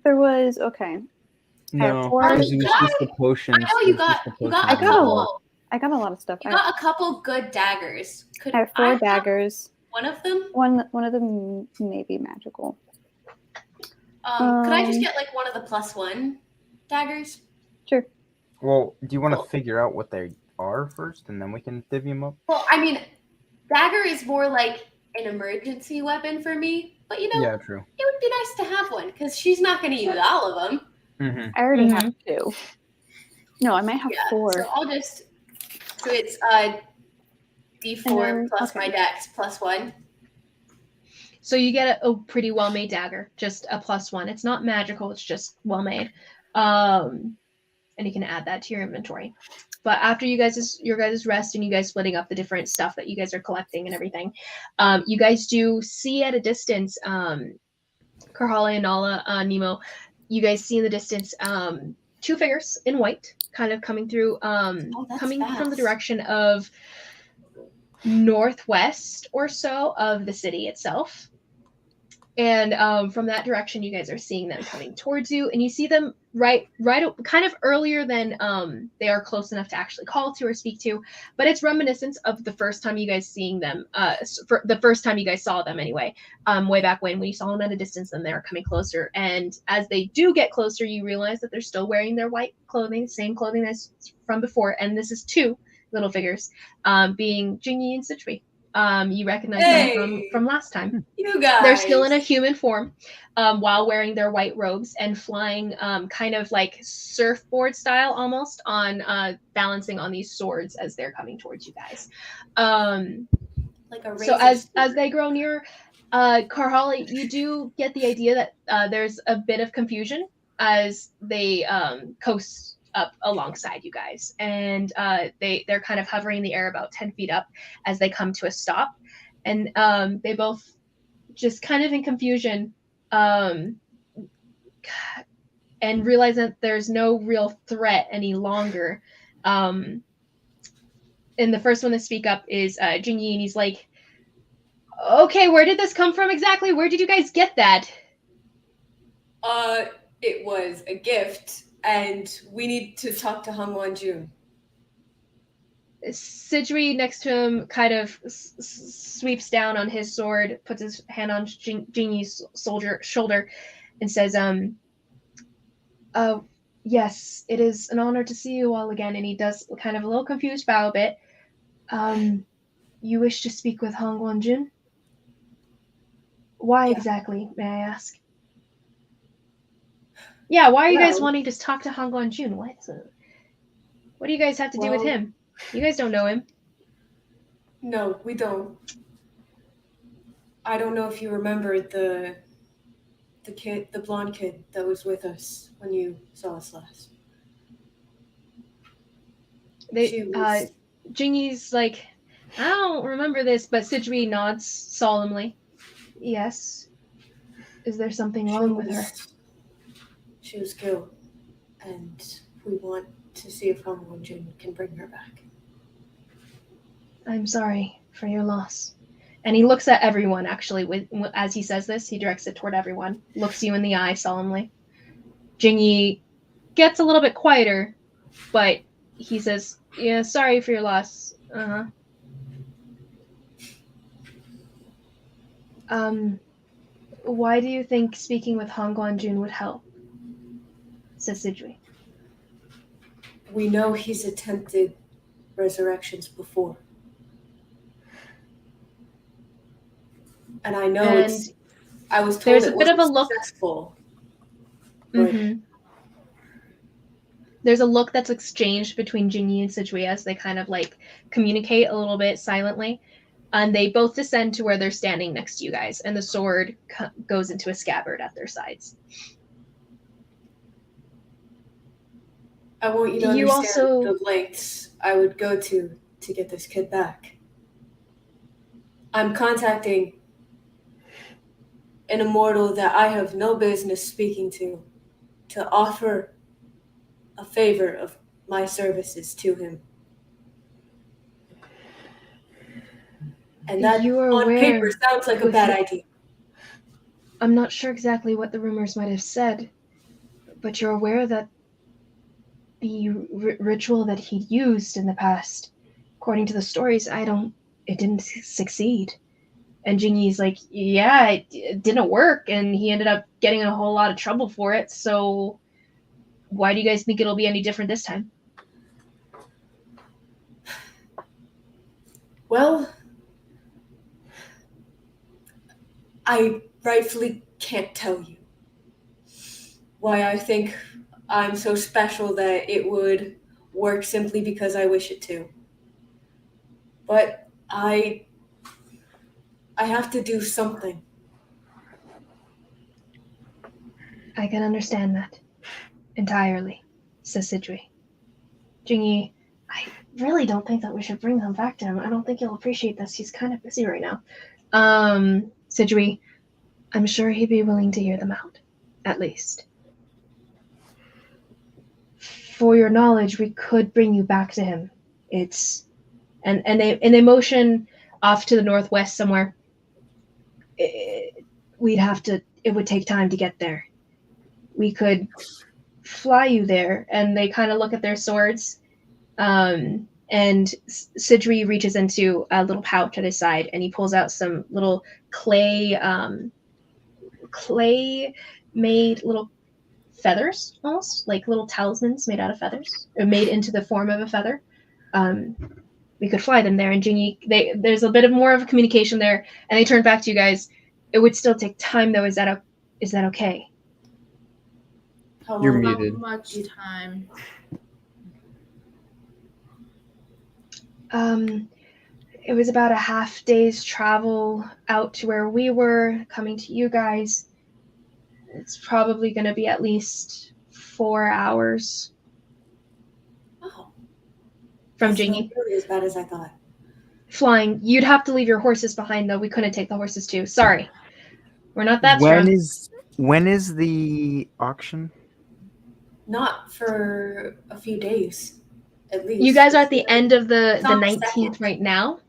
There was okay. No, four. it was just the potions. I know you got a I got a couple. lot. I got a lot of stuff. You got a couple good daggers. I have 4 daggers. One of them? One of them may be magical. Could I just get like one of the +1 daggers? Sure. Well, do you want to figure out what they are first, and then we can divvy them up? Well, I mean, dagger is more like an emergency weapon for me, but you know, Yeah, true. it would be nice to have one because she's not going to use all of them. Mm-hmm. I already have 2. No, I might have 4. So I'll just. So it's D4 plus my dex +1. So you get a pretty well-made dagger, just a +1. It's not magical, it's just well-made. And you can add that to your inventory. But after your guys' rest and you guys splitting up the different stuff that you guys are collecting and everything, you guys do see at a distance, Karhala and Nala, Nemo, you guys see in the distance 2 figures in white kind of coming through, coming from the direction of northwest or so of the city itself. And from that direction, you guys are seeing them coming towards you, and you see them right kind of earlier than they are close enough to actually call to or speak to, but it's reminiscent of the first time you guys seeing them, for the first time you guys saw them anyway, way back when you saw them at a distance and they're coming closer. And as they do get closer, you realize that they're still wearing their white clothing, same clothing as from before, and this is 2 little figures, being Jingy and Sichwi. You recognize them from last time. You guys. They're still in a human form, while wearing their white robes and flying kind of like surfboard style almost on balancing on these swords as they're coming towards you guys. Like a so as they grow near, Karhala, you do get the idea that there's a bit of confusion as they coast up alongside you guys, and they're kind of hovering in the air about 10 feet up as they come to a stop, and they both just kind of in confusion and realize that there's no real threat any longer. And the first one to speak up is Jingy, and he's like, okay, where did this come from exactly? Where did you guys get that? It was a gift. And we need to talk to Hangwan Jun. Sidri next to him kind of sweeps down on his sword, puts his hand on Jingy's shoulder, and says, yes, it is an honor to see you all again. And he does kind of a little confused bow a bit. You wish to speak with Hangwan Jun? Why exactly, may I ask? Yeah, why are you guys wanting to talk to Hangwan Jun? What do you guys have to do with him? You guys don't know him. No, we don't. I don't know if you remember the kid, the blonde kid that was with us when you saw us last. Jingy's like, I don't remember this, but Sidri nods solemnly. Yes. Is there something wrong with her? She was killed, and we want to see if Hangwan Jun can bring her back. I'm sorry for your loss. And he looks at everyone, actually. As he says this, he directs it toward everyone, looks you in the eye solemnly. Jingy gets a little bit quieter, but he says, yeah, sorry for your loss. Why do you think speaking with Hangwan Jun would help? Says Sidri. We know he's attempted resurrections before. And I know I was told there's a bit of a look. Successful. Mm-hmm. There's a look that's exchanged between Jingy and Sidri as they kind of like communicate a little bit silently. And they both descend to where they're standing next to you guys. And the sword goes into a scabbard at their sides. I want you to understand the lengths I would go to get this kid back. I'm contacting an immortal that I have no business speaking to offer a favor of my services to him. And that on paper sounds like a bad idea. I'm not sure exactly what the rumors might have said, but you're aware that the ritual that he'd used in the past. According to the stories, it didn't succeed. And Jingy's like, yeah, it didn't work, and he ended up getting in a whole lot of trouble for it, so why do you guys think it'll be any different this time? Well, I rightfully can't tell you why I think I'm so special that it would work simply because I wish it to. But I have to do something. I can understand that entirely, says Sidri. Jingy, I really don't think that we should bring him back to him. I don't think he'll appreciate this. He's kind of busy right now. Sidri, I'm sure he'd be willing to hear them out, at least. For your knowledge, we could bring you back to him. It's and they motion off to the northwest somewhere. It would take time to get there. We could fly you there. And they kind of look at their swords. And Sidri reaches into a little pouch at his side, and he pulls out some little clay made little feathers, almost like little talismans made out of feathers, or made into the form of a feather. We could fly them there. And Jingy, there's a bit of more of a communication there, and they turn back to you guys. It would still take time, though. Is that okay? You're How muted. much time? It was about a half day's travel out to where we were, coming to you guys. It's probably going to be at least 4 hours. Oh. From That's Jingy. not really as bad as I thought. Flying. You'd have to leave your horses behind, though. We couldn't take the horses, too. Sorry. We're not that strong. When is the auction? Not for a few days, at least. You guys are at the end of the It's on the 19th second. right now.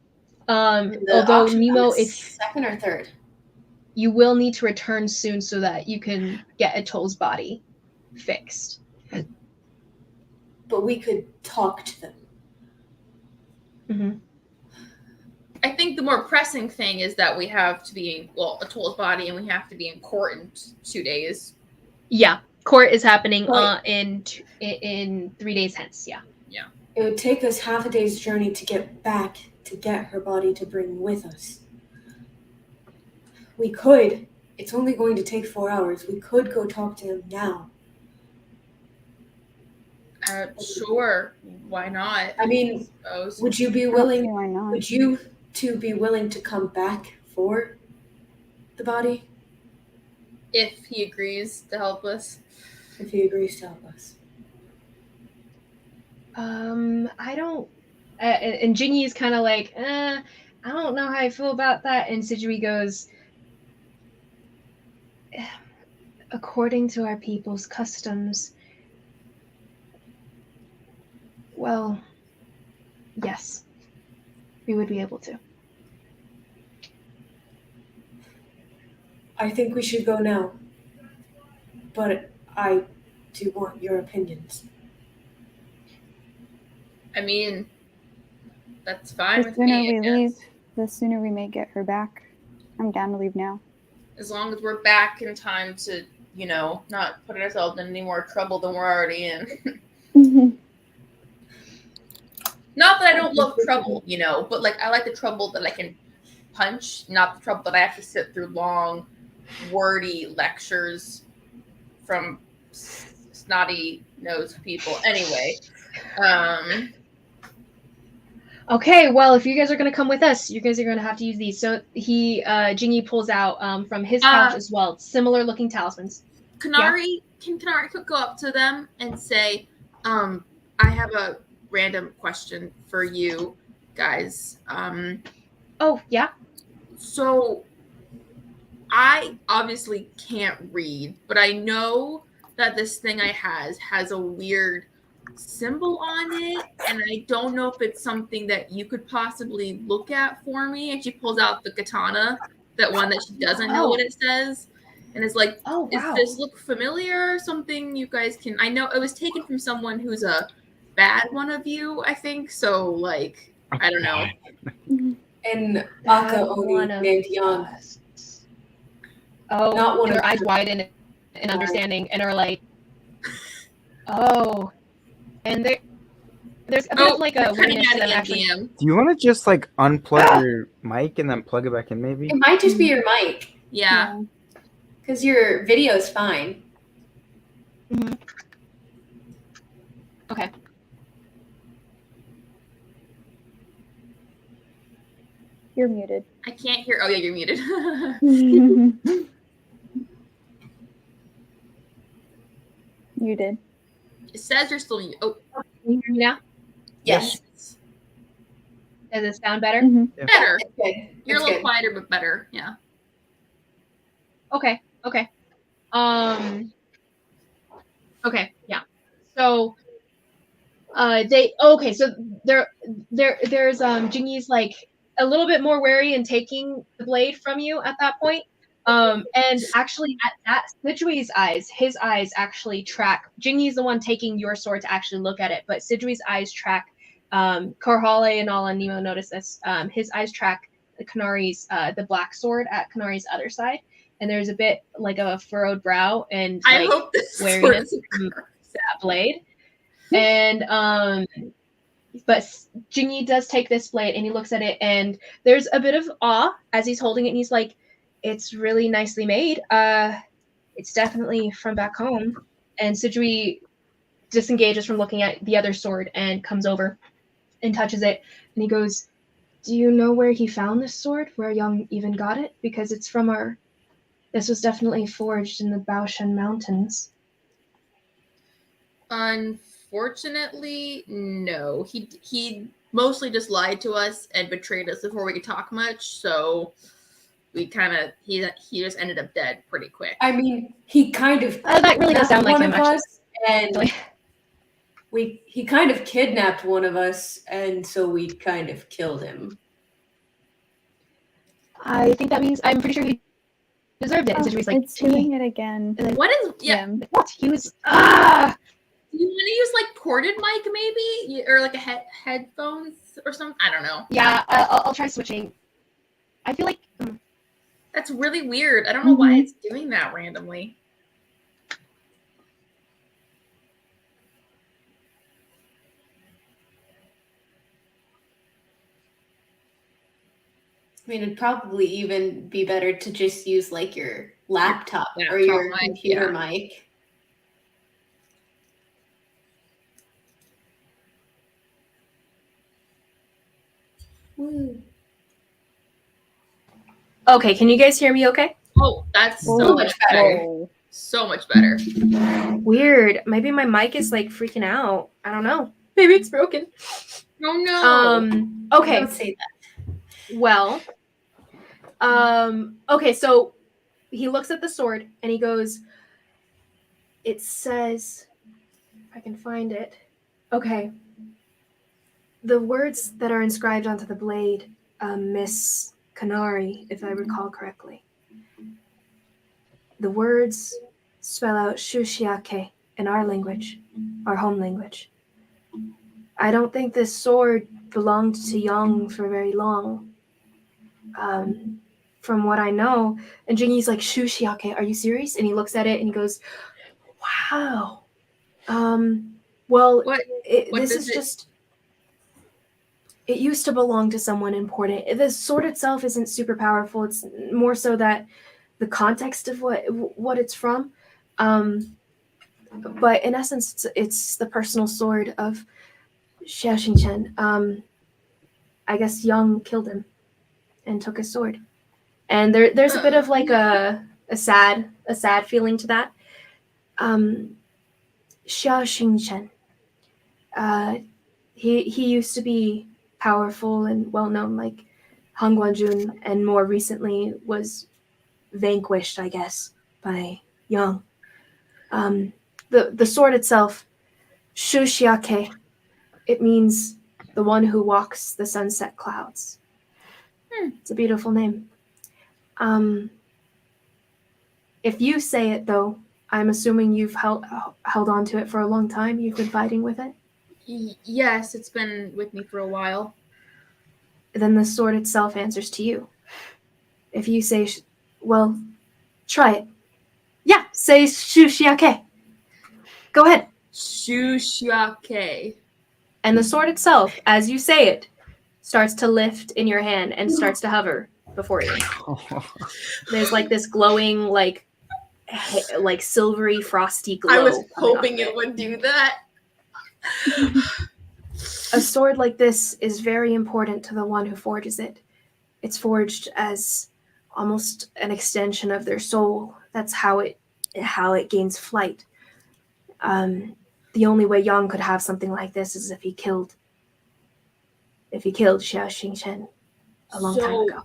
The Although auction Nemo, on the if second or third. you will need to return soon so that you can get Atol's body fixed. But we could talk to them. Mm-hmm. I think the more pressing thing is that we have to be in, Atol's body, and we have to be in court in 2 days. Yeah, court is happening Right. in 3 days hence. Yeah. It would take us half a day's journey to get back to get her body to bring with us. We could. It's only going to take 4 hours. We could go talk to him now. Sure, why not? I mean, I suppose. would you be I don't willing? see why not. Would you two be willing to come back for the body If he agrees to help us. if he agrees to help us? I don't. And Jingy is kind of like, I don't know how I feel about that. And Sidri goes, according to our people's customs, well, yes, we would be able to. I think we should go now. But I do want your opinions. I mean, that's fine The with sooner me. I we guess. leave, the sooner we may get her back. I'm down to leave now. As long as we're back in time to, not put ourselves in any more trouble than we're already in. Not that I don't love trouble, but like I like the trouble that I can punch, not the trouble that I have to sit through long, wordy lectures from snotty-nosed people. Anyway, Okay, well, if you guys are going to come with us, you guys are going to have to use these. So Jingy pulls out from his pouch as well, similar looking talismans. Can Kanari go up to them and say, I have a random question for you guys. Oh, yeah? So I obviously can't read, but I know that this thing has a weird symbol on it, and I don't know if it's something that you could possibly look at for me. And she pulls out the katana, that one that she doesn't know what it says. and is like, Oh, wow. Does this look familiar? Something you guys can. I know it was taken from someone who's a bad one of you, I think. So like, I don't know. And Bad Aka Oni one of named Young. us. Oh, Not one and of their eyes the- widen in understanding and are like, oh. And there's a bit of like a we're kinda weirdness to mad them at actually. DM. Do you want to just like unplug your mic and then plug it back in, maybe? It might just be your mic, Yeah. because your video is fine. Mm-hmm. Okay. You're muted. I can't hear. Oh yeah, you're muted. You did. It says you're still muted. Oh, Can you hear me now? Yes. Does it sound better? Mhm. better. It's good. You're a It's little good. quieter, but better. Yeah. Okay. Okay, yeah. So there's Jingy's like a little bit more wary in taking the blade from you at that point. And actually at that Sijui's eyes, his eyes actually track. Jingy's the one taking your sword to actually look at it, but Sijui's eyes track Karhale and all, and Nemo notice this. His eyes track the Kanari's the black sword at Kanari's other side, and there's a bit like a furrowed brow and I like hope this wariness sword from that blade. And but Jingy does take this blade and he looks at it, and there's a bit of awe as he's holding it, and he's like, it's really nicely made. It's definitely from back home. And Sijui disengages from looking at the other sword and comes over and touches it, and he goes, do you know where he found this sword? Where Young even got it? Because it's from this was definitely forged in the Baoshan Mountains. Unfortunately, no. He mostly just lied to us and betrayed us before we could talk much. So we he just ended up dead pretty quick. I mean, he kind of That really does sound like one him, of actually. us, and he kind of kidnapped one of us, and so we kind of killed him. I think that means I'm pretty sure he deserved it. And Sijui's like, It's doing it again. and then, What is what? He was ah. Do you want to use like ported mic maybe, or like a headphones or something? I don't know. Yeah, I'll try switching. I feel like That's really weird. I don't know why it's doing that randomly. I mean, it'd probably even be better to just use like your laptop or your mic, computer yeah. mic. Woo. okay. Can you guys hear me? Okay. Oh, that's so much better. Whoa. So much better. Weird. Maybe my mic is like freaking out. I don't know. Maybe it's broken. Oh no. Okay. Don't say that. Well. Okay. So he looks at the sword and he goes. It says, if I can find it. Okay. The words that are inscribed onto the blade, Miss Kanari, if I recall correctly. The words spell out Shushiake in our language, our home language. I don't think this sword belonged to Young for very long. From what I know, and Jingy's like, Shushiake, are you serious? And he looks at it and he goes, wow. Well, What this does is just... It used to belong to someone important. The sword itself isn't super powerful. It's more so that the context of what it's from. But in essence, it's the personal sword of Xia Xingchen. I guess Young killed him and took his sword. And there's a bit of like a sad feeling to that. Xia Xingchen. He used to be powerful and well known, like Han Guanjun, and more recently was vanquished, I guess, by Yang. The sword itself, Shushiake, it means the one who walks the sunset clouds. It's a beautiful name. If you say it, though, I'm assuming you've held on to it for a long time. You've been fighting with it? Yes, it's been with me for a while. Then the sword itself answers to you. If you say, well, try it. Yeah, say Shushiake. Go ahead. Shushiake. And the sword itself, as you say it, starts to lift in your hand and starts to hover before you. There's like this glowing, like silvery, frosty glow. I was hoping it would do that. A sword like this is very important to the one who forges it. It's forged as almost an extension of their soul. That's how it gains flight. The only way Yang could have something like this is if he killed Xiao Xingchen a long time ago.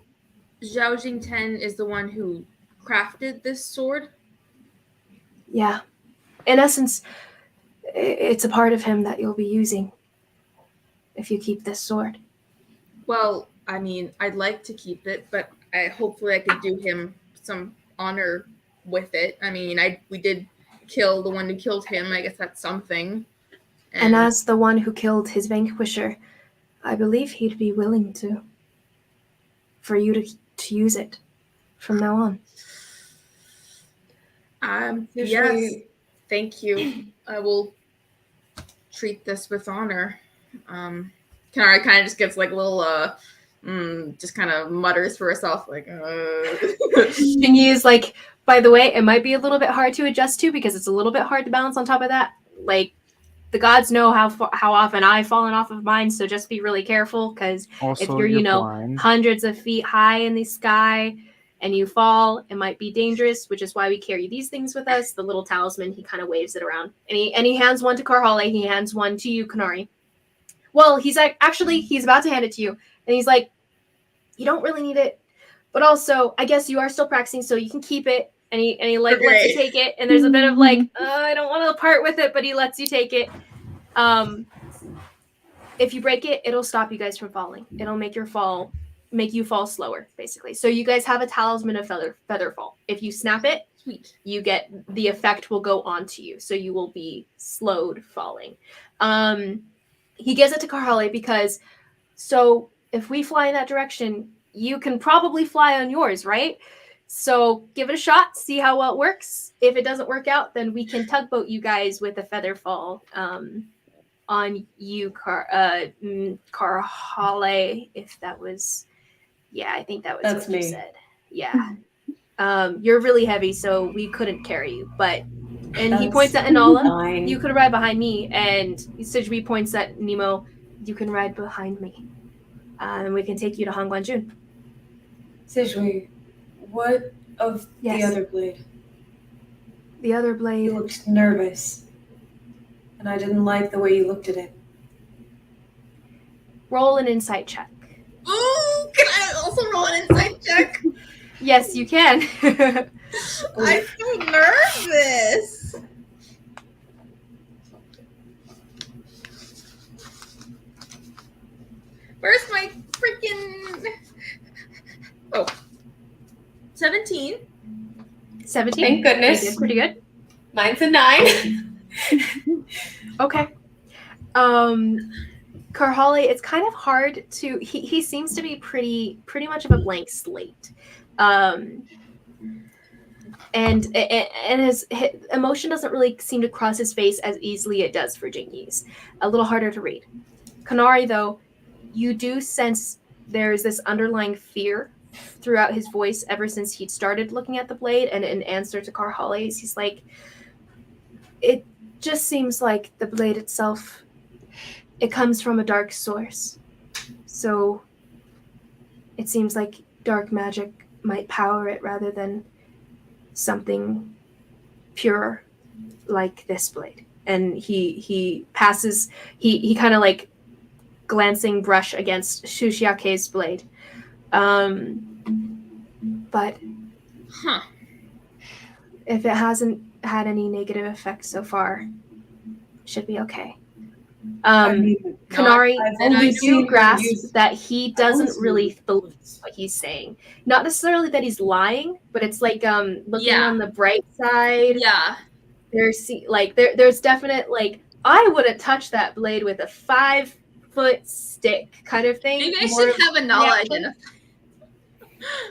Zhao Jingten is the one who crafted this sword? Yeah. In essence, it's a part of him that you'll be using if you keep this sword. Well, I mean, I'd like to keep it, but hopefully I could do him some honor with it. I mean, we did kill the one who killed him. I guess that's something. And as the one who killed his vanquisher, I believe he'd be willing for you to use it from now on. Yes. Thank you. I will treat this with honor. Kanari kind of just gets like a little, just kind of mutters for herself, like, Xingyi is like, by the way, it might be a little bit hard to adjust to because it's a little bit hard to balance on top of that. Like, the gods know how often I've fallen off of mine, so just be really careful, because if you're blind, hundreds of feet high in the sky and you fall, it might be dangerous, which is why we carry these things with us. The little talisman, he kind of waves it around. And he hands one to Karhale, he hands one to you, Kanari. Well, he's like, actually, he's about to hand it to you. And he's like, you don't really need it, but also, I guess you are still practicing, so you can keep it. And he lets you take it. And there's a bit of like, I don't want to part with it, but he lets you take it. If you break it, it'll stop you guys from falling. It'll make you fall slower, basically. So you guys have a talisman of feather fall. If you snap it, you get the effect will go onto you, so you will be slowed falling. He gives it to Karhale because if we fly in that direction, you can probably fly on yours, right? So give it a shot, see how well it works. If it doesn't work out, then we can tugboat you guys with a feather fall on you, Karhale, if that was, I think that was That's what me. You said. Yeah. You're really heavy, so we couldn't carry you, and he points at Inala, fine. You could ride behind me, and Sijui points at Nemo, you can ride behind me. And we can take you to Hangguanjun. Sijui, what of the other blade? The other blade? You looked nervous, and I didn't like the way you looked at it. Roll an insight check. Ooh, can I also roll an insight check? Yes, you can. I'm so nervous. Where's my freaking... 17. 17. Thank goodness. Pretty good. Mine's a 9. Okay. Karhale, it's kind of hard to... He seems to be pretty much of a blank slate. And his emotion doesn't really seem to cross his face as easily it does for Jingyi's. A little harder to read. Kanari, though, you do sense there's this underlying fear throughout his voice ever since he'd started looking at the blade, and in answer to Karhale's, he's like, it just seems like the blade itself, it comes from a dark source. So it seems like dark magic might power it rather than something pure like this blade. And he passes, he kind of like glancing brush against Shushiake's blade. But if it hasn't had any negative effects so far, it should be okay. Kanari, you do grasp that he doesn't seen really him believe what he's saying. Not necessarily that he's lying, but it's like looking on the bright side. Yeah. There's definite like I wouldn't touch that blade with a 5-foot stick kind of thing. Maybe I should have a knowledge and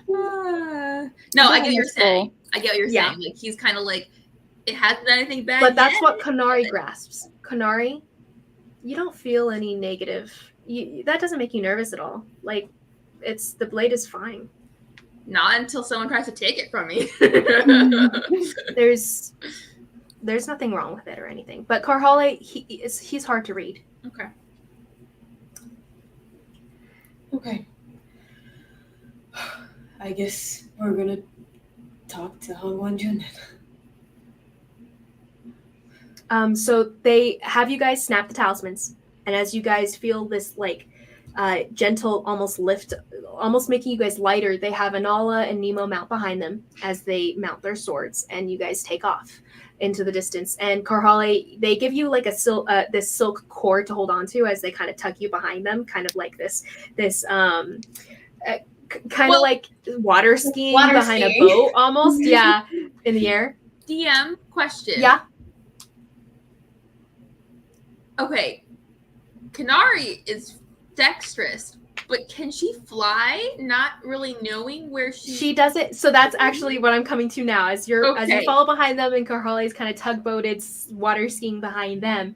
no, I get what you're saying. I get what you're saying. Like he's kind of like it hasn't done anything bad. But that's what Kanari grasps. Kanari, you don't feel any negative. That doesn't make you nervous at all. Like the blade is fine. Not until someone tries to take it from me. There's nothing wrong with it or anything. But Karhale, he's hard to read. Okay. I guess we're gonna talk to Hong Wanjun then. So they have you guys snap the talismans, and as you guys feel this like gentle almost lift, almost making you guys lighter, they have Anala and Nemo mount behind them as they mount their swords, and you guys take off into the distance. And Karhale, they give you like this silk cord to hold on to as they kind of tuck you behind them, kind of like this kind of like water skiing behind a boat almost. Yeah, in the air. DM question. Yeah. Okay. Kanari is dexterous, but can she fly? Not really knowing where she does it. So that's actually what I'm coming to now. As you follow behind them and Karhale's kind of tugboated water skiing behind them,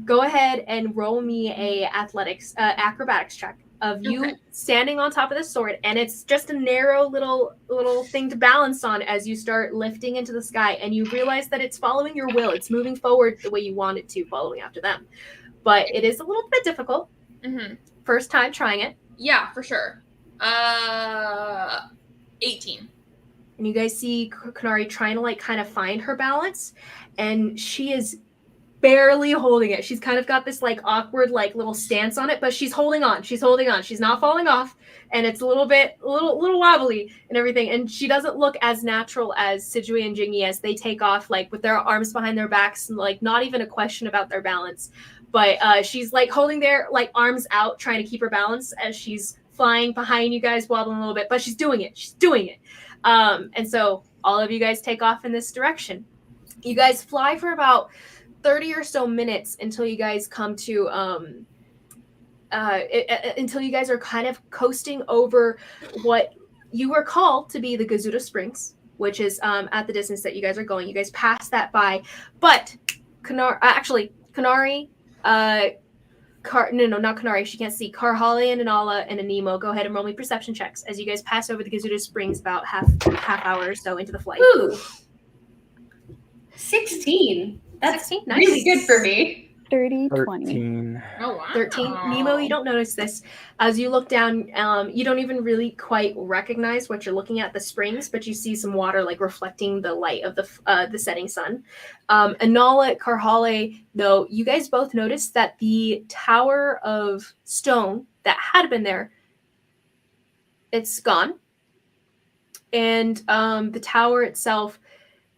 go ahead and roll me a acrobatics check of you standing on top of the sword, and it's just a narrow little thing to balance on as you start lifting into the sky, and you realize that it's following your will. It's moving forward the way you want it to, following after them. But it is a little bit difficult. Mm-hmm. First time trying it. Yeah, for sure. 18. And you guys see Kanari trying to like kind of find her balance, and she is barely holding it. She's kind of got this like awkward like little stance on it, but she's holding on. She's not falling off, and it's a little wobbly and everything. And she doesn't look as natural as Sijui and Jingy as they take off like with their arms behind their backs and like not even a question about their balance. But she's like holding their like arms out, trying to keep her balance as she's flying behind you guys, wobbling a little bit. But she's doing it. And so all of you guys take off in this direction. You guys fly for about 30 or so minutes until you guys come to until you guys are kind of coasting over what you were called to be the Gazuda Springs, which is at the distance that you guys are going. You guys pass that by, but Kanari, not Kanari, she can't see. Karhale and Anala and Anemo, go ahead and roll me perception checks as you guys pass over the Gazuda Springs about half hour or so into the flight. Ooh. 16. That's 16? Nice. Really good for me. 30, 20. Oh, wow. 13. Nemo, you don't notice this. As you look down, you don't even really quite recognize what you're looking at, the springs, but you see some water like reflecting the light of the setting sun. Anala, Karhale, though, you guys both noticed that the tower of stone that had been there, it's gone. And the tower itself,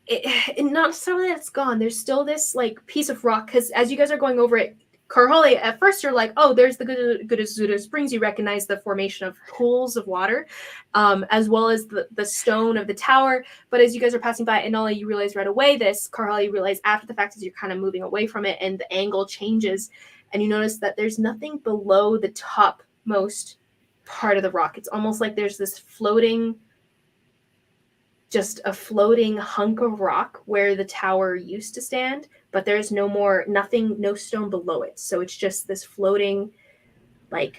it not necessarily that it's gone. There's still this like piece of rock, because as you guys are going over it, Karhale, at first you're like, oh, there's the Gazuda Springs. You recognize the formation of pools of water, as well as the stone of the tower. But as you guys are passing by, Anala, you realize right away this. Karhale, you realize after the fact as you're kind of moving away from it and the angle changes, and you notice that there's nothing below the topmost part of the rock. It's almost like there's this floating hunk of rock where the tower used to stand, but there's no stone below it. So it's just this floating, a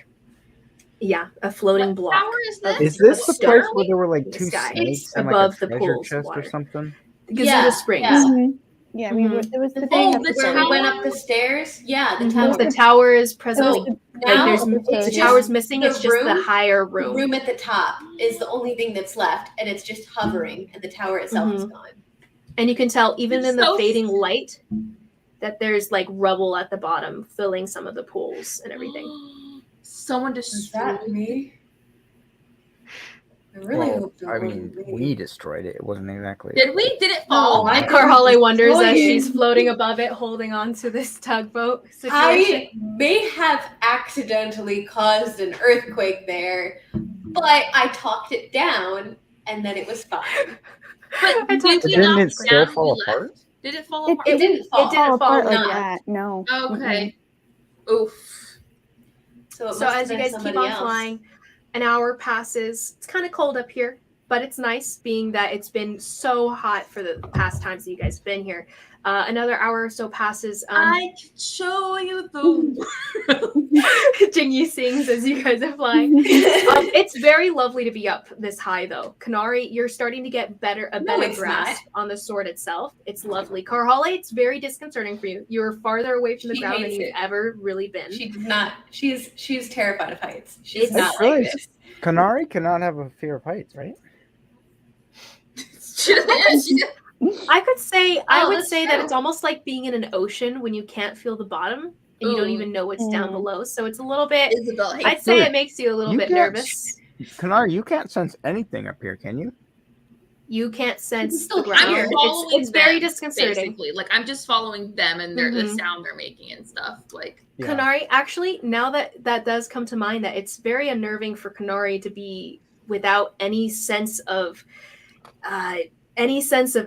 floating block. Tower is this? Is this the place where there were like two snakes and above like a the treasure pools chest of or water? something? Gazuda Springs. Yeah. Mm-hmm. Yeah, it was the thing. Where we went up the stairs. Yeah, the Mhm. tower. The tower is presently Now the tower's missing. It's just the higher The room. room at the top is the only thing that's left, and it's just hovering, and the tower itself is gone. And you can tell even in the So fading light that there's like rubble at the bottom filling some of the pools and everything. Someone Is destroyed that me? I really Well, hope that I wasn't mean, me. we destroyed it. It wasn't exactly. Did we? Did it No, fall? I Carhale wonders as destroyed she's it. floating above it, holding on to this tugboat situation. I may have accidentally caused an earthquake there, but I talked it down and then it was fine. But I did talked we to knock Didn't it it still down? fall We apart? left? Did it fall It, apart? It didn't didn't fall. fall apart like Not. that. No. Okay. Oof. So, it So must have as you been guys keep somebody on else. flying, an hour passes. It's kind of cold up here, but it's nice being that it's been so hot for the past times that you guys have been here. Another hour or so passes. I can show you the Jingyi sings as you guys are flying. It's very lovely to be up this high, though. Kanari, you're starting to get a better it's grasp on the sword itself. It's lovely. Carhale, it's very disconcerting for you. You're farther away from the She ground than hates you've it. ever really been. She did not. She's terrified of heights. She's It's not really- like this. Kanari cannot have a fear of heights, right? I would say that's that true. it's almost like being in an ocean when you can't feel the bottom and you don't Ooh. even know what's down Mm. below. So it's a little bit. Isabel hates I'd say it. it makes you a little You bit can't- nervous. Kanari, you can't sense anything up here, can you? You can't sense still the ground. hear. It's very them, disconcerting. Basically, like I'm just following them and the Mhm. sound they're making and stuff. Like Yeah. Kanari, actually, now that does come to mind, that it's very unnerving for Kanari to be without any sense of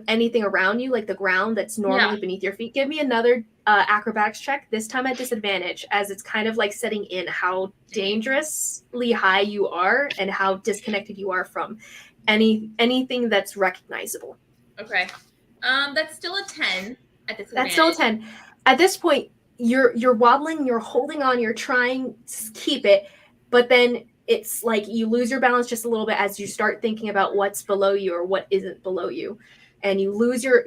anything around you, like the ground that's normally beneath your feet. Give me another acrobatics check, this time at disadvantage, as it's kind of like setting in how dangerously high you are and how disconnected you are from anything that's recognizable. okay, that's still a 10 at this. That's still a 10. At this point, you're wobbling, you're holding on, you're trying to keep it, but then it's like you lose your balance just a little bit as you start thinking about what's below you or what isn't below you, and you lose your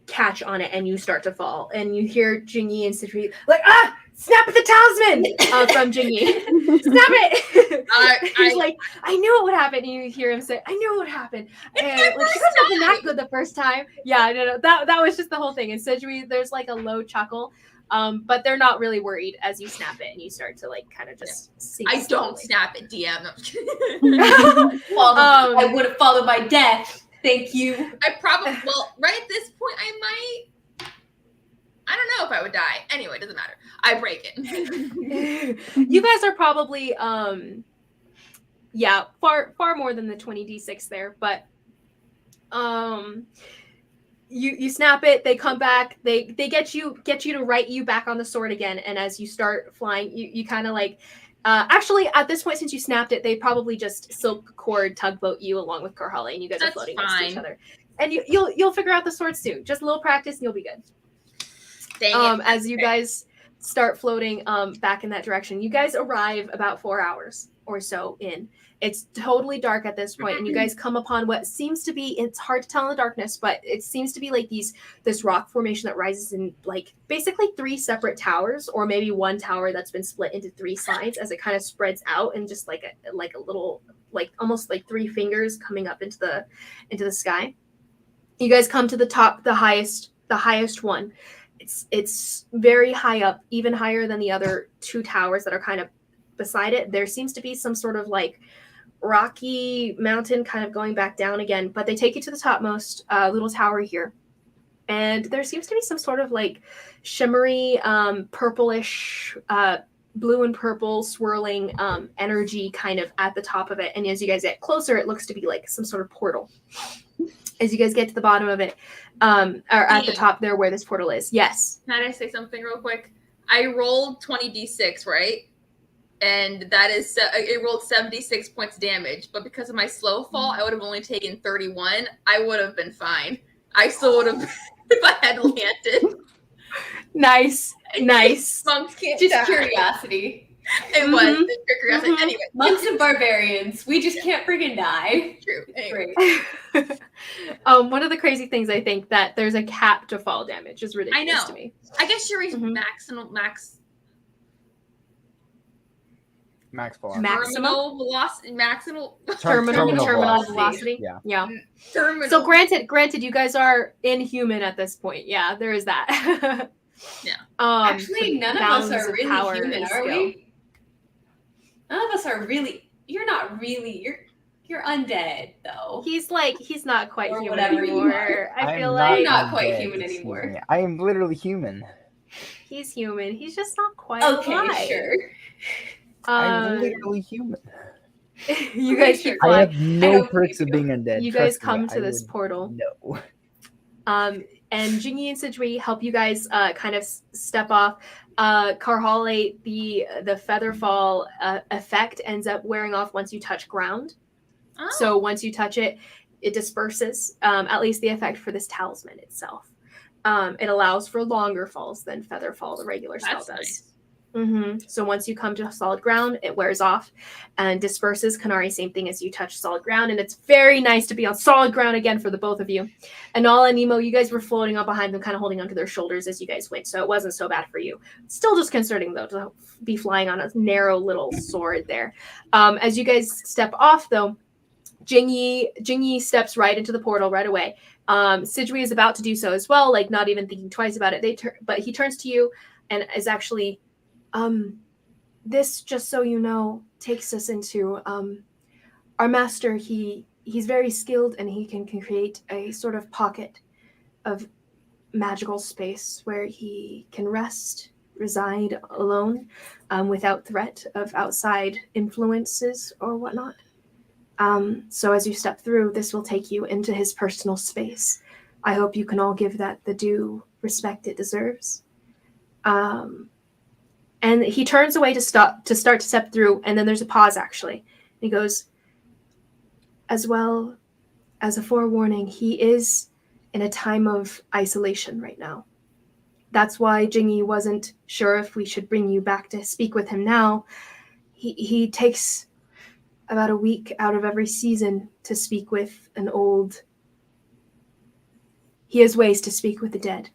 catch on it and you start to fall. And you hear Jingyi and Citri like, snap at the talisman from Jingyi. Snap it. He's like, I knew it would happen. And you hear him say, I knew it would happen. And like, you guys have been that good the first time. Yeah, no, that was just the whole thing. And Citri, there's like a low chuckle. But they're not really worried as you snap it and you start to like kind of just sink I don't slowly. snap it, DM. No, I'm just kidding. I would have followed my death. Thank you. I probably right at this point I don't know if I would die. Anyway, it doesn't matter. I break it. You guys are probably far more than the 20d6 there, but you snap it, they come back, they get you to right you back on the sword again, and as you start flying, you kind of like actually at this point, since you snapped it, they probably just silk cord tugboat you along with Carhale, and you guys are floating next to each other. And you'll figure out the sword soon. Just a little practice and you'll be good. As you guys start floating back in that direction, you guys arrive about 4 hours or so in. It's totally dark at this point, and you guys come upon what seems to be, it's hard to tell in the darkness, but it seems to be like this rock formation that rises in like basically 3 separate towers, or maybe one tower that's been split into 3 sides as it kind of spreads out, and just like a little, like almost like 3 fingers coming up into the sky. You guys come to the top, the highest one. It's very high up, even higher than the other 2 towers that are kind of beside it. There seems to be some sort of like rocky mountain kind of going back down again, but they take you to the topmost little tower here. And there seems to be some sort of like shimmery, purplish, blue and purple swirling energy kind of at the top of it. And as you guys get closer, it looks to be like some sort of portal. As you guys get to the bottom of it, or at the top there where this portal is. Yes. Can I say something real quick? I rolled 20d6, right? And that is, it rolled 76 points damage. But because of my slow fall, I would have only taken 31. I would have been fine. I still would have, if I had landed. Nice. Monks can't Just die. Curiosity. It was just curiosity. Mhm. Anyway. Monks and barbarians. We just can't friggin' die. True. Anyway. Great. One of the crazy things, I think, that there's a cap to fall damage is ridiculous to me. I guess Yuri's Mhm. max Max velocity. terminal velocity, Terminal velocity. velocity. Yeah. terminal. So granted, you guys are inhuman at this point. Yeah, there is that. Yeah. Actually, the none of us bounds are of really power human, and are skill. we? None of us are really. You're not really. You're undead, though. He's not quite Or human whatever you anymore. are. I feel not like not quite undead, human excuse anymore. me. I am literally human. he's human. He's just not quite Okay, alive. sure. I'm literally human. You Okay, guys sure. keep I flying. have no don't perks believe of being undead. You guys Trust me, come to I this would portal. know. And Jingy and Sidgwi help you guys kind of step off. Karhale, the featherfall effect ends up wearing off once you touch ground. Oh. So once you touch it, it disperses. At least the effect for this talisman itself. It allows for longer falls than featherfall, the regular spell does. Nice. So once you come to solid ground, it wears off and disperses. Kanari, same thing as you touch solid ground, and it's very nice to be on solid ground again for the both of you. And Nala and Nemo, you guys were floating up behind them, kind of holding onto their shoulders as you guys went, so it wasn't so bad for you. Still disconcerting though to be flying on a narrow little sword there. As you guys step off though, Jingy steps right into the portal right away. Sidgwi is about to do so as well, like not even thinking twice about it. But he turns to you and is actually, this, just so you know, takes us into our master. He's very skilled, and he can create a sort of pocket of magical space where he can rest, reside alone, without threat of outside influences or whatnot. So as you step through, this will take you into his personal space. I hope you can all give that the due respect it deserves. And he turns away to start to step through, and then there's a pause, actually. He goes, as well as a forewarning, he is in a time of isolation right now. That's why Jingy wasn't sure if we should bring you back to speak with him now. He takes about a week out of every season to speak with an old... He has ways to speak with the dead.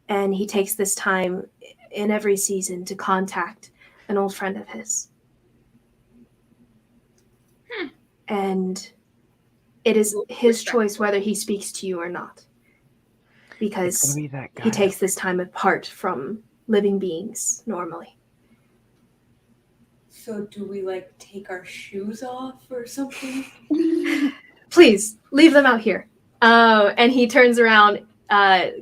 And he takes this time in every season to contact an old friend of his. And it is his choice whether he speaks to you or not. Because he takes this time apart from living beings normally. So do we take our shoes off or something? Please, leave them out here. And he turns around,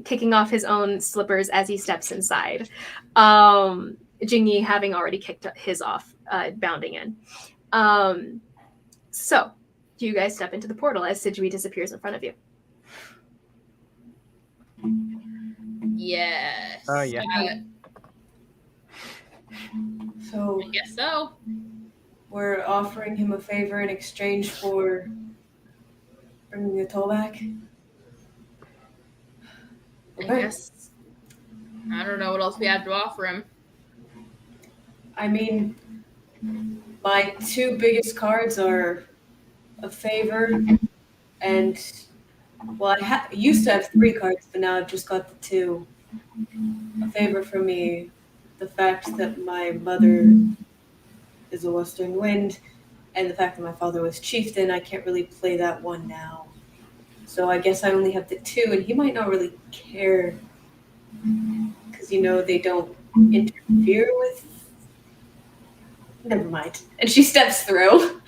kicking off his own slippers as he steps inside. Jingy having already kicked his off, bounding in. So, do you guys step into the portal as Sidgwi disappears in front of you? Yes. Oh, yeah. So I guess so. we're offering him a favor in exchange for bringing the toll back? I guess. I don't know what else we have to offer him. I mean, my two biggest cards are a favor and, well, I used to have 3 cards, but now I've just got the 2. A favor for me, the fact that my mother is a Western Wind, and the fact that my father was chieftain. I can't really play that one now. So I guess I only have the 2, and he might not really care because, they don't interfere with... Never mind. And she steps through.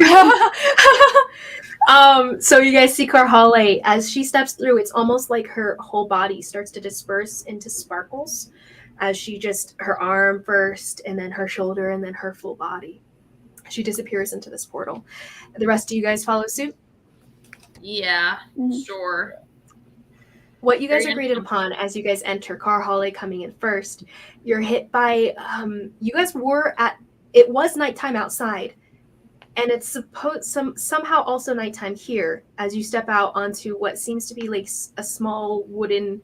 So you guys see Karhale, as she steps through, it's almost like her whole body starts to disperse into sparkles as she her arm first, and then her shoulder, and then her full body. She disappears into this portal. The rest of you guys follow suit? Yeah, sure. What you guys are greeted upon as you guys enter, Karhale coming in first, you're hit by, you guys were it was nighttime outside, and it's somehow also nighttime here as you step out onto what seems to be like a small wooden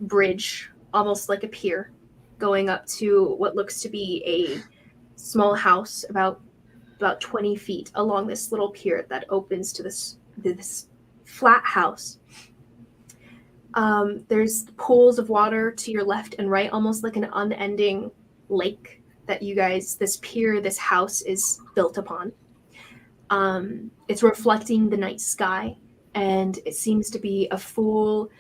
bridge, almost like a pier, going up to what looks to be a small house about 20 feet along this little pier that opens to this flat house. There's pools of water to your left and right, almost like an unending lake that this pier, this house is built upon. It's reflecting the night sky, and it seems to be a full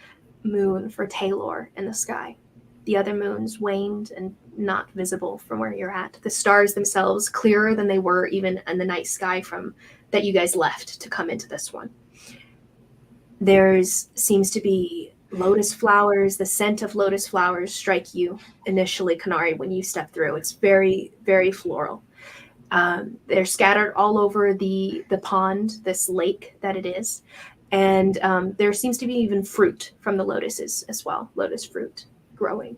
moon for Taylor in the sky. The other moons waned and not visible from where you're at. The stars themselves clearer than they were even in the night sky from that you guys left to come into this one. There's seems to be lotus flowers. The scent of lotus flowers strike you initially, Kanari, when you step through. It's very, very floral. They're scattered all over the pond, this lake that it is. And there seems to be even fruit from the lotuses as well, lotus fruit growing.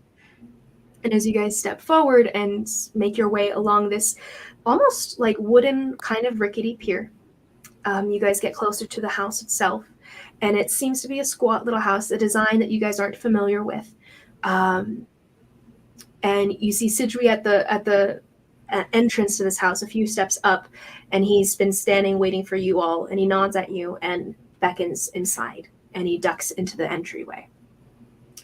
And as you guys step forward and make your way along this almost like wooden kind of rickety pier, you guys get closer to the house itself. And it seems to be a squat little house, a design that you guys aren't familiar with. And you see Sidri at the entrance to this house, a few steps up, and he's been standing waiting for you all, and he nods at you and beckons inside, and he ducks into the entryway.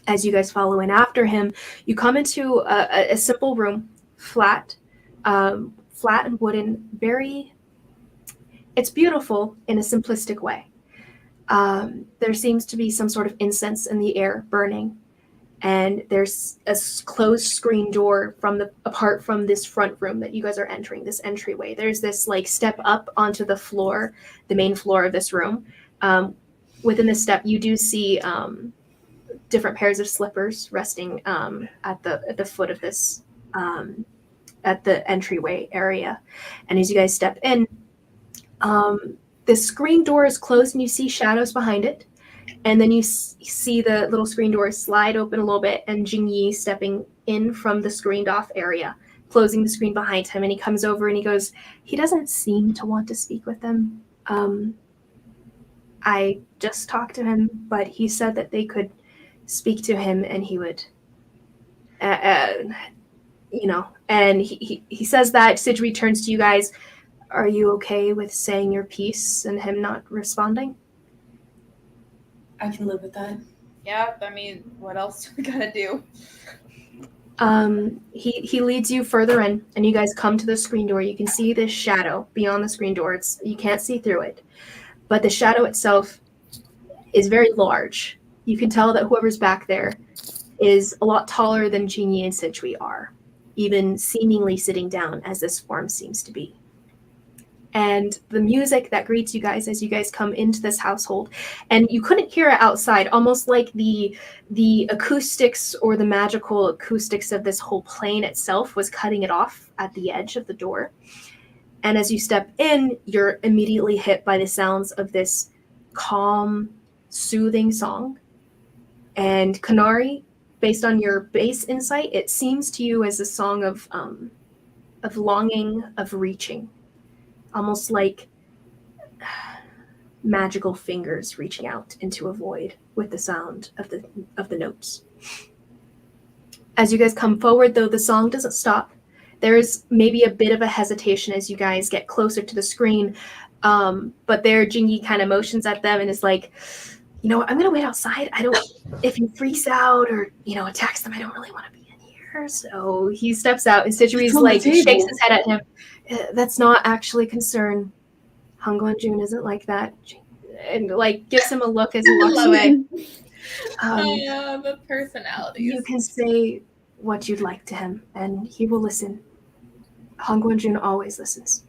As you guys follow in after him, you come into a simple room, flat and wooden, it's beautiful in a simplistic way. There seems to be some sort of incense in the air burning, and there's a closed screen door apart from this front room that you guys are entering, this entryway. There's this like step up onto the floor, the main floor of this room. Within this step, you do see different pairs of slippers resting at the foot of this, at the entryway area. And as you guys step in, the screen door is closed and you see shadows behind it. And then you see the little screen door slide open a little bit and Jingyi stepping in from the screened off area, closing the screen behind him. And he comes over and he goes, he doesn't seem to want to speak with them. I just talked to him, but he said that they could speak to him and he would, and he says that. Sidri turns to you guys. Are you okay with saying your piece and him not responding? I can live with that. Yeah, I mean, what else do we gotta do? He leads you further in, and you guys come to the screen door. You can see this shadow beyond the screen door. You can't see through it, but the shadow itself is very large. You can tell that whoever's back there is a lot taller than Jingyi and Sidri are, even seemingly sitting down as this form seems to be. And the music that greets you guys as you guys come into this household, and you couldn't hear it outside, almost like the acoustics or the magical acoustics of this whole plane itself was cutting it off at the edge of the door. And as you step in, you're immediately hit by the sounds of this calm, soothing song. And Kanari, based on your base insight, it seems to you as a song of longing, of reaching. Almost like magical fingers reaching out into a void with the sound of the notes. As you guys come forward, though, the song doesn't stop. There's maybe a bit of a hesitation as you guys get closer to the screen, but there Jingyi kind of motions at them and is like, I'm going to wait outside. If he freaks out or, attacks them, I don't really want to be in here. So he steps out and Sidri's like, shakes his head at him. That's not actually concern. Hongwon-jun isn't like that. And like gives him a look as he walks away. The personality. You can say what you'd like to him and he will listen. Hongwon-jun always listens.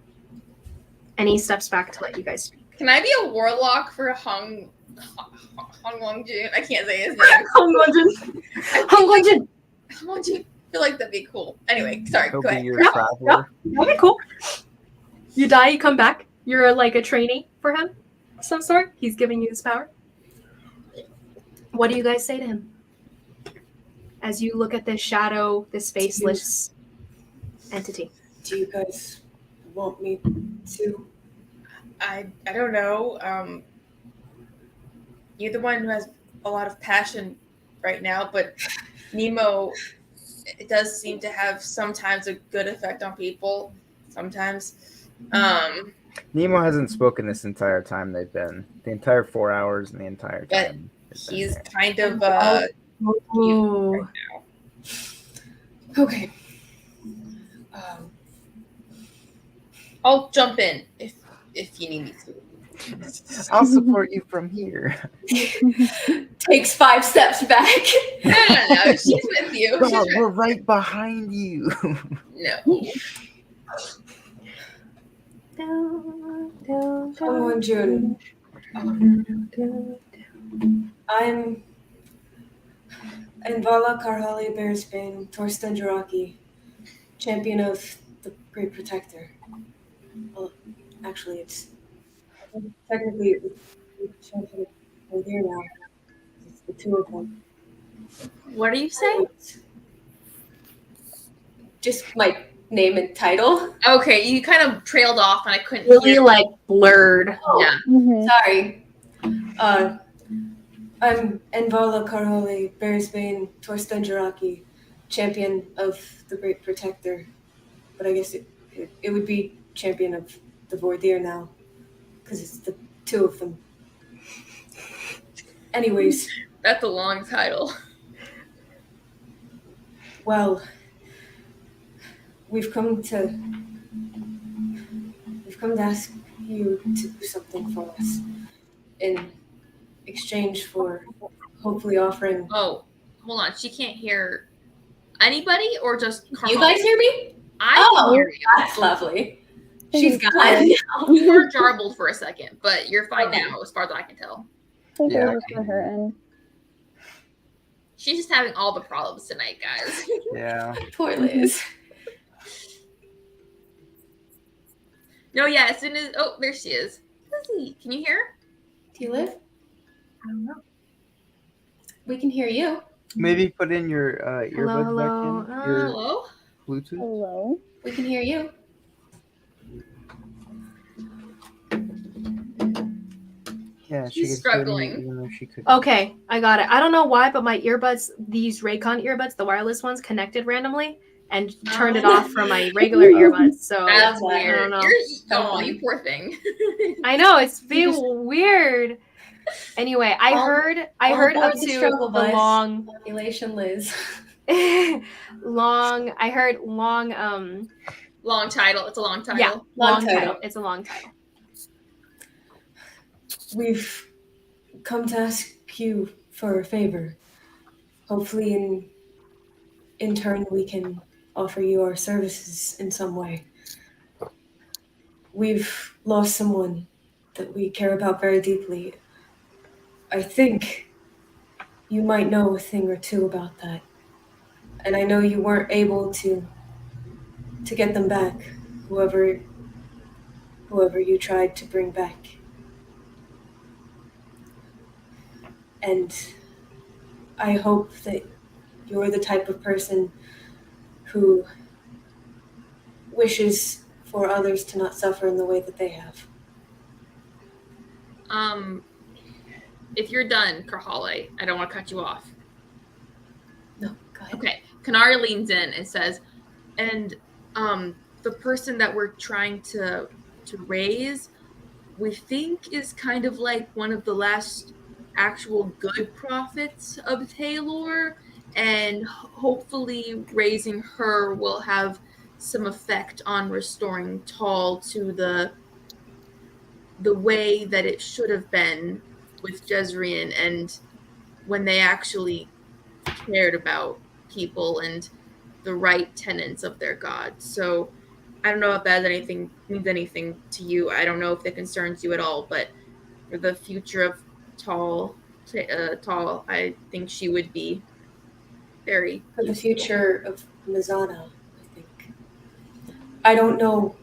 And he steps back to let you guys speak. Can I be a warlock for Hongwon-jun? I can't say his name. Hongwon-jun. Hongwon-jun. Hongwon-jun. I feel like that'd be cool. Anyway, sorry. He'll go be ahead. your traveler. Okay, cool. You die, you come back. You're like a trainee for him of some sort. He's giving you this power. What do you guys say to him? As you look at this shadow, this faceless entity. Do you guys want me to? I don't know. You're the one who has a lot of passion right now, but Nemo, it does seem to have sometimes a good effect on people. Sometimes. Nemo hasn't spoken this entire time they've been. The entire 4 hours and the entire time. He's kind of Oh. right now. Okay. I'll jump in if you need me to. I'll support you from here. Takes 5 steps back. No, she's with you. God, we're right behind you. No. Hongwon Jun. I'm Envala Karhali Bearsbane Torsten Jaraki, champion of the Great Protector. Well, actually, it's technically it's champion of here now. It's the two of them. What are you saying? Just my name and title. Okay, you kind of trailed off and I couldn't Really hear. like blurred. Yeah. Mhm. Sorry. I'm Envala Karhali Bearsbane Torsten Jaraki, champion of the Great Protector. But I guess it would be champion of the Vordir now, because it's the two of them. Anyways, That's a long title. well, we've come to ask you to do something for us in exchange for hopefully offering. Oh, hold on. She can't hear anybody or just Carl? You guys hear me? I Oh. can hear you. That's lovely. She's gone. You were jarbled for a second, but you're fine Okay. now as far as I can tell. I think Yeah. it was for her end. She's just having all the problems tonight, guys. Yeah. Poor Liz. No, yeah, as soon as there she is. Lizzie, can you hear her? Do you live? I don't know. We can hear you. Maybe put in your earbuds hello. back in. Your Hello? Bluetooth. Hello. We can hear you. Yeah, she She's could struggling. even though she could. Okay, I got it. I don't know why, but my earbuds, these Raycon earbuds, the wireless ones, connected randomly and turned it off from my regular earbuds. So That's why. weird. I don't know. Oh, you poor thing. I know it's You being weird. Anyway, I All- heard all up aboard to the struggle the bus. long Population Liz. long I heard long Long title. It's a long title. yeah, long Long title. title. It's a long title. We've come to ask you for a favor. Hopefully, in turn, we can offer you our services in some way. We've lost someone that we care about very deeply. I think you might know a thing or two about that. And I know you weren't able to get them back, whoever you tried to bring back. And I hope that you're the type of person who wishes for others to not suffer in the way that they have. If you're done, Karhale, I don't want to cut you off. No, go ahead. Okay. Kanari leans in and says, and the person that we're trying to raise, we think is kind of like one of the last actual good prophets of Taylor, and hopefully raising her will have some effect on restoring Tall to the way that it should have been with Jezreel, and when they actually cared about people and the right tenets of their God. So I don't know if that means anything to you. I don't know if it concerns you at all, but for the future of Tall, I think she would be very For the future of Mesona, I think. I don't know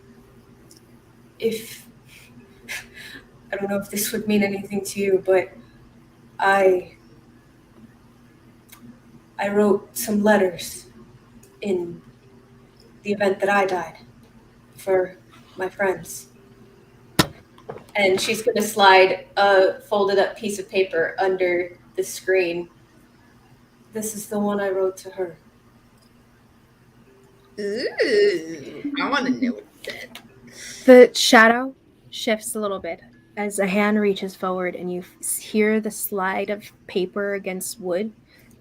if this would mean anything to you, but I wrote some letters in the event that I died for my friends. And she's going to slide a folded up piece of paper under the screen. This is the one I wrote to her. Ooh, I want to know what it said. The shadow shifts a little bit as a hand reaches forward and you hear the slide of paper against wood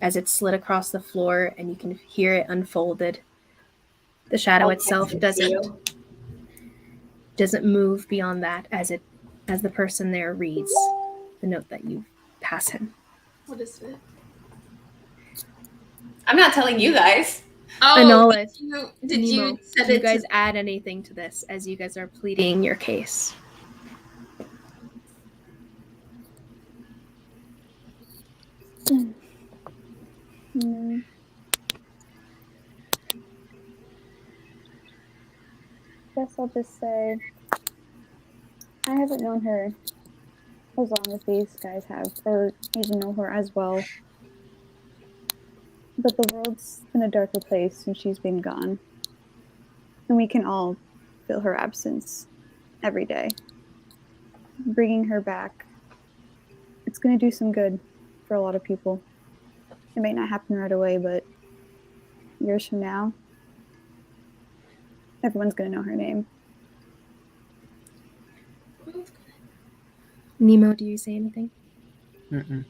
as it slid across the floor, and you can hear it unfolded. The shadow I'll itself text it to you. doesn't move beyond that as the person there reads the note that you pass him. What is it? I'm not telling you guys. Anolis, did Nemo, you send do you it guys to... add anything to this as you guys are pleading your case? No. Guess I'll just say I haven't known her as long as these guys have, or even know her as well. But the world's been a darker place since she's been gone. And we can all feel her absence every day. Bringing her back, it's going to do some good for a lot of people. It may not happen right away, but years from now, everyone's going to know her name. Nemo, do you say anything? Mm-mm.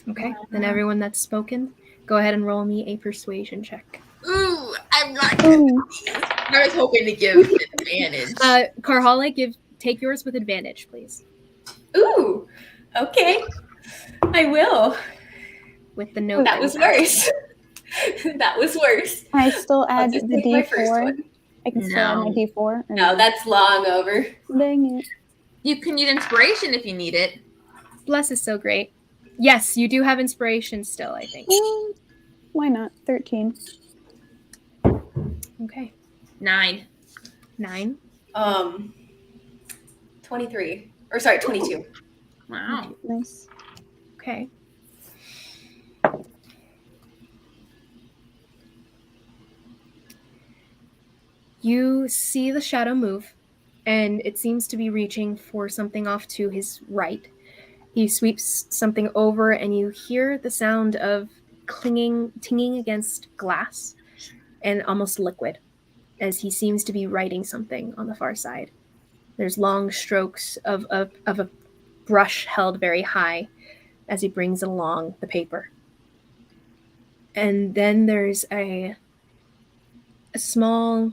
Okay, then everyone that's spoken, go ahead and roll me a persuasion check. Ooh, I'm not good. I was hoping to give advantage. Karhale, take yours with advantage, please. Ooh, okay. I will. With the note. That was worse. That was worse. I still add just the take my first D4. one. I can still add my D4. Or No, that's long over. Dang it. You can use inspiration if you need it. Bless is so great. Yes, you do have inspiration still, I think. Why not? 13. Okay. 9. 23. Or sorry, 22. Wow. Nice. Okay. You see the shadow move, and it seems to be reaching for something off to his right. He sweeps something over, and you hear the sound of tinging against glass and almost liquid as he seems to be writing something on the far side. There's long strokes of a brush held very high as he brings along the paper. And then there's a small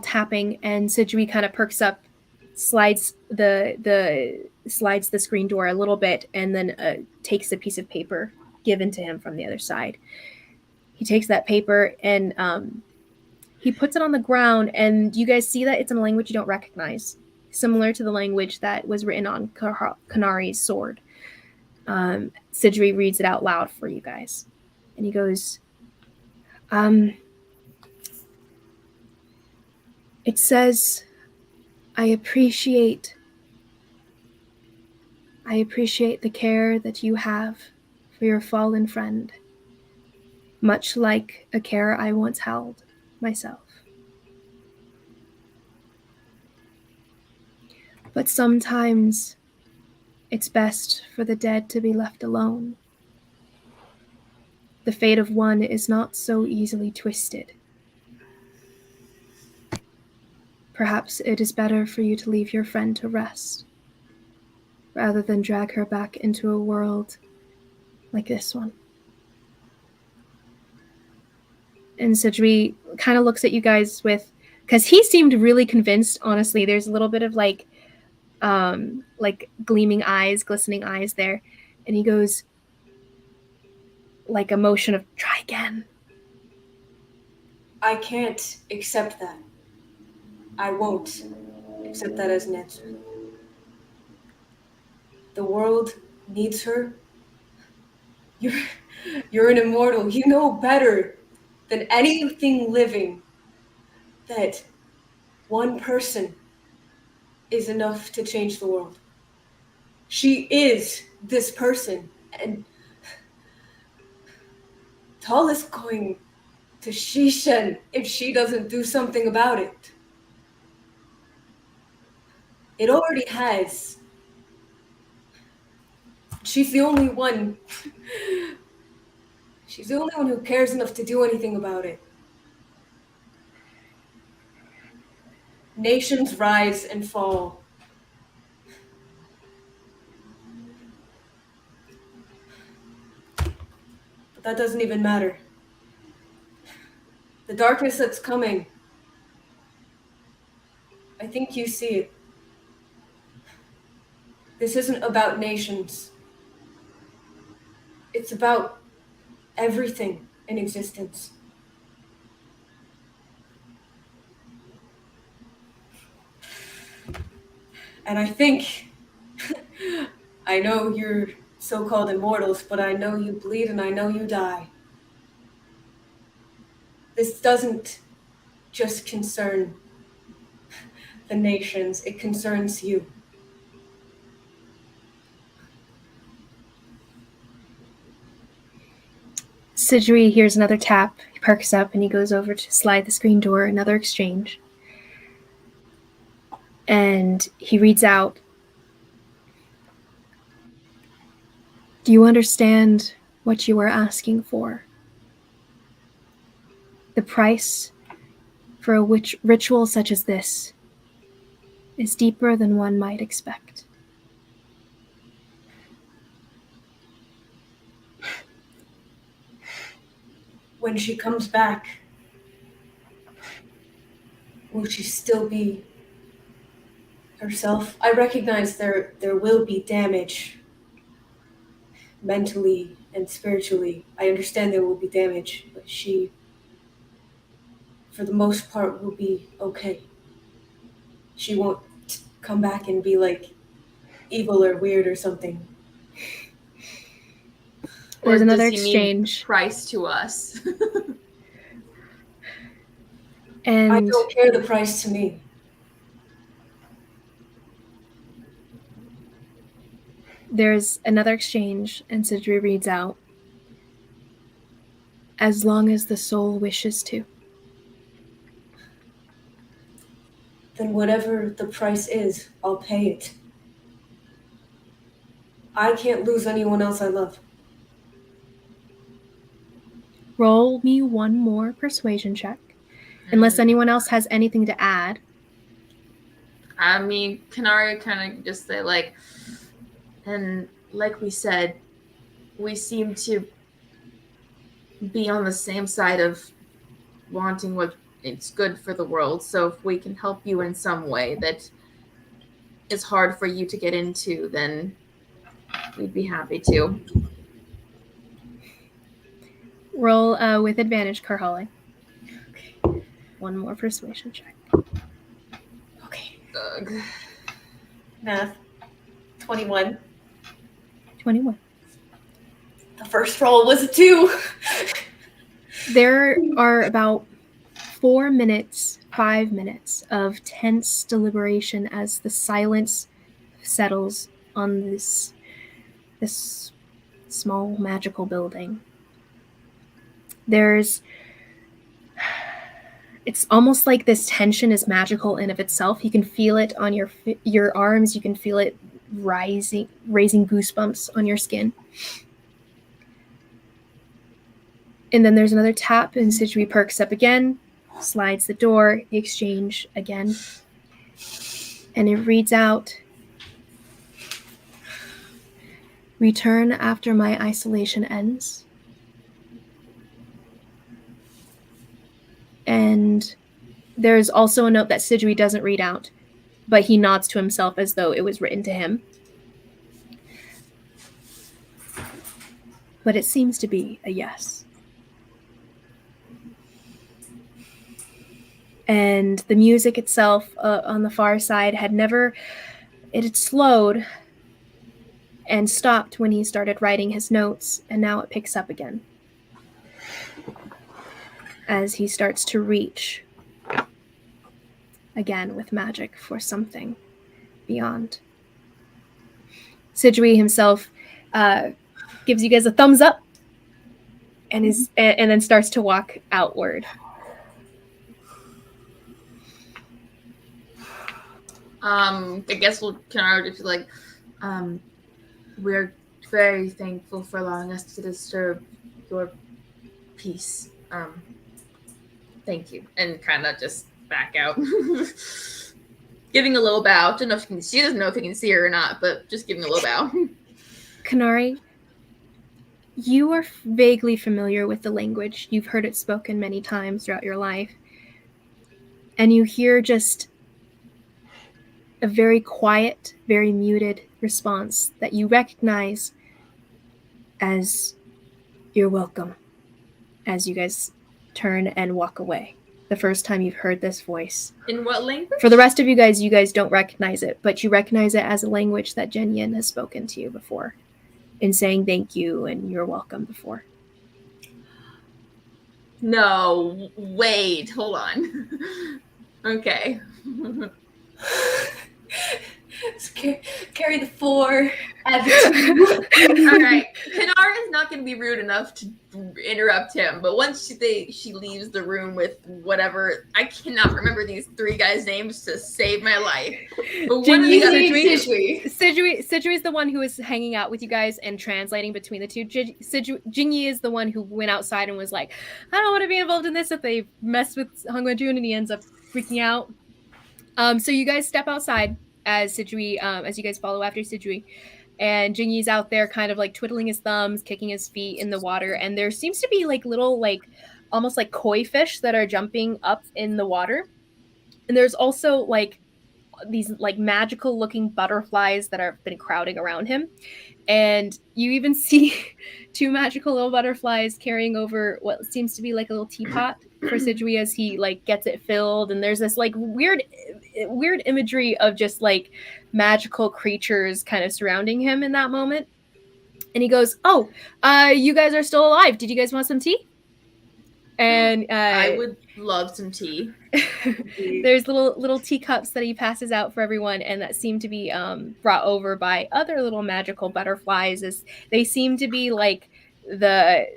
tapping, and Sidgwi kind of perks up, slides the screen door a little bit, and then takes a piece of paper given to him from the other side. He takes that paper and he puts it on the ground, and you guys see that it's in a language you don't recognize, similar to the language that was written on Kanari's sword. Sidgwi reads it out loud for you guys, and he goes, it says, I appreciate the care that you have for your fallen friend, much like a care I once held myself. But sometimes it's best for the dead to be left alone. The fate of one is not so easily twisted. Perhaps it is better for you to leave your friend to rest, rather than drag her back into a world like this one. And Sidgwi kind of looks at you guys because he seemed really convinced, honestly. There's a little bit of like gleaming eyes, glistening eyes there. And he goes, like a motion of try again. I can't accept that. I won't accept that as an answer. The world needs her. You're an immortal. You know better than anything living that one person is enough to change the world. She is this person, and Tal is going to Shishan if she doesn't do something about it. It already has. She's the only one. She's the only one who cares enough to do anything about it. Nations rise and fall. But that doesn't even matter. The darkness that's coming, I think you see it. This isn't about nations. It's about everything. in existence. And I think, I know you're so-called immortals, but I know you bleed and I know you die. This doesn't just concern the nations, it concerns you. Sidri hears another tap. He perks up and he goes over to slide the screen door, another exchange. And he reads out, "Do you understand what you are asking for? The price for a ritual such as this is deeper than one might expect." When she comes back, will she still be herself? I recognize there will be damage mentally and spiritually. I understand there will be damage, but she, for the most part, will be okay. She won't come back and be like evil or weird or something. There's Or another does he mean exchange. price to us? And I don't care the price to me. there's another exchange, and Sidri reads out, "As long as the soul wishes to." Then whatever the price is, I'll pay it. I can't lose anyone else I love. Roll me one more persuasion check, unless anyone else has anything to add. I mean, Kanari kind of just say like, and like we said, we seem to be on the same side of wanting what it's good for the world. So if we can help you in some way that is hard for you to get into, then we'd be happy to. Roll with advantage, Karhale. Okay. One more persuasion check. Okay. Ugh. Math. 21. 21. The first roll was a 2. There are about 5 minutes of tense deliberation as the silence settles on this small magical building. It's almost like this tension is magical in of itself. You can feel it on your arms. You can feel it raising goosebumps on your skin. And then there's another tap, and Sidri perks up again, slides the door, the exchange again, and it reads out, "Return after my isolation ends." And there's also a note that Sidri doesn't read out, but he nods to himself as though it was written to him. But it seems to be a yes. And the music itself on the far side it had slowed and stopped when he started writing his notes, and now it picks up again as he starts to reach again with magic for something beyond. Sidri himself gives you guys a thumbs up and then starts to walk outward. I guess Kanari just like, we're very thankful for allowing us to disturb your peace. Thank you. And kind of just back out. Giving a little bow. Don't know if she doesn't know if you can see her or not, but just giving a little bow. Kanari, you are vaguely familiar with the language. You've heard it spoken many times throughout your life. And you hear just a very quiet, very muted response that you recognize as, "You're welcome," as you guys turn and walk away. The first time you've heard this voice. In what language? For the rest of you guys don't recognize it, but you recognize it as a language that Jen Yin has spoken to you before, in saying thank you and you're welcome before. No, wait, hold on. Okay. Carry the 4, add the 2. All right. Kanara is not going to be rude enough to interrupt him, but once she leaves the room with whatever, I cannot remember these 3 guys' names to save my life. But one of the other Sidgui is the one who is hanging out with you guys and translating between the two. Jingyi is the one who went outside and was like, I don't want to be involved in this if they mess with Hongwan-jun, and he ends up freaking out. So you guys step outside as Sidgui, as you guys follow after Sidgui, and Jingyi's out there kind of like twiddling his thumbs, kicking his feet in the water, and there seems to be like little almost like koi fish that are jumping up in the water. And there's also like these like magical looking butterflies that have been crowding around him. And you even see 2 magical little butterflies carrying over what seems to be like a little teapot for Sidgui as he like gets it filled. And there's this like weird imagery of just like magical creatures kind of surrounding him in that moment. And he goes, "Oh, you guys are still alive. Did you guys want some tea?" And I would love some tea. There's little teacups that he passes out for everyone, and that seem to be brought over by other little magical butterflies, as they seem to be like the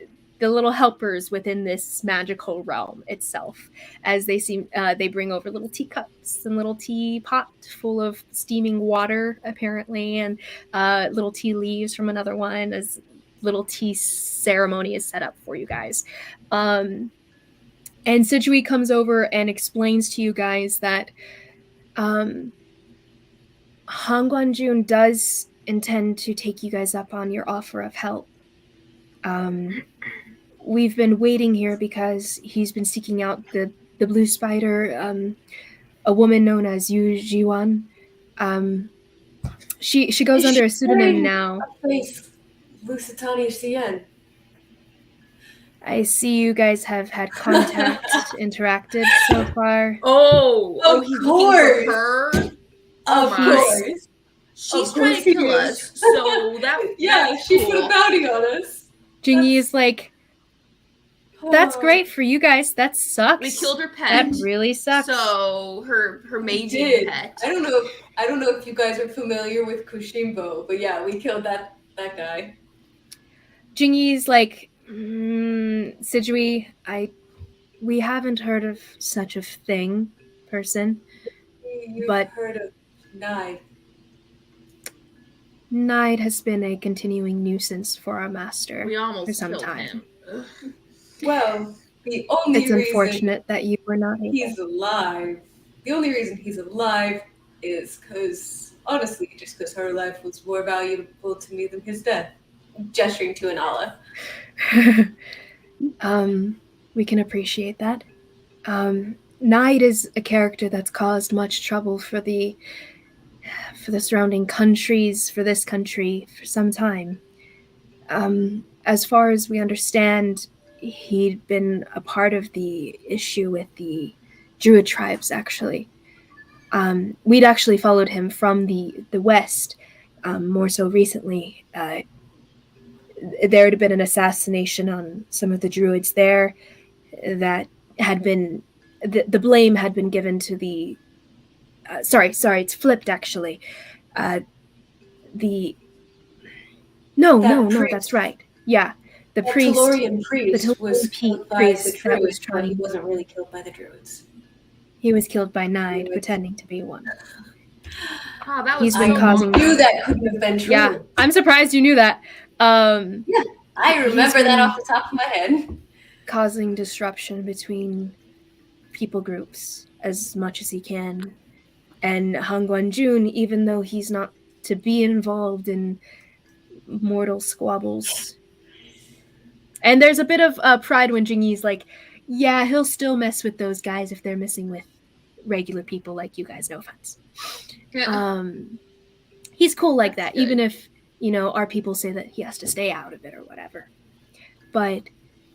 little helpers within this magical realm itself, as they bring over little teacups and little teapot full of steaming water apparently, and little tea leaves from another one, as little tea ceremony is set up for you guys. And Sidgui comes over and explains to you guys that Hongwan-jun does intend to take you guys up on your offer of help. We've been waiting here because he's been seeking out the blue spider, a woman known as Yu Jiwan. She goes under a pseudonym now. Lusitania Cien. I see you guys have had contact, interacted so far. Oh, he's course. looking for her. Of course. She's trying to kill us. So that's she cool. put a bounty on us. Jingyi is like, that's great for you guys. That sucks. We killed her pet. That really sucks. So her maiden pet. I don't know if you guys are familiar with Kushimbo, but yeah, we killed that guy. Jingyi's like, Sidgui, we haven't heard of such a thing, person. You've heard of Nide. Nide has been a continuing nuisance for our master We almost for some killed time. him. Well, the only It's reason unfortunate that you were not able. he's alive. The only reason he's alive is because, honestly, just because her life was more valuable to me than his death. Gesturing to Anala. We can appreciate that. Nide is a character that's caused much trouble for the surrounding countries, for this country, for some time. As far as we understand, he'd been a part of the issue with the Druid tribes, actually. We'd actually followed him from the west, more so recently. There had been an assassination on some of the Druids there that had been... The blame had been given to the... Sorry, it's flipped, actually. No, that's right. Yeah, the priest... Tellurian priest was killed by the Druids, that was trying... but he wasn't really killed by the Druids. He was killed by Nide, pretending to be one. Oh, that was He's been causing... I knew that couldn't have been true. Yeah, I'm surprised you knew that. Yeah, I remember that off the top of my head. Causing disruption between people groups as much as he can. And Hongwan-jun, even though he's not to be involved in mortal squabbles. And there's a bit of pride when Jingyi's like, yeah, he'll still mess with those guys if they're messing with regular people like you guys, no offense. Yeah. He's cool like that, good. even if, our people say that he has to stay out of it or whatever. But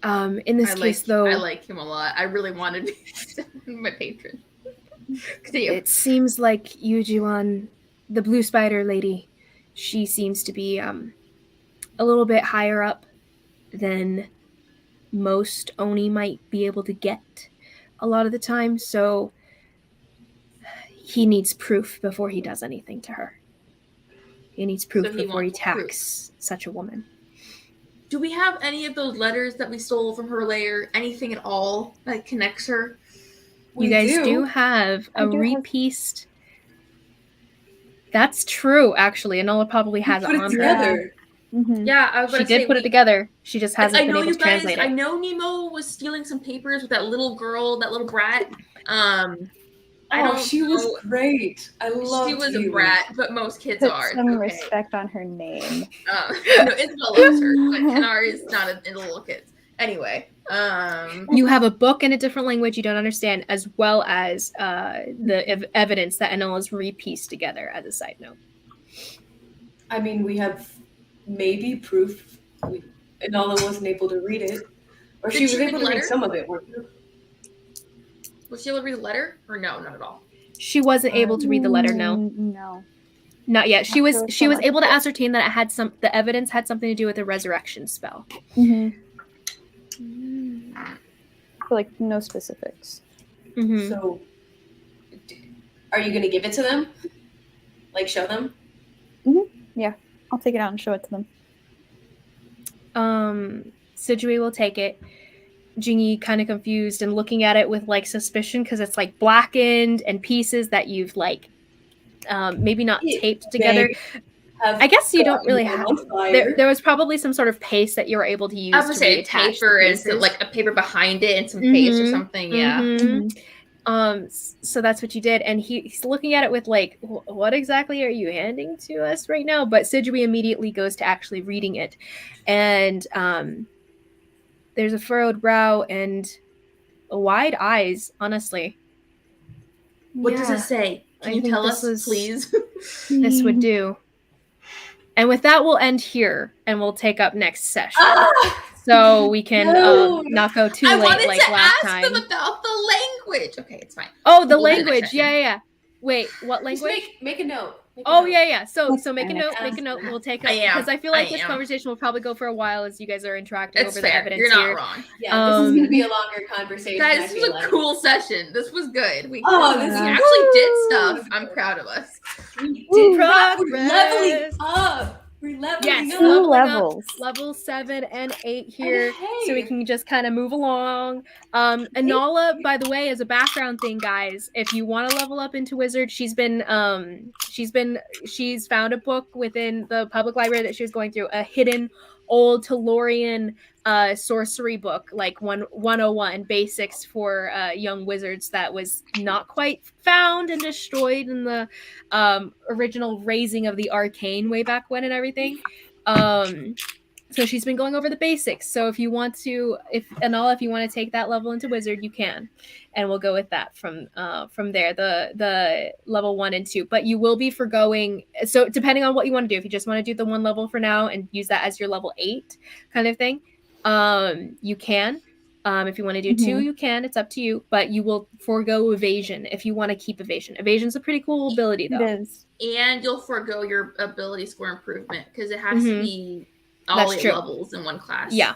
In this case, though, I like him a lot. I really wanted to be my patron. It seems like Yujuan, the blue spider lady, she seems to be a little bit higher up than most Oni might be able to get a lot of the time, so he needs proof before he does anything to her. He needs proof before he attacks such a woman. Do we have any of those letters that we stole from her lair? Anything at all that connects her? You guys do have a repieced. That's true, actually. Enola probably has it on her. Mm-hmm. Yeah, I was she did put it together. She just hasn't been able to guys, translate it. I know Nemo was stealing some papers with that little girl, that little brat. She was great. I loved She was a brat, but most kids Put are. some respect on her name. No, Isabel loves her, but Kanari is not into little kids. Anyway, you have a book in a different language you don't understand, as well as the evidence that Enola's repieced together. As a side note, I mean, we have maybe proof. Enola wasn't able to read it, or she was able to read some of it. Was she able to read the letter, or no, not at all? She wasn't able to read the letter. No, not yet. She was able to ascertain that it had the evidence had something to do with a resurrection spell. Mm-hmm. Like no specifics. Mm-hmm. So, are you going to give it to them? Like show them? Mm-hmm. Yeah, I'll take it out and show it to them. Sijui will take it. Jingy kind of confused and looking at it with like suspicion because it's like blackened and pieces that you've like maybe not taped together. I guess you don't really have. There was probably some sort of paste that you were able to use. I was to say paper is like a paper behind it and some paste or something. Yeah. Mm-hmm. So that's what you did, and he's looking at it with like, what exactly are you handing to us right now? But Sijui immediately goes to actually reading it, and there's a furrowed brow and wide eyes. Honestly, what does it say? Can you tell us, please? This would do. And with that, we'll end here, and we'll take up next session. So we can not go too late like last time. I wanted to ask them about the language. Okay, it's fine. Oh, the language. Yeah. Wait, what language? Just make a note. Yeah. So make a note. We'll take up because I feel like this conversation will probably go for a while as you guys are interacting over the evidence. You're not wrong. Yeah, this is going to be a longer conveveling. Guys, this was a cool session. This was good. We actually did stuff. I'm proud of us. We did progress. We're leveling up. We're leveling up. Two levels. Level 7 and 8 here, so we can just kind of move along. Enola, by the way, as a background thing, guys, if you want to level up into wizard, she's found a book within the public library that she was going through, a hidden old Tellurian sorcery book, like 101 basics for young wizards that was not quite found and destroyed in the original raising of the arcane way back when and everything. So she's been going over the basics. So if you want to, if you want to take that level into wizard, you can, and we'll go with that from there. The level 1 and 2, but you will be forgoing. So depending on what you want to do, if you just want to do the 1 level for now and use that as your level 8 kind of thing, you can. If you want to do 2, you can. It's up to you. But you will forego evasion if you want to keep evasion. Evasion's a pretty cool ability, though. It is. And you'll forego your ability score improvement because it has to be all 8 levels in one class. Yeah.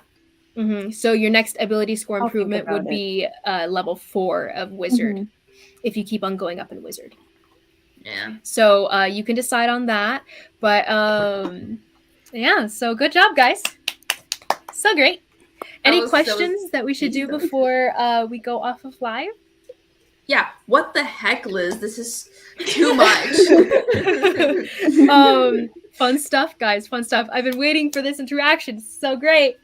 So your next ability score improvement would be level 4 of wizard if you keep on going up in wizard. Yeah. So you can decide on that. But yeah, so good job, guys. So great. Any questions that we should do before we go off of live? Yeah. What the heck, Liz? This is too much. Fun stuff, guys. Fun stuff. I've been waiting for this interaction. It's so great.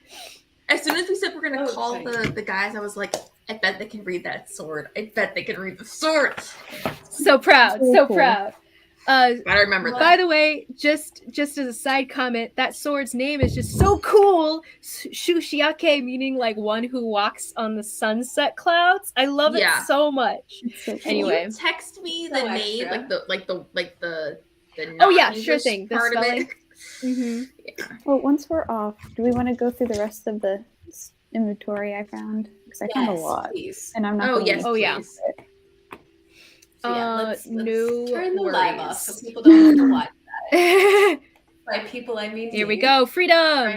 As soon as we said we're going to call the guys, I was like, I bet they can read that sword. I bet they can read the sword. So proud. So proud. Gotta remember that. By the way, just as a side comment, that sword's name is just so cool. Shushiake, meaning like one who walks on the sunset clouds. I love it so much. So anyway, can you text me the name, like the oh yeah, sure thing. The part of spelling. it. Well, once we're off, do we want to go through the rest of the inventory I found? Because I found a lot, please. and I'm not. Oh, going yes, to yeah. use it. So let's no turn the live off so worries. people don't have to watch that. By people, I mean Here we me. go. Freedom.